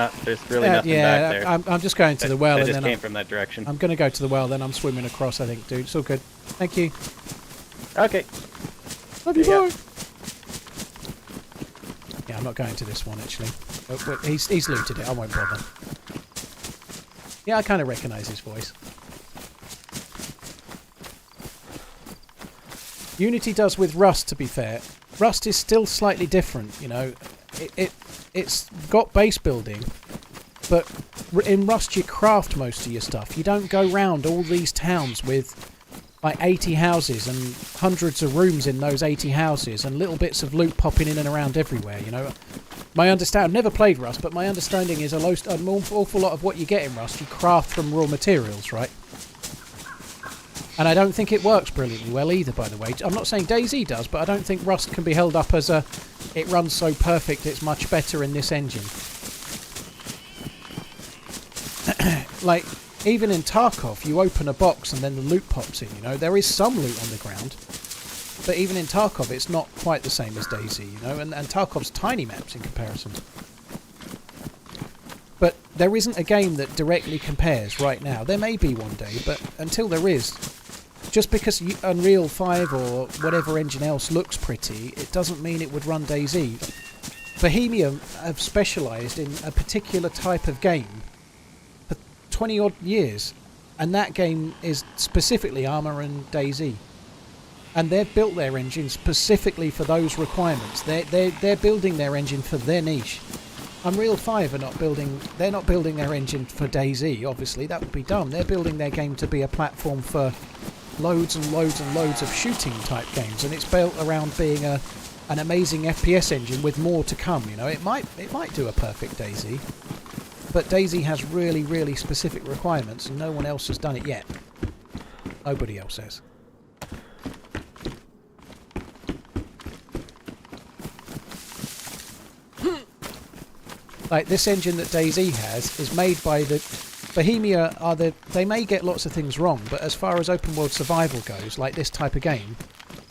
really nothing back there. I'm just going to the well. I and just then came from that direction. I'm going to go to the well, then I'm swimming across, I think, dude. It's all good. Thank you. Okay. Love you, boy. Yeah, I'm not going to this one, actually. Oh, he's looted it. I won't bother. Yeah, I kind of recognise his voice. Unity does with Rust, to be fair. Rust is still slightly different, you know. It's got base building, but in Rust you craft most of your stuff. You don't go round all these towns with like 80 houses and hundreds of rooms in those 80 houses and little bits of loot popping in and around everywhere, you know. I've never played Rust, but my understanding is an awful lot of what you get in Rust you craft from raw materials, right? And I don't think it works brilliantly well either, by the way. I'm not saying DayZ does, but I don't think Rust can be held up as it runs so perfect it's much better in this engine. Like, even in Tarkov, you open a box and then the loot pops in, you know. There is some loot on the ground, but even in Tarkov it's not quite the same as DayZ, you know, and Tarkov's tiny maps in comparison. But there isn't a game that directly compares right now. There may be one day, but until there is, just because Unreal 5 or whatever engine else looks pretty, it doesn't mean it would run DayZ. Bohemia have specialised in a particular type of game for 20 odd years, and that game is specifically Armour and DayZ. And they've built their engine specifically for those requirements. They're building their engine for their niche. Unreal 5 are not building their engine for DayZ, obviously. That would be dumb. They're building their game to be a platform for loads and loads and loads of shooting type games, and it's built around being an amazing FPS engine with more to come, you know. It might do a perfect DayZ, but DayZ has really, really specific requirements, and no one else has done it yet. Nobody else has. Like this engine that DayZ has is made by the Bohemia. They may get lots of things wrong, but as far as open world survival goes, like this type of game,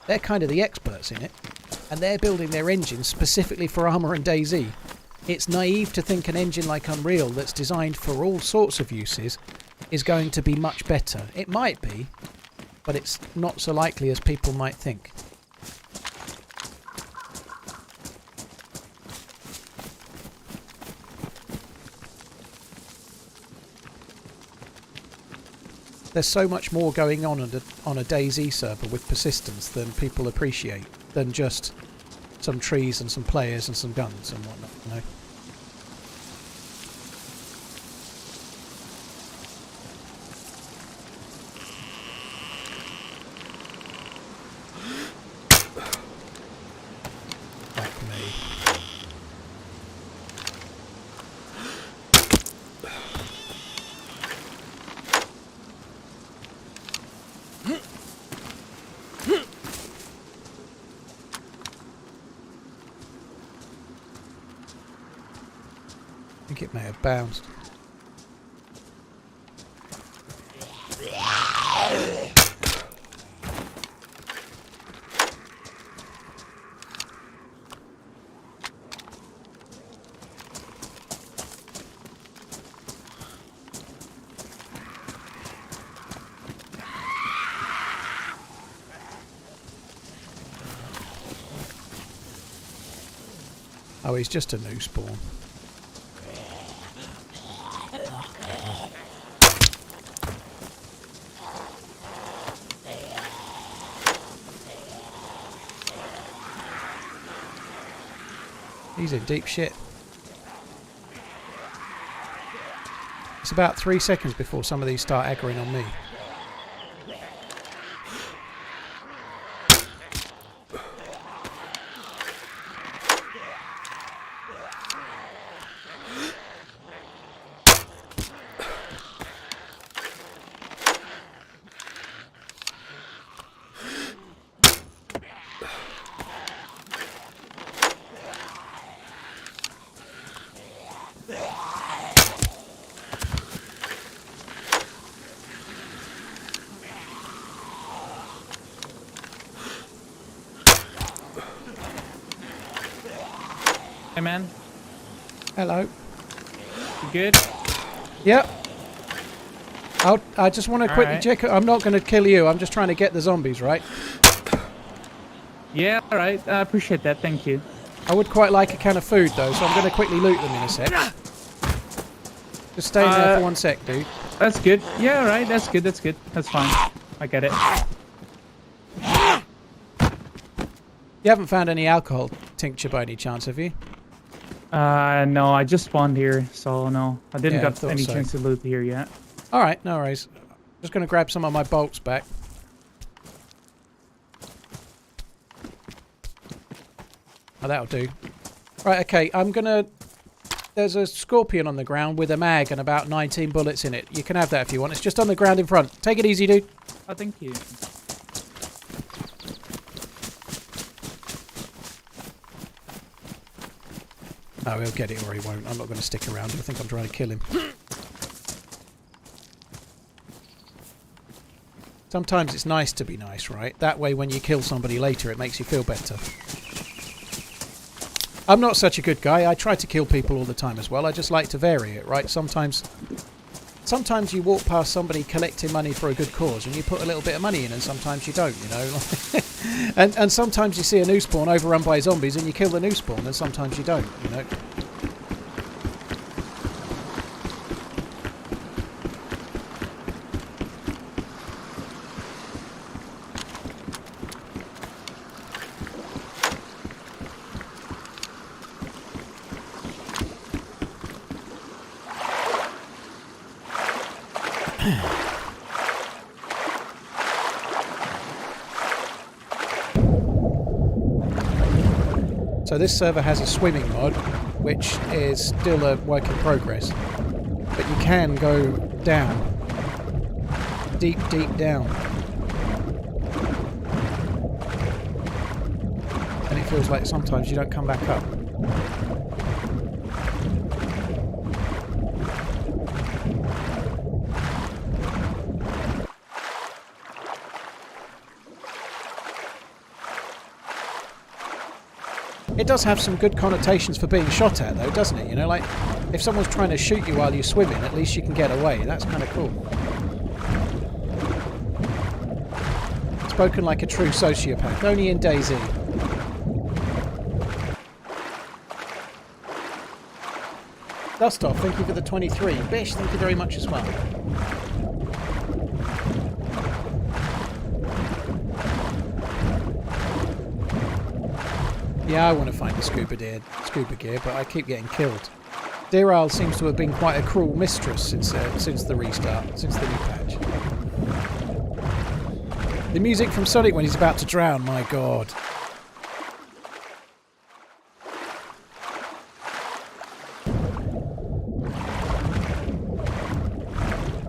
they're kind of the experts in it, and they're building their engines specifically for Armour and DayZ. It's naive to think an engine like Unreal that's designed for all sorts of uses is going to be much better. It might be, but it's not so likely as people might think. There's so much more going on a DayZ server with persistence than people appreciate, than just some trees and some players and some guns and whatnot, you know. Fuck me. I think it may have bounced. Oh, he's just a new spawn. He's in deep shit. It's about 3 seconds before some of these start aggroing on me. Hey man, Hello. you good? Yep. I just want to quickly Alright. check. I'm not going to kill you. I'm just trying to get the zombies, right? Yeah, alright. I appreciate that. Thank you. I would quite like a can of food, though, so I'm going to quickly loot them in a sec. Just stay there for 1 sec, dude. That's good. Yeah, alright. That's good. That's good. That's fine. I get it. You haven't found any alcohol tincture by any chance, have you? No, I just spawned here, so no. I didn't Yeah, I got thought any so. chance to loot here yet. Alright, no worries. Just going to grab some of my bolts back. Oh, that'll do. Right, okay, I'm going to... There's a scorpion on the ground with a mag and about 19 bullets in it. You can have that if you want. It's just on the ground in front. Take it easy, dude. Oh, thank you. Oh, he'll get it or he won't. I'm not going to stick around. I think I'm trying to kill him. Sometimes it's nice to be nice, right? That way when you kill somebody later, it makes you feel better. I'm not such a good guy. I try to kill people all the time as well. I just like to vary it, right? Sometimes you walk past somebody collecting money for a good cause and you put a little bit of money in, and sometimes you don't, you know? and sometimes you see a new spawn overrun by zombies and you kill the new spawn, and sometimes you don't, you know? So this server has a swimming mod, which is still a work in progress. But you can go down. Deep, deep down. And it feels like sometimes you don't come back up. It does have some good connotations for being shot at, though, doesn't it? You know, like, if someone's trying to shoot you while you're swimming, at least you can get away. That's kind of cool. Spoken like a true sociopath. Only in DayZ. Dustoff, thank you for the 23. Bish, thank you very much as well. Yeah, I want to find the scuba gear, but I keep getting killed. Deer Isle seems to have been quite a cruel mistress since the restart, since the new patch. The music from Sonic when he's about to drown, my god.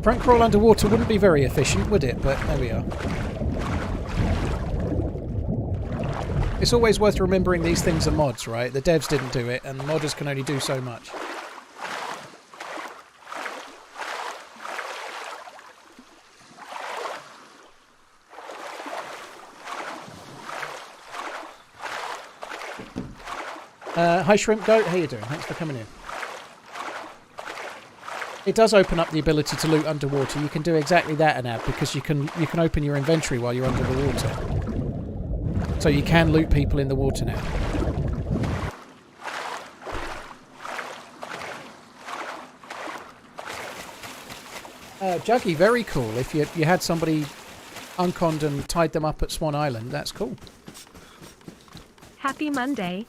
Front crawl underwater wouldn't be very efficient, would it? But there we are. It's always worth remembering these things are mods, right? The devs didn't do it, and modders can only do so much. Hi Shrimp Goat, how you doing? Thanks for coming in. It does open up the ability to loot underwater. You can do exactly that, Anab, because you can open your inventory while you're under the water. So you can loot people in the water now. Juggy, very cool. If you had somebody unconned and tied them up at Swan Island, that's cool. Happy Monday.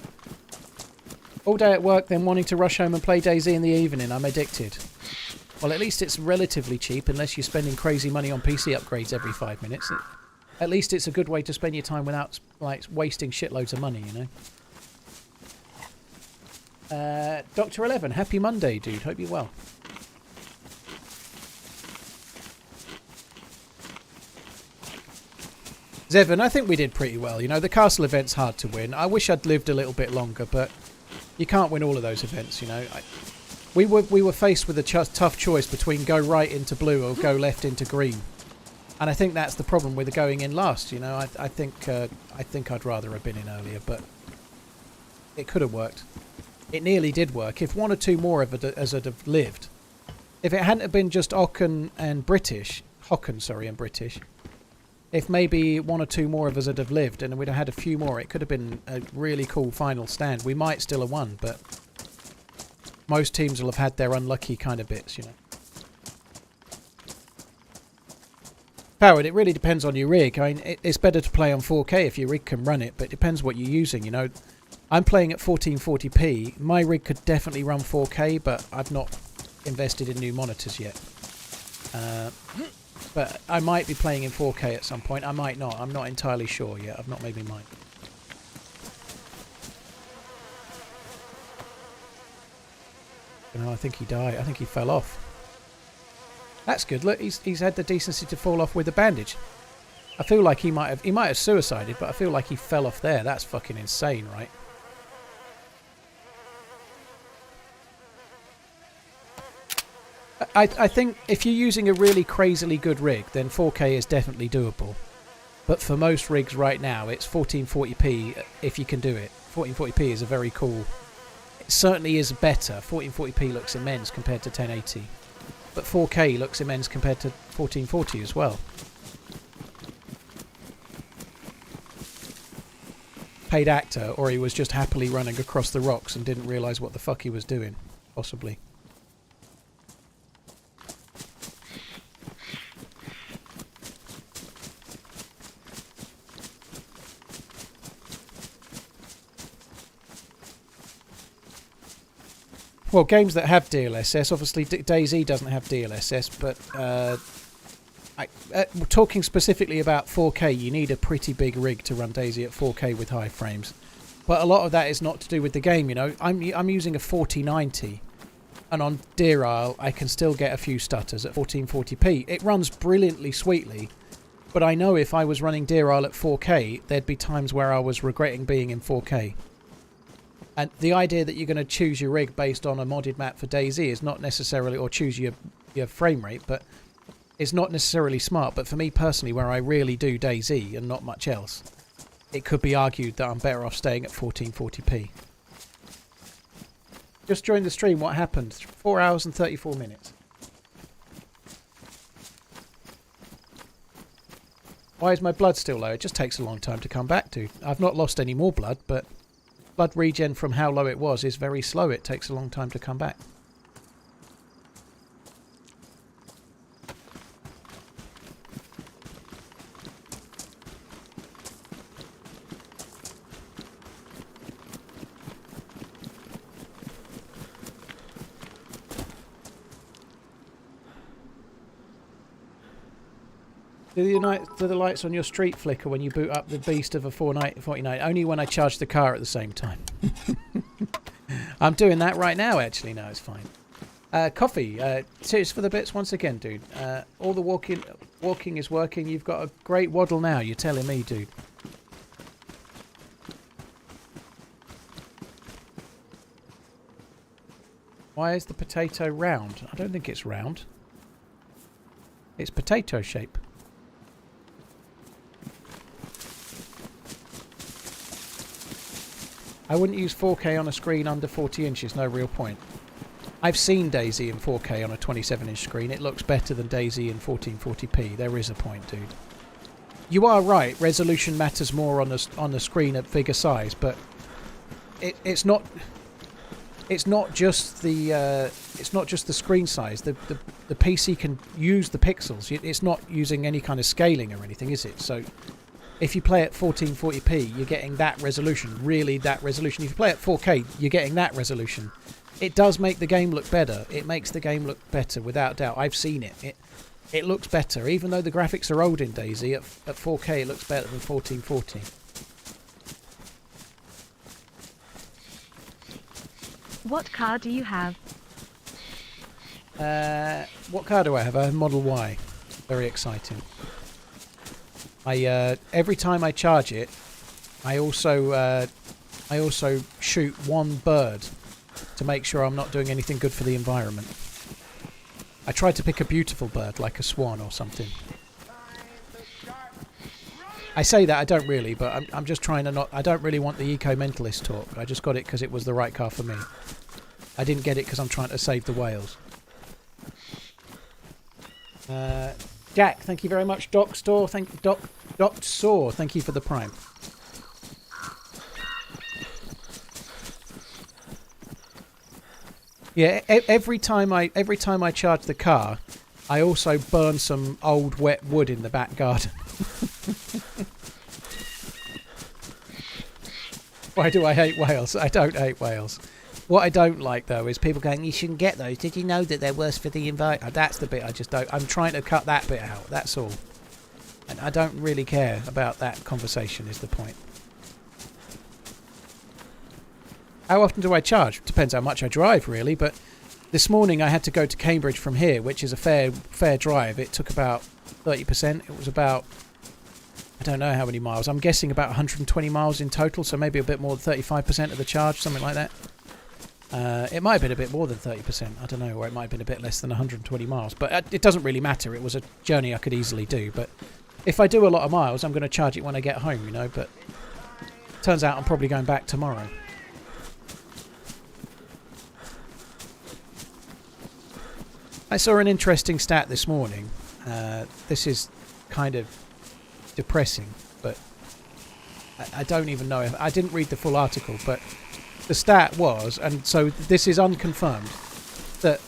All day at work, then wanting to rush home and play DayZ in the evening. I'm addicted. Well, at least it's relatively cheap, unless you're spending crazy money on PC upgrades every 5 minutes. At least it's a good way to spend your time without like wasting shitloads of money, you know. Dr. 11, happy Monday, dude. Hope you're well. Zevon, I think we did pretty well. You know, the castle event's hard to win. I wish I'd lived a little bit longer, but you can't win all of those events, you know. We were faced with a tough choice between go right into blue or go left into green. And I think that's the problem with going in last, you know. I think I'd rather have been in earlier, but it could have worked. It nearly did work. If one or two more of us had have lived. If it hadn't have been just Hocken and British, if maybe one or two more of us had have lived and we'd have had a few more, it could have been a really cool final stand. We might still have won, but most teams will have had their unlucky kind of bits, you know. Powered, it really depends on your rig. I mean, it's better to play on 4K if your rig can run it, but it depends what you're using, you know. I'm playing at 1440p. My rig could definitely run 4K, but I've not invested in new monitors yet. But I might be playing in 4K at some point. I might not. I'm not entirely sure yet. I've not made my mind. No, I think he died. I think he fell off. That's good. Look, he's had the decency to fall off with a bandage. I feel like he might have suicided, but I feel like he fell off there. That's fucking insane, right? I think if you're using a really crazily good rig, then 4K is definitely doable. But for most rigs right now, it's 1440p if you can do it. 1440p is a very cool... It certainly is better. 1440p looks immense compared to 1080. But 4K looks immense compared to 1440 as well. Paid actor, or he was just happily running across the rocks and didn't realise what the fuck he was doing. Possibly. Well, games that have DLSS, obviously DayZ doesn't have DLSS, but talking specifically about 4K, you need a pretty big rig to run DayZ at 4K with high frames. But a lot of that is not to do with the game, you know. I'm using a 4090, and on Deer Isle I can still get a few stutters at 1440p. It runs brilliantly sweetly, but I know if I was running Deer Isle at 4K, there'd be times where I was regretting being in 4K. And the idea that you're going to choose your rig based on a modded map for DayZ is not necessarily, or choose your frame rate, but it's not necessarily smart. But for me personally, where I really do DayZ and not much else, it could be argued that I'm better off staying at 1440p. Just during the stream, what happened? 4 hours and 34 minutes. Why is my blood still low? It just takes a long time to come back to. I've not lost any more blood, but blood regen from how low it was is very slow. It takes a long time to come back. Do the lights on your street flicker when you boot up the beast of a 49? Only when I charge the car at the same time. I'm doing that right now, actually. No, it's fine. Coffee. Cheers for the bits once again, dude. All the walking is working. You've got a great waddle now. You're telling me, dude. Why is the potato round? I don't think it's round. It's potato shape. I wouldn't use 4K on a screen under 40 inches, no real point. I've seen DayZ in 4K on a 27-inch screen. It looks better than DayZ in 1440p. There is a point, dude. You are right, resolution matters more on the screen at bigger size, but it's not just the screen size. The PC can use the pixels. It's not using any kind of scaling or anything, is it? So if you play at 1440p, you're getting that resolution, really that resolution. If you play at 4K, you're getting that resolution. It does make the game look better. It makes the game look better, without doubt. I've seen it. It looks better. Even though the graphics are old in DayZ, at 4K it looks better than 1440. What car do you have? What car do I have? A Model Y. Very exciting. Every time I charge it, I also shoot one bird to make sure I'm not doing anything good for the environment. I try to pick a beautiful bird, like a swan or something. I say that, I don't really, but I'm just trying to not... I don't really want the eco-mentalist talk. I just got it because it was the right car for me. I didn't get it because I'm trying to save the whales. Jack, thank you very much. Doc Saw, thank you for the prime. Yeah, every time I charge the car, I also burn some old wet wood in the back garden. Why do I hate whales? I don't hate whales. What I don't like, though, is people going, you shouldn't get those. Did you know that they're worse for the environment? That's the bit I just don't... I'm trying to cut that bit out, that's all. And I don't really care about that conversation, is the point. How often do I charge? Depends how much I drive, really, but this morning I had to go to Cambridge from here, which is a fair drive. It took about 30%. It was about... I don't know how many miles. I'm guessing about 120 miles in total, so maybe a bit more than 35% of the charge, something like that. It might have been a bit more than 30%, I don't know, or it might have been a bit less than 120 miles. But it doesn't really matter, it was a journey I could easily do. But if I do a lot of miles, I'm going to charge it when I get home, you know. But turns out I'm probably going back tomorrow. I saw an interesting stat this morning. This is kind of depressing, but I don't even know if... I didn't read the full article, but... The stat was, and so this is unconfirmed, that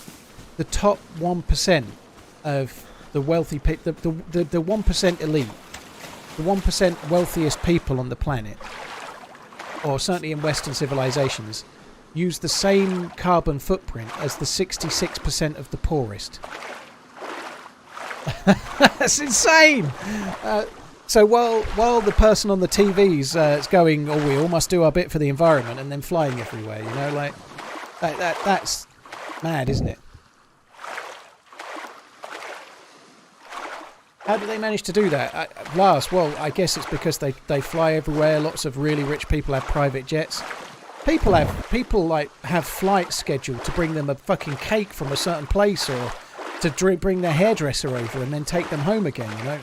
the top 1% of the wealthy people, the 1% elite, the 1% wealthiest people on the planet, or certainly in Western civilizations, use the same carbon footprint as the 66% of the poorest. That's insane! So while the person on the TV's is going, oh, we all must do our bit for the environment, and then flying everywhere, you know, like that's mad, isn't it? How do they manage to do that? Lars, well, I guess it's because they fly everywhere. Lots of really rich people have private jets. People have flights scheduled to bring them a fucking cake from a certain place, or to bring their hairdresser over and then take them home again, you know.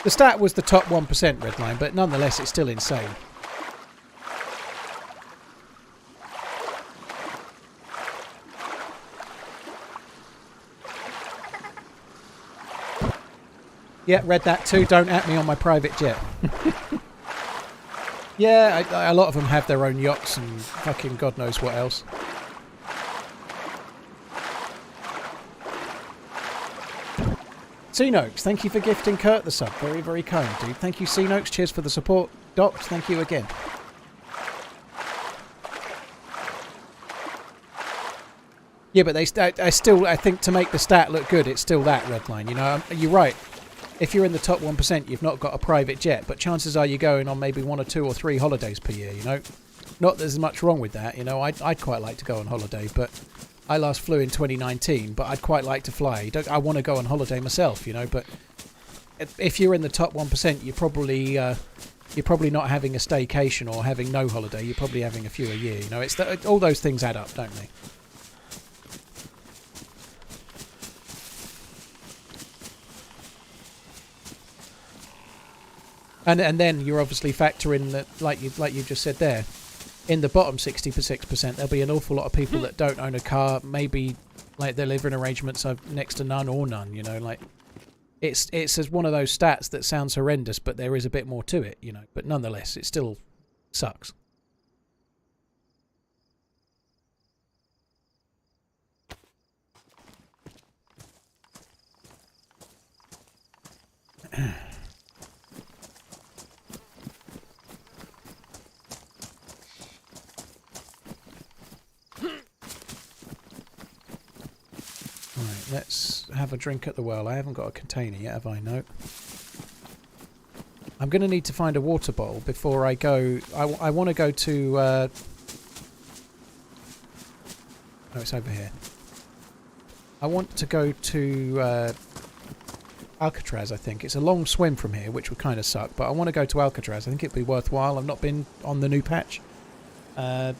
The stat was the top 1% Redline, but nonetheless it's still insane. Yeah, read that too. Don't at me on my private jet. Yeah, a lot of them have their own yachts and fucking God knows what else. Cenox, thank you for gifting Kurt the sub. Very, very kind, dude. Thank you, Cenox. Cheers for the support. Doc, thank you again. Yeah, but I still, I think to make the stat look good, it's still that Redline. You know, you're right. If you're in the top 1%, you've not got a private jet, but chances are you're going on maybe 1 or 2 or 3 holidays per year, you know. Not that there's much wrong with that, you know. I'd quite like to go on holiday, but I last flew in 2019, but I'd quite like to fly. I want to go on holiday myself, you know, but if you're in the top 1%, you're probably not having a staycation or having no holiday. You're probably having a few a year, you know. It's all those things add up, don't they? And then you're obviously factoring that, like you just said there, in the bottom 66%, there'll be an awful lot of people that don't own a car. Maybe like their living arrangements are next to none or none. You know, like it's one of those stats that sounds horrendous, but there is a bit more to it. You know, but nonetheless, it still sucks. Let's have a drink at the well. I haven't got a container yet, have I? No. I'm going to need to find a water bottle before I go. I want to go to... Oh, it's over here. I want to go to Alcatraz, I think. It's a long swim from here, which would kind of suck, but I want to go to Alcatraz. I think it'd be worthwhile. I've not been on the new patch. But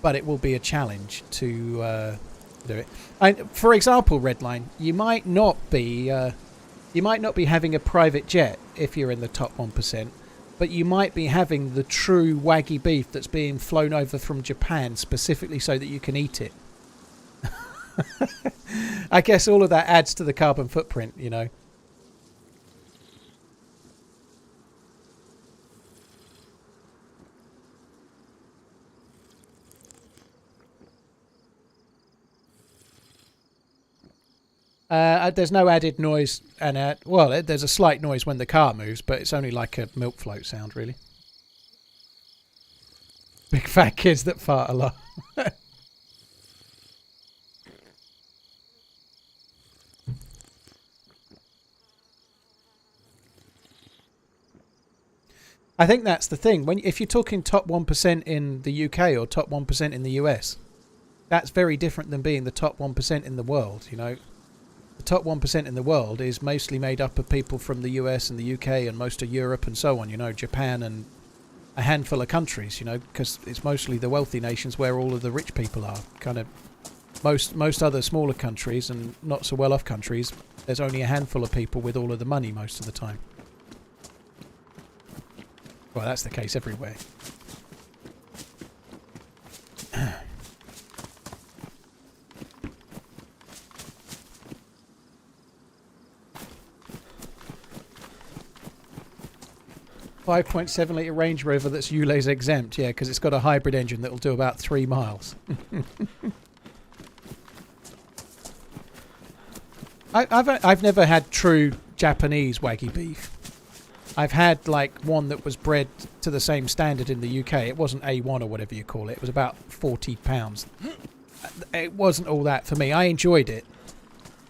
it will be a challenge to... do it. And for example, Redline, you might not be having a private jet if you're in the top 1%, but you might be having the true Wagyu beef that's being flown over from Japan specifically so that you can eat it. I guess all of that adds to the carbon footprint, you know. There's no added noise, and well, there's a slight noise when the car moves, but it's only like a milk float sound, really. Big fat kids that fart a lot. I think that's the thing. If you're talking top 1% in the UK or top 1% in the US, that's very different than being the top 1% in the world, you know. The top 1% in the world is mostly made up of people from the US and the UK and most of Europe and so on, you know, Japan and a handful of countries, you know, because it's mostly the wealthy nations where all of the rich people are. Kind of most other smaller countries and not so well off countries, there's only a handful of people with all of the money most of the time. Well, that's the case everywhere. 5.7 litre Range Rover that's ULEZ exempt, yeah, because it's got a hybrid engine that'll do about 3 miles. I've never had true Japanese Wagyu beef. I've had like one that was bred to the same standard in the UK. It wasn't A1 or whatever you call it. It was about £40. It wasn't all that for me. I enjoyed it.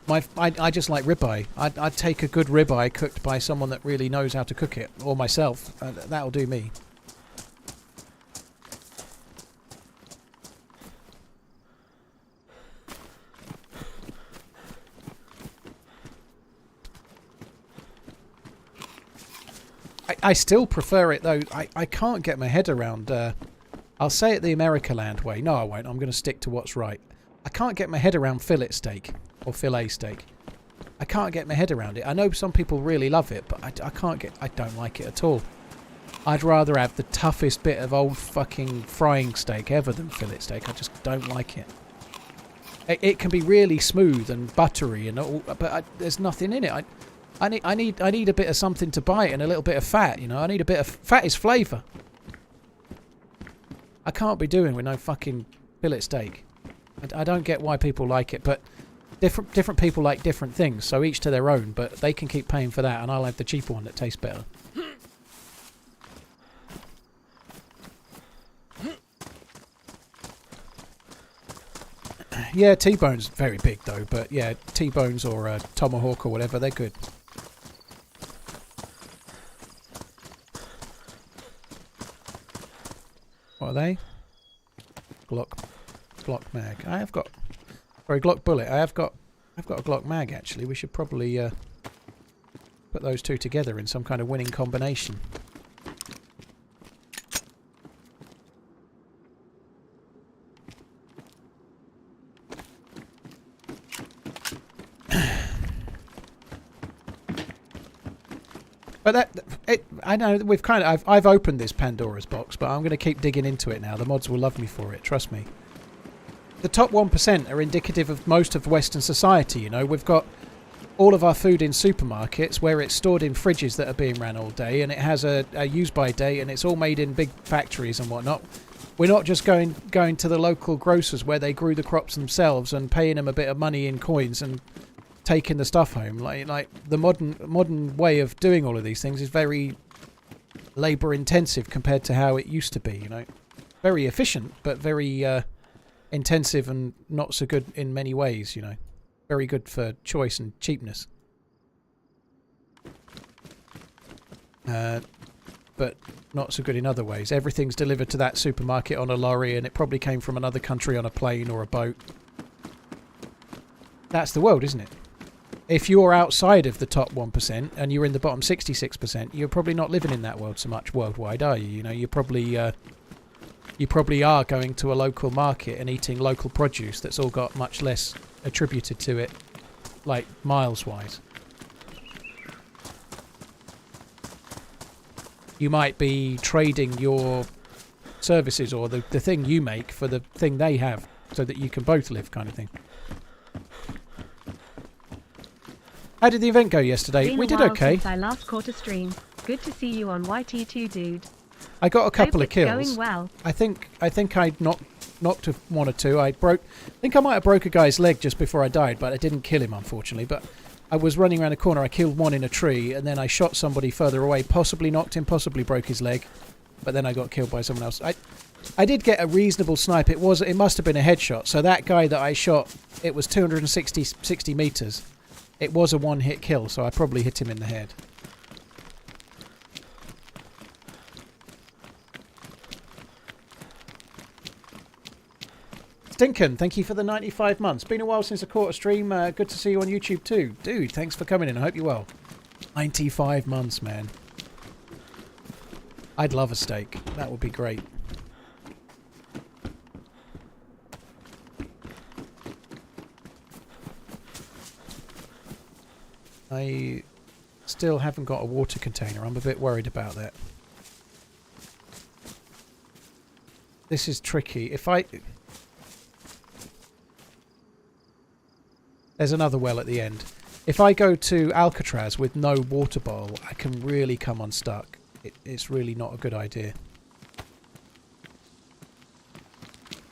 I just like ribeye. I'd take a good ribeye cooked by someone that really knows how to cook it, or myself. That'll do me. I still prefer it though. I can't get my head around. I'll say it the America Land way. No, I won't. I'm going to stick to what's right. I can't get my head around fillet steak or filet steak. I can't get my head around it. I know some people really love it, but I don't like it at all. I'd rather have the toughest bit of old fucking frying steak ever than fillet steak. I just don't like it. It can be really smooth and buttery and all, but there's nothing in it. I need a bit of something to bite and a little bit of fat. You know, I need a bit of fat is flavour. I can't be doing with no fucking fillet steak. I don't get why people like it, but different people like different things, so each to their own. But they can keep paying for that, and I'll have the cheaper one that tastes better. Yeah, T-bone's very big though, but yeah, T-bones or tomahawk or whatever, they're good. What are they? Glock mag. I have got, sorry, Glock bullet. I've got a Glock mag actually. We should probably put those two together in some kind of winning combination. But I know we've I've opened this Pandora's box, but I'm going to keep digging into it now. The mods will love me for it, trust me. The top 1% are indicative of most of Western society, you know. We've got all of our food in supermarkets where it's stored in fridges that are being ran all day, and it has a use-by date, and it's all made in big factories and whatnot. We're not just going to the local grocers where they grew the crops themselves and paying them a bit of money in coins and taking the stuff home. Like the modern way of doing all of these things is very labour intensive compared to how it used to be, you know. Very efficient, but very intensive and not so good in many ways, you know. Very good for choice and cheapness. But not so good in other ways. Everything's delivered to that supermarket on a lorry, and it probably came from another country on a plane or a boat. That's the world, isn't it? If you're outside of the top 1% and you're in the bottom 66%, you're probably not living in that world so much worldwide, are you? You know, you probably are going to a local market and eating local produce that's all got much less attributed to it, like miles-wise. You might be trading your services or the thing you make for the thing they have so that you can both live, kind of thing. How did the event go yesterday? We did okay. Since I last caught a stream. Good to see you on YT2, dude. I got a couple of kills. Going well. I think I knocked one or two. I think I might have broke a guy's leg just before I died, but I didn't kill him, unfortunately. But I was running around a corner. I killed one in a tree, and then I shot somebody further away. Possibly knocked him, possibly broke his leg, but then I got killed by someone else. I did get a reasonable snipe. It must have been a headshot. So that guy that I shot, it was 60 meters. It was a one-hit kill, so I probably hit him in the head. Stinkin, thank you for the 95 months. Been a while since I caught a stream. Good to see you on YouTube too. Dude, thanks for coming in. I hope you're well. 95 months, man. I'd love a steak. That would be great. I still haven't got a water container. I'm a bit worried about that. This is tricky. There's another well at the end. If I go to Alcatraz with no water bottle, I can really come unstuck. It's really not a good idea.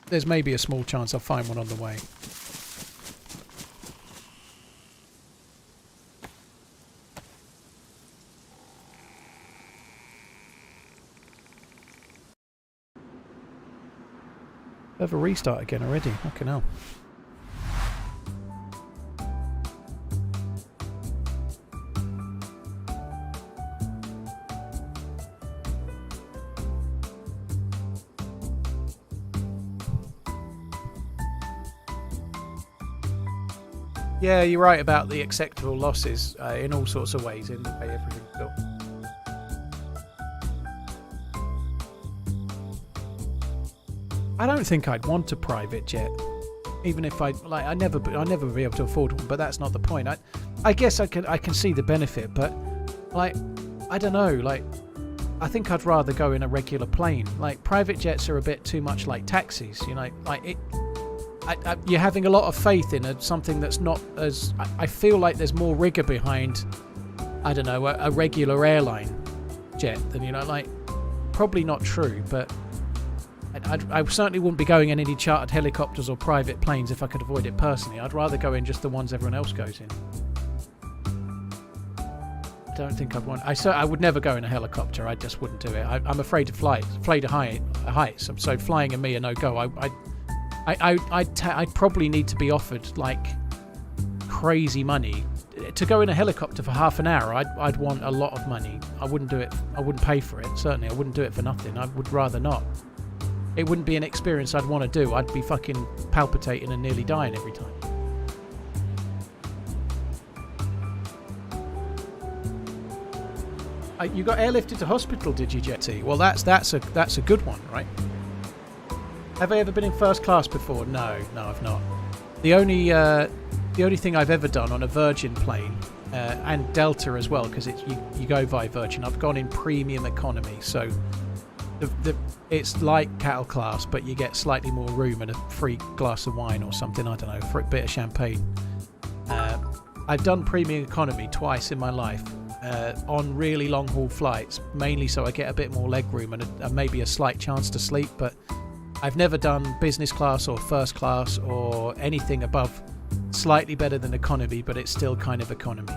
There's maybe a small chance I'll find one on the way. Have a restart again already. Fucking hell. Yeah, you're right about the acceptable losses in all sorts of ways in the way everything's built. I don't think I'd want a private jet. even if I never be able to afford one. But that's not the point. I guess I can see the benefit, but like I don't know, like I think I'd rather go in a regular plane. Like private jets are a bit too much like taxis, you know. Like it, you're having a lot of faith in something that's not as. I feel like there's more rigor behind, I don't know, a regular airline jet than, you know, like probably not true, but I certainly wouldn't be going in any chartered helicopters or private planes if I could avoid it personally. I'd rather go in just the ones everyone else goes in. I don't think I'd want. I would never go in a helicopter. I just wouldn't do it. I'm afraid of flights. Afraid of heights. So flying and me a no go. I'd probably need to be offered like crazy money to go in a helicopter for half an hour. I'd want a lot of money. I wouldn't do it. I wouldn't pay for it. Certainly, I wouldn't do it for nothing. I would rather not. It wouldn't be an experience I'd want to do. I'd be fucking palpitating and nearly dying every time. You got airlifted to hospital, did you, Jetty? Well, that's a good one, right? Have I ever been in first class before? No, I've not. The only thing I've ever done on a Virgin plane and Delta as well, because you go via Virgin. I've gone in premium economy, so it's like cattle class, but you get slightly more room and a free glass of wine or something. I don't know, for a bit of champagne. I've done premium economy twice in my life. On really long haul flights, mainly so I get a bit more leg room and maybe a slight chance to sleep, but I've never done business class or first class or anything above slightly better than economy, but it's still kind of economy.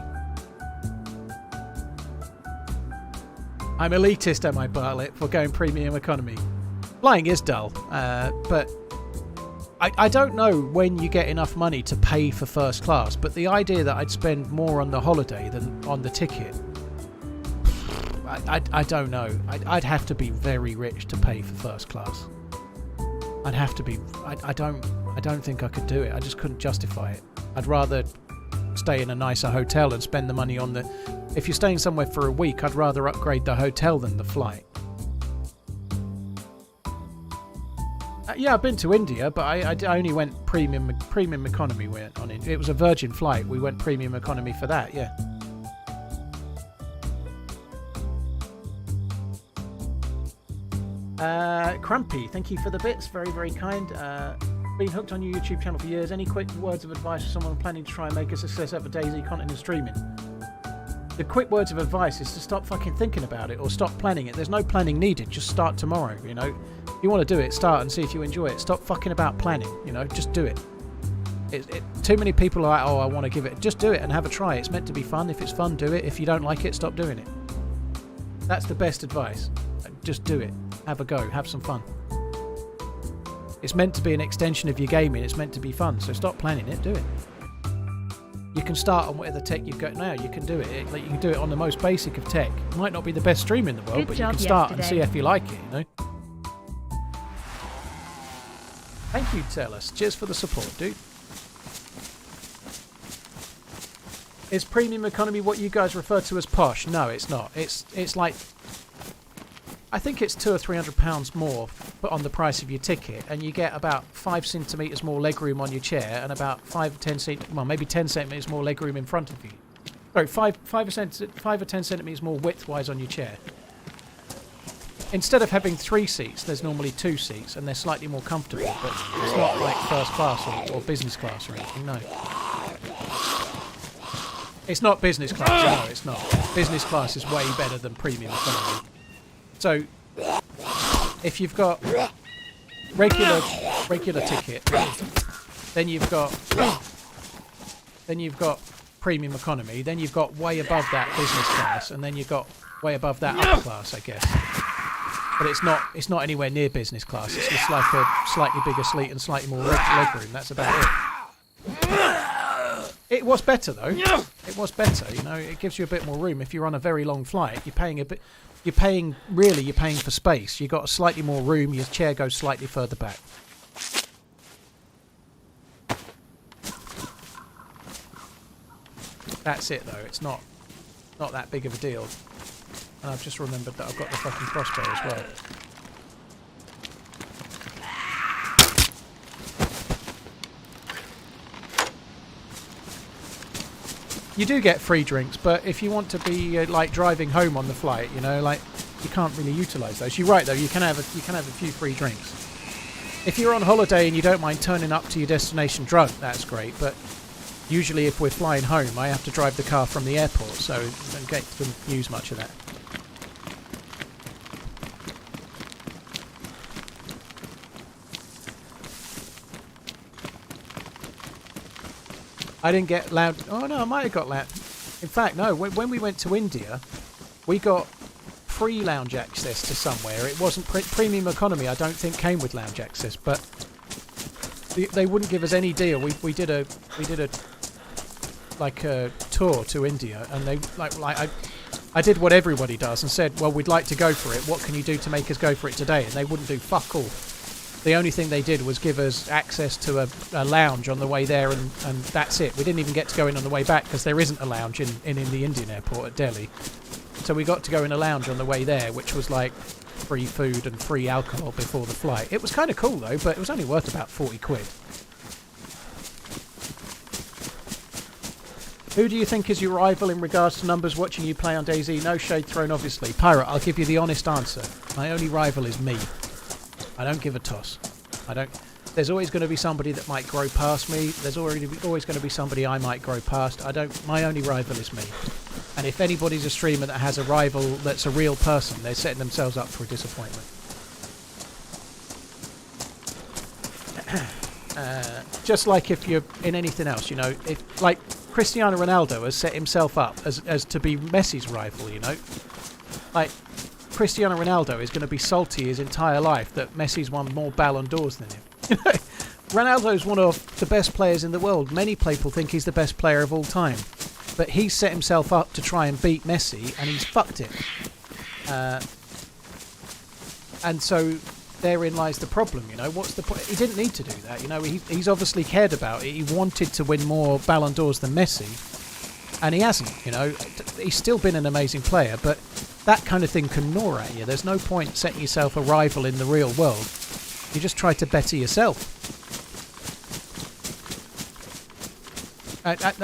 I'm elitist, am I, Bartlett, for going premium economy? Flying is dull, but I don't know when you get enough money to pay for first class, but the idea that I'd spend more on the holiday than on the ticket, I don't know. I'd have to be very rich to pay for first class. I'd have to be. I don't think I could do it. I just couldn't justify it. I'd rather stay in a nicer hotel and spend the money on the. If you're staying somewhere for a week, I'd rather upgrade the hotel than the flight. Yeah, I've been to India, but I only went premium economy. Went on it. It was a Virgin flight. We went premium economy for that. Yeah. Crumpy, thank you for the bits. Very, very kind. Been hooked on your YouTube channel for years. Any quick words of advice for someone planning to try and make a success out of DayZ content and streaming? The quick words of advice is to stop fucking thinking about it or stop planning it. There's no planning needed. Just start tomorrow, you know. If you want to do it, start and see if you enjoy it. Stop fucking about planning, you know. Just do it. Too many people are like, oh, I want to give it. Just do it and have a try. It's meant to be fun. If it's fun, do it. If you don't like it, stop doing it. That's the best advice. Just do it. Have a go. Have some fun. It's meant to be an extension of your gaming. It's meant to be fun. So stop planning it. Do it. You can start on whatever tech you've got now. You can do it. Like you can do it on the most basic of tech. It might not be the best stream in the world, but you can start and see if you like it, you know. Thank you, Tellus. Cheers for the support, dude. Is premium economy what you guys refer to as posh? No, it's not. It's like, I think it's £200 or £300 more put on the price of your ticket, and you get about 5 centimetres more legroom on your chair, and about 5 or 10 maybe 10 centimetres more legroom in front of you. Sorry, 5 or 10 centimetres more width-wise on your chair. Instead of having 3 seats, there's normally 2 seats, and they're slightly more comfortable, but it's not like first class or business class or anything, no. It's not business class, no, it's not. Business class is way better than premium economy. So, if you've got regular ticket, then you've got premium economy, then you've got way above that business class, and then you've got way above that upper class, I guess. But it's not anywhere near business class. It's just like a slightly bigger seat and slightly more leg room. That's about it. It was better though. It was better. You know, it gives you a bit more room. If you're on a very long flight, you're paying a bit. You're paying for space. You got a slightly more room. Your chair goes slightly further back. That's it though. It's not that big of a deal. And I've just remembered that I've got the fucking crossbow as well. You do get free drinks, but if you want to be like driving home on the flight, you know, like you can't really utilise those. You're right though. You can have a few free drinks. If you're on holiday and you don't mind turning up to your destination drunk, that's great. But usually, if we're flying home, I have to drive the car from the airport, so I don't get to use much of that. I didn't get loud. Oh no, I might have got loud. In fact, no. When we went to India, we got free lounge access to somewhere. It wasn't premium economy. I don't think came with lounge access, but they wouldn't give us any deal. We did a like a tour to India, and they I did what everybody does and said, well, we'd like to go for it. What can you do to make us go for it today? And they wouldn't do fuck all. The only thing they did was give us access to a lounge on the way there, and that's it. We didn't even get to go in on the way back because there isn't a lounge in the Indian airport at Delhi. So we got to go in a lounge on the way there, which was like free food and free alcohol before the flight. It was kind of cool though, but it was only worth about 40 quid. Who do you think is your rival in regards to numbers watching you play on DayZ? No shade thrown, obviously. Pirate, I'll give you the honest answer. My only rival is me. I don't give a toss. There's always going to be somebody that might grow past me. There's always going to be somebody I might grow past. My only rival is me. And if anybody's a streamer that has a rival that's a real person, they're setting themselves up for a disappointment. Just like if you're in anything else, you know, if like Cristiano Ronaldo has set himself up as to be Messi's rival, you know, like Cristiano Ronaldo is going to be salty his entire life that Messi's won more Ballon d'Ors than him. You know, Ronaldo's one of the best players in the world. Many people think he's the best player of all time, but he's set himself up to try and beat Messi, and he's fucked it. And so therein lies the problem, you know. What's the point? He didn't need to do that, you know. He's obviously cared about it. He wanted to win more Ballon d'Ors than Messi, and he hasn't, you know. He's still been an amazing player, but that kind of thing can gnaw at you. There's no point setting yourself a rival in the real world. You just try to better yourself.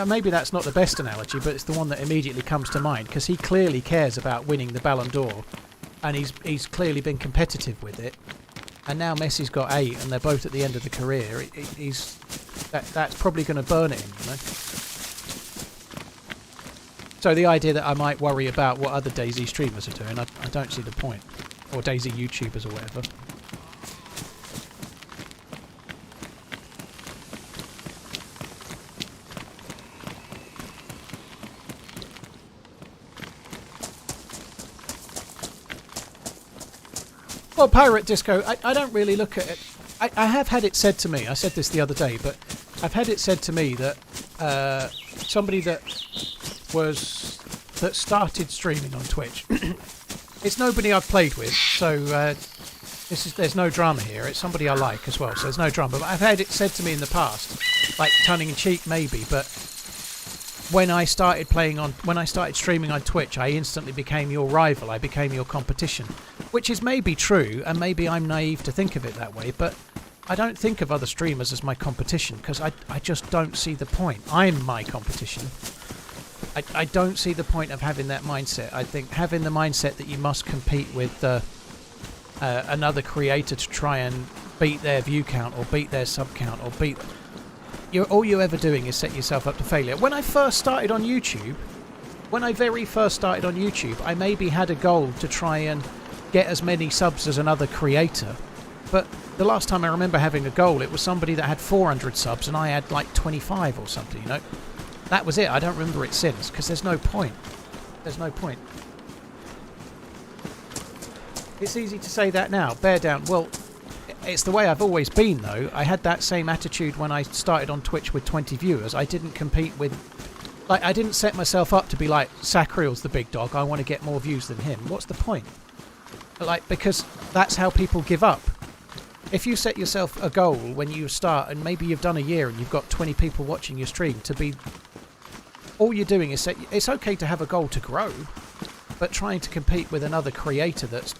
Maybe that's not the best analogy, but it's the one that immediately comes to mind, because he clearly cares about winning the Ballon d'Or, and he's clearly been competitive with it. And now Messi's got 8, and they're both at the end of the career. That's probably going to burn at him, you know. So the idea that I might worry about what other DayZ streamers are doing, I don't see the point. Or DayZ YouTubers or whatever. Well, Pirate Disco, I don't really look at it. I have had it said to me, I said this the other day, but I've had it said to me that somebody that started streaming on Twitch. It's nobody I've played with, so there's no drama here. It's somebody I like as well, so there's no drama. But I've had it said to me in the past, like tongue in cheek maybe, but when I started streaming on Twitch, I instantly became your rival. I became your competition, which is maybe true, and maybe I'm naive to think of it that way, but I don't think of other streamers as my competition, because I just don't see the point. I'm my competition. I don't see the point of having that mindset. I think having the mindset that you must compete with another creator to try and beat their view count or beat their sub count or beat... all you're ever doing is set yourself up to failure. When I first started on YouTube, I maybe had a goal to try and get as many subs as another creator. But the last time I remember having a goal, it was somebody that had 400 subs and I had like 25 or something, you know. That was it. I don't remember it since, because there's no point. There's no point. It's easy to say that now. Bear down. Well, it's the way I've always been, though. I had that same attitude when I started on Twitch with 20 viewers. I didn't compete with... Like, I didn't set myself up to be like, Sacriel's the big dog, I want to get more views than him. What's the point? Like, because that's how people give up. If you set yourself a goal when you start, and maybe you've done a year and you've got 20 people watching your stream, to be... All you're doing is it's okay to have a goal to grow, but trying to compete with another creator that's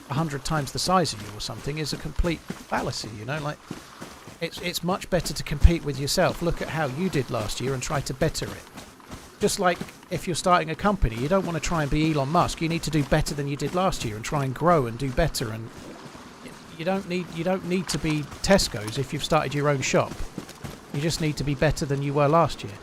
100 times the size of you or something is a complete fallacy, you know. Like, it's much better to compete with yourself. Look at how you did last year and try to better it. Just like if you're starting a company, you don't want to try and be Elon Musk. You need to do better than you did last year and try and grow and do better. And you don't need to be Tesco's if you've started your own shop. You just need to be better than you were last year.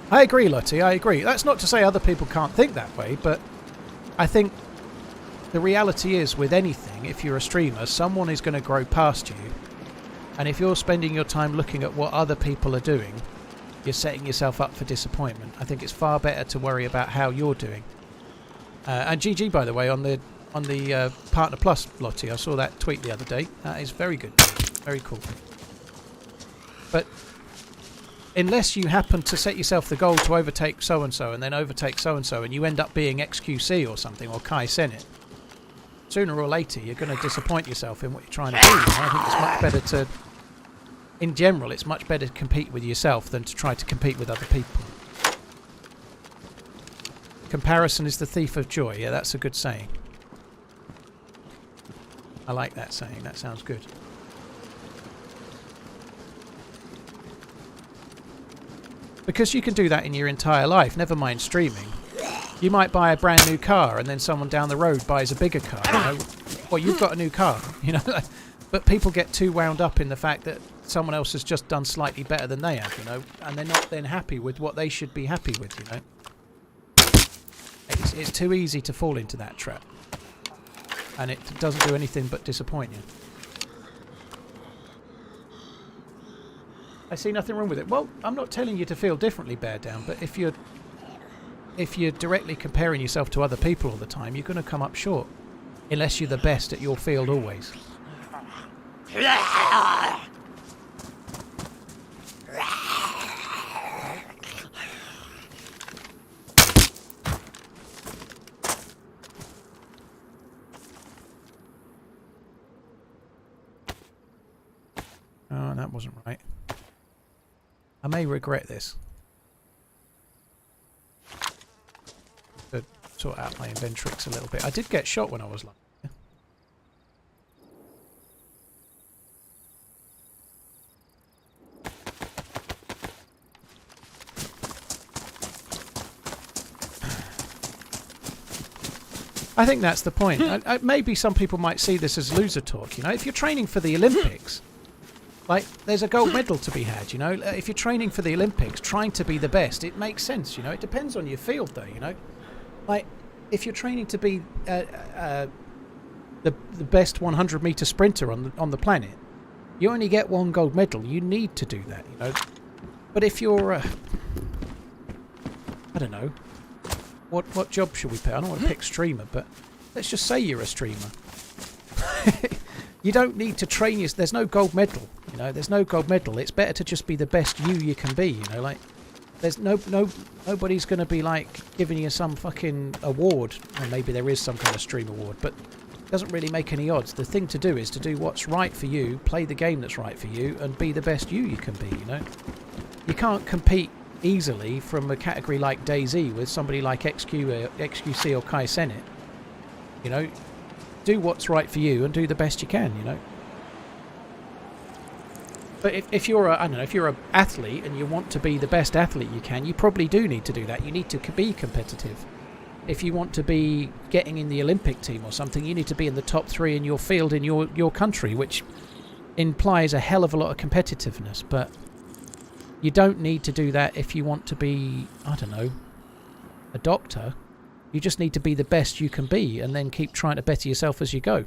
I agree, Lottie, I agree. That's not to say other people can't think that way, but I think the reality is with anything, if you're a streamer, someone is going to grow past you. And if you're spending your time looking at what other people are doing, you're setting yourself up for disappointment. I think it's far better to worry about how you're doing. And GG, by the way, on the Partner Plus, Lottie. I saw that tweet the other day. That is very good. Very cool. But unless you happen to set yourself the goal to overtake so-and-so and then overtake so-and-so and you end up being XQC or something, or Kai Senate, sooner or later you're going to disappoint yourself in what you're trying to do. You know? I think it's much better to, in general, it's much better to compete with yourself than to try to compete with other people. Comparison is the thief of joy. Yeah, that's a good saying. I like that saying. That sounds good. Because you can do that in your entire life, never mind streaming. You might buy a brand new car and then someone down the road buys a bigger car. You know? Well, you've got a new car, you know. But people get too wound up in the fact that someone else has just done slightly better than they have, you know, and they're not then happy with what they should be happy with, you know. It's too easy to fall into that trap. And it doesn't do anything but disappoint you. I see nothing wrong with it. Well, I'm not telling you to feel differently, Bear Down, but if you're directly comparing yourself to other people all the time, you're going to come up short. Unless you're the best at your field always. Oh, that wasn't right. I may regret this. To sort out my inventrix a little bit. I did get shot when I was like. I think that's the point. Maybe some people might see this as loser talk, you know. If you're training for the Olympics, like, there's a gold medal to be had, you know. If you're training for the Olympics, trying to be the best, it makes sense, you know. It depends on your field, though, you know. Like, if you're training to be the best 100-meter sprinter on the planet, you only get one gold medal. You need to do that, you know. But if you're, I don't know, what job should we pick? I don't want to pick streamer, but let's just say you're a streamer. You don't need to train your... There's no gold medal, you know. There's no gold medal. It's better to just be the best you can be, you know. Like, there's nobody's going to be, like, giving you some fucking award. Or maybe there is some kind of stream award, but it doesn't really make any odds. The thing to do is to do what's right for you, play the game that's right for you, and be the best you can be, you know. You can't compete easily from a category like DayZ with somebody like XQC or Kai Senate. You know, do what's right for you and do the best you can, you know. But if you're a, I don't know, if you're an athlete and you want to be the best athlete you can, you probably do need to do that. You need to be competitive. If you want to be getting in the Olympic team or something, you need to be in the top 3 in your field in your country, which implies a hell of a lot of competitiveness. But you don't need to do that if you want to be, I don't know, a doctor. You just need to be the best you can be and then keep trying to better yourself as you go.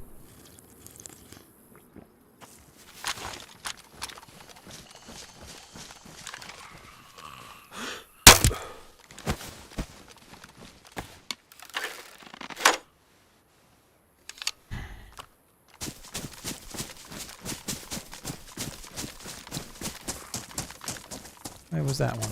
Where was that one?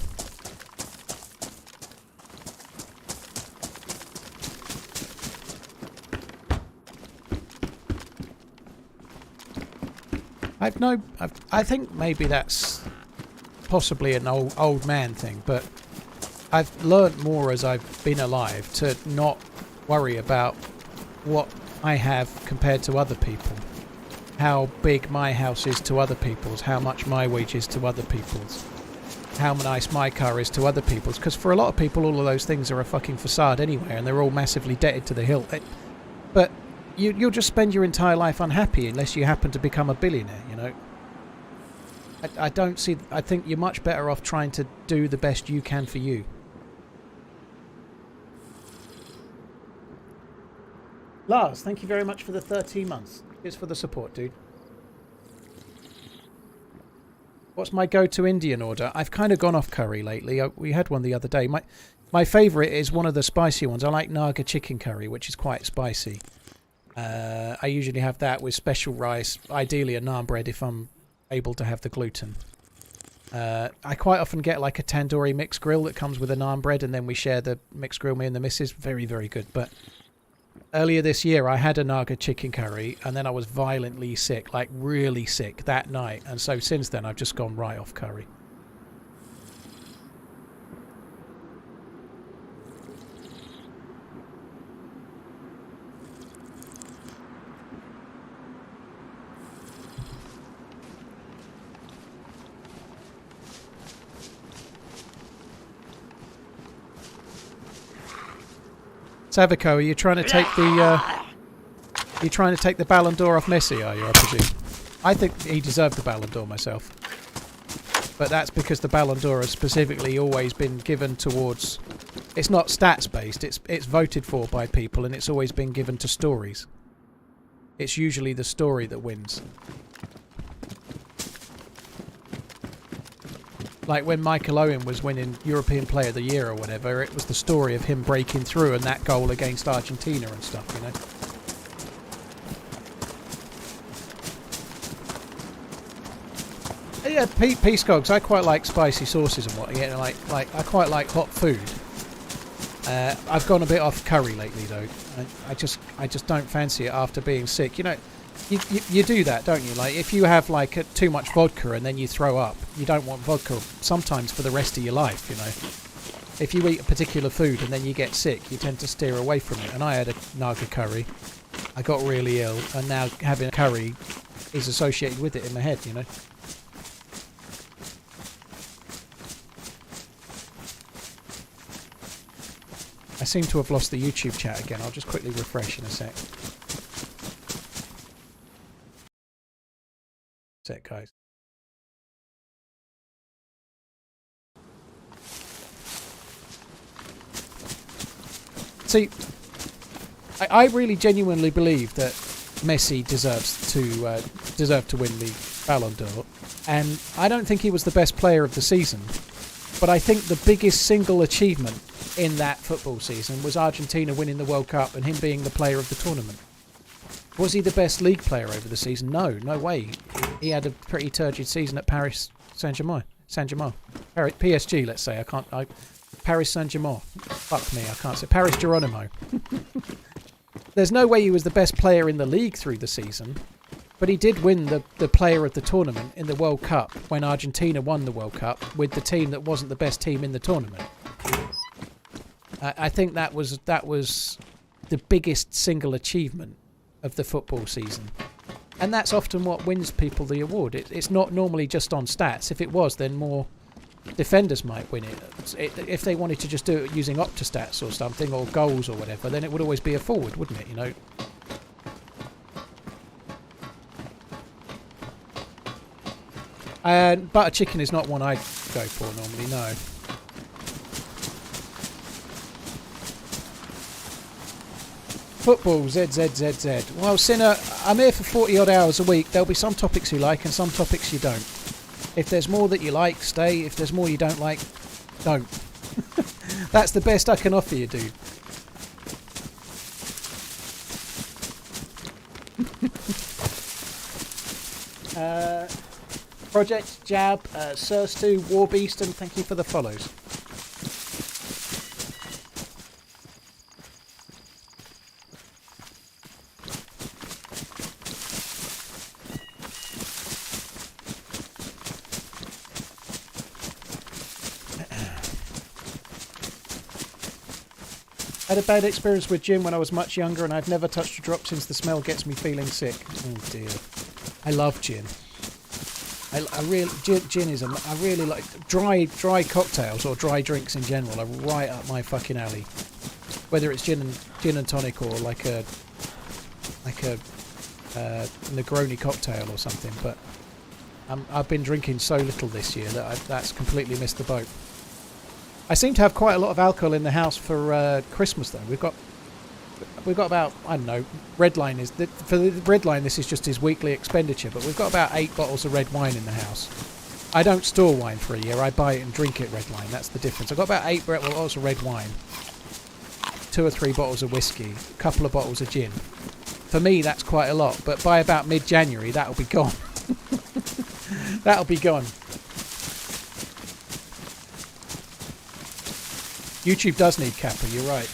I think maybe that's possibly an old man thing, but I've learnt more as I've been alive to not worry about what I have compared to other people. how big my house is to other people's, how much my wage is to other people's, how nice my car is to other people's. Because for a lot of people, all of those things are a fucking facade anyway, and they're all massively debted to the hilt. But you'll just spend your entire life unhappy unless you happen to become a billionaire, you know. I don't see... I think you're much better off trying to do the best you can for you. Lars, thank you very much for the 13 months. Here's for the support, dude. What's my go-to Indian order? I've kind of gone off curry lately. We had one the other day. My favourite is one of the spicy ones. I like Naga chicken curry, which is quite spicy. I usually have that with special rice, ideally a naan bread if I'm able to have the gluten. I quite often get like a tandoori mixed grill that comes with a naan bread, and then we share the mixed grill, me and the missus. Very, very good. But earlier this year I had a Naga chicken curry, and then I was violently sick, like really sick that night. And so since then I've just gone right off curry. Savico, are you trying to take the Ballon d'Or off Messi, are you, I presume? I think he deserved the Ballon d'Or myself. But that's because the Ballon d'Or has specifically always been given towards... It's not stats based, it's voted for by people, and it's always been given to stories. It's usually the story that wins. Like when Michael Owen was winning European Player of the Year or whatever, it was the story of him breaking through and that goal against Argentina and stuff, you know. Yeah, peace cogs. I quite like spicy sauces and what. Yeah, like I quite like hot food. I've gone a bit off curry lately though. I just don't fancy it after being sick. You know, you do that, don't you? Like if you have like too much vodka and then you throw up, you don't want vodka sometimes for the rest of your life. You know, if you eat a particular food and then you get sick, you tend to steer away from it. And I had a Naga curry. I got really ill, and now having a curry is associated with it in my head. You know. I seem to have lost the YouTube chat again. I'll just quickly refresh in a sec. Guys. See, I really genuinely believe that Messi deserved to win the Ballon d'Or, and I don't think he was the best player of the season, but I think the biggest single achievement in that football season was Argentina winning the World Cup and him being the player of the tournament. Was he the best league player over the season? No way. He had a pretty turgid season at Paris Saint-Germain. PSG, let's say. Paris Saint-Germain. Fuck me, I can't say. Paris Geronimo. There's no way he was the best player in the league through the season, but he did win the player of the tournament in the World Cup when Argentina won the World Cup with the team that wasn't the best team in the tournament. I think that was the biggest single achievement of the football season, and that's often what wins people the award. It's not normally just on stats. If it was, then more defenders might win it. If they wanted to just do it using Optastats or something, or goals or whatever, then it would always be a forward, wouldn't it, you know? And butter chicken is not one I'd go for normally, no. Football, ZZZZ. Well, Sinner, I'm here for 40 odd hours a week. There'll be some topics you like and some topics you don't. If there's more that you like, stay. If there's more you don't like, don't. That's the best I can offer you, dude. Project Jab, Surstu, Warbeast, and thank you for the follows. I had a bad experience with gin when I was much younger, and I've never touched a drop since the smell gets me feeling sick. Oh dear. I love gin. I really gin is I really like dry cocktails or dry drinks in general are right up my fucking alley. Whether it's gin and tonic or like a Negroni cocktail or something, but I've been drinking so little this year that that's completely missed the boat. I seem to have quite a lot of alcohol in the house for Christmas though. We've got about, I don't know, Redline is for the Redline this is just his weekly expenditure, but we've got about 8 bottles of red wine in the house. I don't store wine for a year, I buy it and drink it Redline, that's the difference. I've got about 8 bottles of red wine, 2 or 3 bottles of whiskey, a couple of bottles of gin. For me that's quite a lot, but by about mid-January that'll be gone. That'll be gone. YouTube does need Kappa, you're right.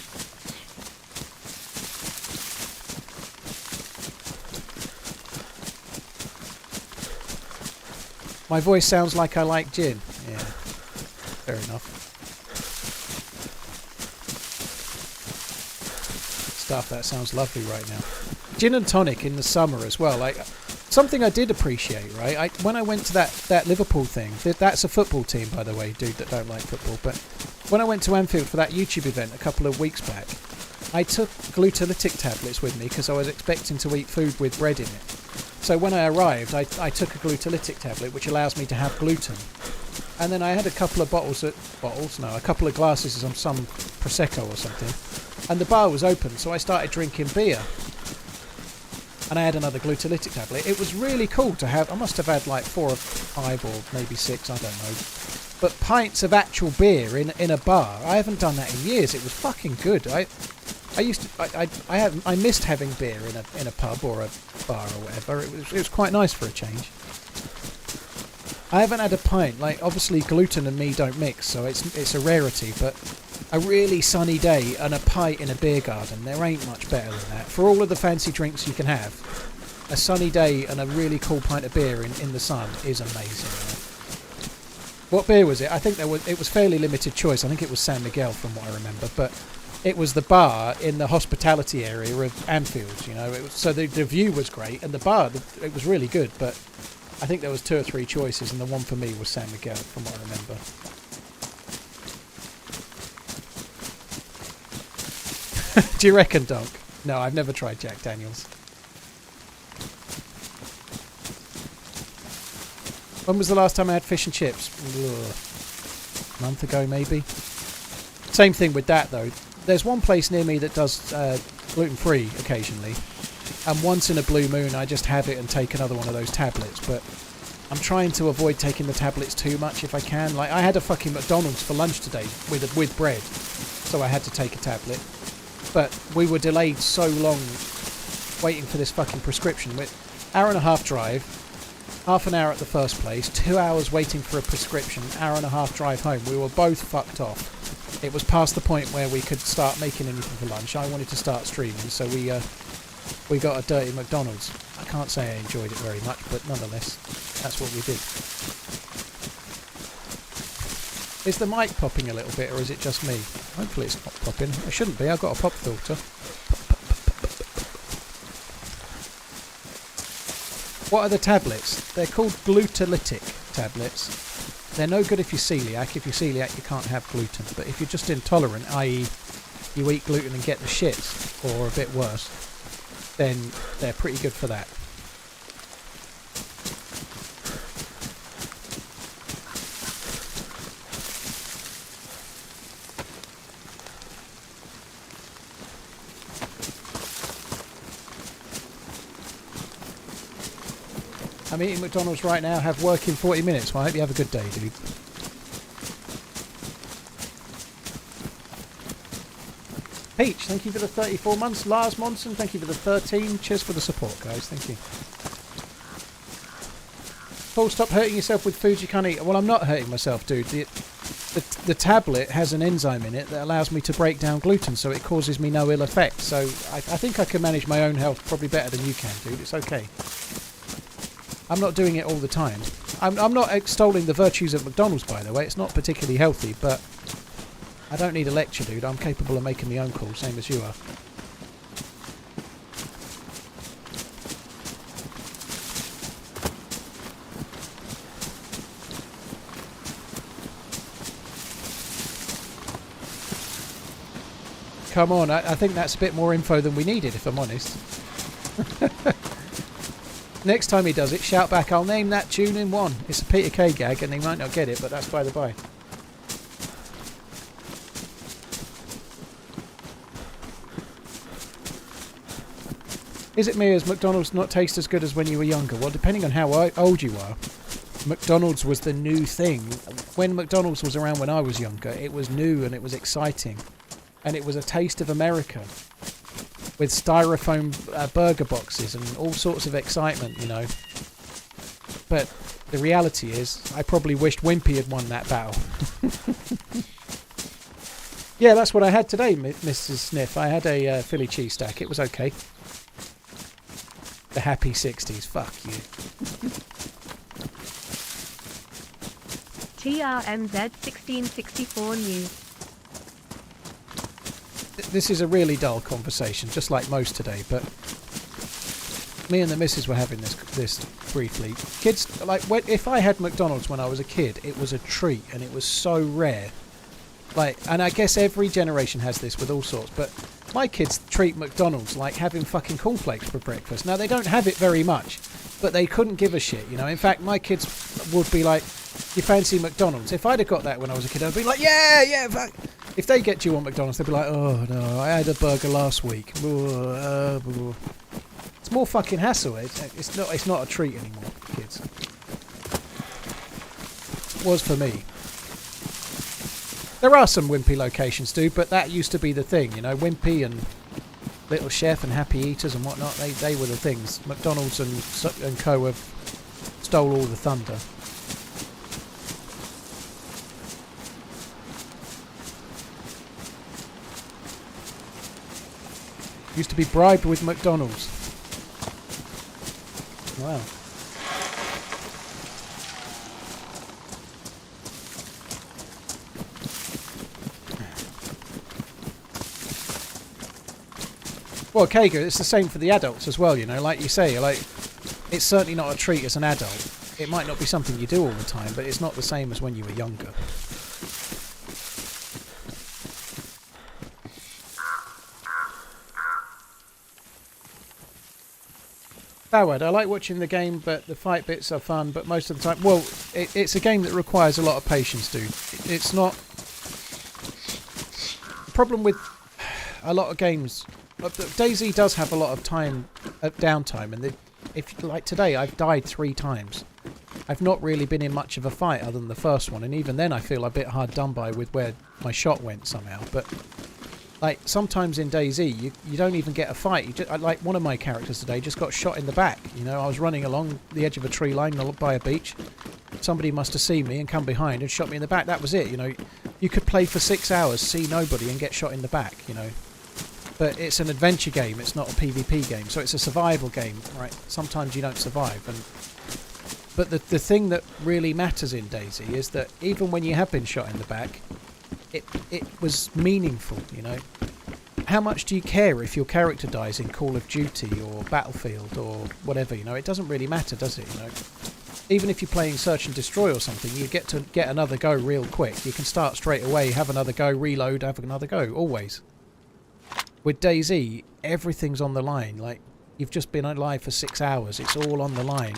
My voice sounds like I like gin. Yeah, fair enough. Stuff, that sounds lovely right now. Gin and tonic in the summer as well. Like something I did appreciate, right? When I went to that Liverpool thing, that's a football team, by the way, dude that don't like football. But when I went to Anfield for that YouTube event a couple of weeks back, I took gluteolytic tablets with me because I was expecting to eat food with bread in it. So when I arrived, I took a gluteolytic tablet, which allows me to have gluten. And then I had a couple of a couple of glasses of some Prosecco or something. And the bar was open, so I started drinking beer. And I had another gluteolytic tablet. It was really cool to have. I must have had like 4 or 5 or maybe 6, I don't know. But pints of actual beer in a bar. I haven't done that in years. It was fucking good. I missed having beer in a pub or a bar or whatever. It was quite nice for a change. I haven't had a pint. Like obviously gluten and me don't mix, so it's a rarity. But a really sunny day and a pint in a beer garden, there ain't much better than that. For all of the fancy drinks you can have, a sunny day and a really cool pint of beer in the sun is amazing. Right? What beer was it? I think it was fairly limited choice. I think it was San Miguel from what I remember, but it was the bar in the hospitality area of Anfield, you know. So the view was great, and the bar, it was really good, but I think there was 2 or 3 choices, and the one for me was San Miguel, from what I remember. Do you reckon, Donk? No, I've never tried Jack Daniels. When was the last time I had fish and chips? Ugh. A month ago, maybe. Same thing with that, though. There's one place near me that does gluten-free occasionally, and once in a blue moon I just have it and take another one of those tablets, but I'm trying to avoid taking the tablets too much if I can. Like, I had a fucking McDonald's for lunch today with bread, so I had to take a tablet, but we were delayed so long waiting for this fucking prescription. Hour and a half drive, half an hour at the first place, 2 hours waiting for a prescription, hour and a half drive home. We were both fucked off. It was past the point where we could start making anything for lunch. I wanted to start streaming, so we got a dirty McDonald's. I can't say I enjoyed it very much, but nonetheless, that's what we did. Is the mic popping a little bit, or is it just me? Hopefully it's not popping. It shouldn't be. I've got a pop filter. What are the tablets? They're called gluteolytic tablets. They're no good if you're celiac. If you're celiac, you can't have gluten. But if you're just intolerant, i.e. you eat gluten and get the shits, or a bit worse, then they're pretty good for that. I'm eating McDonald's right now, have work in 40 minutes. Well, I hope you have a good day, dude. Peach, thank you for the 34 months. Lars Monson, thank you for the 13. Cheers for the support, guys. Thank you. Paul, stop hurting yourself with food you can't eat. Well, I'm not hurting myself, dude. The tablet has an enzyme in it that allows me to break down gluten, so it causes me no ill effect. So I think I can manage my own health probably better than you can, dude. It's okay. I'm not doing it all the time. I'm not extolling the virtues of McDonald's, by the way. It's not particularly healthy, but I don't need a lecture, dude. I'm capable of making my own calls, same as you are. Come on, I think that's a bit more info than we needed, if I'm honest. Next time he does it, shout back, I'll name that tune in one. It's a Peter Kay gag, and he might not get it, but that's by the by. Is it me, as McDonald's not taste as good as when you were younger? Well, depending on how old you are, McDonald's was the new thing. When McDonald's was around when I was younger, it was new and it was exciting. And it was a taste of America. With styrofoam burger boxes and all sorts of excitement, you know. But the reality is, I probably wished Wimpy had won that battle. Yeah, that's what I had today, Mrs. Sniff. I had a Philly cheese stack. It was okay. The happy 60s. Fuck you. TRMZ 1664 news. This is a really dull conversation, just like most today, but me and the missus were having this briefly. Kids, like, if I had McDonald's when I was a kid, it was a treat, and it was so rare. Like, and I guess every generation has this with all sorts, but my kids treat McDonald's like having fucking cornflakes for breakfast. Now, they don't have it very much, but they couldn't give a shit, you know. In fact, my kids would be like, you fancy McDonald's? If I'd have got that when I was a kid, I'd be like, yeah, fuck. If they get you on McDonald's, they'd be like, oh no, I had a burger last week. It's more fucking hassle. It's not a treat anymore, kids. It was for me. There are some Wimpy locations, dude, but that used to be the thing, you know. Wimpy and Little Chef and Happy Eaters and whatnot, they were the things. McDonald's and co have stole all the thunder. Used to be bribed with McDonald's. Wow. Well, Kager, it's the same for the adults as well, you know. Like you say, like, it's certainly not a treat as an adult. It might not be something you do all the time, but it's not the same as when you were younger. Howard, I like watching the game, but the fight bits are fun, but most of the time... Well, it's a game that requires a lot of patience, dude. It's not... The problem with a lot of games... DayZ does have a lot of time, downtime, and if like today, I've died 3 times. I've not really been in much of a fight other than the first one, and even then I feel a bit hard done by with where my shot went somehow, but... Like, sometimes in DayZ, you don't even get a fight. Like, one of my characters today just got shot in the back. You know, I was running along the edge of a tree line by a beach. Somebody must have seen me and come behind and shot me in the back. That was it, you know. You could play for 6 hours, see nobody, and get shot in the back, you know. But it's an adventure game. It's not a PvP game. So it's a survival game, right? Sometimes you don't survive. But the thing that really matters in DayZ is that even when you have been shot in the back... It was meaningful, you know. How much do you care if your character dies in Call of Duty or Battlefield or whatever, you know? It doesn't really matter, does it, you know? Even if you're playing Search and Destroy or something, you get to get another go real quick. You can start straight away, have another go, reload, have another go, always. With DayZ, everything's on the line. Like, you've just been alive for 6 hours. It's all on the line.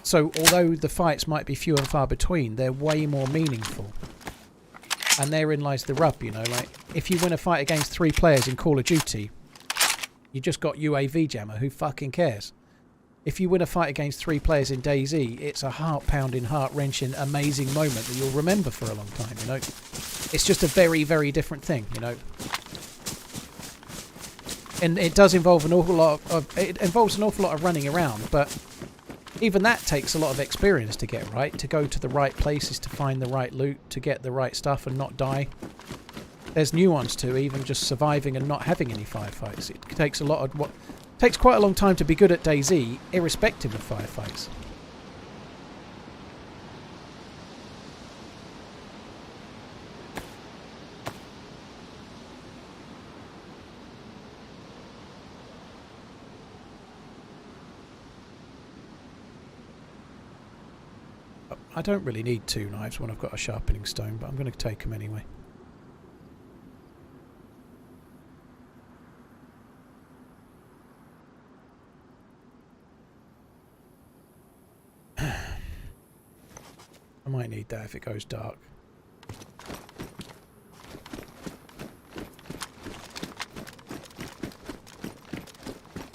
So, although the fights might be few and far between, they're way more meaningful. And therein lies the rub, you know, like, if you win a fight against 3 players in Call of Duty, you just got UAV jammer, who fucking cares? If you win a fight against 3 players in DayZ, it's a heart-pounding, heart-wrenching, amazing moment that you'll remember for a long time, you know? It's just a very, very different thing, you know? And it does involve an awful lot of running around, but even that takes a lot of experience to get right, to go to the right places, to find the right loot, to get the right stuff and not die. There's nuance to even just surviving and not having any firefights. It takes takes quite a long time to be good at DayZ, irrespective of firefights. I don't really need 2 knives when I've got a sharpening stone, but I'm going to take them anyway. I might need that if it goes dark.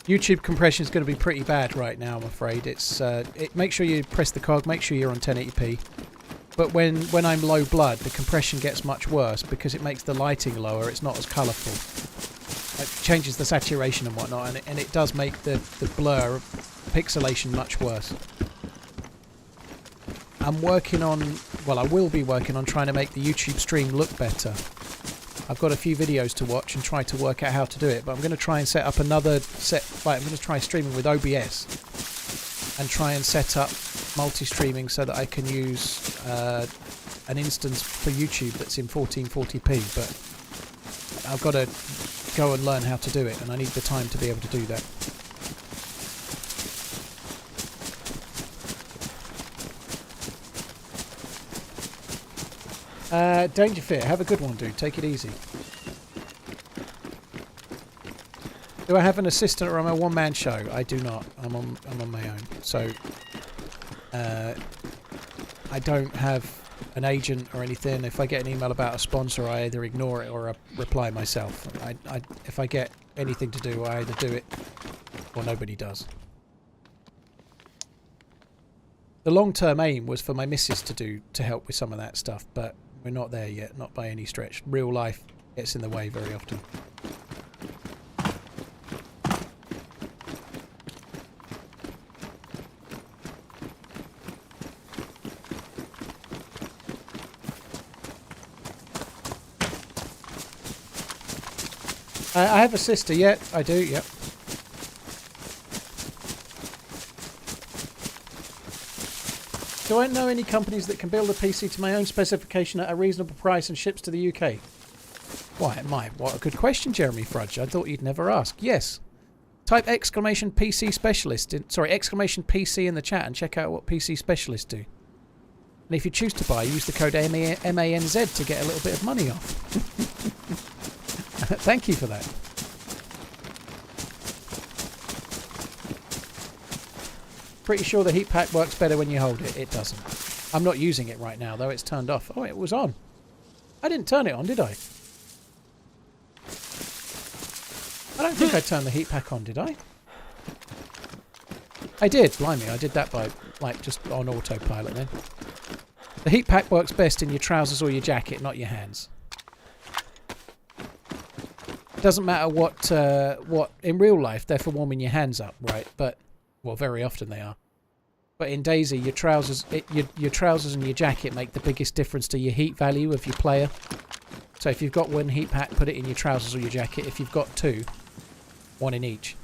YouTube compression is going to be pretty bad right now, I'm afraid. It's make sure you press the cog, make sure you're on 1080p. But when I'm low blood, the compression gets much worse because it makes the lighting lower. It's not as colourful. It changes the saturation and whatnot, and it does make the blur, pixelation much worse. I'm working on, well, I will be working on trying to make the YouTube stream look better. I've got a few videos to watch and try to work out how to do it, but I'm going to try and set up another set. Like, I'm going to try streaming with OBS and try and set up multi-streaming so that I can use an instance for YouTube that's in 1440p. But I've got to go and learn how to do it, and I need the time to be able to do that. Dangerfit, have a good one, dude. Take it easy. Do I have an assistant or am I a one-man show? I do not. I'm on my own. So I don't have an agent or anything. If I get an email about a sponsor, I either ignore it or I reply myself. If I get anything to do, I either do it or nobody does. The long-term aim was for my missus to help with some of that stuff, but we're not there yet, not by any stretch. Real life gets in the way very often. I have a sister, yeah, I do, yeah. Do I know any companies that can build a PC to my own specification at a reasonable price and ships to the UK? Why, what a good question, Jeremy Frudge. I thought you'd never ask. Yes. Type exclamation PC specialist, exclamation PC in the chat and check out what PC specialists do. And if you choose to buy, use the code MANZ to get a little bit of money off. Thank you for that. Pretty sure the heat pack works better when you hold it. It doesn't. I'm not using it right now, though. It's turned off. Oh, it was on. I didn't turn it on, did I? I don't think I turned the heat pack on, did I? I did. Blimey, I did that by, like, just on autopilot then. The heat pack works best in your trousers or your jacket, not your hands. Doesn't matter what in real life, they're for warming your hands up, right? But well, very often they are. But in DayZ, your trousers and your jacket make the biggest difference to your heat value of your player. So if you've got one heat pack, put it in your trousers or your jacket. If you've got two, one in each.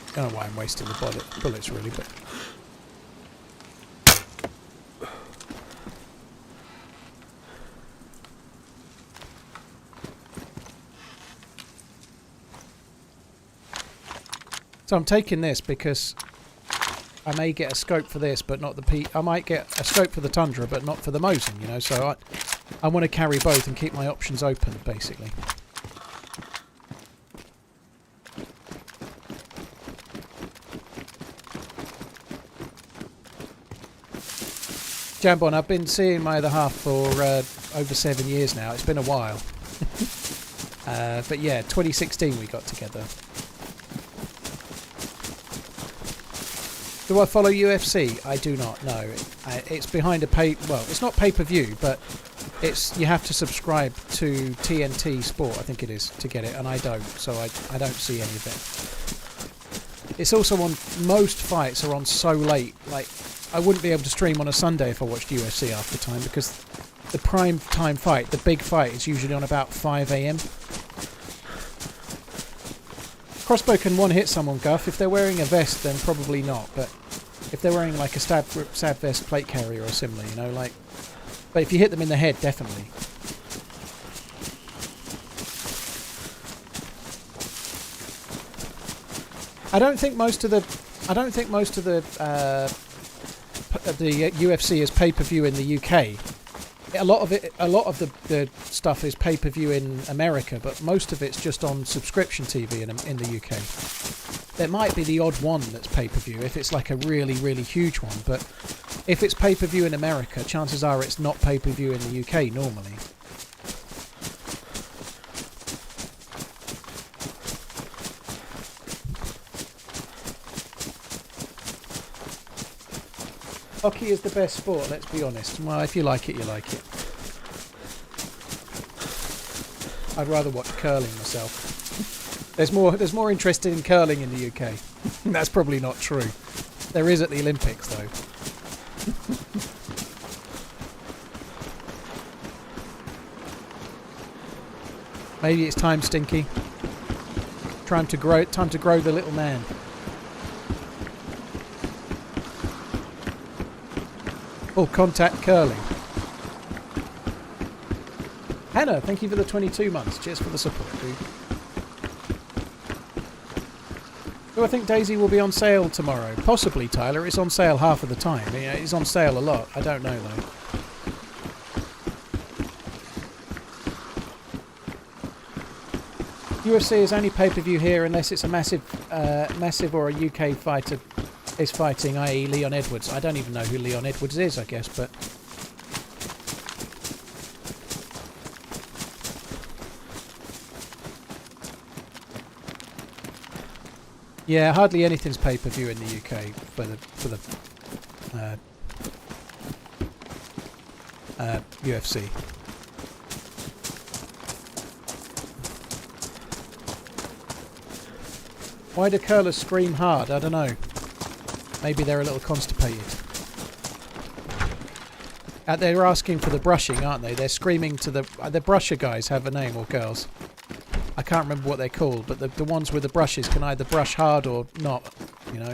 I don't know why I'm wasting the bullets really, but so I'm taking this because I may get a scope for this, but not the I might get a scope for the Tundra, but not for the Mosin, you know. So I want to carry both and keep my options open, basically. Jambon, I've been seeing my other half for over 7 years now. It's been a while. But yeah, 2016 we got together. Do I follow UFC? I do not know. It's behind a well, it's not pay-per-view, but you have to subscribe to TNT Sport, I think it is, to get it, and I don't, so I don't see any of it. It's also on, most fights are on so late, like, I wouldn't be able to stream on a Sunday if I watched UFC half the time, because the prime time fight, the big fight, is usually on about 5 AM. Crossbow can one-hit someone, Guff. If they're wearing a vest, then probably not, but if they're wearing like a stab vest plate carrier or similar, you know, like... But if you hit them in the head, definitely. I don't think most of the UFC is pay-per-view in the UK. A lot of the stuff is pay-per-view in America, but most of it's just on subscription TV in the UK. There might be the odd one that's pay-per-view if it's like a really, really huge one, but if it's pay-per-view in America, chances are it's not pay-per-view in the UK normally. Hockey is the best sport, let's be honest. Well, if you like it, you like it. I'd rather watch curling myself. There's more interested in curling in the UK. That's probably not true. There is at the Olympics, though. Maybe it's time, Stinky. Time to grow the little man. Oh, contact curling. Hannah, thank you for the 22 months. Cheers for the support, dude. Do I think DayZ will be on sale tomorrow? Possibly, Tyler. It's on sale half of the time. Yeah, it's on sale a lot. I don't know, though. UFC is only pay-per-view here unless it's a massive or a UK fighter is fighting, i.e. Leon Edwards. I don't even know who Leon Edwards is, I guess, but... Yeah, hardly anything's pay-per-view in the UK for the UFC. Why do curlers scream hard? I don't know. Maybe they're a little constipated. They're asking for the brushing, aren't they? They're screaming to the brusher guys have a name, or girls. I can't remember what they're called, but the ones with the brushes can either brush hard or not, you know.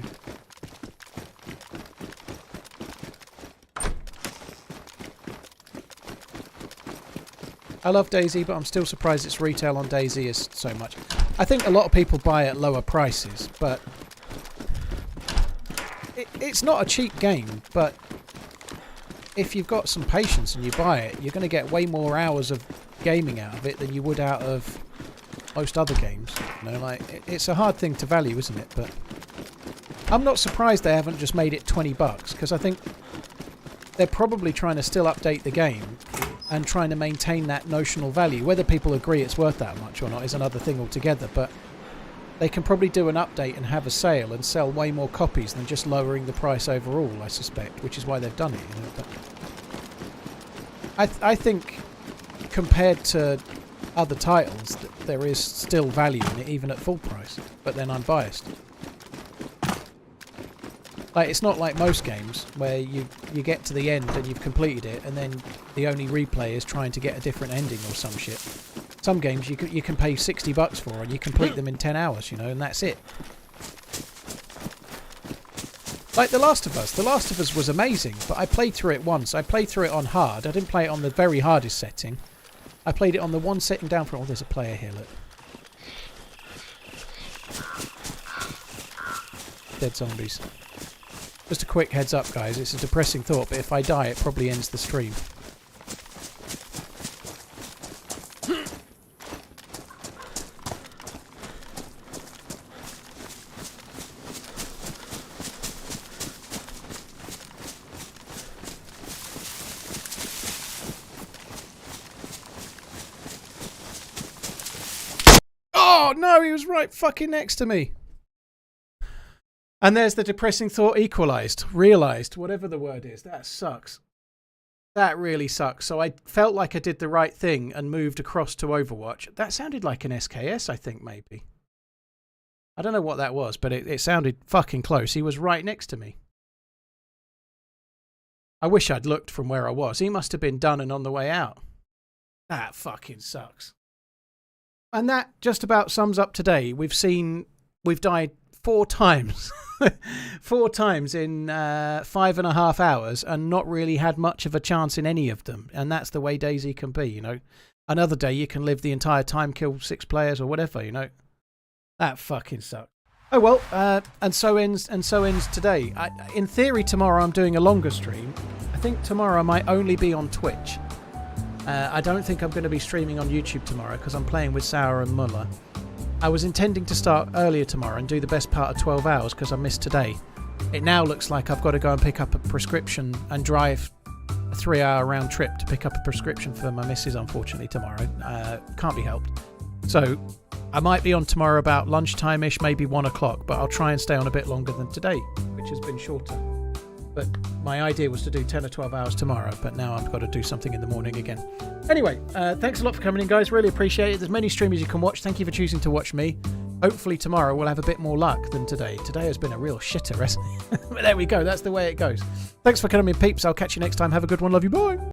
I love DayZ, but I'm still surprised its retail on DayZ is so much. I think a lot of people buy at lower prices, but it's not a cheap game, but if you've got some patience and you buy it, you're going to get way more hours of gaming out of it than you would out of most other games. You know, like, it's a hard thing to value, isn't it? But I'm not surprised they haven't just made it $20, because I think they're probably trying to still update the game and trying to maintain that notional value. Whether people agree it's worth that much or not is another thing altogether, but they can probably do an update and have a sale and sell way more copies than just lowering the price overall, I suspect, which is why they've done it. You know? But I think compared to other titles, there is still value in it, even at full price, but then I'm biased. Like, it's not like most games where you get to the end and you've completed it and then the only replay is trying to get a different ending or some shit. Some games you can pay $60 for and you complete them in 10 hours, you know, and that's it. Like The Last of Us. The Last of Us was amazing, but I played through it once. I played through it on hard. I didn't play it on the very hardest setting. I played it on the one setting down for... Oh, there's a player here, look. Dead zombies. Just a quick heads up, guys. It's a depressing thought, but if I die, it probably ends the stream. Oh, no, he was right fucking next to me. And there's the depressing thought equalised, realised, whatever the word is. That sucks. That really sucks. So I felt like I did the right thing and moved across to Overwatch. That sounded like an SKS, I think, maybe. I don't know what that was, but it sounded fucking close. He was right next to me. I wish I'd looked from where I was. He must have been done and on the way out. That fucking sucks. And that just about sums up today. We've died 4 times. 4 times in 5.5 hours and not really had much of a chance in any of them. And that's the way DayZ can be, you know. Another day you can live the entire time, kill 6 players or whatever, you know. That fucking sucks. Oh well, and so ends today. In theory, tomorrow I'm doing a longer stream. I think tomorrow I might only be on Twitch. I don't think I'm going to be streaming on YouTube tomorrow because I'm playing with Sauer and Muller. I was intending to start earlier tomorrow and do the best part of 12 hours because I missed today. It now looks like I've got to go and pick up a prescription and drive a 3-hour round trip to pick up a prescription for my missus, unfortunately, tomorrow. Can't be helped. So I might be on tomorrow about lunchtime-ish, maybe 1 o'clock, but I'll try and stay on a bit longer than today, which has been shorter. But my idea was to do 10 or 12 hours tomorrow, but now I've got to do something in the morning again. Anyway, thanks a lot for coming in, guys. Really appreciate it. There's many streamers you can watch. Thank you for choosing to watch me. Hopefully tomorrow we'll have a bit more luck than today. Today has been a real shitter, but there we go. That's the way it goes. Thanks for coming in, peeps. I'll catch you next time. Have a good one. Love you. Bye.